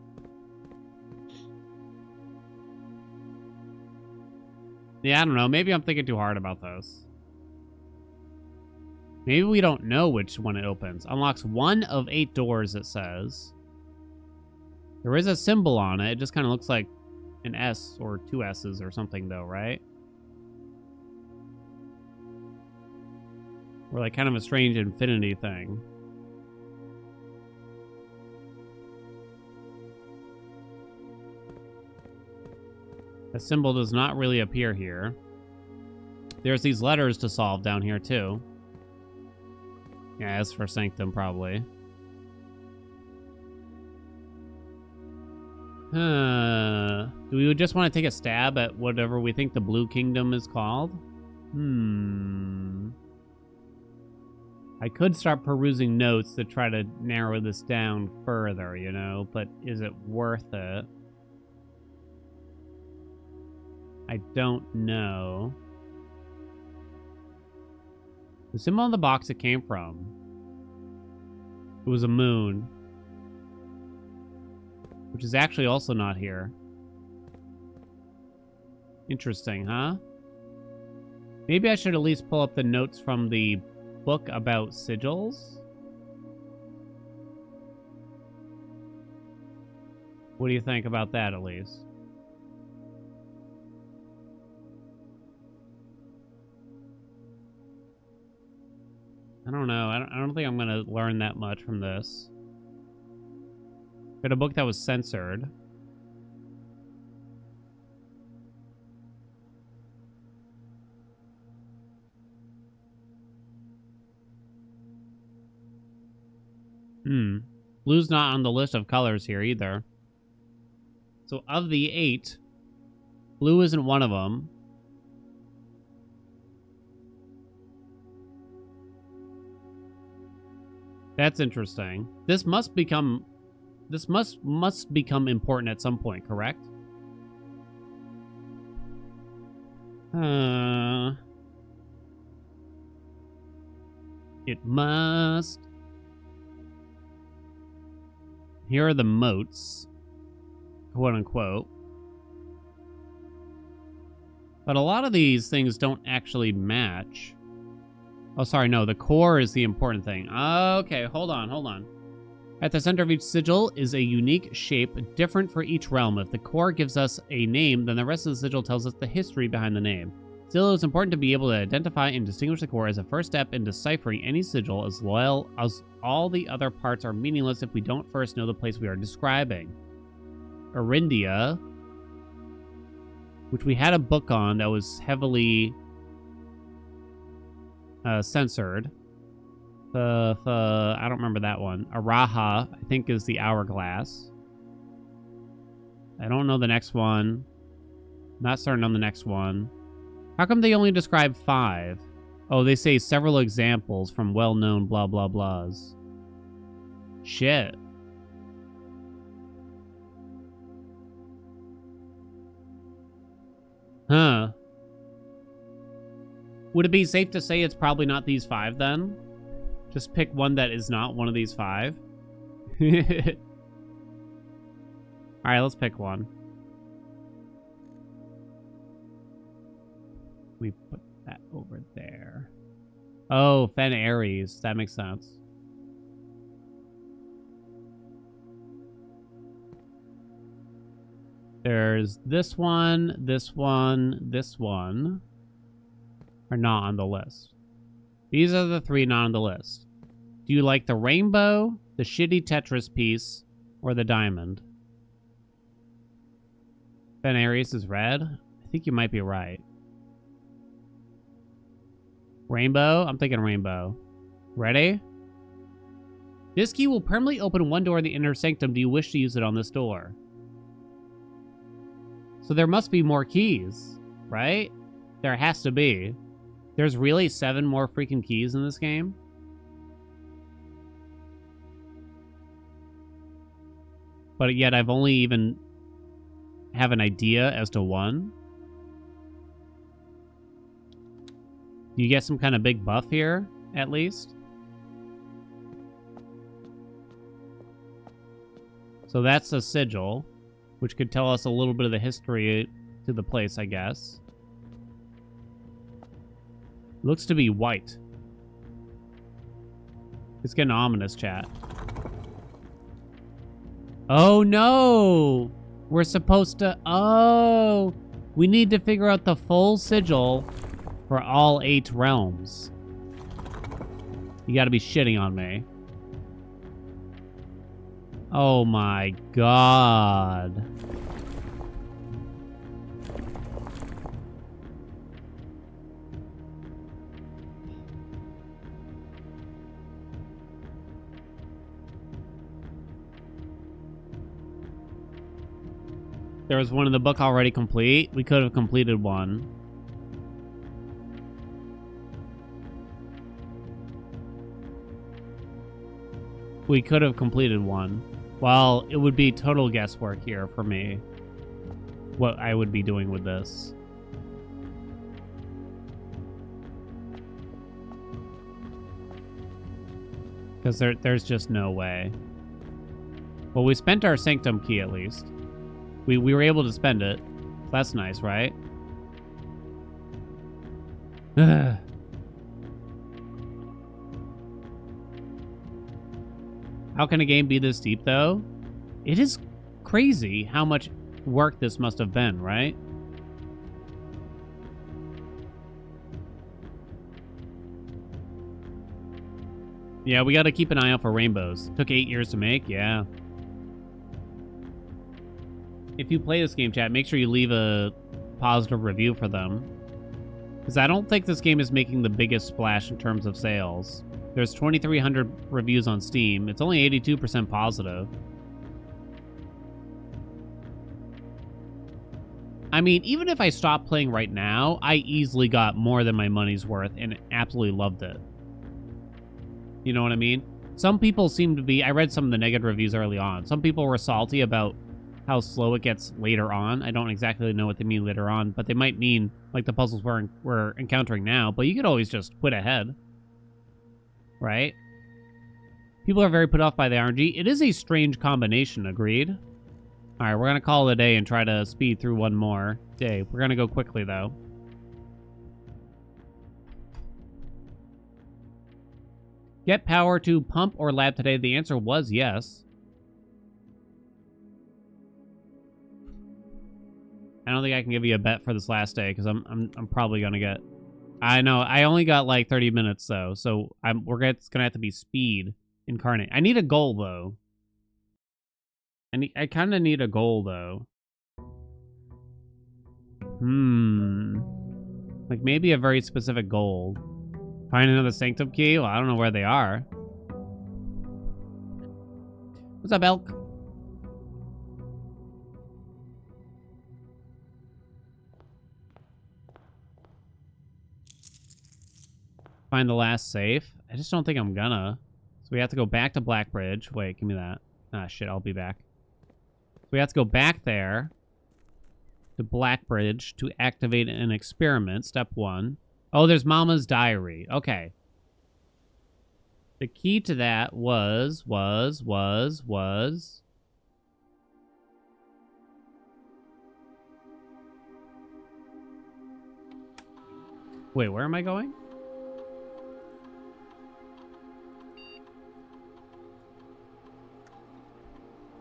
Yeah, I don't know. Maybe I'm thinking too hard about this. Maybe we don't know which one it opens. Unlocks 1 of 8 doors, it says. There is a symbol on it. It just kind of looks like an S or 2 S's or something, though, right? Or like kind of a strange infinity thing. The symbol does not really appear here. There's these letters to solve down here, too. Yeah, S for Sanctum, probably. Do we just want to take a stab at whatever we think the Blue Kingdom is called? I could start perusing notes to try to narrow this down further, you know, but is it worth it? I don't know. The symbol on the box it came from. It was a moon. which is actually also not here. Interesting, huh? Maybe I should at least pull up the notes from the book about sigils. What do you think about that, at least? I don't know. I don't think I'm going to learn that much from this. Got a book that was censored. Blue's not on the list of colors here either. So of the 8, blue isn't one of them. That's interesting. This must become important at some point, correct? It must. Here are the moats, quote unquote. But a lot of these things don't actually match. Oh, sorry, no, the core is the important thing. Okay, hold on. At the center of each sigil is a unique shape, different for each realm. If the core gives us a name, then the rest of the sigil tells us the history behind the name. Still, it's important to be able to identify and distinguish the core as a first step in deciphering any sigil, as well as all the other parts are meaningless if we don't first know the place we are describing. Arindia, which we had a book on that was heavily censored. I don't remember that one. Araha, I think, is the hourglass. I don't know the next one. Not certain on the next one. How come they only describe 5? Oh, they say several examples from well-known blah blah blahs. Shit. Huh. Would it be safe to say it's probably not these 5 then? Just pick one that is not one of these 5. Alright, let's pick one. We put that over there. Oh, Fen Ares. That makes sense. There's this one, this one, this one. Are not on the list. These are the 3 not on the list. Do you like the rainbow, the shitty Tetris piece, or the diamond? Fen Ares is red? I think you might be right. Rainbow? I'm thinking rainbow. Ready? This key will permanently open one door in the inner sanctum. Do you wish to use it on this door? So there must be more keys, right? There has to be. There's really 7 more freaking keys in this game? But yet I've only even have an idea as to 1. You get some kind of big buff here, at least? So that's a sigil, which could tell us a little bit of the history to the place, I guess. Looks to be white. It's getting ominous, chat. Oh, no! We're supposed to... Oh! We need to figure out the full sigil for all 8 realms. You gotta be shitting on me. Oh my god. There was one in the book already complete. We could have completed one. We could have completed one. Well, it would be total guesswork here for me. What I would be doing with this. Because there's just no way. Well, we spent our sanctum key at least. We were able to spend it. That's nice, right? How can a game be this deep, though? It is crazy how much work this must have been, right? Yeah, we gotta keep an eye out for rainbows. Took 8 years to make, yeah. If you play this game, chat, make sure you leave a positive review for them. Because I don't think this game is making the biggest splash in terms of sales. There's 2,300 reviews on Steam. It's only 82% positive. I mean, even if I stopped playing right now, I easily got more than my money's worth and absolutely loved it. You know what I mean? Some people seem to be... I read some of the negative reviews early on. Some people were salty about how slow it gets later on. I don't exactly know what they mean later on, but they might mean like the puzzles we're encountering now. But you could always just quit ahead. Right? People are very put off by the RNG. It is a strange combination, agreed? Alright, we're going to call it a day and try to speed through one more day. We're going to go quickly, though. Get power to pump or lab today. The answer was yes. I don't think I can give you a bet for this last day because I'm probably gonna get. I know I only got like 30 minutes though, so it's gonna have to be speed incarnate. I need a goal though. I kind of need a goal though. Like maybe a very specific goal. Find another sanctum key? Well, I don't know where they are. What's up, Elk? Find the last safe. I just don't think I'm gonna. So we have to go back to Blackbridge. Wait, give me that. Ah, shit, I'll be back. We have to go back there to Blackbridge to activate an experiment. Step 1. Oh, there's Mama's diary. Okay. The key to that was... Wait, where am I going?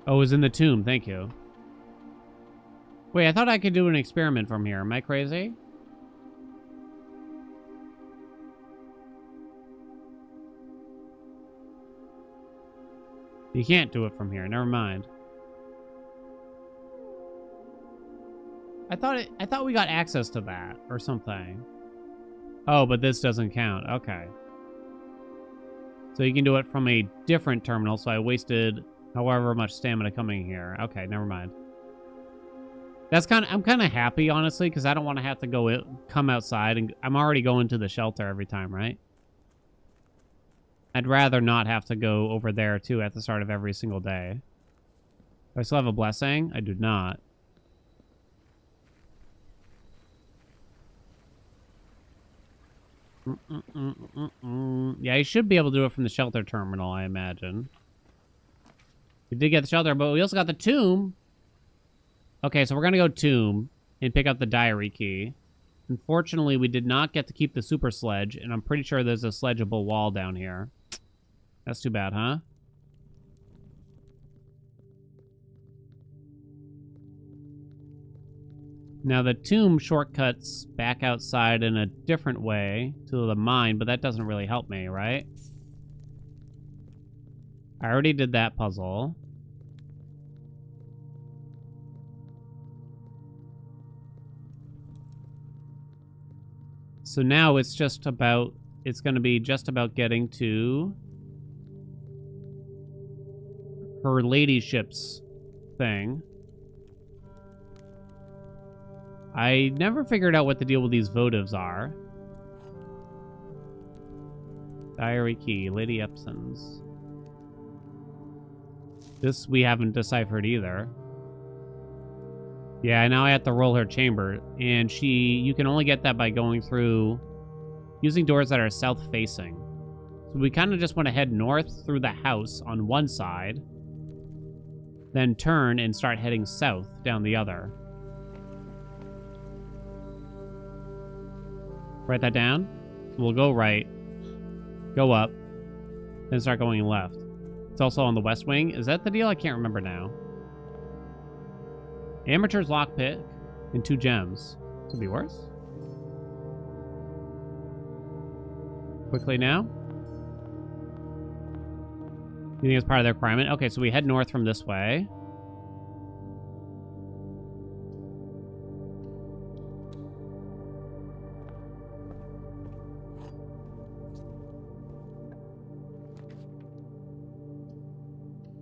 Oh, it was in the tomb. Thank you. Wait, I thought I could do an experiment from here. Am I crazy? You can't do it from here. Never mind. I thought we got access to that or something. Oh, but this doesn't count. Okay. So you can do it from a different terminal, so I wasted however much stamina coming here. Okay, never mind. I'm kind of happy, honestly, because I don't want to have to come outside, and I'm already going to the shelter every time, right? I'd rather not have to go over there, too, at the start of every single day. Do I still have a blessing? I do not. Yeah, you should be able to do it from the shelter terminal, I imagine. We did get the shelter, but we also got the tomb. Okay, so we're going to go tomb and pick up the diary key. Unfortunately, we did not get to keep the super sledge, and I'm pretty sure there's a sledgeable wall down here. That's too bad, huh? Now, the tomb shortcuts back outside in a different way to the mine, but that doesn't really help me, right? I already did that puzzle. So now it's going to be just about getting to her ladyship's thing. I never figured out what the deal with these votives are. Diary key, Lady Epson's. This we haven't deciphered either. Yeah, now I have to roll her chamber, and you can only get that by going through, using doors that are south-facing. So we kind of just want to head north through the house on one side, then turn and start heading south down the other. Write that down. So we'll go right, go up, then start going left. It's also on the west wing. Is that the deal? I can't remember now. Amateur's lockpick and 2 gems. Could be worse. Quickly now. You think it's part of the requirement? Okay, so we head north from this way.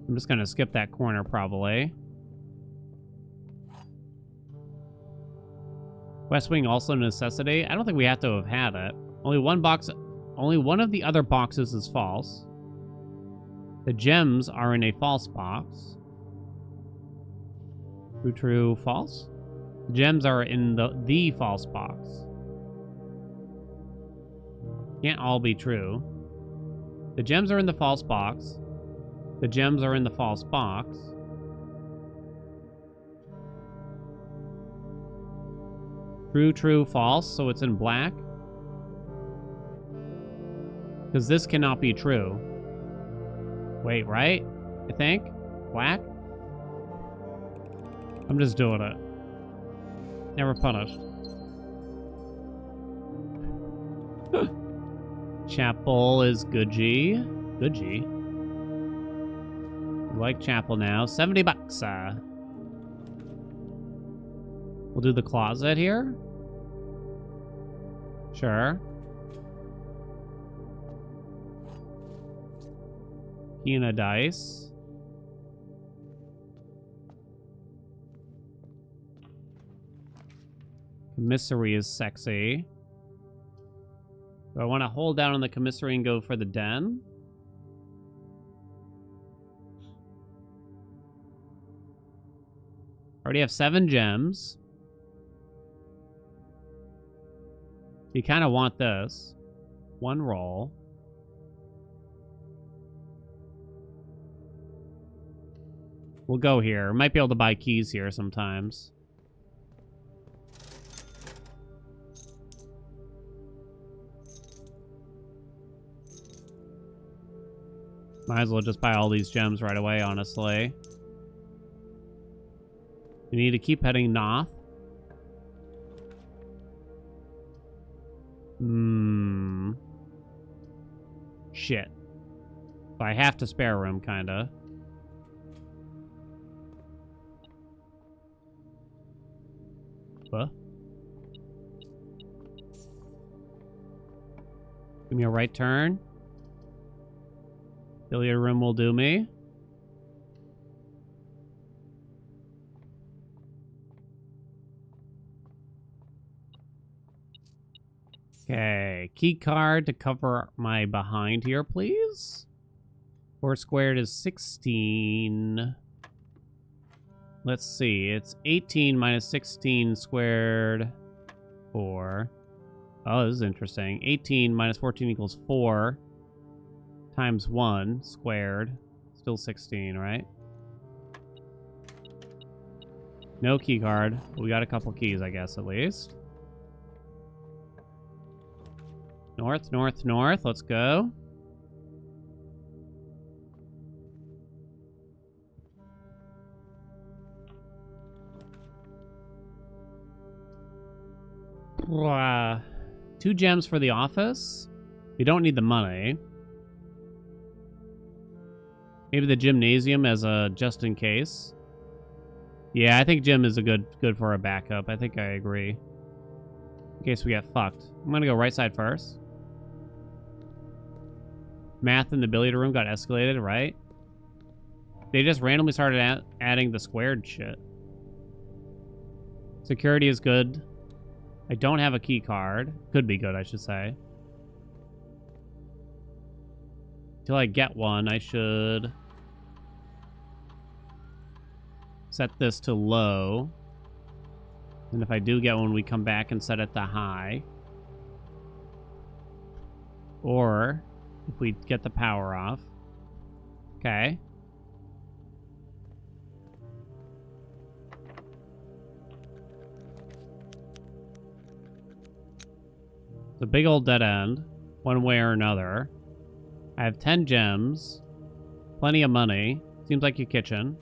I'm just gonna skip that corner probably. West Wing also a necessity. I don't think we have to have had it. Only one of the other boxes is false. The gems are in a false box. True, true, false? The gems are in the false box. Can't all be true. The gems are in the false box. The gems are in the false box. True, true, false. So it's in black. Because this cannot be true. Wait, right? I think? Black? I'm just doing it. Never punished. Chapel is Goodgy. Goodgy. We like Chapel now. $70. We'll do the closet here. Sure. Kina dice. Commissary is sexy. Do I want to hold down on the commissary and go for the den? Already have 7 gems. You kind of want this. 1 roll. We'll go here. Might be able to buy keys here sometimes. Might as well just buy all these gems right away, honestly. We need to keep heading north. Shit. So I have to spare room, kinda. What? Give me a right turn. Billiard room will do me. Okay, key card to cover my behind here, please. 4 squared is 16. Let's see, it's 18 minus 16 squared, 4. Oh, this is interesting. 18 minus 14 equals 4 times 1 squared. Still 16, right? No key card. We got a couple keys, I guess, at least. North, north, north. Let's go. Two gems for the office. We don't need the money. Maybe the gymnasium as a just in case. Yeah, I think gym is a good for a backup. I think I agree. In case we get fucked. I'm gonna go right side first. Math in the billiard room got escalated, right? They just randomly started adding the squared shit. Security is good. I don't have a key card. Could be good, I should say. Until I get one, I should set this to low. And if I do get one, we come back and set it to high. Or if we get the power off. Okay. It's a big old dead end, one way or another. I have 10 gems. Plenty of money. Seems like your kitchen.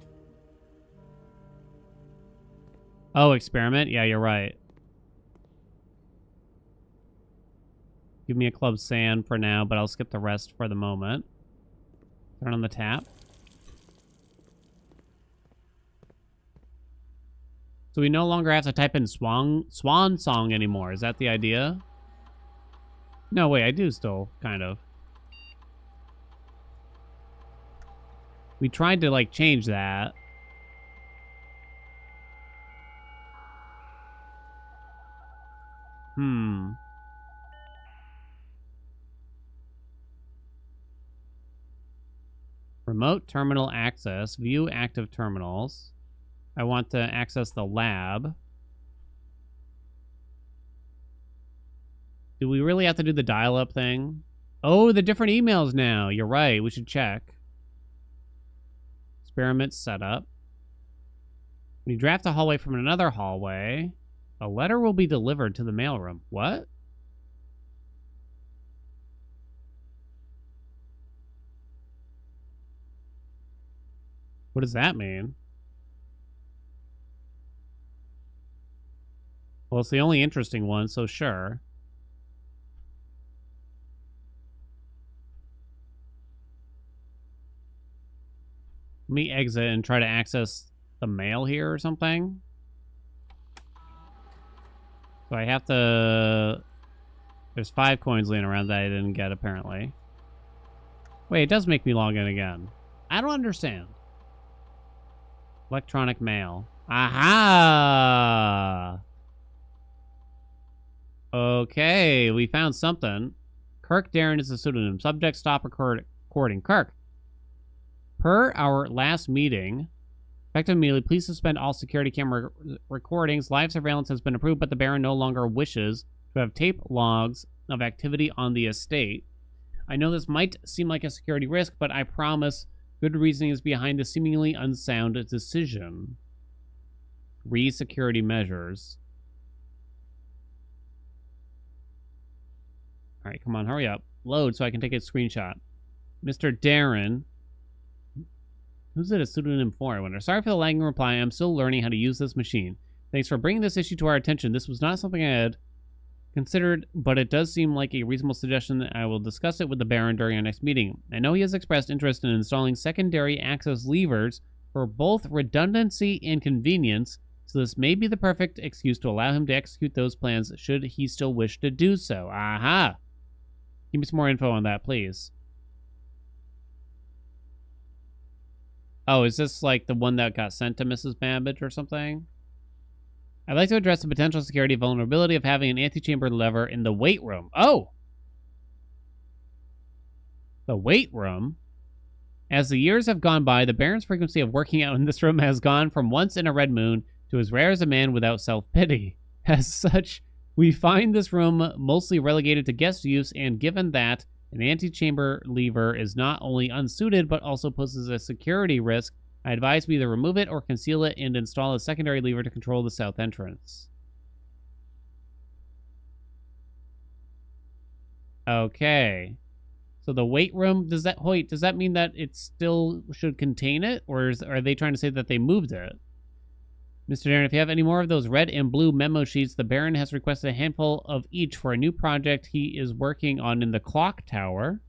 Oh, experiment? Yeah, you're right. Give me a club sand for now, but I'll skip the rest for the moment. Turn on the tap. So we no longer have to type in swan song anymore. Is that the idea? No, wait, I do still, kind of. We tried to, like, change that. Remote terminal access. View active terminals. I want to access the lab. Do we really have to do the dial-up thing? Oh, the different emails now. You're right. We should check. Experiment setup. When you draft a hallway from another hallway, a letter will be delivered to the mailroom. What? What does that mean? Well, it's the only interesting one, so sure. Let me exit and try to access the mail here or something. So I have to... There's 5 coins laying around that I didn't get, apparently. Wait, it does make me log in again. I don't understand. Electronic mail. Aha! Okay, we found something. Kirk Darren is a pseudonym. Subject, stop recording. Kirk. Per our last meeting, effective immediately, please suspend all security camera recordings. Live surveillance has been approved, but the Baron no longer wishes to have tape logs of activity on the estate. I know this might seem like a security risk, but I promise good reasoning is behind the seemingly unsound decision. Re-security measures. All right, come on, hurry up. Load so I can take a screenshot. Mr. Darren. Who's it a pseudonym for, I wonder? Sorry for the lagging reply. I'm still learning how to use this machine. Thanks for bringing this issue to our attention. This was not something I had considered, but it does seem like a reasonable suggestion. I will discuss it with the Baron during our next meeting. I know he has expressed interest in installing secondary access levers for both redundancy and convenience, so this may be the perfect excuse to allow him to execute those plans should he still wish to do so. Aha! Give me some more info on that, please. Oh, is this like the one that got sent to Mrs. Babbage or something? I'd like to address the potential security vulnerability of having an antechamber lever in the weight room. Oh! The weight room? As the years have gone by, the Baron's frequency of working out in this room has gone from once in a red moon to as rare as a man without self-pity. As such, we find this room mostly relegated to guest use, and given that an antechamber lever is not only unsuited but also poses a security risk, I advise we either remove it or conceal it and install a secondary lever to control the south entrance. Okay. So the weight room, does that mean that it still should contain it? Or are they trying to say that they moved it? Mr. Darren, if you have any more of those red and blue memo sheets, the Baron has requested a handful of each for a new project he is working on in the clock tower.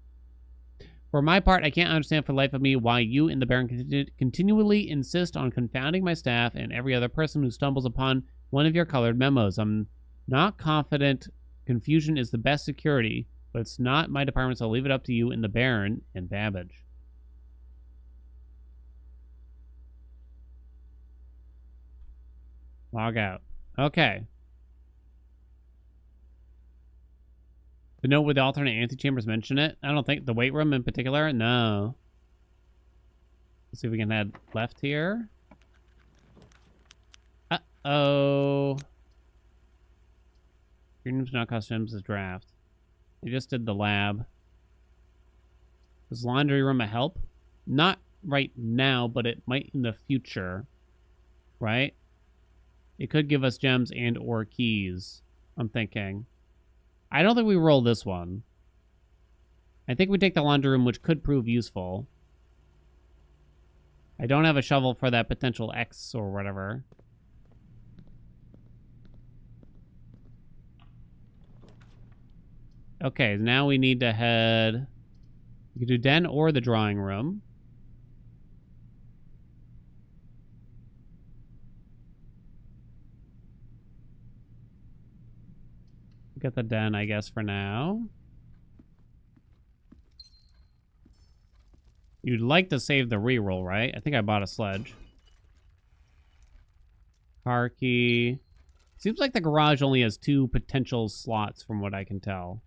For my part, I can't understand for the life of me why you and the Baron continually insist on confounding my staff and every other person who stumbles upon one of your colored memos. I'm not confident confusion is the best security, but it's not my department, so I'll leave it up to you and the Baron and Babbage. Log out. Okay. The note with the alternate antechambers mention it? I don't think the weight room in particular. No. Let's see if we can head left here. Uh-oh. Your name's not costumes is draft. They just did the lab. Is laundry room a help? Not right now, but it might in the future. Right? It could give us gems and or keys, I'm thinking. I don't think we roll this one. I think we take the laundry room, which could prove useful. I don't have a shovel for that potential X or whatever. Okay, now we need to head... We could do den or the drawing room. Get the den, I guess, for now. You'd like to save the reroll, right? I think I bought a sledge. Car key. Seems like the garage only has 2 potential slots from what I can tell.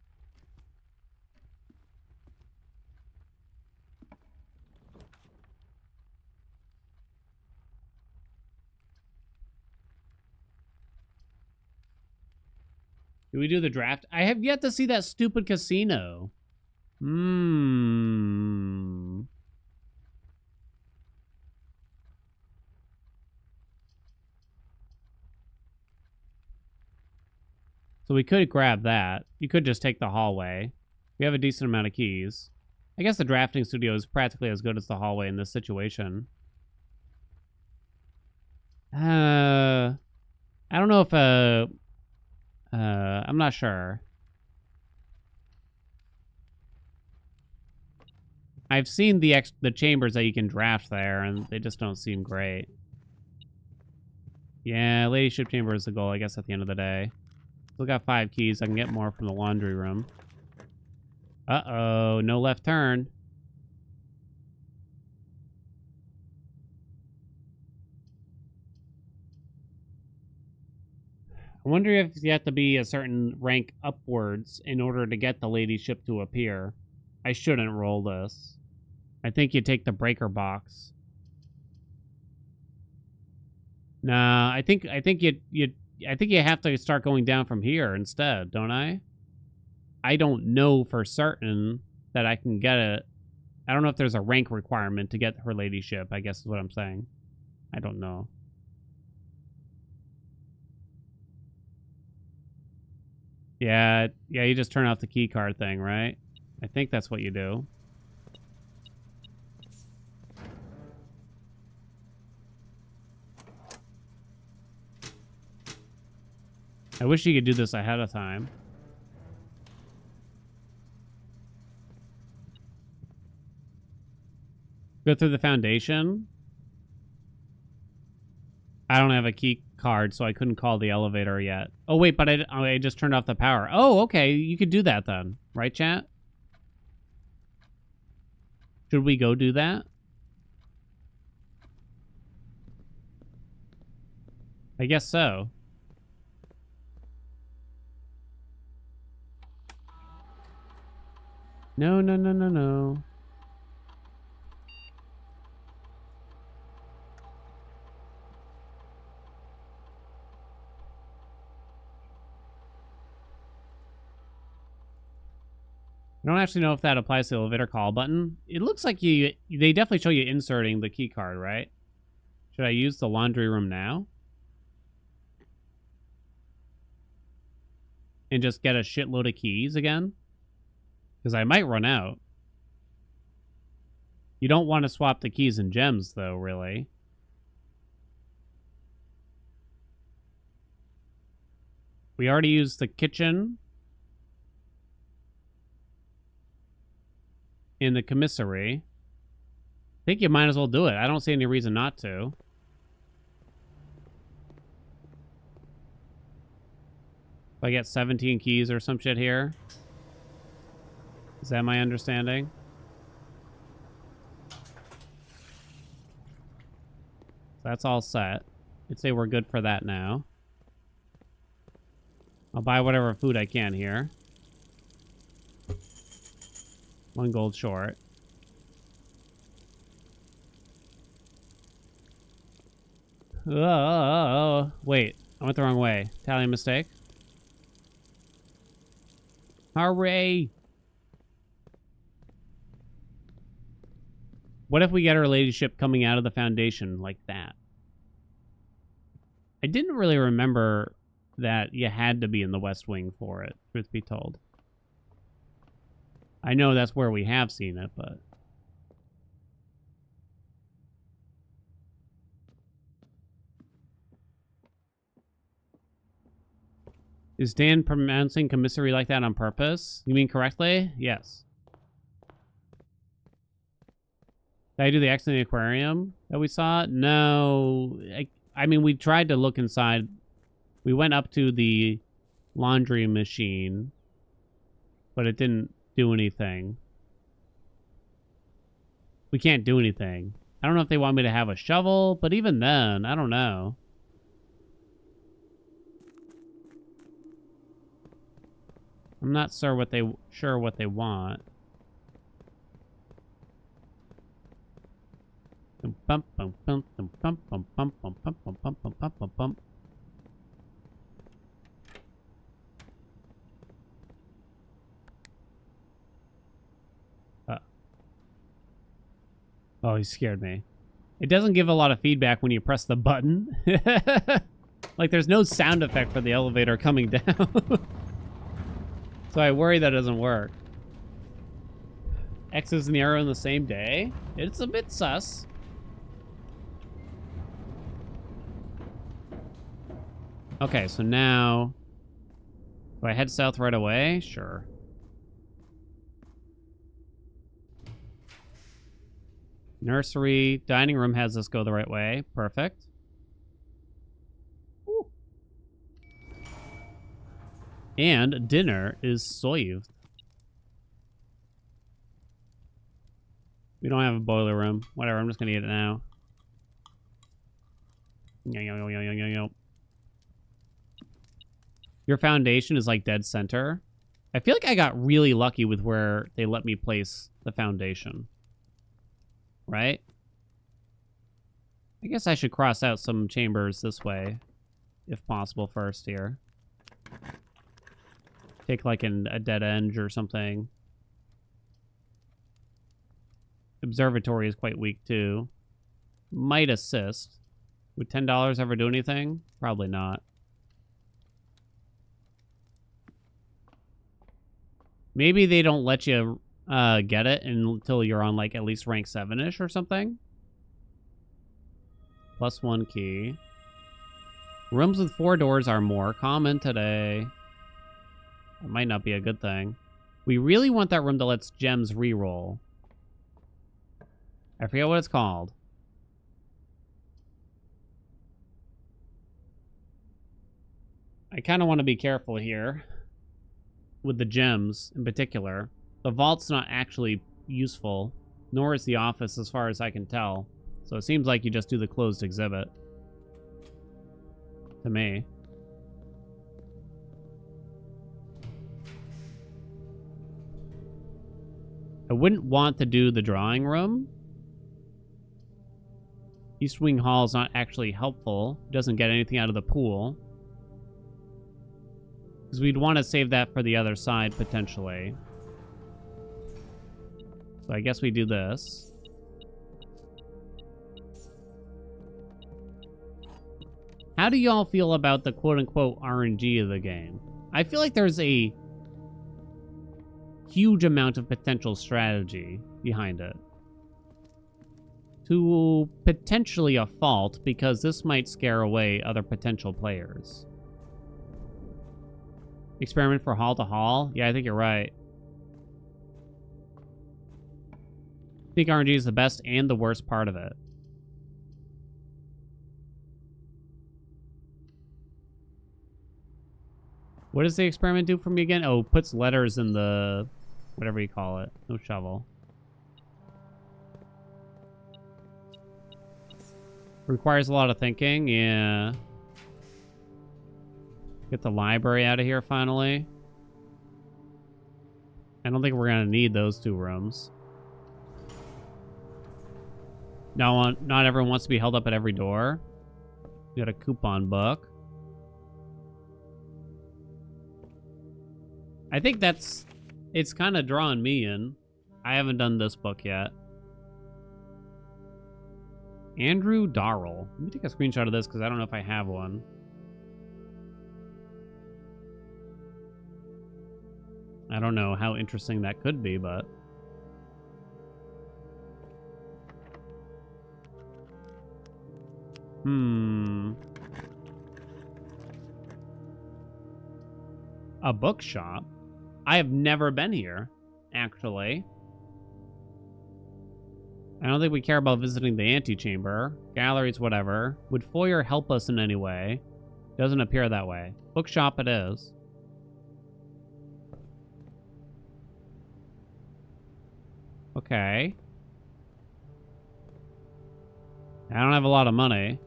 Do we do the draft? I have yet to see that stupid casino. So we could grab that. You could just take the hallway. We have a decent amount of keys. I guess the drafting studio is practically as good as the hallway in this situation. I don't know if I'm not sure. I've seen the chambers that you can draft there, and they just don't seem great. Yeah, ladyship chamber is the goal, I guess, at the end of the day. Still got 5 keys. I can get more from the laundry room. Uh-oh, no left turn. I wonder if you have to be a certain rank upwards in order to get the ladyship to appear. I shouldn't roll this. I think you take the breaker box. Nah, I think you have to start going down from here instead, don't I? I don't know for certain that I can get it. I don't know if there's a rank requirement to get her ladyship, I guess is what I'm saying. I don't know. Yeah, you just turn off the key card thing, right? I think that's what you do. I wish you could do this ahead of time. Go through the foundation. I don't have a key card, so I couldn't call the elevator yet. Oh, wait, but I just turned off the power. Oh, okay, you could do that then. Right, chat? Should we go do that? I guess so. No, no, no, no, no. I don't actually know if that applies to the elevator call button. It looks like they definitely show you inserting the key card, right? Should I use the laundry room now? And just get a shitload of keys again? Because I might run out. You don't want to swap the keys and gems, though, really. We already used the kitchen. In the commissary. I think you might as well do it. I don't see any reason not to. If I get 17 keys or some shit here. Is that my understanding? That's all set. I'd say we're good for that now. I'll buy whatever food I can here. 1 gold short. Oh, wait. I went the wrong way. Italian mistake. Hooray! What if we get our ladyship coming out of the foundation like that? I didn't really remember that you had to be in the West Wing for it, truth be told. I know that's where we have seen it, but... Is Dan pronouncing commissary like that on purpose? You mean correctly? Yes. Did I do the X in the aquarium that we saw? No. I mean, we tried to look inside. We went up to the laundry machine, but it didn't do anything. We can't do anything. I don't know if they want me to have a shovel, but even then, I don't know. I'm not sure what they want. Oh, he scared me. It doesn't give a lot of feedback when you press the button. Like, there's no sound effect for the elevator coming down. So I worry that doesn't work. X's and the arrow in the same day? It's a bit sus. Okay, so now... Do I head south right away? Sure. Nursery. Dining room has us go the right way. Perfect. Ooh. And dinner is soyeved. We don't have a boiler room. Whatever, I'm just gonna eat it now. Your foundation is like dead center. I feel like I got really lucky with where they let me place the foundation. Right? I guess I should cross out some chambers this way, if possible, first here. Take like a dead end or something. Observatory is quite weak too. Might assist. Would $10 ever do anything? Probably not. Maybe they don't let you get it until you're on like at least rank 7-ish or something. +1 key. Rooms with 4 doors are more common today. That might not be a good thing. We really want that room that lets gems reroll. I forget what it's called. I kind of want to be careful here with the gems in particular. The vault's not actually useful, nor is the office as far as I can tell. So it seems like you just do the closed exhibit. To me. I wouldn't want to do the drawing room. East Wing Hall is not actually helpful. Doesn't get anything out of the pool. Because we'd want to save that for the other side, potentially. So I guess we do this. How do y'all feel about the quote-unquote RNG of the game? I feel like there's a huge amount of potential strategy behind it. To potentially a fault, because this might scare away other potential players. Experiment for hall to hall? Yeah, I think you're right. I think RNG is the best and the worst part of it. What does the experiment do for me again? Oh, puts letters in the... whatever you call it. No shovel. Requires a lot of thinking, yeah. Get the library out of here, finally. I don't think we're gonna need those 2 rooms. No, not everyone wants to be held up at every door. We got a coupon book. I think it's kind of drawing me in. I haven't done this book yet. Andrew Darrell. Let me take a screenshot of this because I don't know if I have one. I don't know how interesting that could be, but... A bookshop? I have never been here, actually. I don't think we care about visiting the antechamber. Galleries, whatever. Would Foyer help us in any way? Doesn't appear that way. Bookshop it is. Okay. I don't have a lot of money.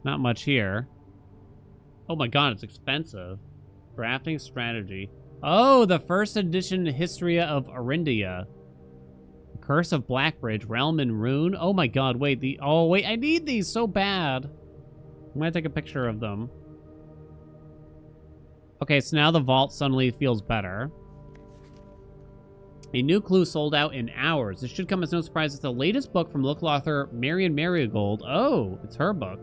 Not much here. Oh my god, it's expensive. Drafting strategy. Oh, the first edition Historia of Arindia. Curse of Blackbridge, Realm and Rune. Oh my god, wait, oh wait, I need these so bad. I'm gonna take a picture of them. Okay, so now the vault suddenly feels better. A new clue sold out in hours. This should come as no surprise. It's the latest book from local author Marion Marigold. Oh, it's her book.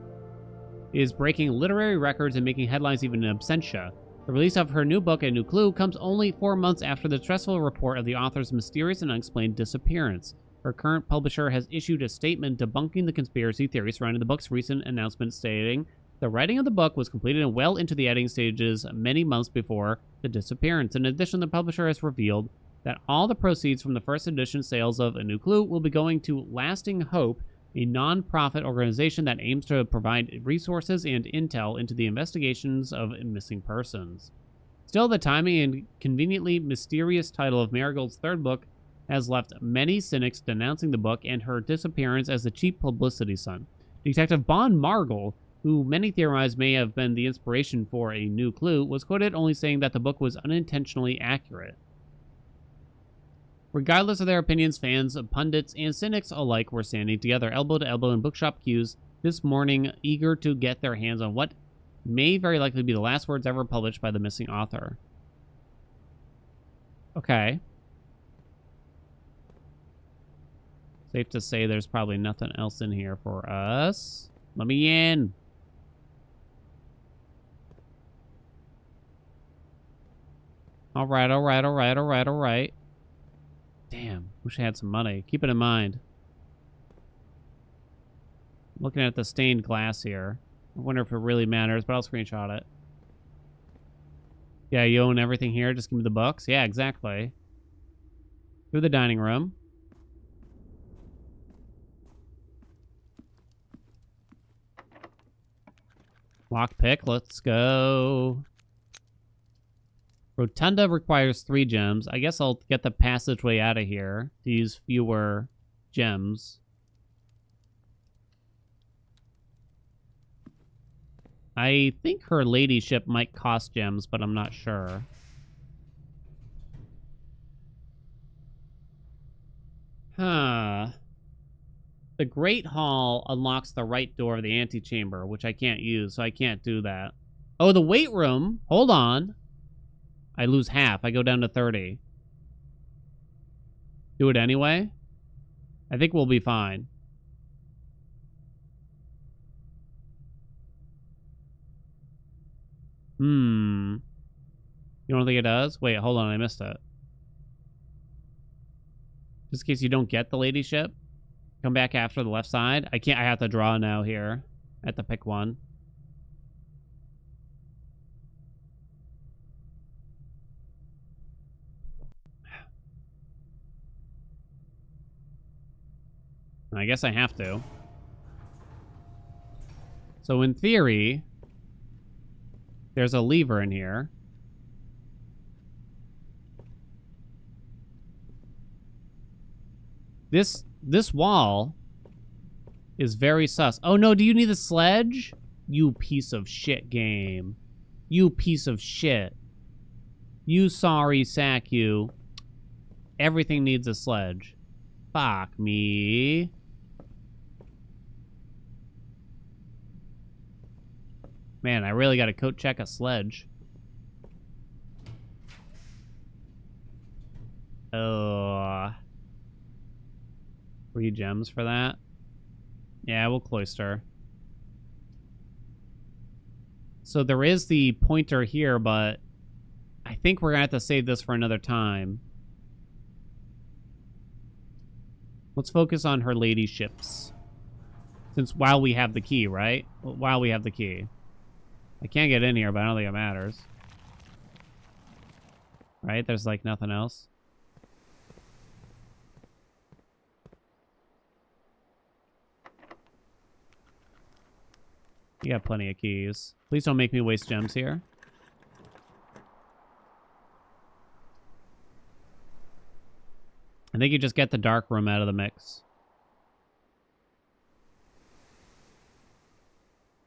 It is breaking literary records and making headlines even in absentia. The release of her new book, A New Clue, comes only 4 months after the stressful report of the author's mysterious and unexplained disappearance. Her current publisher has issued a statement debunking the conspiracy theory surrounding the book's recent announcement, stating, the writing of the book was completed and well into the editing stages many months before the disappearance. In addition, the publisher has revealed that all the proceeds from the first edition sales of A New Clue will be going to Lasting Hope, a non-profit organization that aims to provide resources and intel into the investigations of missing persons. Still, the timing and conveniently mysterious title of Marigold's third book has left many cynics denouncing the book and her disappearance as a cheap publicity stunt. Detective Bon Margle, who many theorize may have been the inspiration for A New Clue, was quoted only saying that the book was unintentionally accurate. Regardless of their opinions, fans, pundits, and cynics alike were standing together, elbow to elbow in bookshop queues this morning, eager to get their hands on what may very likely be the last words ever published by the missing author. Okay. Safe to say there's probably nothing else in here for us. Let me in. All right, all right, all right, all right, all right. Damn, wish I had some money. Keep it in mind. I'm looking at the stained glass here. I wonder if it really matters, but I'll screenshot it. Yeah, you own everything here. Just give me the books. Yeah, exactly. Through the dining room. Lockpick, let's go. Rotunda requires 3 gems. I guess I'll get the passageway out of here to use fewer gems. I think her ladyship might cost gems, but I'm not sure. Huh. The Great Hall unlocks the right door of the antechamber, which I can't use, so I can't do that. Oh, the weight room. Hold on. I lose half. I go down to 30. Do it anyway? I think we'll be fine. You don't think it does? Wait, hold on. I missed it. Just in case you don't get the ladyship, come back after the left side. I can't. I have to draw now here. I have to pick one. I guess I have to. So in theory, there's a lever in here. This wall is very sus. Oh no, do you need a sledge? You piece of shit game. You piece of shit. You sorry sack you. Everything needs a sledge. Fuck me. Man, I really gotta coat check a sledge. Oh. 3 gems for that? Yeah, we'll cloister. So there is the pointer here, but I think we're going to have to save this for another time. Let's focus on her ladyships. Since while we have the key, right? While we have the key. I can't get in here, but I don't think it matters. Right? There's like nothing else. You got plenty of keys. Please don't make me waste gems here. I think you just get the dark room out of the mix.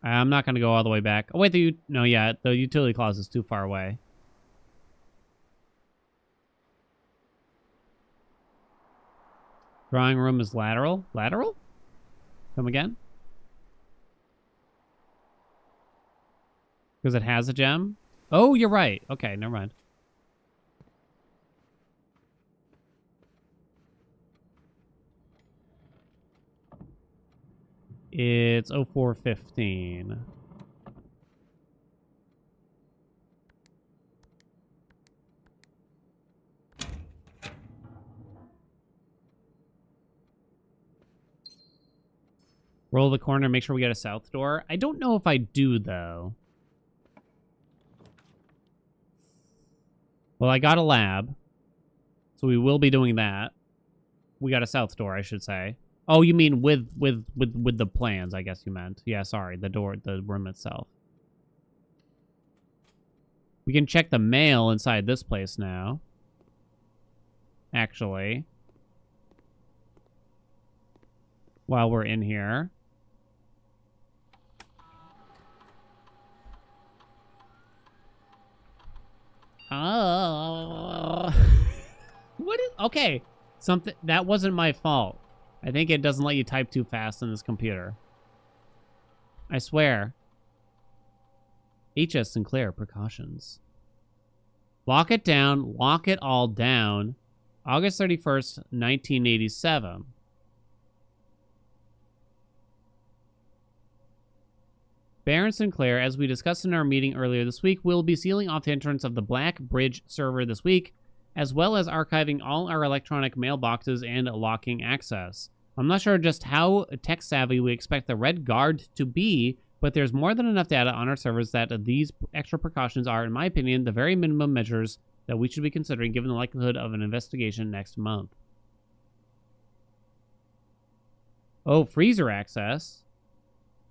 I'm not going to go all the way back. Oh, wait, the utility closet is too far away. Drawing room is lateral? Lateral? Come again? Because it has a gem? Oh, you're right. Okay, never mind. It's 0415. Roll the corner, make sure we get a south door. I don't know if I do, though. Well, I got a lab. So we will be doing that. We got a south door, I should say. Oh, you mean with the plans, I guess you meant. Yeah, sorry, the door, the room itself. We can check the mail inside this place now. Actually. While we're in here. Oh. What is... Okay. Something... That wasn't my fault. I think it doesn't let you type too fast on this computer. I swear. H.S. Sinclair, precautions. Lock it down. Lock it all down. August 31st, 1987. Baron Sinclair, as we discussed in our meeting earlier this week, will be sealing off the entrance of the Black Bridge server this week, as well as archiving all our electronic mailboxes and locking access. I'm not sure just how tech-savvy we expect the Red Guard to be, but there's more than enough data on our servers that these extra precautions are, in my opinion, the very minimum measures that we should be considering given the likelihood of an investigation next month. Oh, freezer access.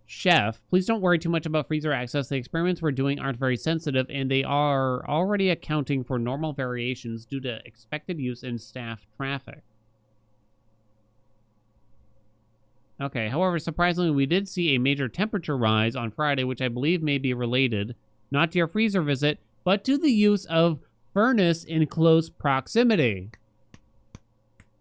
Chef, please don't worry too much about freezer access. The experiments we're doing aren't very sensitive, and they are already accounting for normal variations due to expected use in staff traffic. Okay, however, surprisingly, we did see a major temperature rise on Friday, which I believe may be related, not to your freezer visit, but to the use of furnace in close proximity.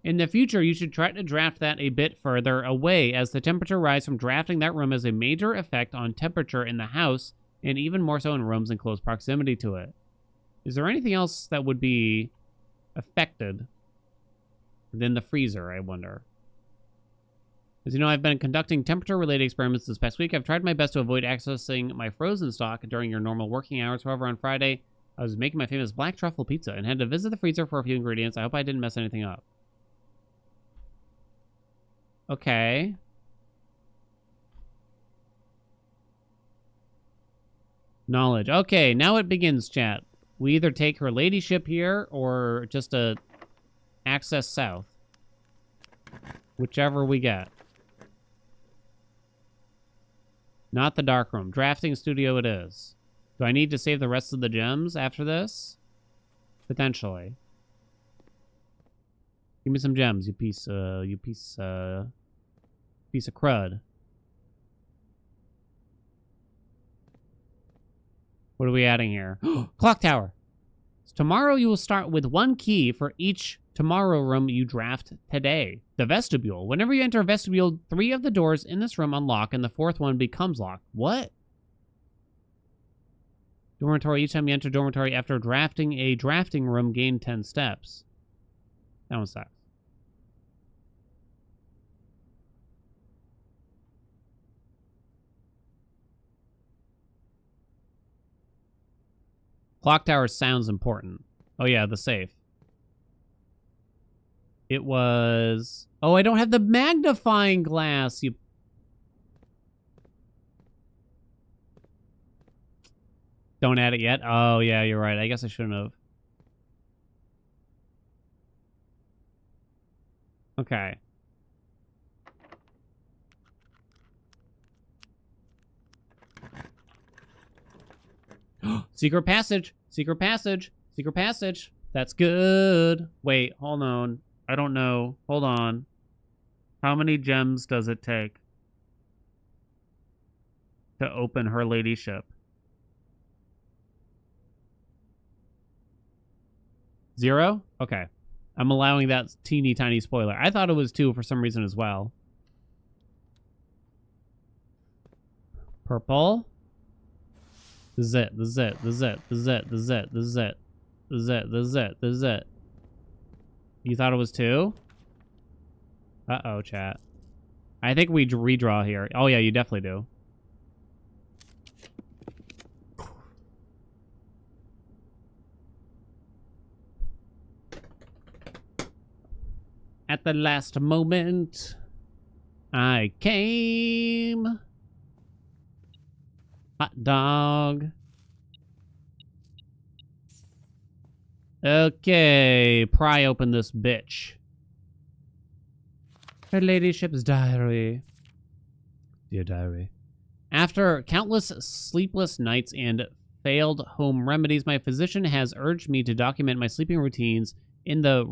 In the future, you should try to draft that a bit further away, as the temperature rise from drafting that room has a major effect on temperature in the house, and even more so in rooms in close proximity to it. Is there anything else that would be affected than the freezer, I wonder? As you know, I've been conducting temperature-related experiments this past week. I've tried my best to avoid accessing my frozen stock during your normal working hours. However, on Friday, I was making my famous black truffle pizza and had to visit the freezer for a few ingredients. I hope I didn't mess anything up. Okay. Knowledge. Okay, now it begins, chat. We either take her ladyship here or just a access south. Whichever we get. Not the dark room. Drafting studio it is. Do I need to save the rest of the gems after this? Potentially. Give me some gems, you piece of crud. What are we adding here? Clock tower. So tomorrow you will start with one key for each tomorrow room you draft today. The vestibule. Whenever you enter a vestibule, 3 of the doors in this room unlock and the 4th one becomes locked. What? Dormitory. Each time you enter dormitory after drafting a drafting room, gain 10 steps. That one sucks. Clock tower sounds important. Oh, yeah, the safe. It was... Oh, I don't have the magnifying glass, you... Don't add it yet? Oh, yeah, you're right. I guess I shouldn't have. Okay. Secret passage! Secret passage! Secret passage! That's good! Wait, hold on. I don't know. Hold on. How many gems does it take to open her ladyship? 0? Okay. I'm allowing that teeny tiny spoiler. I thought it was 2 for some reason as well. Purple. This is it. This is it. This is it. This is it. This is it. This is it. This is it. This is it. This is it. You thought it was 2? Uh-oh, chat. I think we redraw here. Oh, yeah, you definitely do. At the last moment, I came. Hot dog. Okay, pry open this bitch. Her ladyship's diary. Dear diary. After countless sleepless nights and failed home remedies, my physician has urged me to document my sleeping routines in the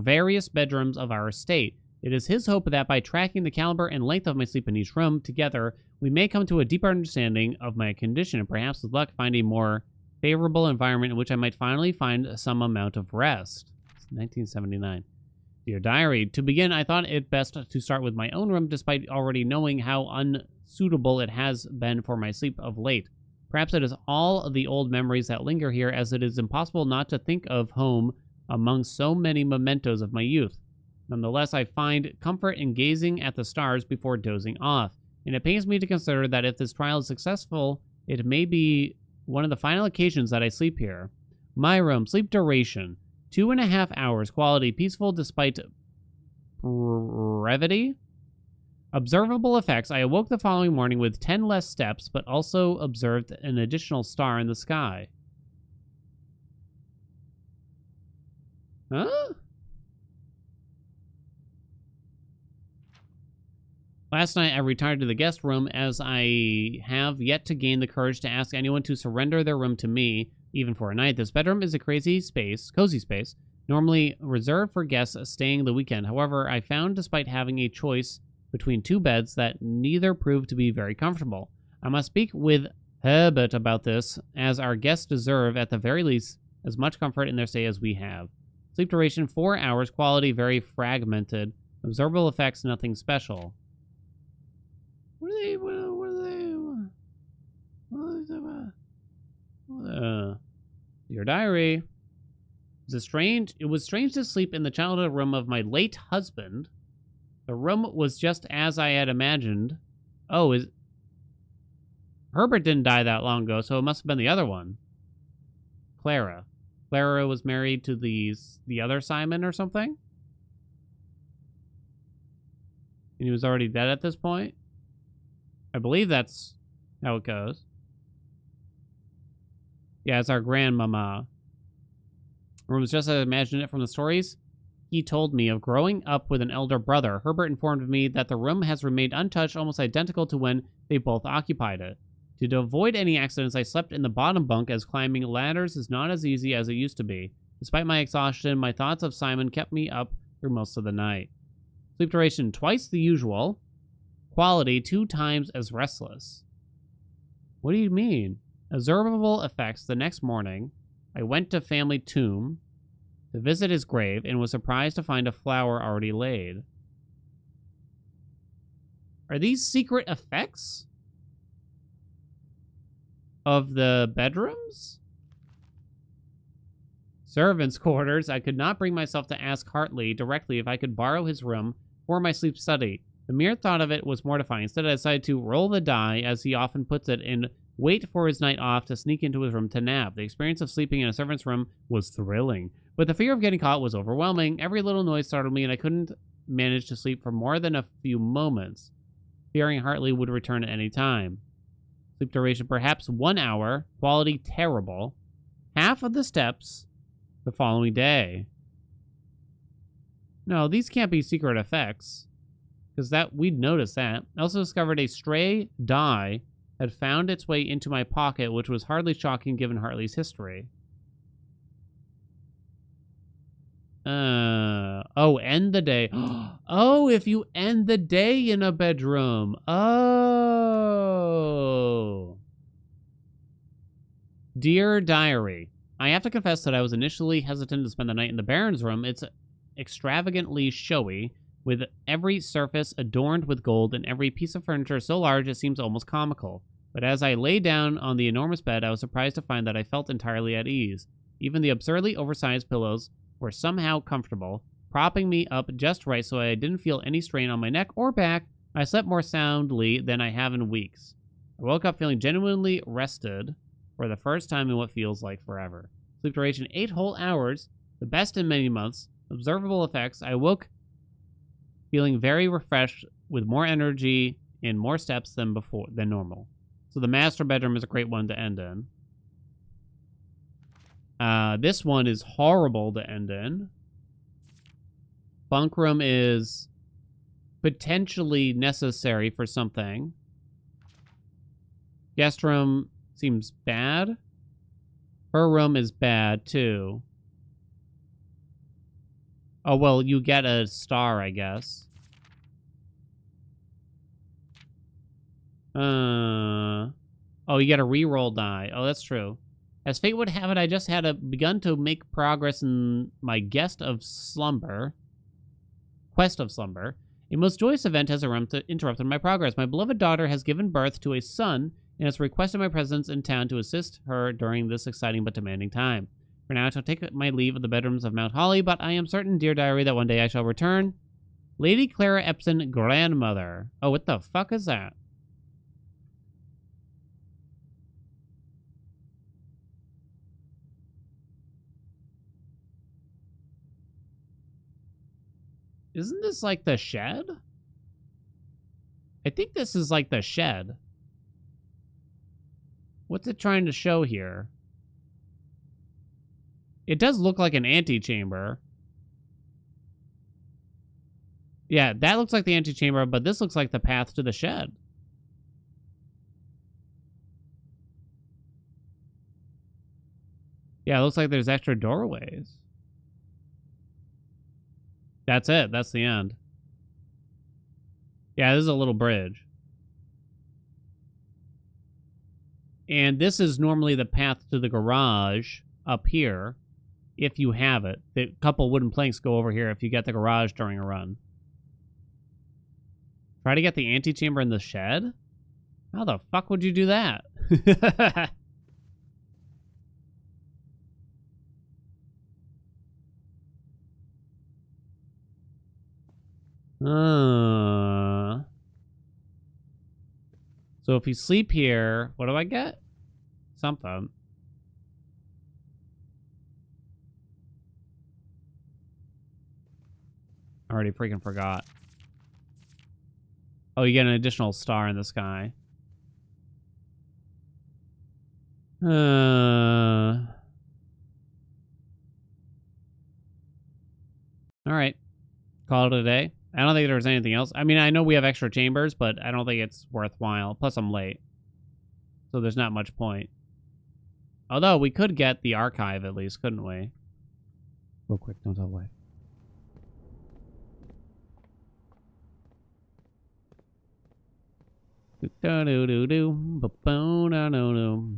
various bedrooms of our estate. It is his hope that by tracking the caliber and length of my sleep in each room together, we may come to a deeper understanding of my condition and perhaps with luck find a more favorable environment in which I might finally find some amount of rest. It's 1979. Dear diary, to begin, I thought it best to start with my own room despite already knowing how unsuitable it has been for my sleep of late. Perhaps it is all of the old memories that linger here, as it is impossible not to think of home among so many mementos of my youth. Nonetheless, I find comfort in gazing at the stars before dozing off, and it pains me to consider that if this trial is successful, it may be one of the final occasions that I sleep here. My room, sleep duration, 2.5 hours, quality, peaceful despite brevity. Observable effects, I awoke the following morning with 10 less steps, but also observed an additional star in the sky. Huh? Last night, I retired to the guest room as I have yet to gain the courage to ask anyone to surrender their room to me, even for a night. This bedroom is a cozy space, normally reserved for guests staying the weekend. However, I found, despite having a choice between 2 beds, that neither proved to be very comfortable. I must speak with Herbert about this, as our guests deserve, at the very least, as much comfort in their stay as we have. Sleep duration, 4 hours. Quality, very fragmented. Observable effects, nothing special. Your diary. It was strange to sleep in the childhood room of my late husband. The room was just as I had imagined. Oh, Herbert didn't die that long ago, so it must have been the other one. Clara. Clara was married to the other Simon or something? And he was already dead at this point? I believe that's how it goes. Yeah, it's our grandmama. Or it was just as I imagined it from the stories he told me of growing up with an elder brother. Herbert informed me that the room has remained untouched, almost identical to when they both occupied it. To avoid any accidents, I slept in the bottom bunk, as climbing ladders is not as easy as it used to be. Despite my exhaustion, my thoughts of Simon kept me up through most of the night. Sleep duration, twice the usual. Quality, 2 times as restless. What do you mean? Observable effects, the next morning, I went to family tomb to visit his grave and was surprised to find a flower already laid. Are these secret effects of the bedrooms? Servants' quarters. I could not bring myself to ask Hartley directly if I could borrow his room for my sleep study. The mere thought of it was mortifying. Instead, I decided to roll the die, as he often puts it, and wait for his night off to sneak into his room to nap. The experience of sleeping in a servant's room was thrilling, but the fear of getting caught was overwhelming. Every little noise startled me, and I couldn't manage to sleep for more than a few moments, fearing Hartley would return at any time. Sleep duration perhaps 1 hour, quality terrible. Half of the steps the following day. No, these can't be secret effects, because that we'd notice that. I also discovered a stray die had found its way into my pocket, which was hardly shocking given Hartley's history. Oh, end the day. Oh, if you end the day in a bedroom. Oh. Dear Diary, I have to confess that I was initially hesitant to spend the night in the Baron's room. It's extravagantly showy, with every surface adorned with gold and every piece of furniture so large it seems almost comical. But as I lay down on the enormous bed, I was surprised to find that I felt entirely at ease. Even the absurdly oversized pillows were somehow comfortable, propping me up just right so I didn't feel any strain on my neck or back. I slept more soundly than I have in weeks. I woke up feeling genuinely rested for the first time in what feels like forever. Sleep duration 8 whole hours, the best in many months. Observable effects, I woke feeling very refreshed with more energy and more steps than normal. So the master bedroom is a great one to end in. This one is horrible to end in. Bunk room is potentially necessary for something. Guest room seems bad. Her room is bad, too. Oh, well, you get a star, I guess. Oh, you get a reroll die. Oh, that's true. As fate would have it, I just had begun to make progress in my quest of slumber. A most joyous event has interrupted my progress. My beloved daughter has given birth to a son and has requested my presence in town to assist her during this exciting but demanding time. For now, I shall take my leave of the bedrooms of Mount Holly, but I am certain, dear diary, that one day I shall return. Lady Clara Epson, grandmother. Oh, what the fuck is that? Isn't this like the shed? I think this is like the shed. What's it trying to show here? It does look like an antechamber. Yeah, that looks like the antechamber, but this looks like the path to the shed. Yeah, it looks like there's extra doorways. That's it. That's the end. Yeah, this is a little bridge. And this is normally the path to the garage up here, if you have it. The couple wooden planks go over here if you get the garage during a run. Try to get the antechamber in the shed? How the fuck would you do that? So if you sleep here, what do I get? Something. I already freaking forgot. Oh, you get an additional star in the sky. Alright. Call it a day. I don't think there's anything else. I mean, I know we have extra chambers, but I don't think it's worthwhile. Plus, I'm late. So there's not much point. Although, we could get the archive at least, couldn't we? Real quick, don't tell away. Do-do-do-do-do. Ba-bo-do-do-do.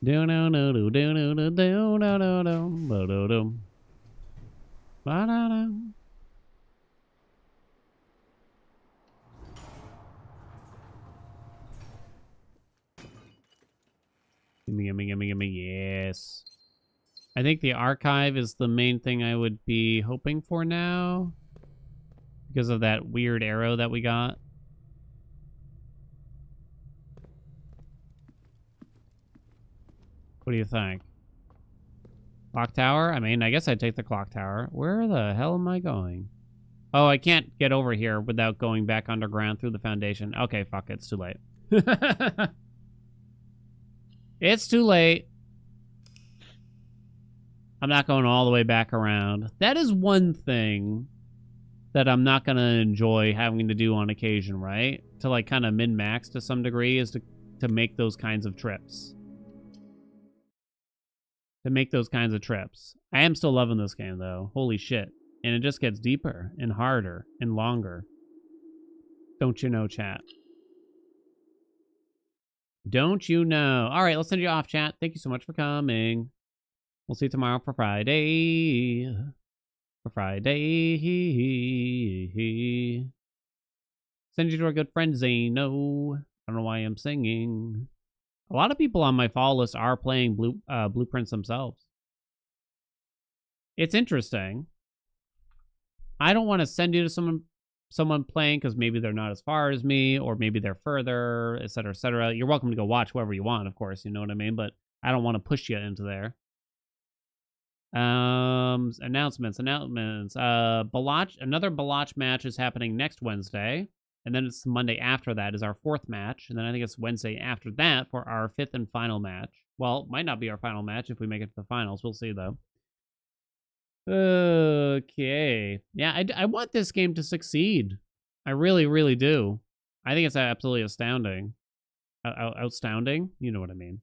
Do-do-do-do-do-do-do-do-do-do. Ba-do-do. Ba-da-da. Gimme, yes. I think the archive is the main thing I would be hoping for now. Because of that weird arrow that we got. What do you think? Clock tower? I mean, I guess I'd take the clock tower. Where the hell am I going? Oh, I can't get over here without going back underground through the foundation. Okay, fuck it. It's too late. It's too late. I'm not going all the way back around. That is one thing that I'm not going to enjoy having to do on occasion, right? To like kind of min-max to some degree is to make those kinds of trips. I am still loving this game, though. Holy shit. And it just gets deeper and harder and longer. Don't you know, chat? Don't you know? All right, let's send you off, chat. Thank you so much for coming. We'll see you tomorrow for Friday. Send you to our good friend Zeno. I don't know why I'm singing. A lot of people on my follow list are playing Blueprints themselves. It's interesting. I don't want to send you to someone playing because maybe they're not as far as me, or maybe they're further, etc., etc. You're welcome to go watch whoever you want, of course, you know what I mean? But I don't want to push you into there. Announcements. Another Balach match is happening next Wednesday. And then it's Monday after that is our 4th match. And then I think it's Wednesday after that for our 5th and final match. Well, it might not be our final match if we make it to the finals. We'll see, though. Okay. Yeah, I want this game to succeed. I really, really do. I think it's absolutely astounding. Outstanding? You know what I mean.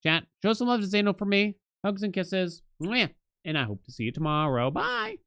Chat, show some love to Zeno for me. Hugs and kisses. Mwah. And I hope to see you tomorrow. Bye.